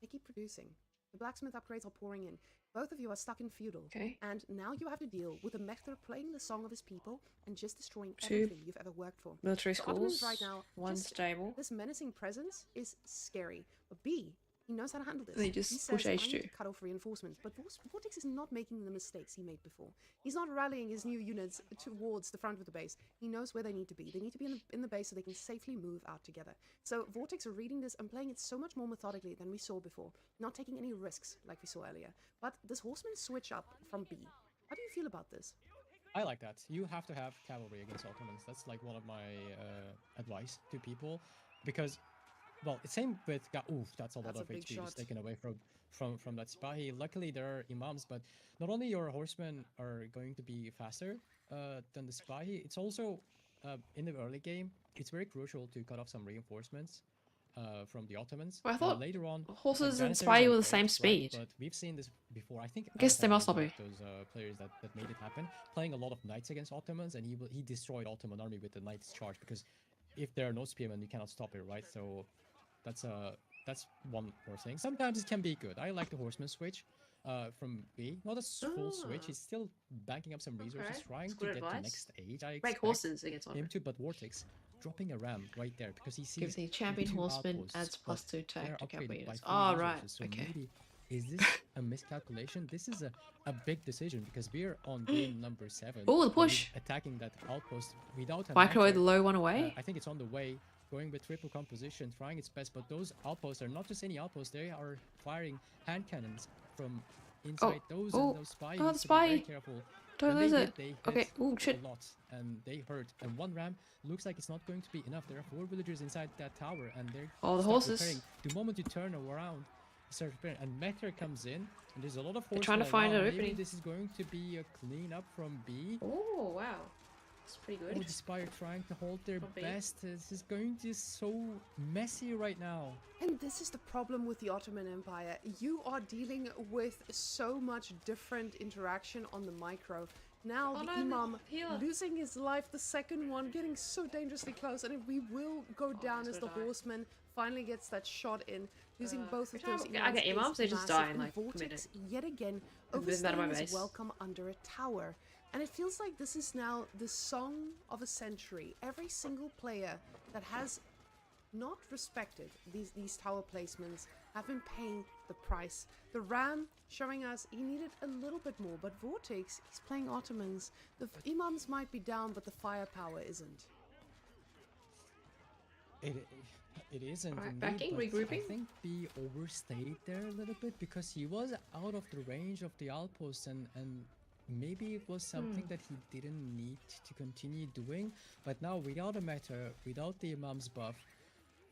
They keep producing. The blacksmith upgrades are pouring in. Both of you are stuck in feudal. Okay. And now you have to deal with a Mechler playing the song of his people and just destroying 2 everything you've ever worked for. Military So Ottomans schools, right now, 1 just stable. this menacing presence is scary. But B, he knows how to handle this. They just he says, push I need H2. to cut off reinforcements. But Vortex is not making the mistakes he made before. He's not rallying his new units towards the front of the base. He knows where they need to be. They need to be in the base so they can safely move out together. So Vortex are reading this and playing it so much more methodically than we saw before. Not taking any risks like we saw earlier. But this horseman switch up from B. How do you feel about this? I like that. You have to have cavalry against Ottomans. That's like one of my advice to people, because Well, it's same with Oof, that's a lot That's a of big HP just shot. taken away from that Sipahi. Luckily, there are Imams, but not only your horsemen are going to be faster than the Sipahi, it's also in the early game, it's very crucial to cut off some reinforcements from the Ottomans. Well, I thought Later on, horses and Janissaries spy are were the great, same right? speed. But we've seen this before. I think I guess they Anton must was not one be. of those players that made it happen, playing a lot of knights against Ottomans, and he destroyed Ottoman army with the knights charge because if there are no spearmen, you cannot stop it, right? So that's one more thing. Sometimes it can be good. I like the horseman switch from B. Not a full switch. Ah. He's still banking up some resources, Okay, trying that's to good get advice. to next stage. I Break expect horses against him Ottoman. to, but Vortex dropping a ram right there because he sees Gives the champion two horseman outposts, adds but +2 attack they're to cavalry upgraded by units. 4 Oh, right. resources. So Okay. maybe is this a miscalculation? This is a big decision because we're on game number 7. Oh, the and he's push. attacking that outpost without a Microwave knight the there. low one away. I think it's on the way, going with triple composition, trying its best, but those outposts are not just any outposts, they are firing hand cannons from inside those, oh, and those spies oh, the needs to be very spy. careful. Don't When lose they it. hit, they hit Okay. Oh, shit. a lot, and they hurt. And one ram looks like it's not going to be enough. There are 4 villagers inside that tower, and they're Oh, the start horses. repairing. The moment you turn around, you start repairing, and Meter comes in, and there's a lot of They're trying to horsemen find around. an Maybe opening. this is going to be a cleanup from B. Oh, wow. That's pretty Oh, good. the Spire trying to hold their From B. best. This is going to be so messy right now. And this is the problem with the Ottoman Empire. You are dealing with so much different interaction on the micro. Now Oh the no, Imam healer. losing his life, the second one getting so dangerously close, and we will go down he's as the gonna die. horseman finally gets that shot in. Losing both of every those time I get is Imams, they just massive, die in, and like, a Vortex minute. yet again And then out of my overstaying his base. welcome under a tower. And it feels like this is now the song of a century. Every single player that has not respected these tower placements have been paying the price. The Ram showing us he needed a little bit more, but Vortex, he's playing Ottomans. The Imams might be down, but the firepower isn't. It isn't Alright, indeed, backing, but regrouping. I think B overstayed there a little bit because he was out of the range of the outpost, and maybe it was something that he didn't need to continue doing. But now without a Meta, without the Imam's buff,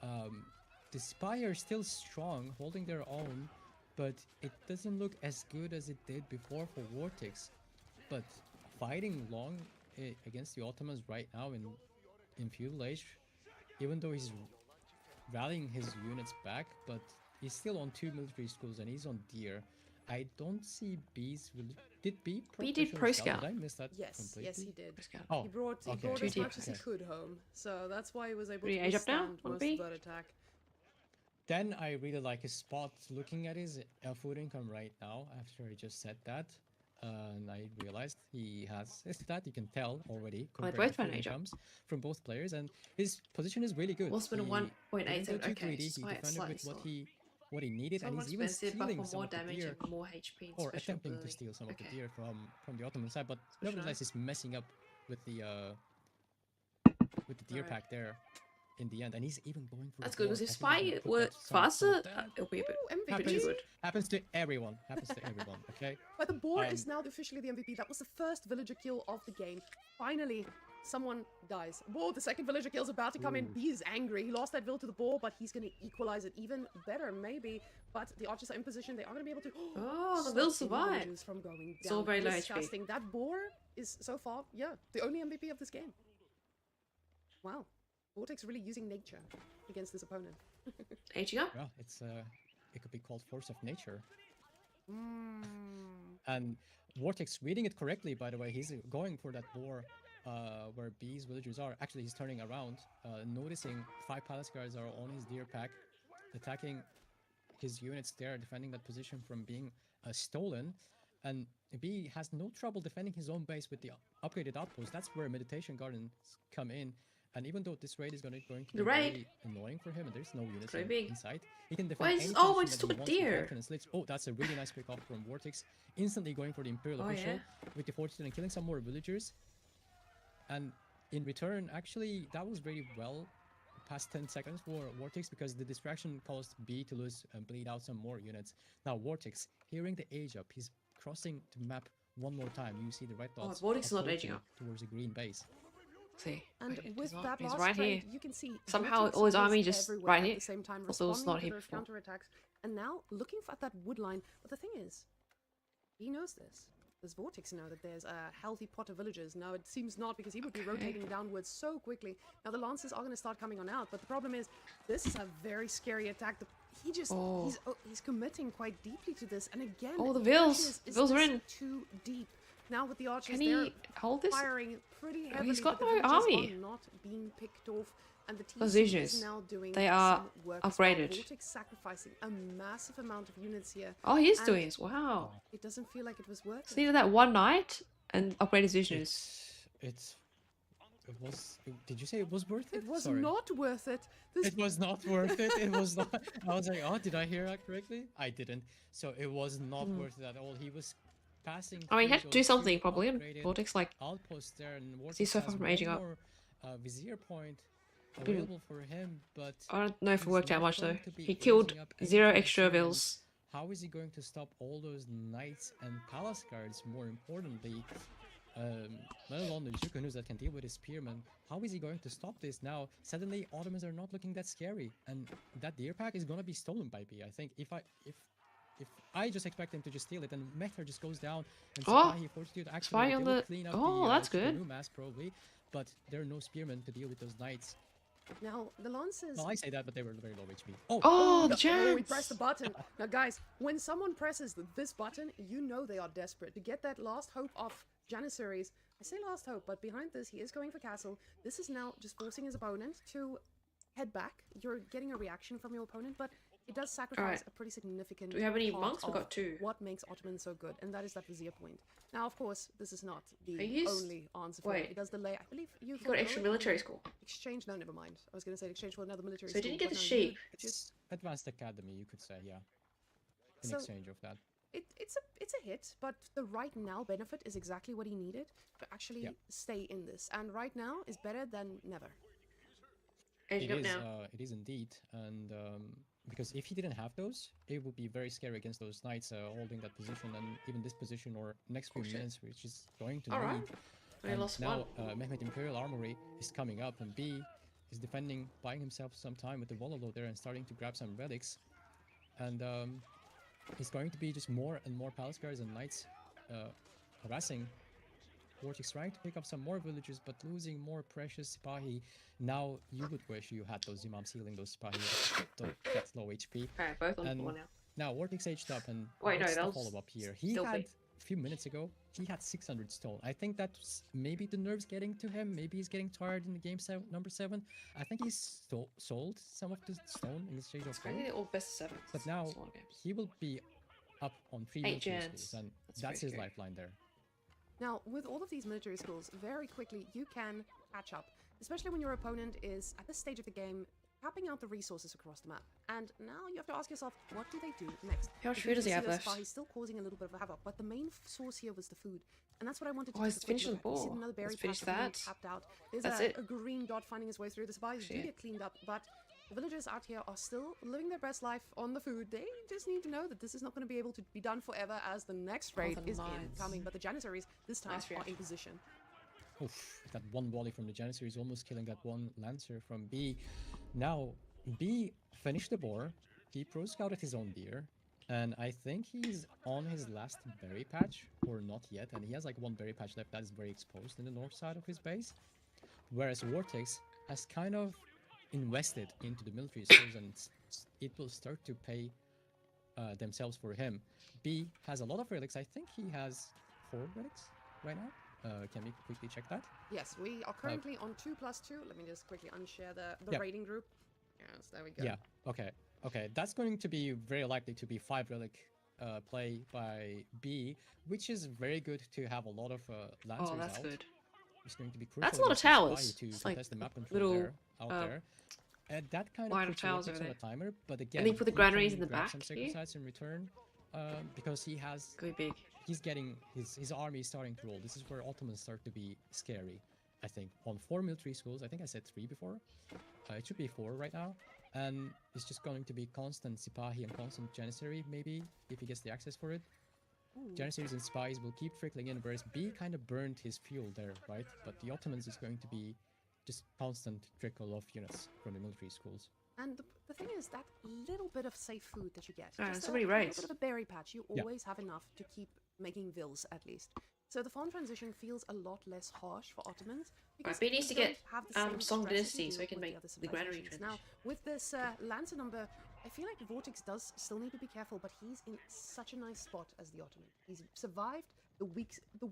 the Spire is still strong, holding their own, but it doesn't look as good as it did before for Vortex. But fighting long against the Ottomans right now in feudal age, even though he's rallying his units back, but he's still on 2 military schools and he's on Deer. I don't see B's really. Did B pro B did push Pro himself? Scout. Did I miss that Yes, completely? yes, he did. Oh, He brought okay, as okay, much as he okay. could home, so that's why he was able Ready to age up now? withstand On most B? of that attack. Then I really like his spot. Looking at his food income right now, after I just said that, and I realized he has that. You can tell already. Well, they comparing both ran food age up. incomes from both players, and his position is really good. Well, it's been a He 1.87, didn't go too okay, greedy. He slight- defended slightly with slower. what he needed, and Somewhat he's even expensive, but stealing for some more of the damage deer, and more HP and or special attempting to ability. steal some of the Okay. deer from the Ottoman side. But For nevertheless, sure. he's messing up with the deer Alright. pack there in the end, and he's even going for That's the good, because boar. if I think he's Spy gonna put were that some faster, down. it'll be a bit Ooh, MVP. pretty good. Happens to everyone. Happens to everyone. Okay. But the boar is Um, now officially the MVP. That was the first villager kill of the game. Finally, someone dies. Boar, the second villager kill is about to come in. Ooh. He is angry. He lost that vill to the boar, but he's going to equalize it even better, maybe. But the archers are in position. They are going to be able to. Oh, the stop vill any survived. villagers from going down. It's all very low HP. Disgusting. That boar is so far, yeah, the only MVP of this game. Wow. Vortex really using nature against this opponent. Aging up? Yeah, it's it could be called force of nature. Mm. And Vortex reading it correctly, by the way, he's going for that boar where B's villagers are. Actually, he's turning around, noticing 5 palace guards are on his deer pack, attacking his units there, defending that position from being stolen. And B has no trouble defending his own base with the upgraded outpost. That's where meditation gardens come in. And even though this raid is going to The be raid. very annoying for him, and there's no units Very big. inside, he can defend Why is- any oh, position it's that he to a wants with deer. confidence. Oh, that's a really nice pick off from Vortex. Instantly going for the Imperial Oh, official yeah. with the fortune and killing some more villagers. And in return, actually, that was very well past 10 seconds for Vortex because the distraction caused B to lose and bleed out some more units. Now Vortex, hearing the age up, he's crossing the map one more time. You see the red dots. Vortex is not aging approaching up. towards the green base. See. And Wait, with he's not- that he's last right trade, here. you can see Somehow vortex all his was army just everywhere right at here. the same time, Also, it's not responding to here those before. counterattacks, and now looking for that wood line. But the thing is, he knows this. Does Vortex know that there's a healthy pot of villagers? No, it seems not, because he would be rotating downwards so quickly. Now the lances are going to start coming on out, but the problem is, this is a very scary attack. He just he's committing quite deeply to this, and again, Oh, the question Vills. is Vills are this in. too deep? Now with the archers, Can they're he hold this? firing pretty heavily. He's got but the no villagers army. are not being picked off, and the Those TC visions, is now doing they are some work as well. upgraded. Vortex sacrificing a massive amount of units here. Oh, he is and doing this. Wow. It doesn't feel like it was worth So it. he did that one night and upgraded his visions. It was. Did you say it was worth it? It was Sorry. not worth it. This It was not worth it. It was not. I was like, oh, did I hear that correctly? I didn't. So it was not worth it at all. He was passing. I mean, he had through to do those something two probably. And upgraded Vortex, like, outposts there, and Vortex he's so has far from one aging up. more, Vizier point available for him, but I don't know if it he's worked out not much though. going to be He killed raising up 0 anytime extra soon, and Vills. How is he going to stop all those knights and palace guards? More importantly, let alone the Jukanus that can deal with his spearmen. How is he going to stop this now? Suddenly, Ottomans are not looking that scary, and that deer pack is gonna be stolen by B. I think if I just expect him to just steal it, and Mehter just goes down, and Oh, Sipahi Fortitude actually Spy on they will the- clean up oh, the that's good. Jukanu mass probably, but there are no spearmen to deal with those knights. now the lances. Well, I say that, but they were very low HP. Oh, Oh, the no, chance! we pressed the button. Now, guys, when someone presses this button, you know they are desperate to get that last hope of Janissaries. I say last hope, but behind this, he is going for castle. This is now just forcing his opponent to head back. You're getting a reaction from your opponent, but it does sacrifice Alright. a pretty significant. Do we have any part monks? We've of got 2. What makes Ottoman so good, and that is that Vizier point. Now, of course, this is not the Are you only answer for it. wait. It does delay. I believe you He got extra military school. exchange. No, never mind. I was going to say exchange for another military. So he school, didn't get but the no, you sheep. Just it's advanced academy, you could say, yeah. In So- exchange of that. it's a hit, but the right now benefit is exactly what he needed to actually stay in this. And right now is better than never. Aging up now. It is indeed, and because if he didn't have those, it would be very scary against those knights holding that position, and even this position or next few shit. minutes, which is going to Alright. need. Only And lost now one. Mehmet Imperial Armory is coming up, and B is defending, buying himself some time with the Vololo there and starting to grab some relics, and it's going to be just more and more palace guards and knights harassing Vortex, trying to pick up some more villages, but losing more precious Sipahi. Now you would wish you had those Imams healing those Sipahi that low HP. Alright, both on And 4 now. now Vortex aged up, and Wait, no, what's that the was follow-up here? He stealthy. had a few minutes ago, he had 600 stone. I think that's maybe the nerves getting to him. Maybe he's getting tired in the game number 7. I think he's sold some of the stone in exchange of gold. Maybe all best of 7. But now he will be up on 3 8 military gens. schools, and That's that's very his scary. lifeline there. Now, with all of these military schools, very quickly you can catch up, especially when your opponent is at this stage of the game tapping out the resources across the map. And now you have to ask yourself, what do they do next? How much Because food does he you have see thus left? far, he's still causing a little bit of havoc, but the main source here was the food. And that's what I wanted to Oh, take he's a quick finished look the at. You see ball. another berry Let's finish patch being that. tapped out. There's That's a it. green dot finding his way through. The spies do Shit. get cleaned up, but the villagers out here are still living their best life on the food. They just need to know that this is not going to be able to be done forever as the next raid the is mines. incoming. But the Janissaries this time Nice are in reaction. position. Oof, that one volley from the Janissary is almost killing that one Lancer from B. Now, B finished the boar, he pro-scouted his own deer, and I think he's on his last berry patch, or not yet, and he has like one berry patch left that is very exposed in the north side of his base. Whereas Vortex has kind of invested into the military schools, and it will start to pay themselves for him. B has a lot of relics. I think he has 4 relics right now. Can we quickly check that? Yes, we are currently on 2+2. Let me just quickly unshare the Yeah. raiding group. Yes, there we go. Yeah. Okay. Okay. That's going to be very likely to be 5 relic play by B, which is very good to have a lot of lancers Oh, that's out. good. It's going to be crucial That's a lot of against the Spy towers. to It's like contest the map control little, there, out uh, there. And that kind of line of puts towers Vortex over on a timer, but again, And then put the he granaries can in the grab back some here. sacred sites in return, because he has Could be big. he's getting his army is starting to roll. This is where Ottomans start to be scary. I think on 4 military schools. I think I said 3 before. It should be 4 right now, and it's just going to be constant Sipahi and constant Janissary maybe if he gets the access for it. Janissaries and spies will keep trickling in, whereas B kind of burned his fuel there, right? But the Ottomans is going to be just constant trickle of units from the military schools. And the thing is, that little bit of safe food that you get, Alright, just so many a little raids. bit of a berry patch, you Yeah. always have enough to keep making vills at least. So the farm transition feels a lot less harsh for Ottomans because B needs they to get, don't have the same Song stress as Dynasty you so do we can with make other the granary civilizations. Now, transition. with this Lancer number, I feel like Vortex does still need to be careful, but he's in such a nice spot as the Ottoman. He's survived the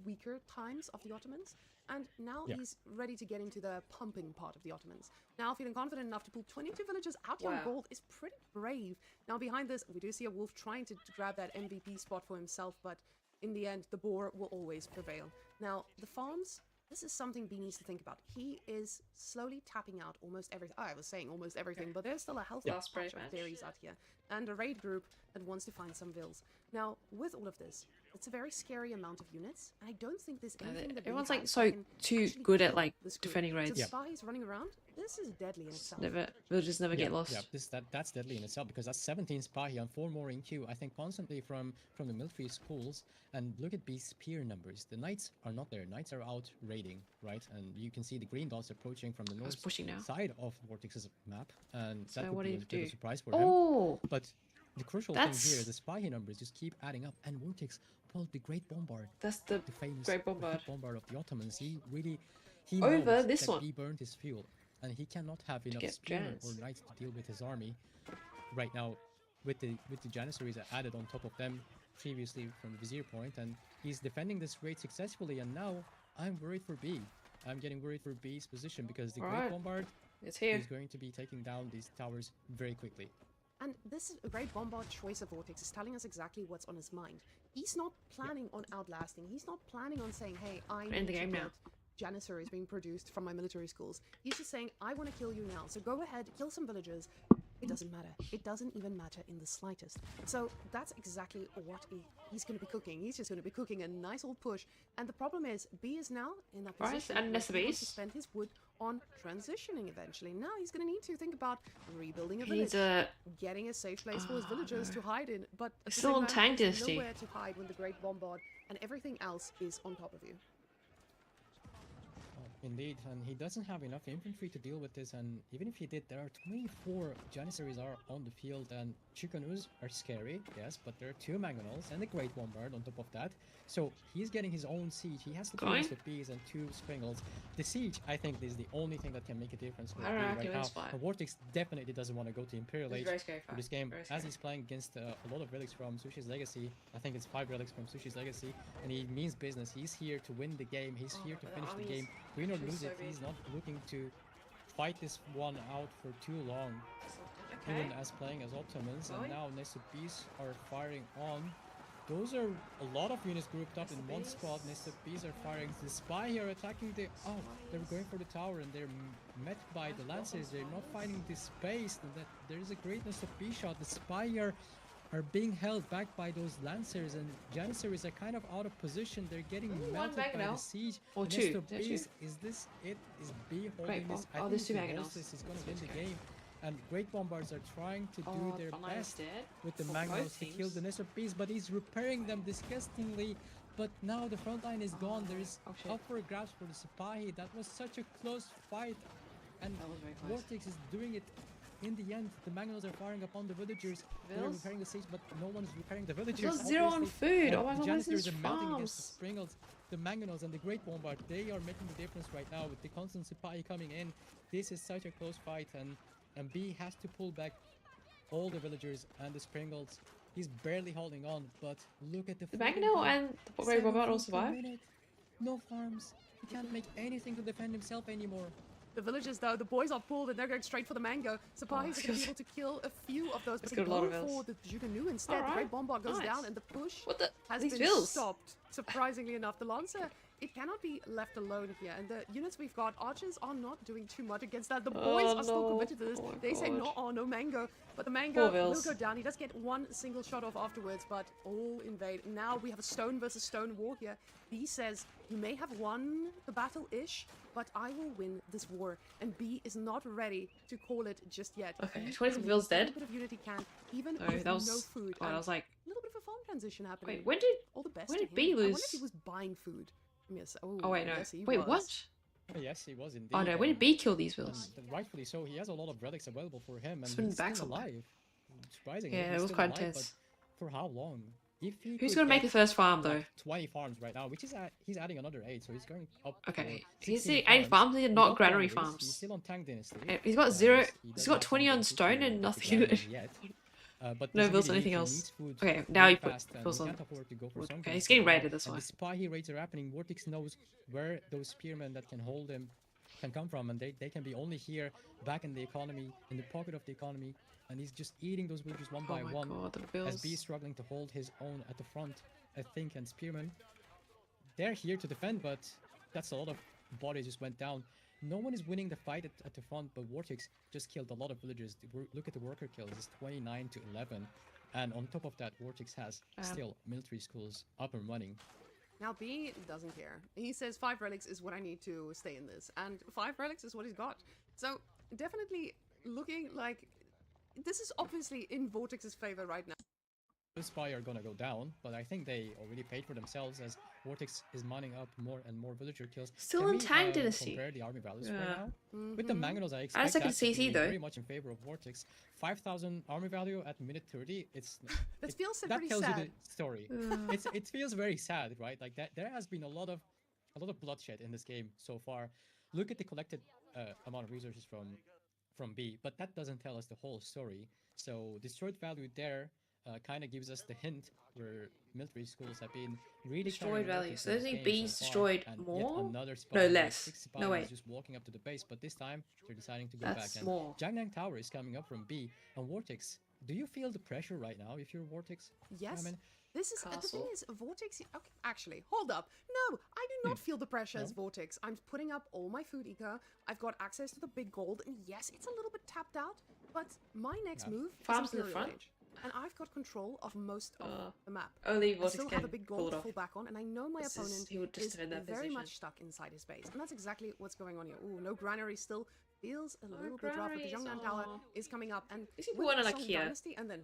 weaker times of the Ottomans, and now Yeah. he's ready to get into the pumping part of the Ottomans. Now, feeling confident enough to pull 22 villagers out here on Wow. gold is pretty brave. Now, behind this, we do see a wolf trying to grab that MVP spot for himself, but in the end, the boar will always prevail. Now, the farms, this is something B needs to think about. He is slowly tapping out almost everything. I was saying almost everything, but there's still a healthy Last brave patch of match. dairies out here, and a raid group that wants to find some vills. Now, with all of this, it's a very scary amount of units, and I don't think there's anything that B Everyone's has like that so can too actually good at kill like this group. defending So raids. the spies running around, this is deadly in itself. Never, villagers never get lost. Yeah, that's deadly in itself because that's 17 spy and 4 more in queue. I think constantly from the military schools. And look at these spear numbers. The knights are not there. Knights are out raiding, right? And you can see the green dots approaching from the It's north pushing now. side of Vortex's map, and So that what would be do a you bit of a do? surprise for him. Oh, But the crucial thing here That's- is the spy numbers just keep adding up, and Vortex pulled the Great Bombard, that's the the famous Great Bombard. Bombard of the Ottomans. He Over knows this that one. he burned his fuel, and he cannot have enough get spearmen Janus. or knights to deal with his army right now. With the Janissaries added on top of them previously from the Vizier point, and he's defending this raid successfully. And now I'm worried for B. I'm getting worried for B's position because the Great Alright. Bombard It's here. is going to be taking down these towers very quickly. And this Great Bombard choice of Vortex is telling us exactly what's on his mind. He's not planning on outlasting. He's not planning on saying, hey, I End need the to game now. get Janissaries being produced from my military schools. He's just saying, I want to kill you now. So go ahead, kill some villagers. It doesn't matter. It doesn't even matter in the slightest. So that's exactly what he's going to be cooking. He's just going to be cooking a nice old push. And the problem is, B is now in that Right, position and where that's he wants to bees. spend his wood on transitioning eventually. Now he's going to need to think about rebuilding a He village, needs a. getting a safe place for his villagers to hide in. But at the Still same on time, Tang there's Dynasty. nowhere to hide when the Great Bombard and everything else is on top of you. Indeed, and he doesn't have enough infantry to deal with this, and even if he did, there are 24 Janissaries are on the field, and Chikanus are scary, yes, but there are 2 Mangonels and the Great Bombard on top of that, so he's getting his own siege. He has the Going? with bees and 2 Springles. The siege, I think, is the only thing that can make a difference for I don't B know, right give now. us 5. And Vortex definitely doesn't want to go to Imperial This is Age very scary for this game, very as scary. he's playing against a lot of relics from Sushi's Legacy. I think it's 5 relics from Sushi's Legacy, and he means business. He's here to win the game. He's here to but the finish the army is game. Win or actually lose so it, big. he's not looking to fight this one out for too long. Okay. Even as playing as Optimans, Going? and now Nesubis are firing on. Those are a lot of units grouped up in one spot. Nesubis are firing. The spy here attacking the. Oh, they're going for the tower, and they're met by the lancers. They're not finding the space. And that there is a great Nesubi shot. The spy here are being held back by those lancers, and Janissaries are kind of out of position. They're getting Ooh, one melted by the Mangonel. siege. Or And two. Is there Nesubis, two? is this it? Is B holding Great this? Bomb- oh, there's two if he Mangonels. holds this, he's going to That's win the scary. game. And Great Bombards are trying to do Oh, their Frontline is best dead with the for Magnos both to kill the teams. Nesubis, but he's repairing them disgustingly. But now the front line is gone. There is Oh, shit. up for grabs for the Sipahi. That was such a close fight, and That was very close. Vortex is doing it. In the end, the Magnos are firing upon the villagers. They're Vills? repairing the siege, but no one is repairing the villagers. Vills 0 on obviously. food. And Oh my the god, where's Janissaries these are melting against the farms? Springles, the Mangonels, and the Great Bombard. They are making the difference right now with the constant Sipahi coming in. This is such a close fight, and B has to pull back all the villagers and the Springles. He's barely holding on, but look at the The fighting Mangonel time. and the Great 7 Bombard all kills per survive. minute. No farms. He can't make anything to defend himself anymore. The villagers, though, the boys are pulled and they're going straight for the mango. Sapahis are going to be good. able to kill a few of those, but That's they good, a lot go of vills. for the Juganu instead. The Alright, Great Bombard goes nice. down and the push What the? has These been vills. stopped. Surprisingly enough, the Lancer, it cannot be left alone here. And the units we've got, archers are not doing too much against that. The boys Oh, are still no. committed to this. Oh my They say God. no mango, but the mango will vills. go down. He does get one single shot off afterwards, but all in vain. Now we have a stone versus stone war here. B says, you may have won the battle-ish, but I will win this war. And B is not ready to call it just yet. Okay, He 20 needs vills every dead. bit of unity can, even Oh, with that was. no food. Oh, and that was like. a little bit of a farm transition happening. Wait, when did? All the best when to did him. B I wonder lose? if he was buying food. Yes. Oh wait, no. Yes, he Wait, was. what? Yes, he was indeed. Oh no, when did B kill these wheels? And rightfully so, he has a lot of relics available for him, It's and been he's back still somewhere. alive. Surprisingly, Yeah, it he's was still quite alive, intense. but for how long? If he Who's could gonna make the get, first farm though? like 20 farms right now, which is he's adding another 8, so he's going up. Okay, for he's 16 the 8 farms, they're not without granary granaries. farms. He's still on Tank Dynasty. He's got zero. he He's doesn't got have 20 on ability stone to and get the nothing. granaries yet. But No this builds really anything he else. needs food Okay, now very he put fast, and builds he on can't afford to go for wood. some Okay, kind he's of getting right now. raided, that's And why. the spy raids are happening. Vortex knows where those spearmen that can hold him can come from, and they can be only here, back in the economy, in the pocket of the economy, and he's just eating those villagers one Oh by my one. god, the As bills. B is struggling to hold his own at the front, I think, and spearmen. They're here to defend, but that's a lot of bodies just went down. No one is winning the fight at the front, but Vortex just killed a lot of villagers. Look at the worker kills, it's 29 to 11. And on top of that, Vortex has still military schools up and running. Now B doesn't care. He says 5 relics is what I need to stay in this, and 5 relics is what he's got. So definitely looking like this is obviously in Vortex's favor right now. The spy are gonna go down, but I think they already paid for themselves as Vortex is mining up more and more villager kills. Still Can in we, Tank Dynasty. compare the army values Yeah. right now? With the Mangonels, I a expect second that to CC be though. very much in favor of Vortex. 5,000 army value at minute 30. That feels that pretty tells sad. you the story. It feels very sad, right? Like that there has been a lot of bloodshed in this game so far. Look at the collected amount of resources from B, but that doesn't tell us the whole story. So destroyed value there kind of gives us the hint where military schools have been really Destroyed carrying value. Vortex So in does this he game B's so far, destroyed and more? Yet another spy No, with less. 6 No, spies wait. just walking up to the base, but this time they're deciding to go That's back. And more. Jiangnan Tower is coming up from B, and Vortex. Do you feel the pressure right now if you're Vortex? Yes. I mean, This is the thing Castle. is Vortex. Okay, actually, hold up. No, I do not feel the pressure as Vortex. I'm putting up all my food eco. I've got access to the big gold, and yes, it's a little bit tapped out. But my next move Farms is in the Imperial front? Age, and I've got control of most of the map. Only I Vortex still can have a big pull gold it to off. fall back on, and I know my This is- opponent he would just is defend that very position. much stuck inside his base, and that's exactly what's going on here. Ooh, no granary still feels a little bit rough, but the granaries, Yongnan Tower aw. is coming up, and Is he with born in Song IKEA? Dynasty, and then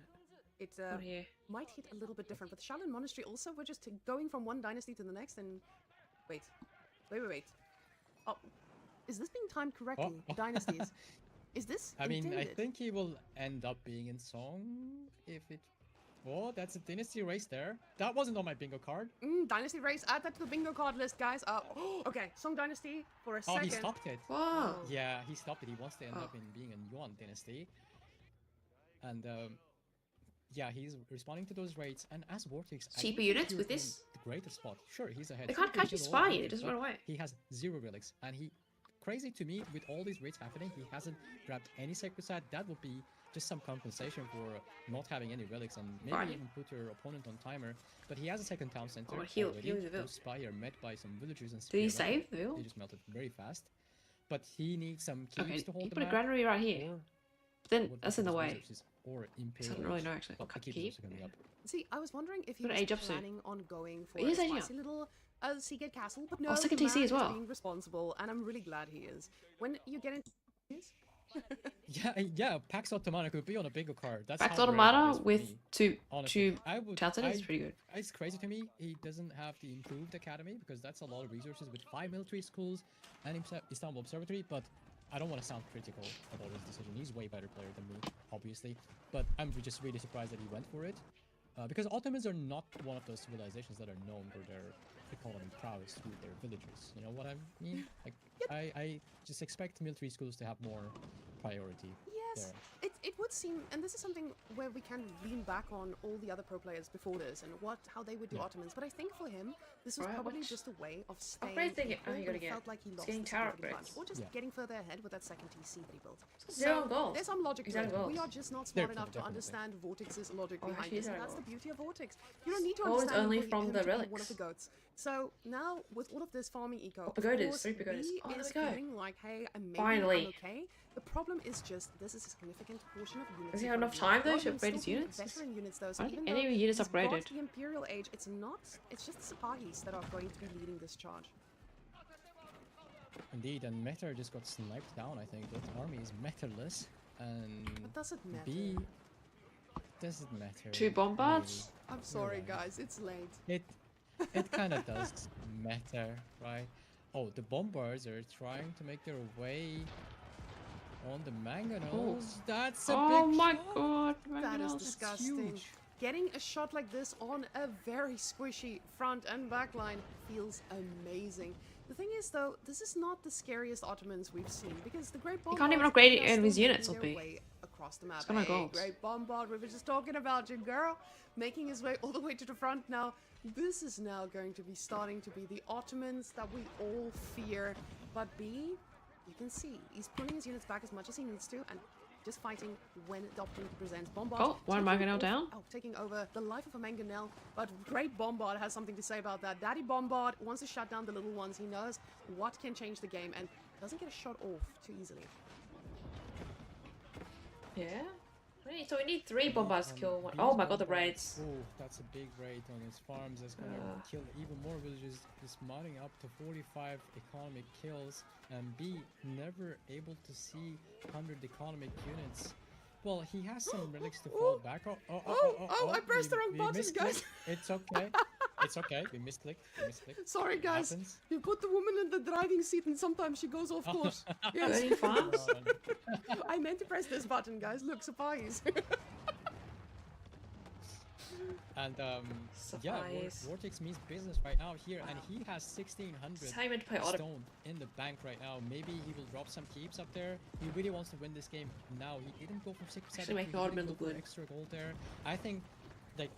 it Not here. might hit a little bit different. But the Shaolin Monastery also, we're just going from one dynasty to the next, and wait. Oh, is this being timed correctly? Oh. Dynasties. Is this I mean, I intended? think he will end up being in Song if it. Oh, that's a dynasty race there. That wasn't on my bingo card. Dynasty race, add that to the bingo card list, guys. Okay, Song Dynasty for a Oh, second. he stopped it. Wow. Yeah, he stopped it. He wants to end Oh. up in being in Yuan dynasty. And yeah, he's responding to those raids. And as Vortex, I Cheaper think units you're with in this? the greatest spot. Sure, he's ahead. They can't Super catch his good spy, overall, it just but run away. He has 0 relics, and he. Crazy to me, with all these raids happening, he hasn't grabbed any sacred side. That would be just some compensation for not having any relics, and maybe Right. even put your opponent on timer. But he has a second town center Oh, heal already. the vill. Those spy are met by some villagers and Did he spearmen. save the vill? They just melted very fast. But he needs some keeps Okay, to hold he the put a map, granary right here. or But then what that's in the his way. resources, or So I Imperial don't really Age. know actually. But Okay, the keep keep. is also coming up. See, I was wondering if he Put an was age up soon. planning on going for He a is aging spicy little Seagate Castle, but no, Oh, second the TC man as well. is being responsible, and I'm really glad he is. When you get into Yeah, Pax Automata could be on a bingo card. That's Pax how rare that is Automata for with me, two honestly. I would. town centers is pretty good. It's crazy to me he doesn't have the improved academy, because that's a lot of resources with 5 military schools and Istanbul Observatory. But I don't want to sound critical about his decision. He's way better player than me, obviously. But I'm just really surprised that he went for it, because Ottomans are not one of those civilizations that are known for their economy prowess with their villagers. You know what I mean? Like, I just expect military schools to have more priority. Yes, it would seem, and this is something where we can lean back on all the other pro players before this and how they would do Ottomans. But I think for him, this was Right, probably what? just a way of staying Upgrades they get- equal, oh, you but gotta it get- felt like he it's lost getting the tower significant upgrades. advantage, or just Yeah. getting further ahead with that second TC that he built. Zero gold. There's some logic He's to out it. of We gold. are just not They're smart enough to definitely. understand Vortex's logic Oh, behind actually, this, and he's out that's of the beauty of Vortex. You don't need to Gold is understand only him from to the be one of relics. the goats. So now, with all of this farming eco, of pagodas, course, 3 pagodas. B Oh, there is we go. feeling like, hey, maybe Finally. I'm okay. The problem is just this is a significant portion of units. Does he in have front enough of time, him. though, A lot of to them upgrade his still being units? Veteran units, though. So I don't even think any though units he's got upgraded. the Imperial Age, it's not. It's just the Sipahis that are going to be leading this charge. Indeed, and Meter just got sniped down. I think that army is Meterless, and But does it matter? B doesn't matter. 2 bombards. I'm sorry, right. guys. It's late. It kind of does matter, right? Oh, the bombards are trying to make their way on the mangonels. That's a Oh big my shot. god, That is mangonels. disgusting. huge. Getting a shot like this on a very squishy front and back line feels amazing. The thing is, though, this is not the scariest Ottomans we've seen because the Great Bombard can't even upgrade it in his units, their LP. way across the map. It's got no goals. Great Bombard, we were just talking about you, girl, making his way all the way to the front now. This is now going to be starting to be the Ottomans that we all fear. But B, you can see he's pulling his units back as much as he needs to and just fighting when the opportunity presents. Bombard. Oh, one mangonel down. Oh, taking over the life of a mangonel. But Great Bombard has something to say about that. Daddy Bombard wants to shut down the little ones. He knows what can change the game and doesn't get a shot off too easily. Yeah. So we need 3 bombards to kill one. Oh my god, the raids. Oh, that's a big raid on his farms. That's gonna kill even more villages. Just modding up to 45 economic kills, and B, never able to see 100 economic units. Well, he has some relics to fall back. Oh, I pressed the wrong button, misclicked. guys. It's okay. It's okay. We misclicked. Sorry, guys. Happens. You put the woman in the driving seat and sometimes she goes off course. Yes. 30 farms? I meant to press this button, guys. Look, surprise. And yeah, Supplies. Vortex means business right now here, and he has 1600 That's how you meant to play auto. stone in the bank right now. Maybe he will drop some keeps up there. He really wants to win this game now. He didn't go from 6 to 7. make the Ottoman look good. Extra gold there. I think, like,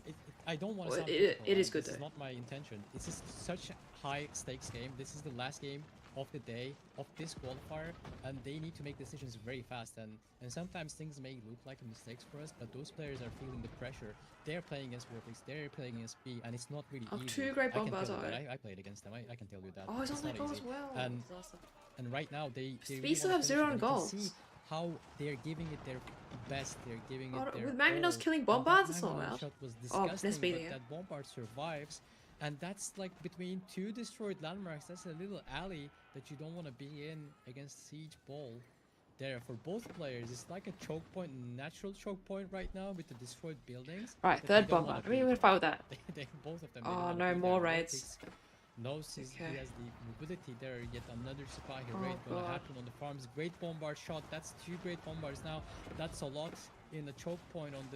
I don't want to Well, sound it critical, is good This is though. not my intention. This is such a high stakes game. This is the last game of the day of this qualifier, and they need to make decisions very fast. And sometimes things may look like mistakes for us, but those players are feeling the pressure. They're playing against Vortex, they're playing against B, and it's not really Oh, easy. 2 great I can bombards tell you are that. it. I played against them. I can tell you that. Oh, he's on It's that not goal as easy. well. And Disaster. and right now they We really still wanna have 0 finish it. on You can goals. see how they're giving it their best. They're giving Oh, it their with mangonels all. killing And that bombards, it's not mangonel allowed. shot was Oh, let's disgusting, be but there. that bombard survives. And that's like between 2 destroyed landmarks. That's a little alley that you don't want to be in against Siege Ball. There for both players, it's like a choke point, natural choke point right now with the destroyed buildings. Right, that they 3rd don't wanna bombard. I be mean, we're there. gonna fight with that. They both of them. Oh, didn't wanna no be more there. raids. Vortex knows he Okay. has the mobility there. Yet another Sipahi Oh, raid gonna God. happen on the farms. Great bombard shot. That's 2 great bombards now. That's a lot in the choke point on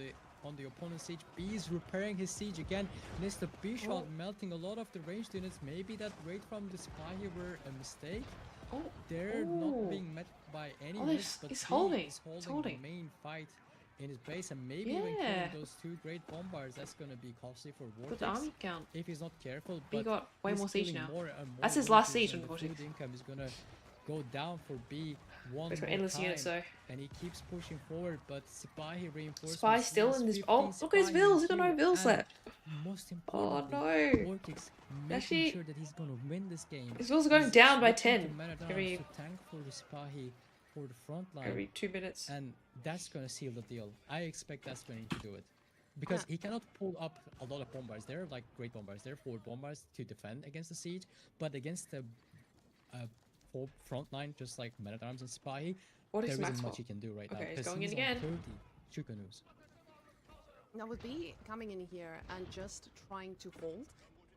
the opponent's siege. B is repairing his siege again. Missed the B shot, melting a lot of the ranged units. Maybe that raid from the Sipahi were a mistake. Oh, They're Ooh. not being met by any Oh, miss, but he's B holding. is He's holding holding. the main fight in his base, and maybe even killing Yeah. those 2 great bombards. That's gonna be costly for Put Vortex the army count. if he's not careful. B But got way he's more siege killing now. more and more That's his last villages, siege and on the food Vortex. income is gonna go down for B one Wait for more endless time. units though. And he keeps pushing forward, but Sipahi reinforcements. Spy he still has in this. 15 Oh, look at his Sipahi vills. in He's got no queue, vills and left. most Oh importantly, no. Vortex making Actually, sure that he's gonna win this game. his vills are going He's down by switching 10 to man-at-arms every- to tank for the Sipahi for the front line. every 2 minutes. And that's gonna seal the deal. I expect that's going to do it. Because he cannot pull up a lot of bombards. They're like great bombards. They're 4 bombards to defend against the siege. But against the front line, just like Man-at-Arms and Spy, What there is isn't Maxwell? much he can do right now. Okay, he's 'cause going in on again. 30 Chukanus. Now with B coming in here and just trying to hold,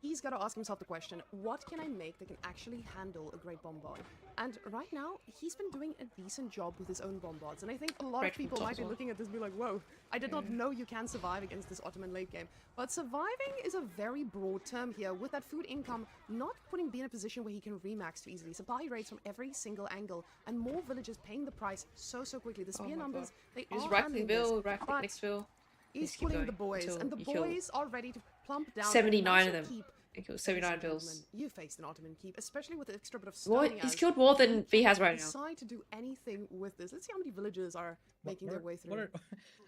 he's got to ask himself the question, what can I make that can actually handle a great bombard? And right now, he's been doing a decent job with his own bombards. And I think a lot Great of people from top might be as well. looking at this and be like, whoa, I did not know you can survive against this Ottoman late game. But surviving is a very broad term here, with that food income not putting B in a position where he can remax too easily. Supply rates from every single angle, and more villagers paying the price so quickly. The Oh spear my numbers, God. they Just are rack the handling this, bill, rack the but next bill. he's Just keep pulling the going boys, until and the you kill- boys are ready to plump down. 79 a of them. nicer keep. He killed Ladies 79 and bills. gentlemen, you faced an Ottoman keep, especially with the extra bit of What? stoning. He's as killed more than you B has can't right now. decide to do anything with this. Let's see how many villagers are making their way through. What are,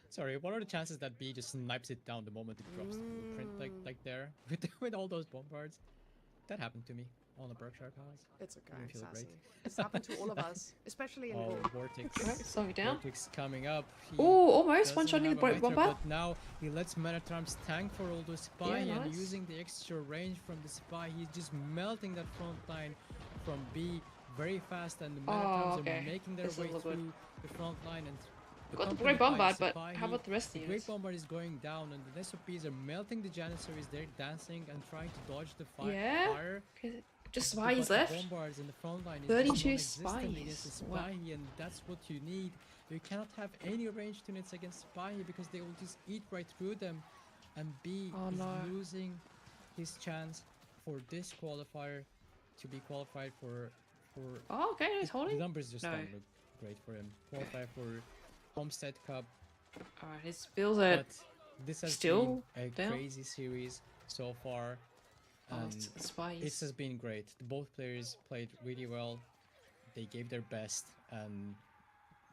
sorry, what are the chances that B just snipes it down the moment it drops the blueprint, like there, with all those bombards? That happened to me on the Berkshire Palace. It's okay, Didn't feel Sassy. great. It's happened to all of us, especially in Oh, gold. Vortex. Alright, slowing down. Vortex coming up. He Oh, almost doesn't one-shotting the have a Miter, bombard. But now he lets Man-at-Arms tank for all those Spy, Yeah, and nice. using the extra range from the Spy, he's just melting that front line from B very fast, and the Man-at-Arms okay. are making their This way will look good. through the front line. And Got the accompanied great by bombard, but Spy, how about the rest of the the units? Great Bombard is going down, and the SOPs are melting the Janissaries. They're dancing and trying to dodge the fire. Yeah? Okay, Just But spies the left. bombards in the front line is 32 just non-existent against the spies. Wow. spy, and that's what you need. You cannot have any ranged units against spy because they will just eat right through them, and B Oh, is no. losing his chance for this qualifier to be qualified for Oh, okay, he's the holding. numbers just No. don't look great for him. Qualify for Homestead Cup, Alright, his bills are. but this has still been a down? crazy series so far, Oh, and it's it spies. has been great. Both players played really well. They gave their best, and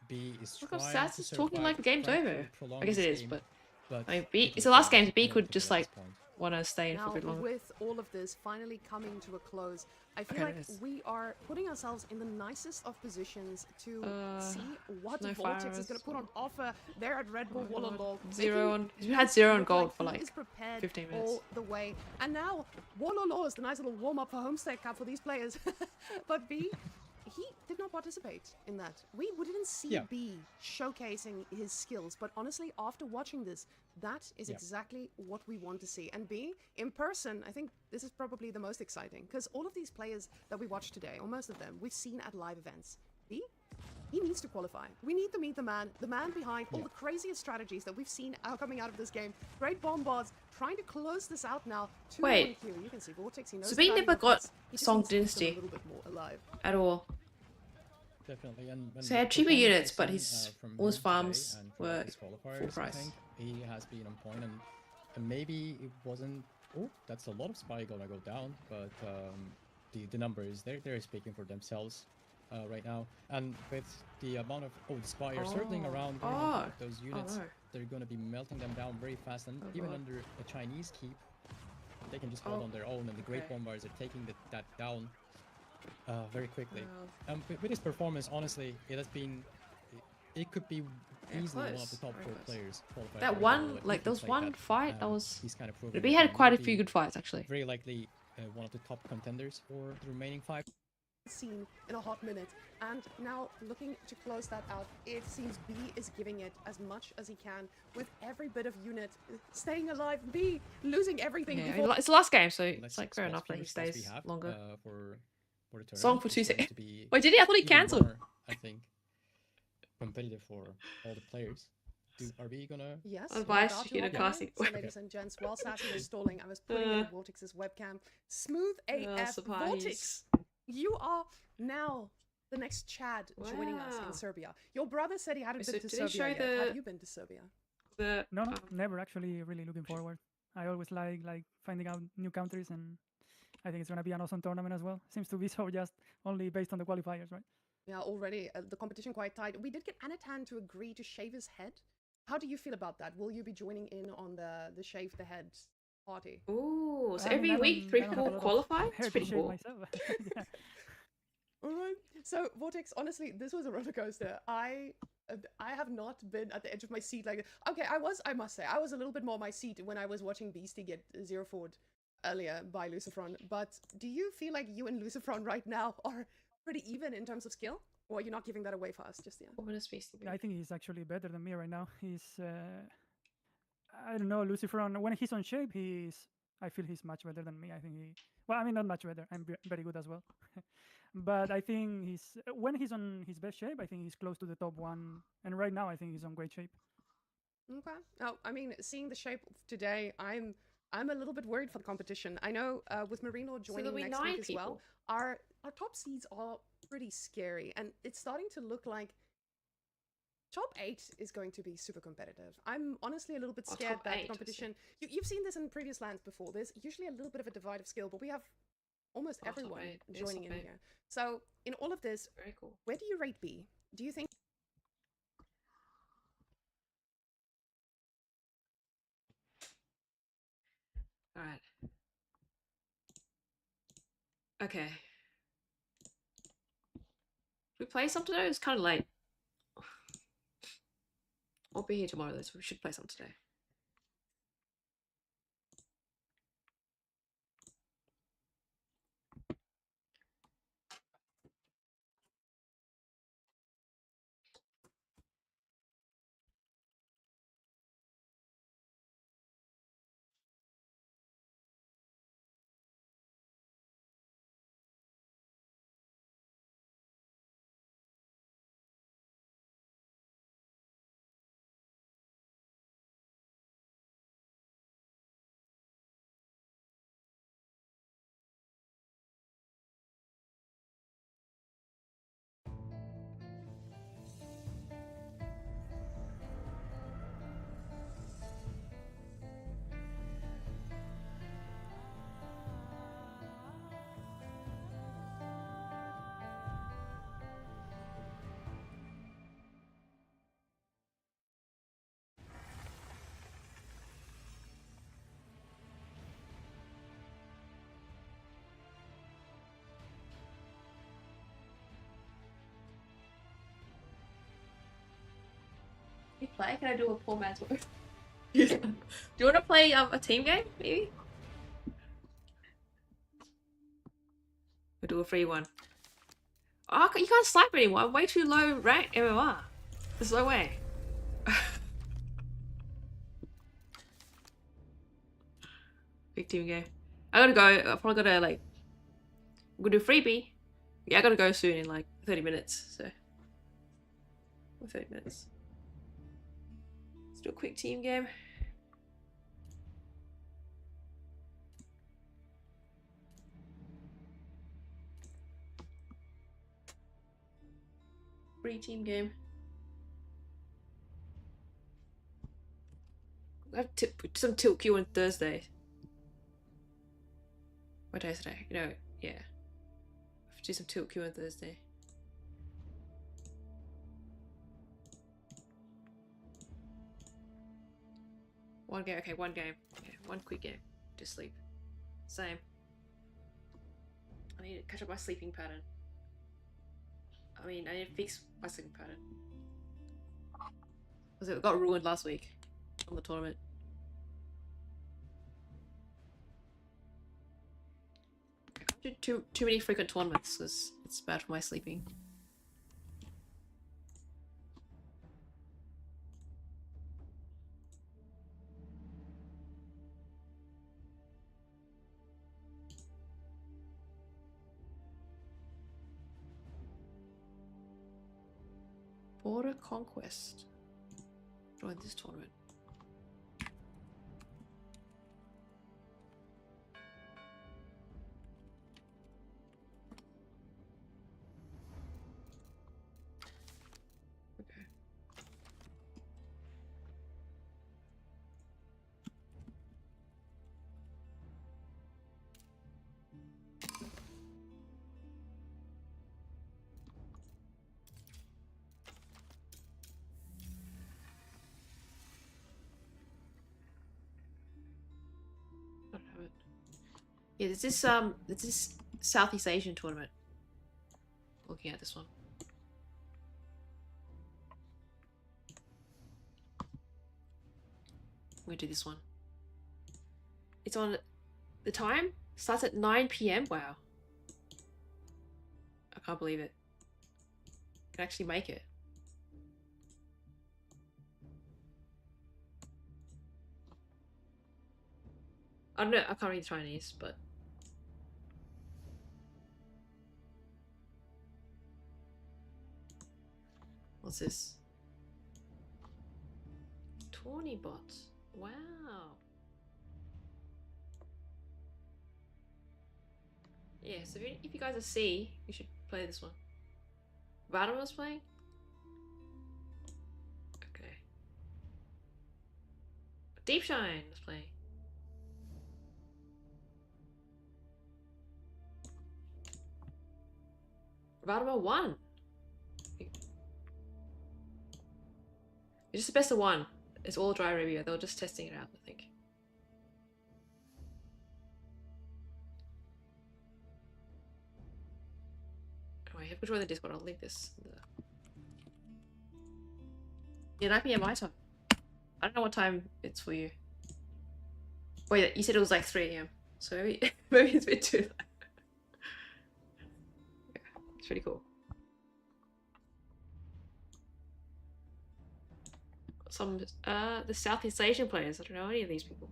B is Look how trying Sats to is talking survive, like the game's trying to over. prolong I guess it this is, game, but I mean, B. it It's looks the last game. like B could inevitable just at like this point. want to stay in for a Now, bit longer. with all of this finally coming to a close, I feel Okay, like nice. we are putting ourselves in the nicest of positions to see what no Vortex fire is going to put as on offer there at Red Bull Oh my God. Wololo. Zero making on. He's had 0 on look gold like for he like is prepared 15 minutes. all the way. And now Wololo is the nice little warm up for Homestead Cup for these players. But B, he did not participate in that. We didn't see Yeah. B showcasing his skills, but honestly, after watching this, that is Yeah. exactly what we want to see. And B, in person, I think this is probably the most exciting, because all of these players that we watched today, or most of them, we've seen at live events. B, he needs to qualify. We need to meet the man behind all the craziest strategies that we've seen coming out of this game. Great bombards, trying to close this out now. 2-1 Wait. queue. You can see Vortex, he knows So the B value never of got this. He just Song needs to keep them Dynasty. a little bit more alive. At all. Definitely, and So he had cheaper performance units, we've but seen, his from all his him today farms and were his full qualifiers, I price. think he has been on point, and maybe it wasn't. Oh, that's a lot of spy gonna go down, but the numbers they're speaking for themselves right now, and with the amount of the spy are circling around getting on top of those units, no. they're gonna be melting them down very fast, and Oh, even God. under a Chinese keep, they can just hold on their own, and the great okay. bombards are taking that down very quickly. Wow. With his performance, honestly, it has been. It could be Yeah, easily one of the close, top very 4 close. players qualified That for one, World War like, if there he was played one that, fight that and was. he's kind of proven The B that had he quite a will few be good fights actually. very likely one of the top contenders for the remaining 5. Seen in a hot minute, and now looking to close that out, it seems B is giving it as much as he can with every bit of unit staying alive. B losing everything Yeah, before it's the last game, so Let's it's see like fair what enough that he fingers crossed we stays have, longer. for the tournament. Song for It's 2 going seconds. to be Wait, did he? I thought he even cancelled. more, I think, competitive for all the players. Are we gonna? yes, I'm we're biased about to, you know, hop in. casting. So, ladies and gents, while Sassy was stalling, I was putting in Vortex's webcam. Smooth AF. surprise. Vortex, you are now the next Chad joining us Wow. in Serbia. Your brother said he hadn't So been to did they Serbia show yet. the- Have you been to Serbia? The No, never. Actually, really looking forward. I always like finding out new countries, and I think it's gonna be an awesome tournament as well. Seems to be so just only based on the qualifiers, right? Yeah, already the competition quite tight. We did get Anatan to agree to shave his head. How do you feel about that? Will you be joining in on the shave the head party? Ooh, so I mean, every I week don't- 3 I don't have people a lot of qualify? hair It's to pretty shave cool. myself. Yeah. All right. So Vortex, honestly, this was a roller coaster. I have not been at the edge of my seat like okay. I must say, I was a little bit more on my seat when I was watching Beastie get zero forward earlier by Lucifron. But do you feel like you and Lucifron right now are pretty even in terms of skill, or you're not giving that away fast just yet? Ominous Beastie I Boy. think he's actually better than me right now. He's I don't know, Lucifer. When he's on shape, I feel he's much better than me. I think well, I mean, not much better. I'm very good as well. But I think when he's on his best shape, I think he's close to the top 1. And right now, I think he's on great shape. Okay. Oh, I mean, seeing the shape of today, I'm a little bit worried for the competition. I know with Marino joining there'll be next 9 week as well, people. our top seeds are pretty scary, and it's starting to look like top 8 is going to be super competitive. I'm honestly a little bit Oh, scared top that 8, I the competition. You've seen this in previous lands before. There's usually a little bit of a divide of skill, but we have almost Oh, top everyone 8. It is joining top in 8. here. So in all of this, Very cool. where do you rate B? Do you think? Alright. Okay. We play some today? It's kind of late. I'll be here tomorrow though, so we should play some today. you play? Can I do a poor man's work? Do you want to play a team game, maybe? We'll do a free one. Oh, you can't snipe anymore. I'm way too low rank MMR. There's no way. Big team game. I gotta go. I probably gotta like. I'm gonna do freebie. Yeah, I gotta go soon in like 30 minutes. So. 30 minutes. Let's do a quick team game. Free team game. I have some tilt queue on Thursday. What day is today? You know, yeah. I have to do some tilt queue on Thursday. One game, okay, one game. Yeah, one quick game. Just sleep. Same. I need to catch up my sleeping pattern. I mean, I need to fix my sleeping pattern. Because it got ruined last week on the tournament. I can't do too many frequent tournaments because it's bad for my sleeping. Border Conquest. Join this tournament. Okay. I don't have it. Yeah, there's this Southeast Asian tournament. Looking at this one. I'm gonna do this one. It's on the time starts at 9 PM. Wow. I can't believe it. I can actually make it. I don't know, I can't read Chinese, but what's this? Tawny bot. Wow. Yeah, so if you guys are C, you should play this one. Vadima's playing? Okay. Deep Shine is playing. Vadima won. It's just the best of one. It's all dry review. They were just testing it out, I think. Oh, I have to join the Discord. I'll link this. Yeah, 9 PM my time. I don't know what time it's for you. Wait, you said it was like 3 AM. So maybe, maybe it's a bit too late. Yeah, it's pretty cool. Some the Southeast Asian players. I don't know any of these people.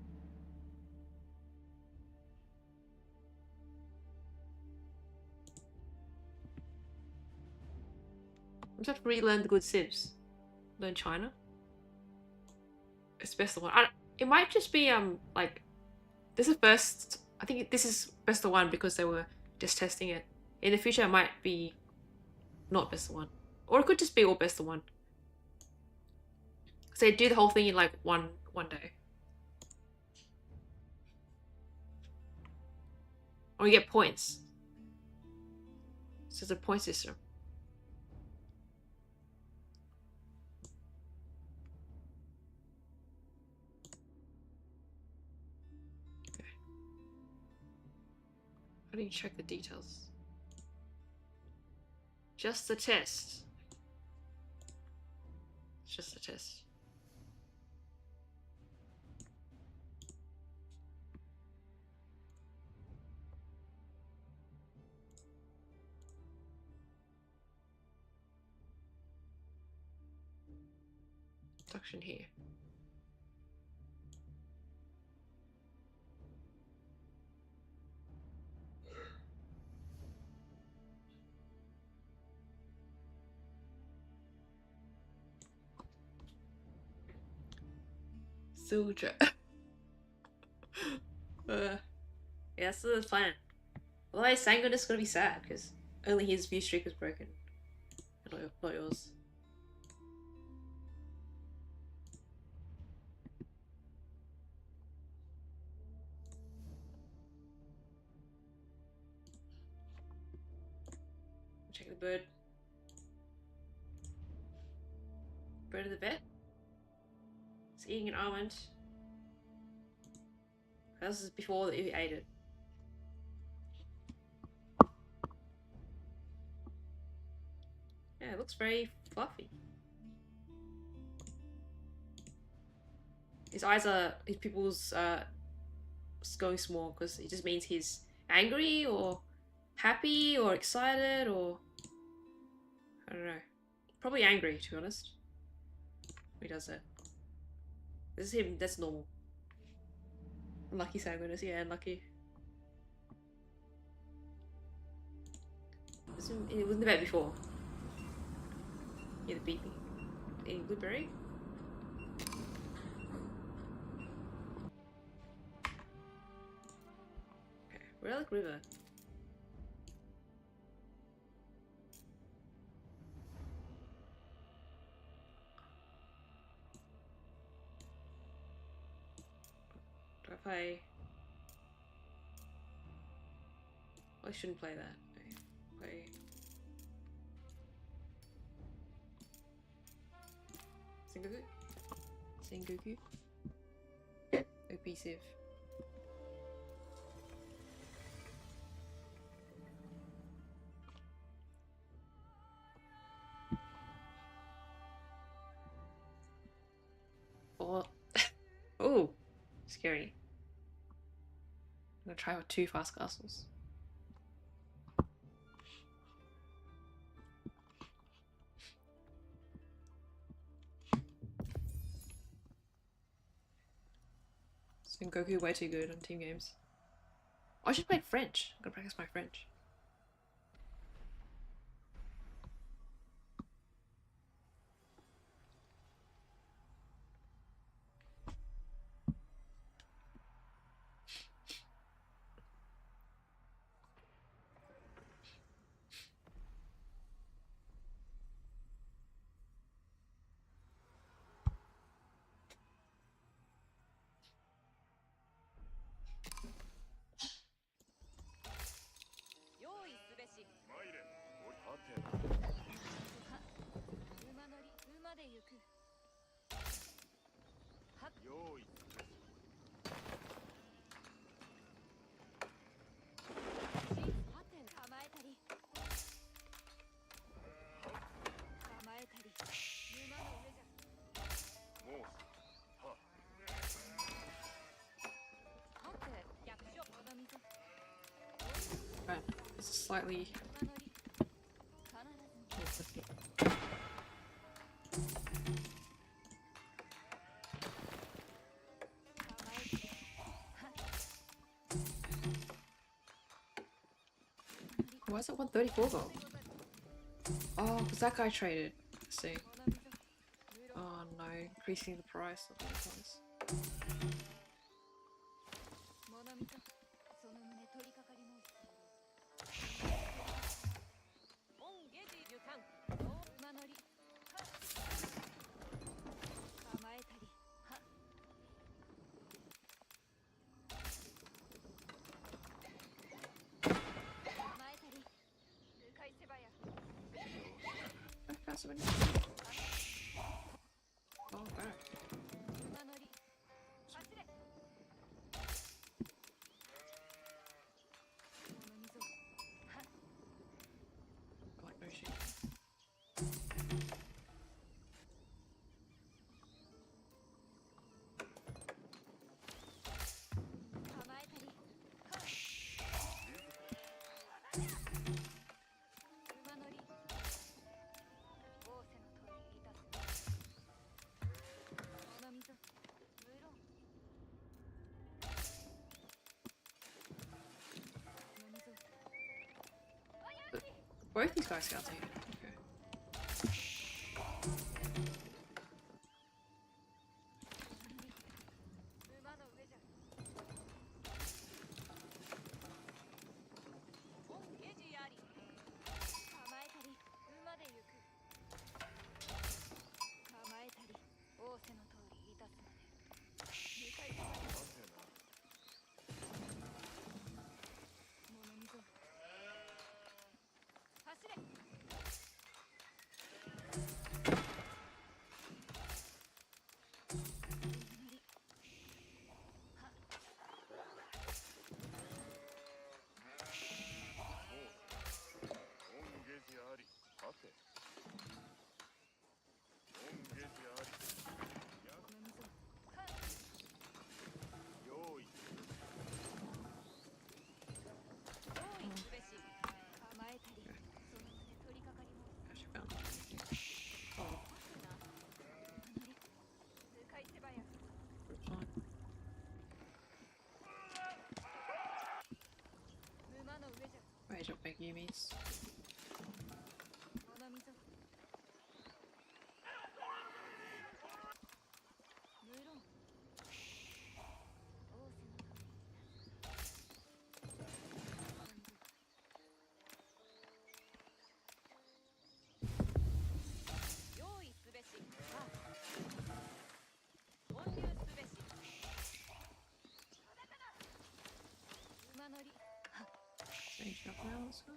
I just have to relearn the good sibs. Learn China. It's the best of one. It might just be like this is first. I think this is best of one because they were just testing it. In the future, it might be not best of one, or it could just be all best of one. So they do the whole thing in like one day. Or you get points. So it's a point system. Okay. How do you check the details? Just the test. It's just a test. construction here. Soldier. Yeah, that's the plan. Otherwise, Sangon is gonna be sad because only his view streak was broken, not yours. Check the bird. Bird of the vet. It's eating an almond. This is before that you ate it. Yeah, it looks very fluffy. His eyes are, his pupils going small because it just means he's angry or happy or excited or I don't know. Probably angry, to be honest. He does that. This is him, that's normal. Lucky Sanguinus, yeah, unlucky. It wasn't about before. Yeah, the beeping. Any blueberry? Okay, Relic River. Do I play? I shouldn't play that. Play. Sengoku? Opesive. Oh. Oh! Scary. I'm gonna try with 2 fast castles. Sengoku way too good on team games. Oh, I should play French. I'm gonna practice my French. Right, it's slightly. Why is it 134 gold? Oh, because that guy traded. Let's see. Oh no, increasing the price of the price. Oh, back. I like no shit. Both these guys scouts are here. Okay. Actually found them. Oh, group fine. Rage up big Yumis. Sage up now, let's go.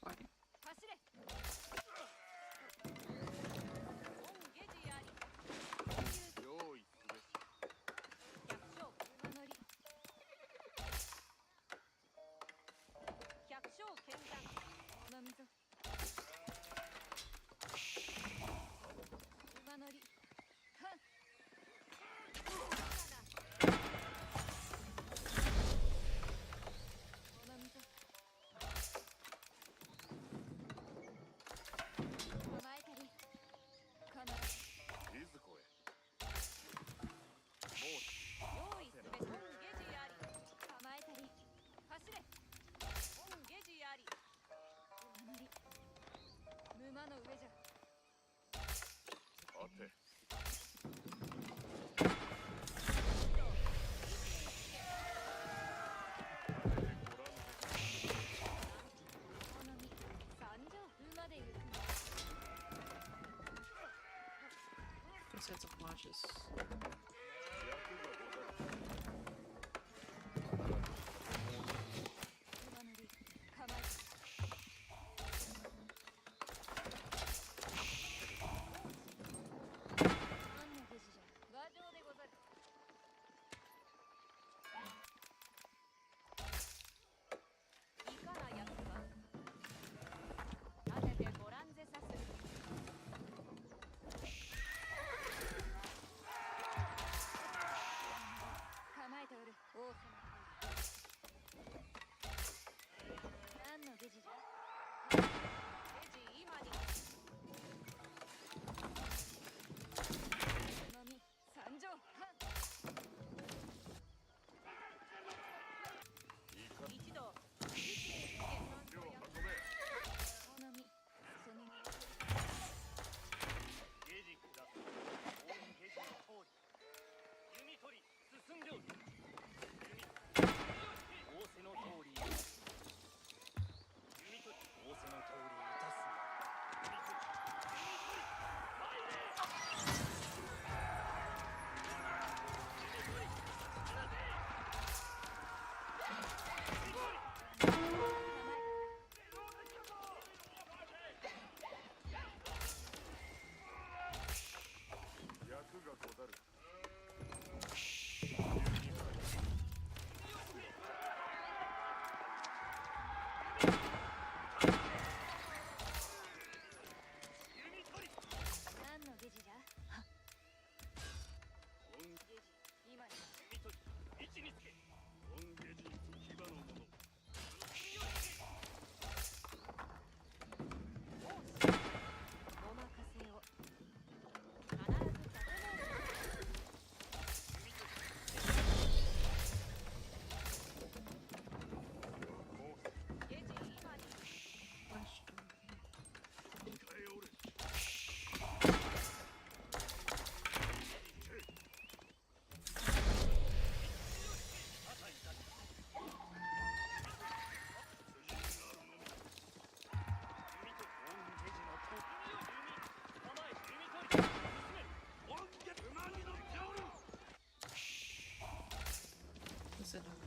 Fine. Two sets of marches. wasted.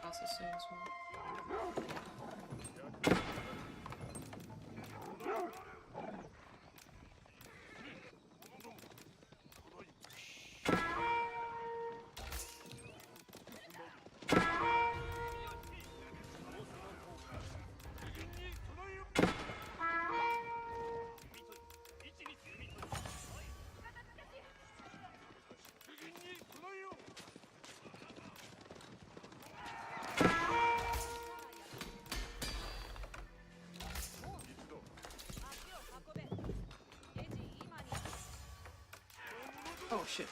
Also soon as well. Oh shit.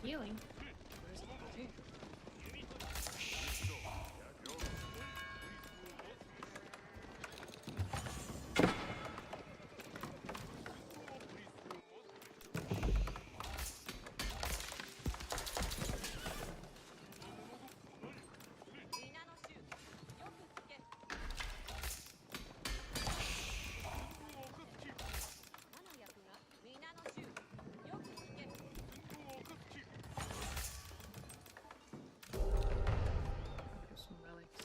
Healing. Get some relics.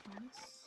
Nice.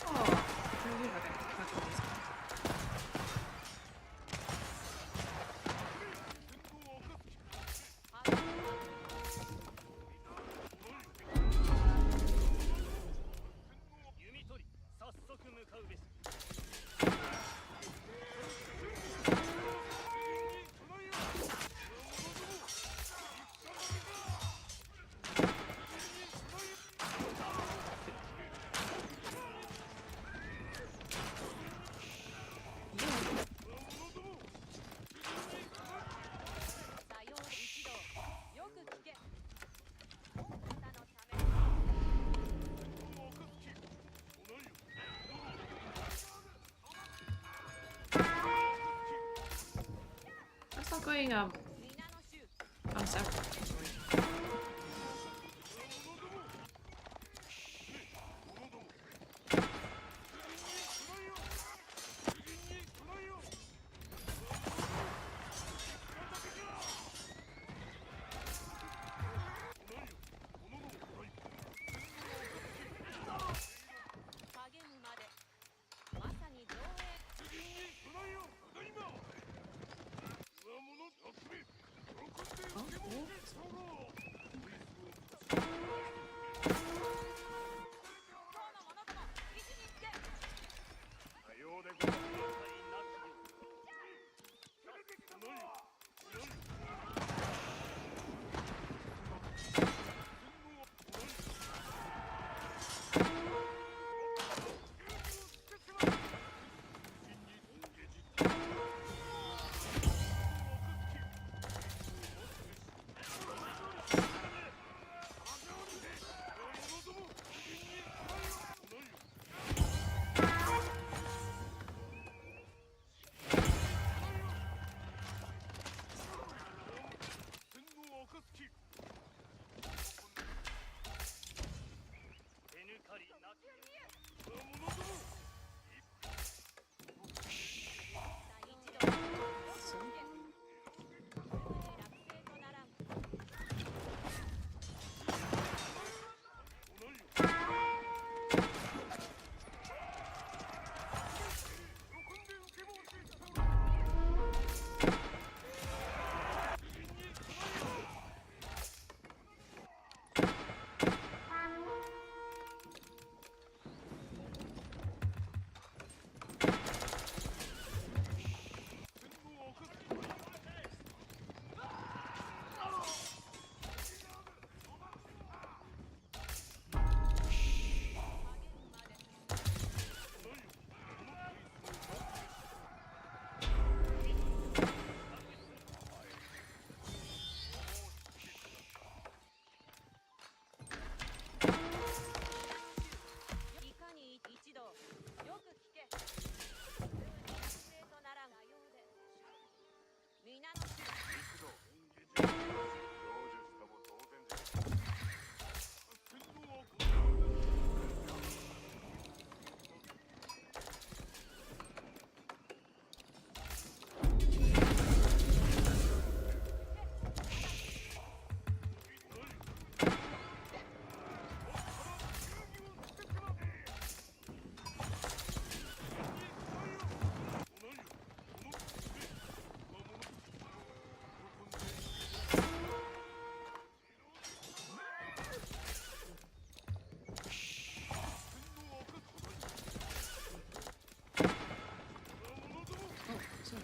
Oh, really? Okay, back on this guy. That's not going unseparate. Oh, oh.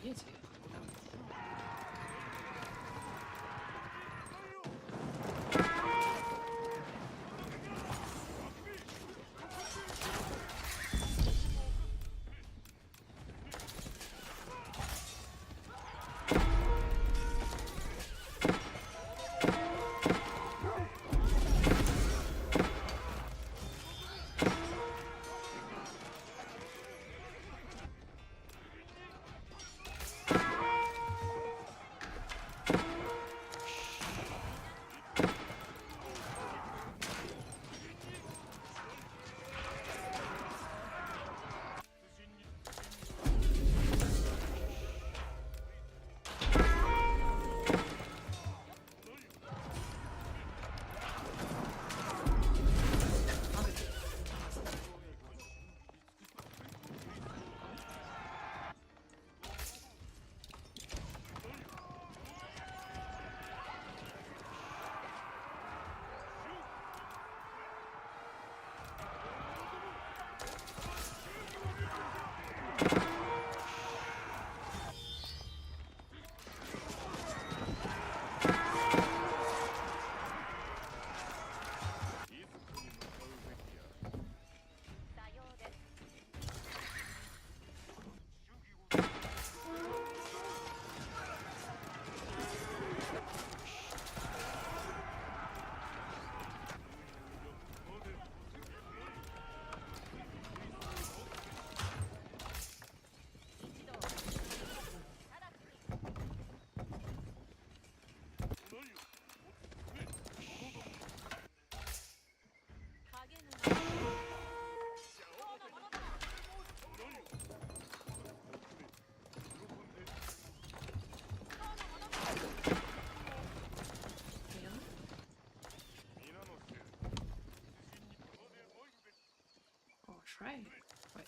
Easy. Right. Wait.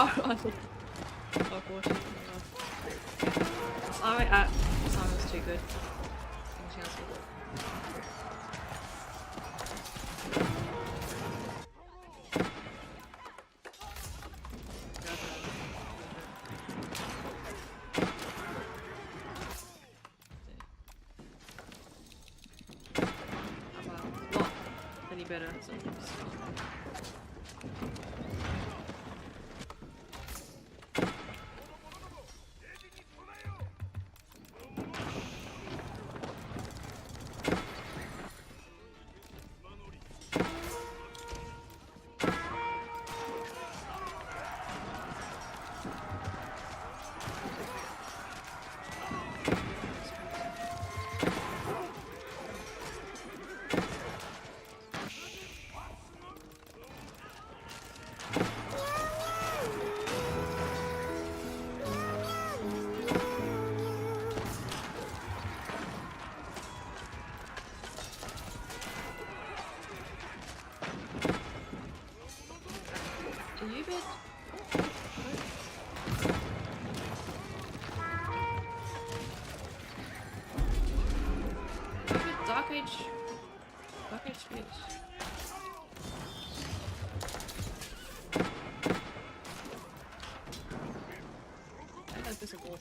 Oh, unfortunately. Simon was too good. Anything else with it? Not any better. So are you a bit? Dark Age speech. I like this a ball.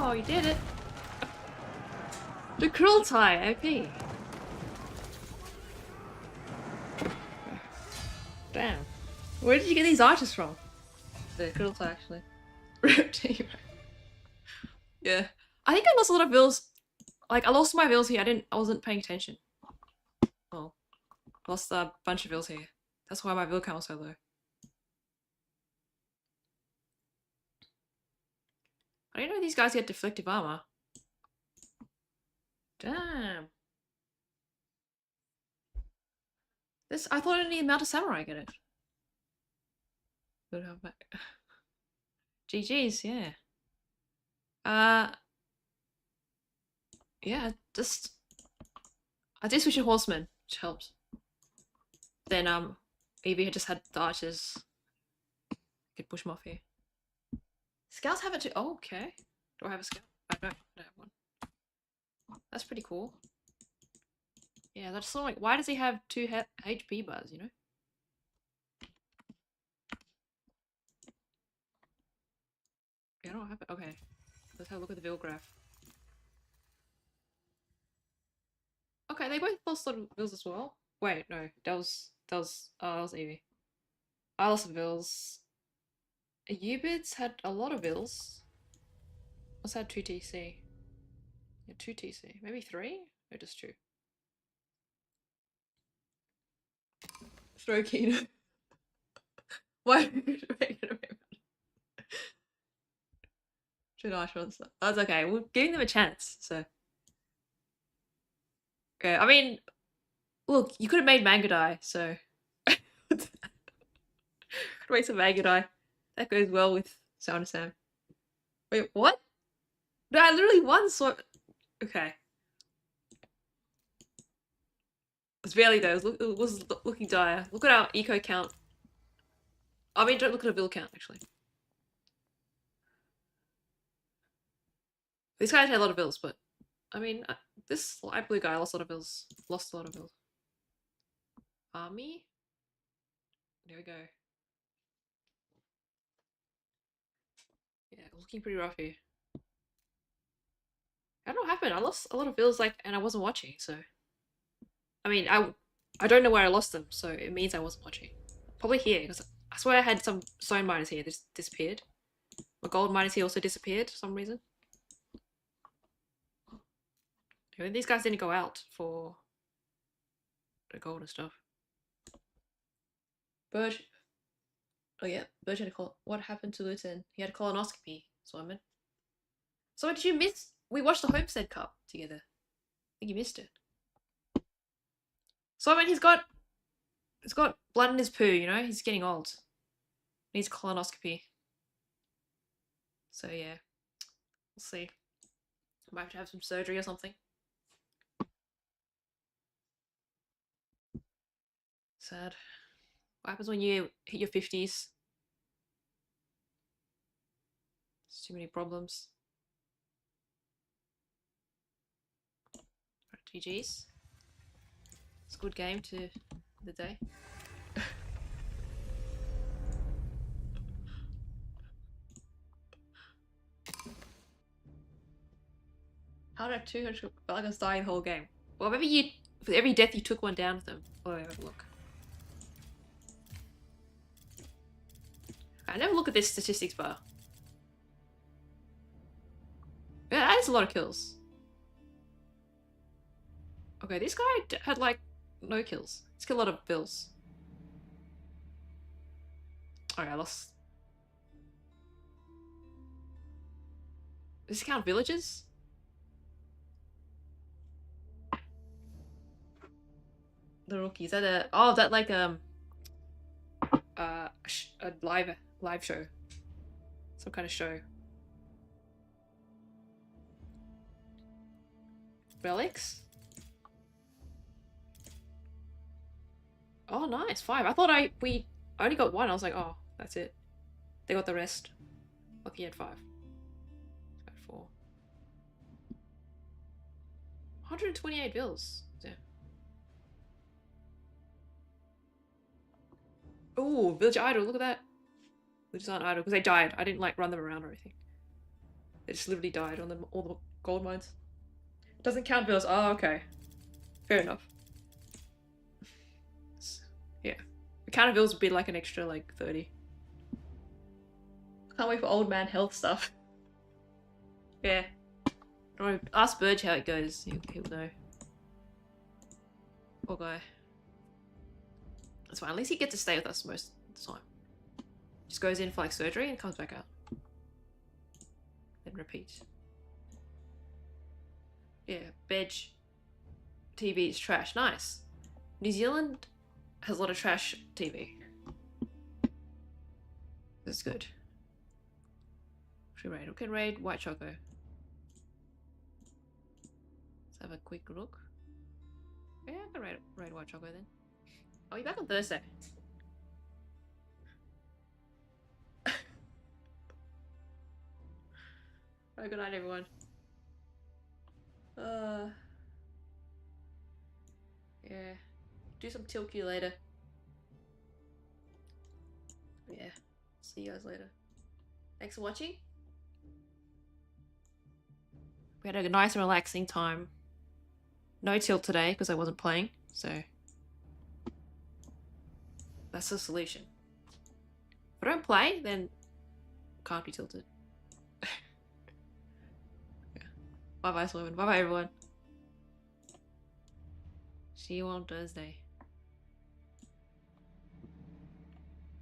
Oh, you did it. The cruel tie, OP. Damn. Where did you get these archers from? The cruel tie, actually. Yeah. I think I lost a lot of bills. Like, I lost my bills here. I wasn't paying attention. Oh. Lost a bunch of bills here. That's why my bill count was so low. I didn't know these guys get deflective armor. Damn. This, I thought only the Mount of Samurai get it. GG's, yeah. Yeah, just I did switch to horseman, which helped. Then Evie had just had the archers. Could push them off here. Scouts have it too. Oh, okay. Do I have a scout? I don't have one. That's pretty cool. Yeah, that's sort of like, why does he have 2 HP bars, you know? Yeah, I don't have it. Okay. Let's have a look at the Vil graph. Okay, they both lost a lot of Vils as well. Wait, no, that was Evie. I lost some Vils. Ubits had a lot of Vils. What's that 2 TC? Yeah, 2 TC. Maybe 3? Or just 2? Throw Kino. Why? That's okay. We're giving them a chance, so. Okay, I mean, look, you could have made Mangadai, so. Make some Mangadai. That goes well with Sound of Sam. Wait, what? No, I literally won, so. Okay. It's barely though. It was looking dire. Look at our eco count. I mean, don't look at a bill count, actually. These guys had a lot of bills, but I mean, this light blue guy lost a lot of bills. Lost a lot of bills. Army? There we go. Yeah, looking pretty rough here. I don't know what happened. I lost a lot of bills, like, and I wasn't watching, so. I mean, I don't know where I lost them, so it means I wasn't watching. Probably here, because I swear I had some stone miners here that disappeared. My gold miners here also disappeared for some reason. I mean, these guys didn't go out for the gold and stuff. Birdge. Oh yeah, Birdge had a call. What happened to Luton? He had a colonoscopy, so I meant. So did you miss? We watched the Homestead Cup together. I think you missed it. So I mean, he's got blood in his poo. You know, he's getting old. Needs a colonoscopy. So yeah, we'll see. Might have to have some surgery or something. Sad. What happens when you hit your 50s? There's too many problems. Right, GG's. It's a good game to the day. How did I have 200 Belgans die the whole game? Well, maybe you, for every death you took one down with them. Oh, have a look. I never look at this statistics bar. Yeah, that is a lot of kills. Okay, this guy had like no kills. He's killed a lot of bills. Alright, I lost. Does this count villages? The rookie, is that a that like a live show, some kind of show. Relics. Oh, nice, 5. I thought we only got 1. I was like, oh, that's it. They got the rest. Lucky at 5. Got 4. 128 bills. Yeah. Ooh, village idle. Look at that. Villages aren't idle because they died. I didn't like run them around or anything. They just literally died on all the gold mines. Doesn't count bills. Oh, okay. Fair enough. Yeah. The count of bills would be like an extra like 30. Can't wait for old man health stuff. Yeah. Don't worry, ask Birdge how it goes. He'll know. Poor guy. That's fine. At least he gets to stay with us most of the time. Just goes in for like surgery and comes back out. Then repeat. Yeah, Bedge TV is trash. Nice. New Zealand has a lot of trash TV. That's good. Should raid. We can raid White Choco. Let's have a quick look. Yeah, I can raid White Choco then. I'll be back on Thursday. Alright, good night everyone. Yeah. Do some Tilq later. Yeah. See you guys later. Thanks for watching. We had a nice and relaxing time. No tilt today because I wasn't playing, so that's the solution. If I don't play, then can't be tilted. Yeah. Bye bye, Sloan. Bye bye, everyone. See you on Thursday.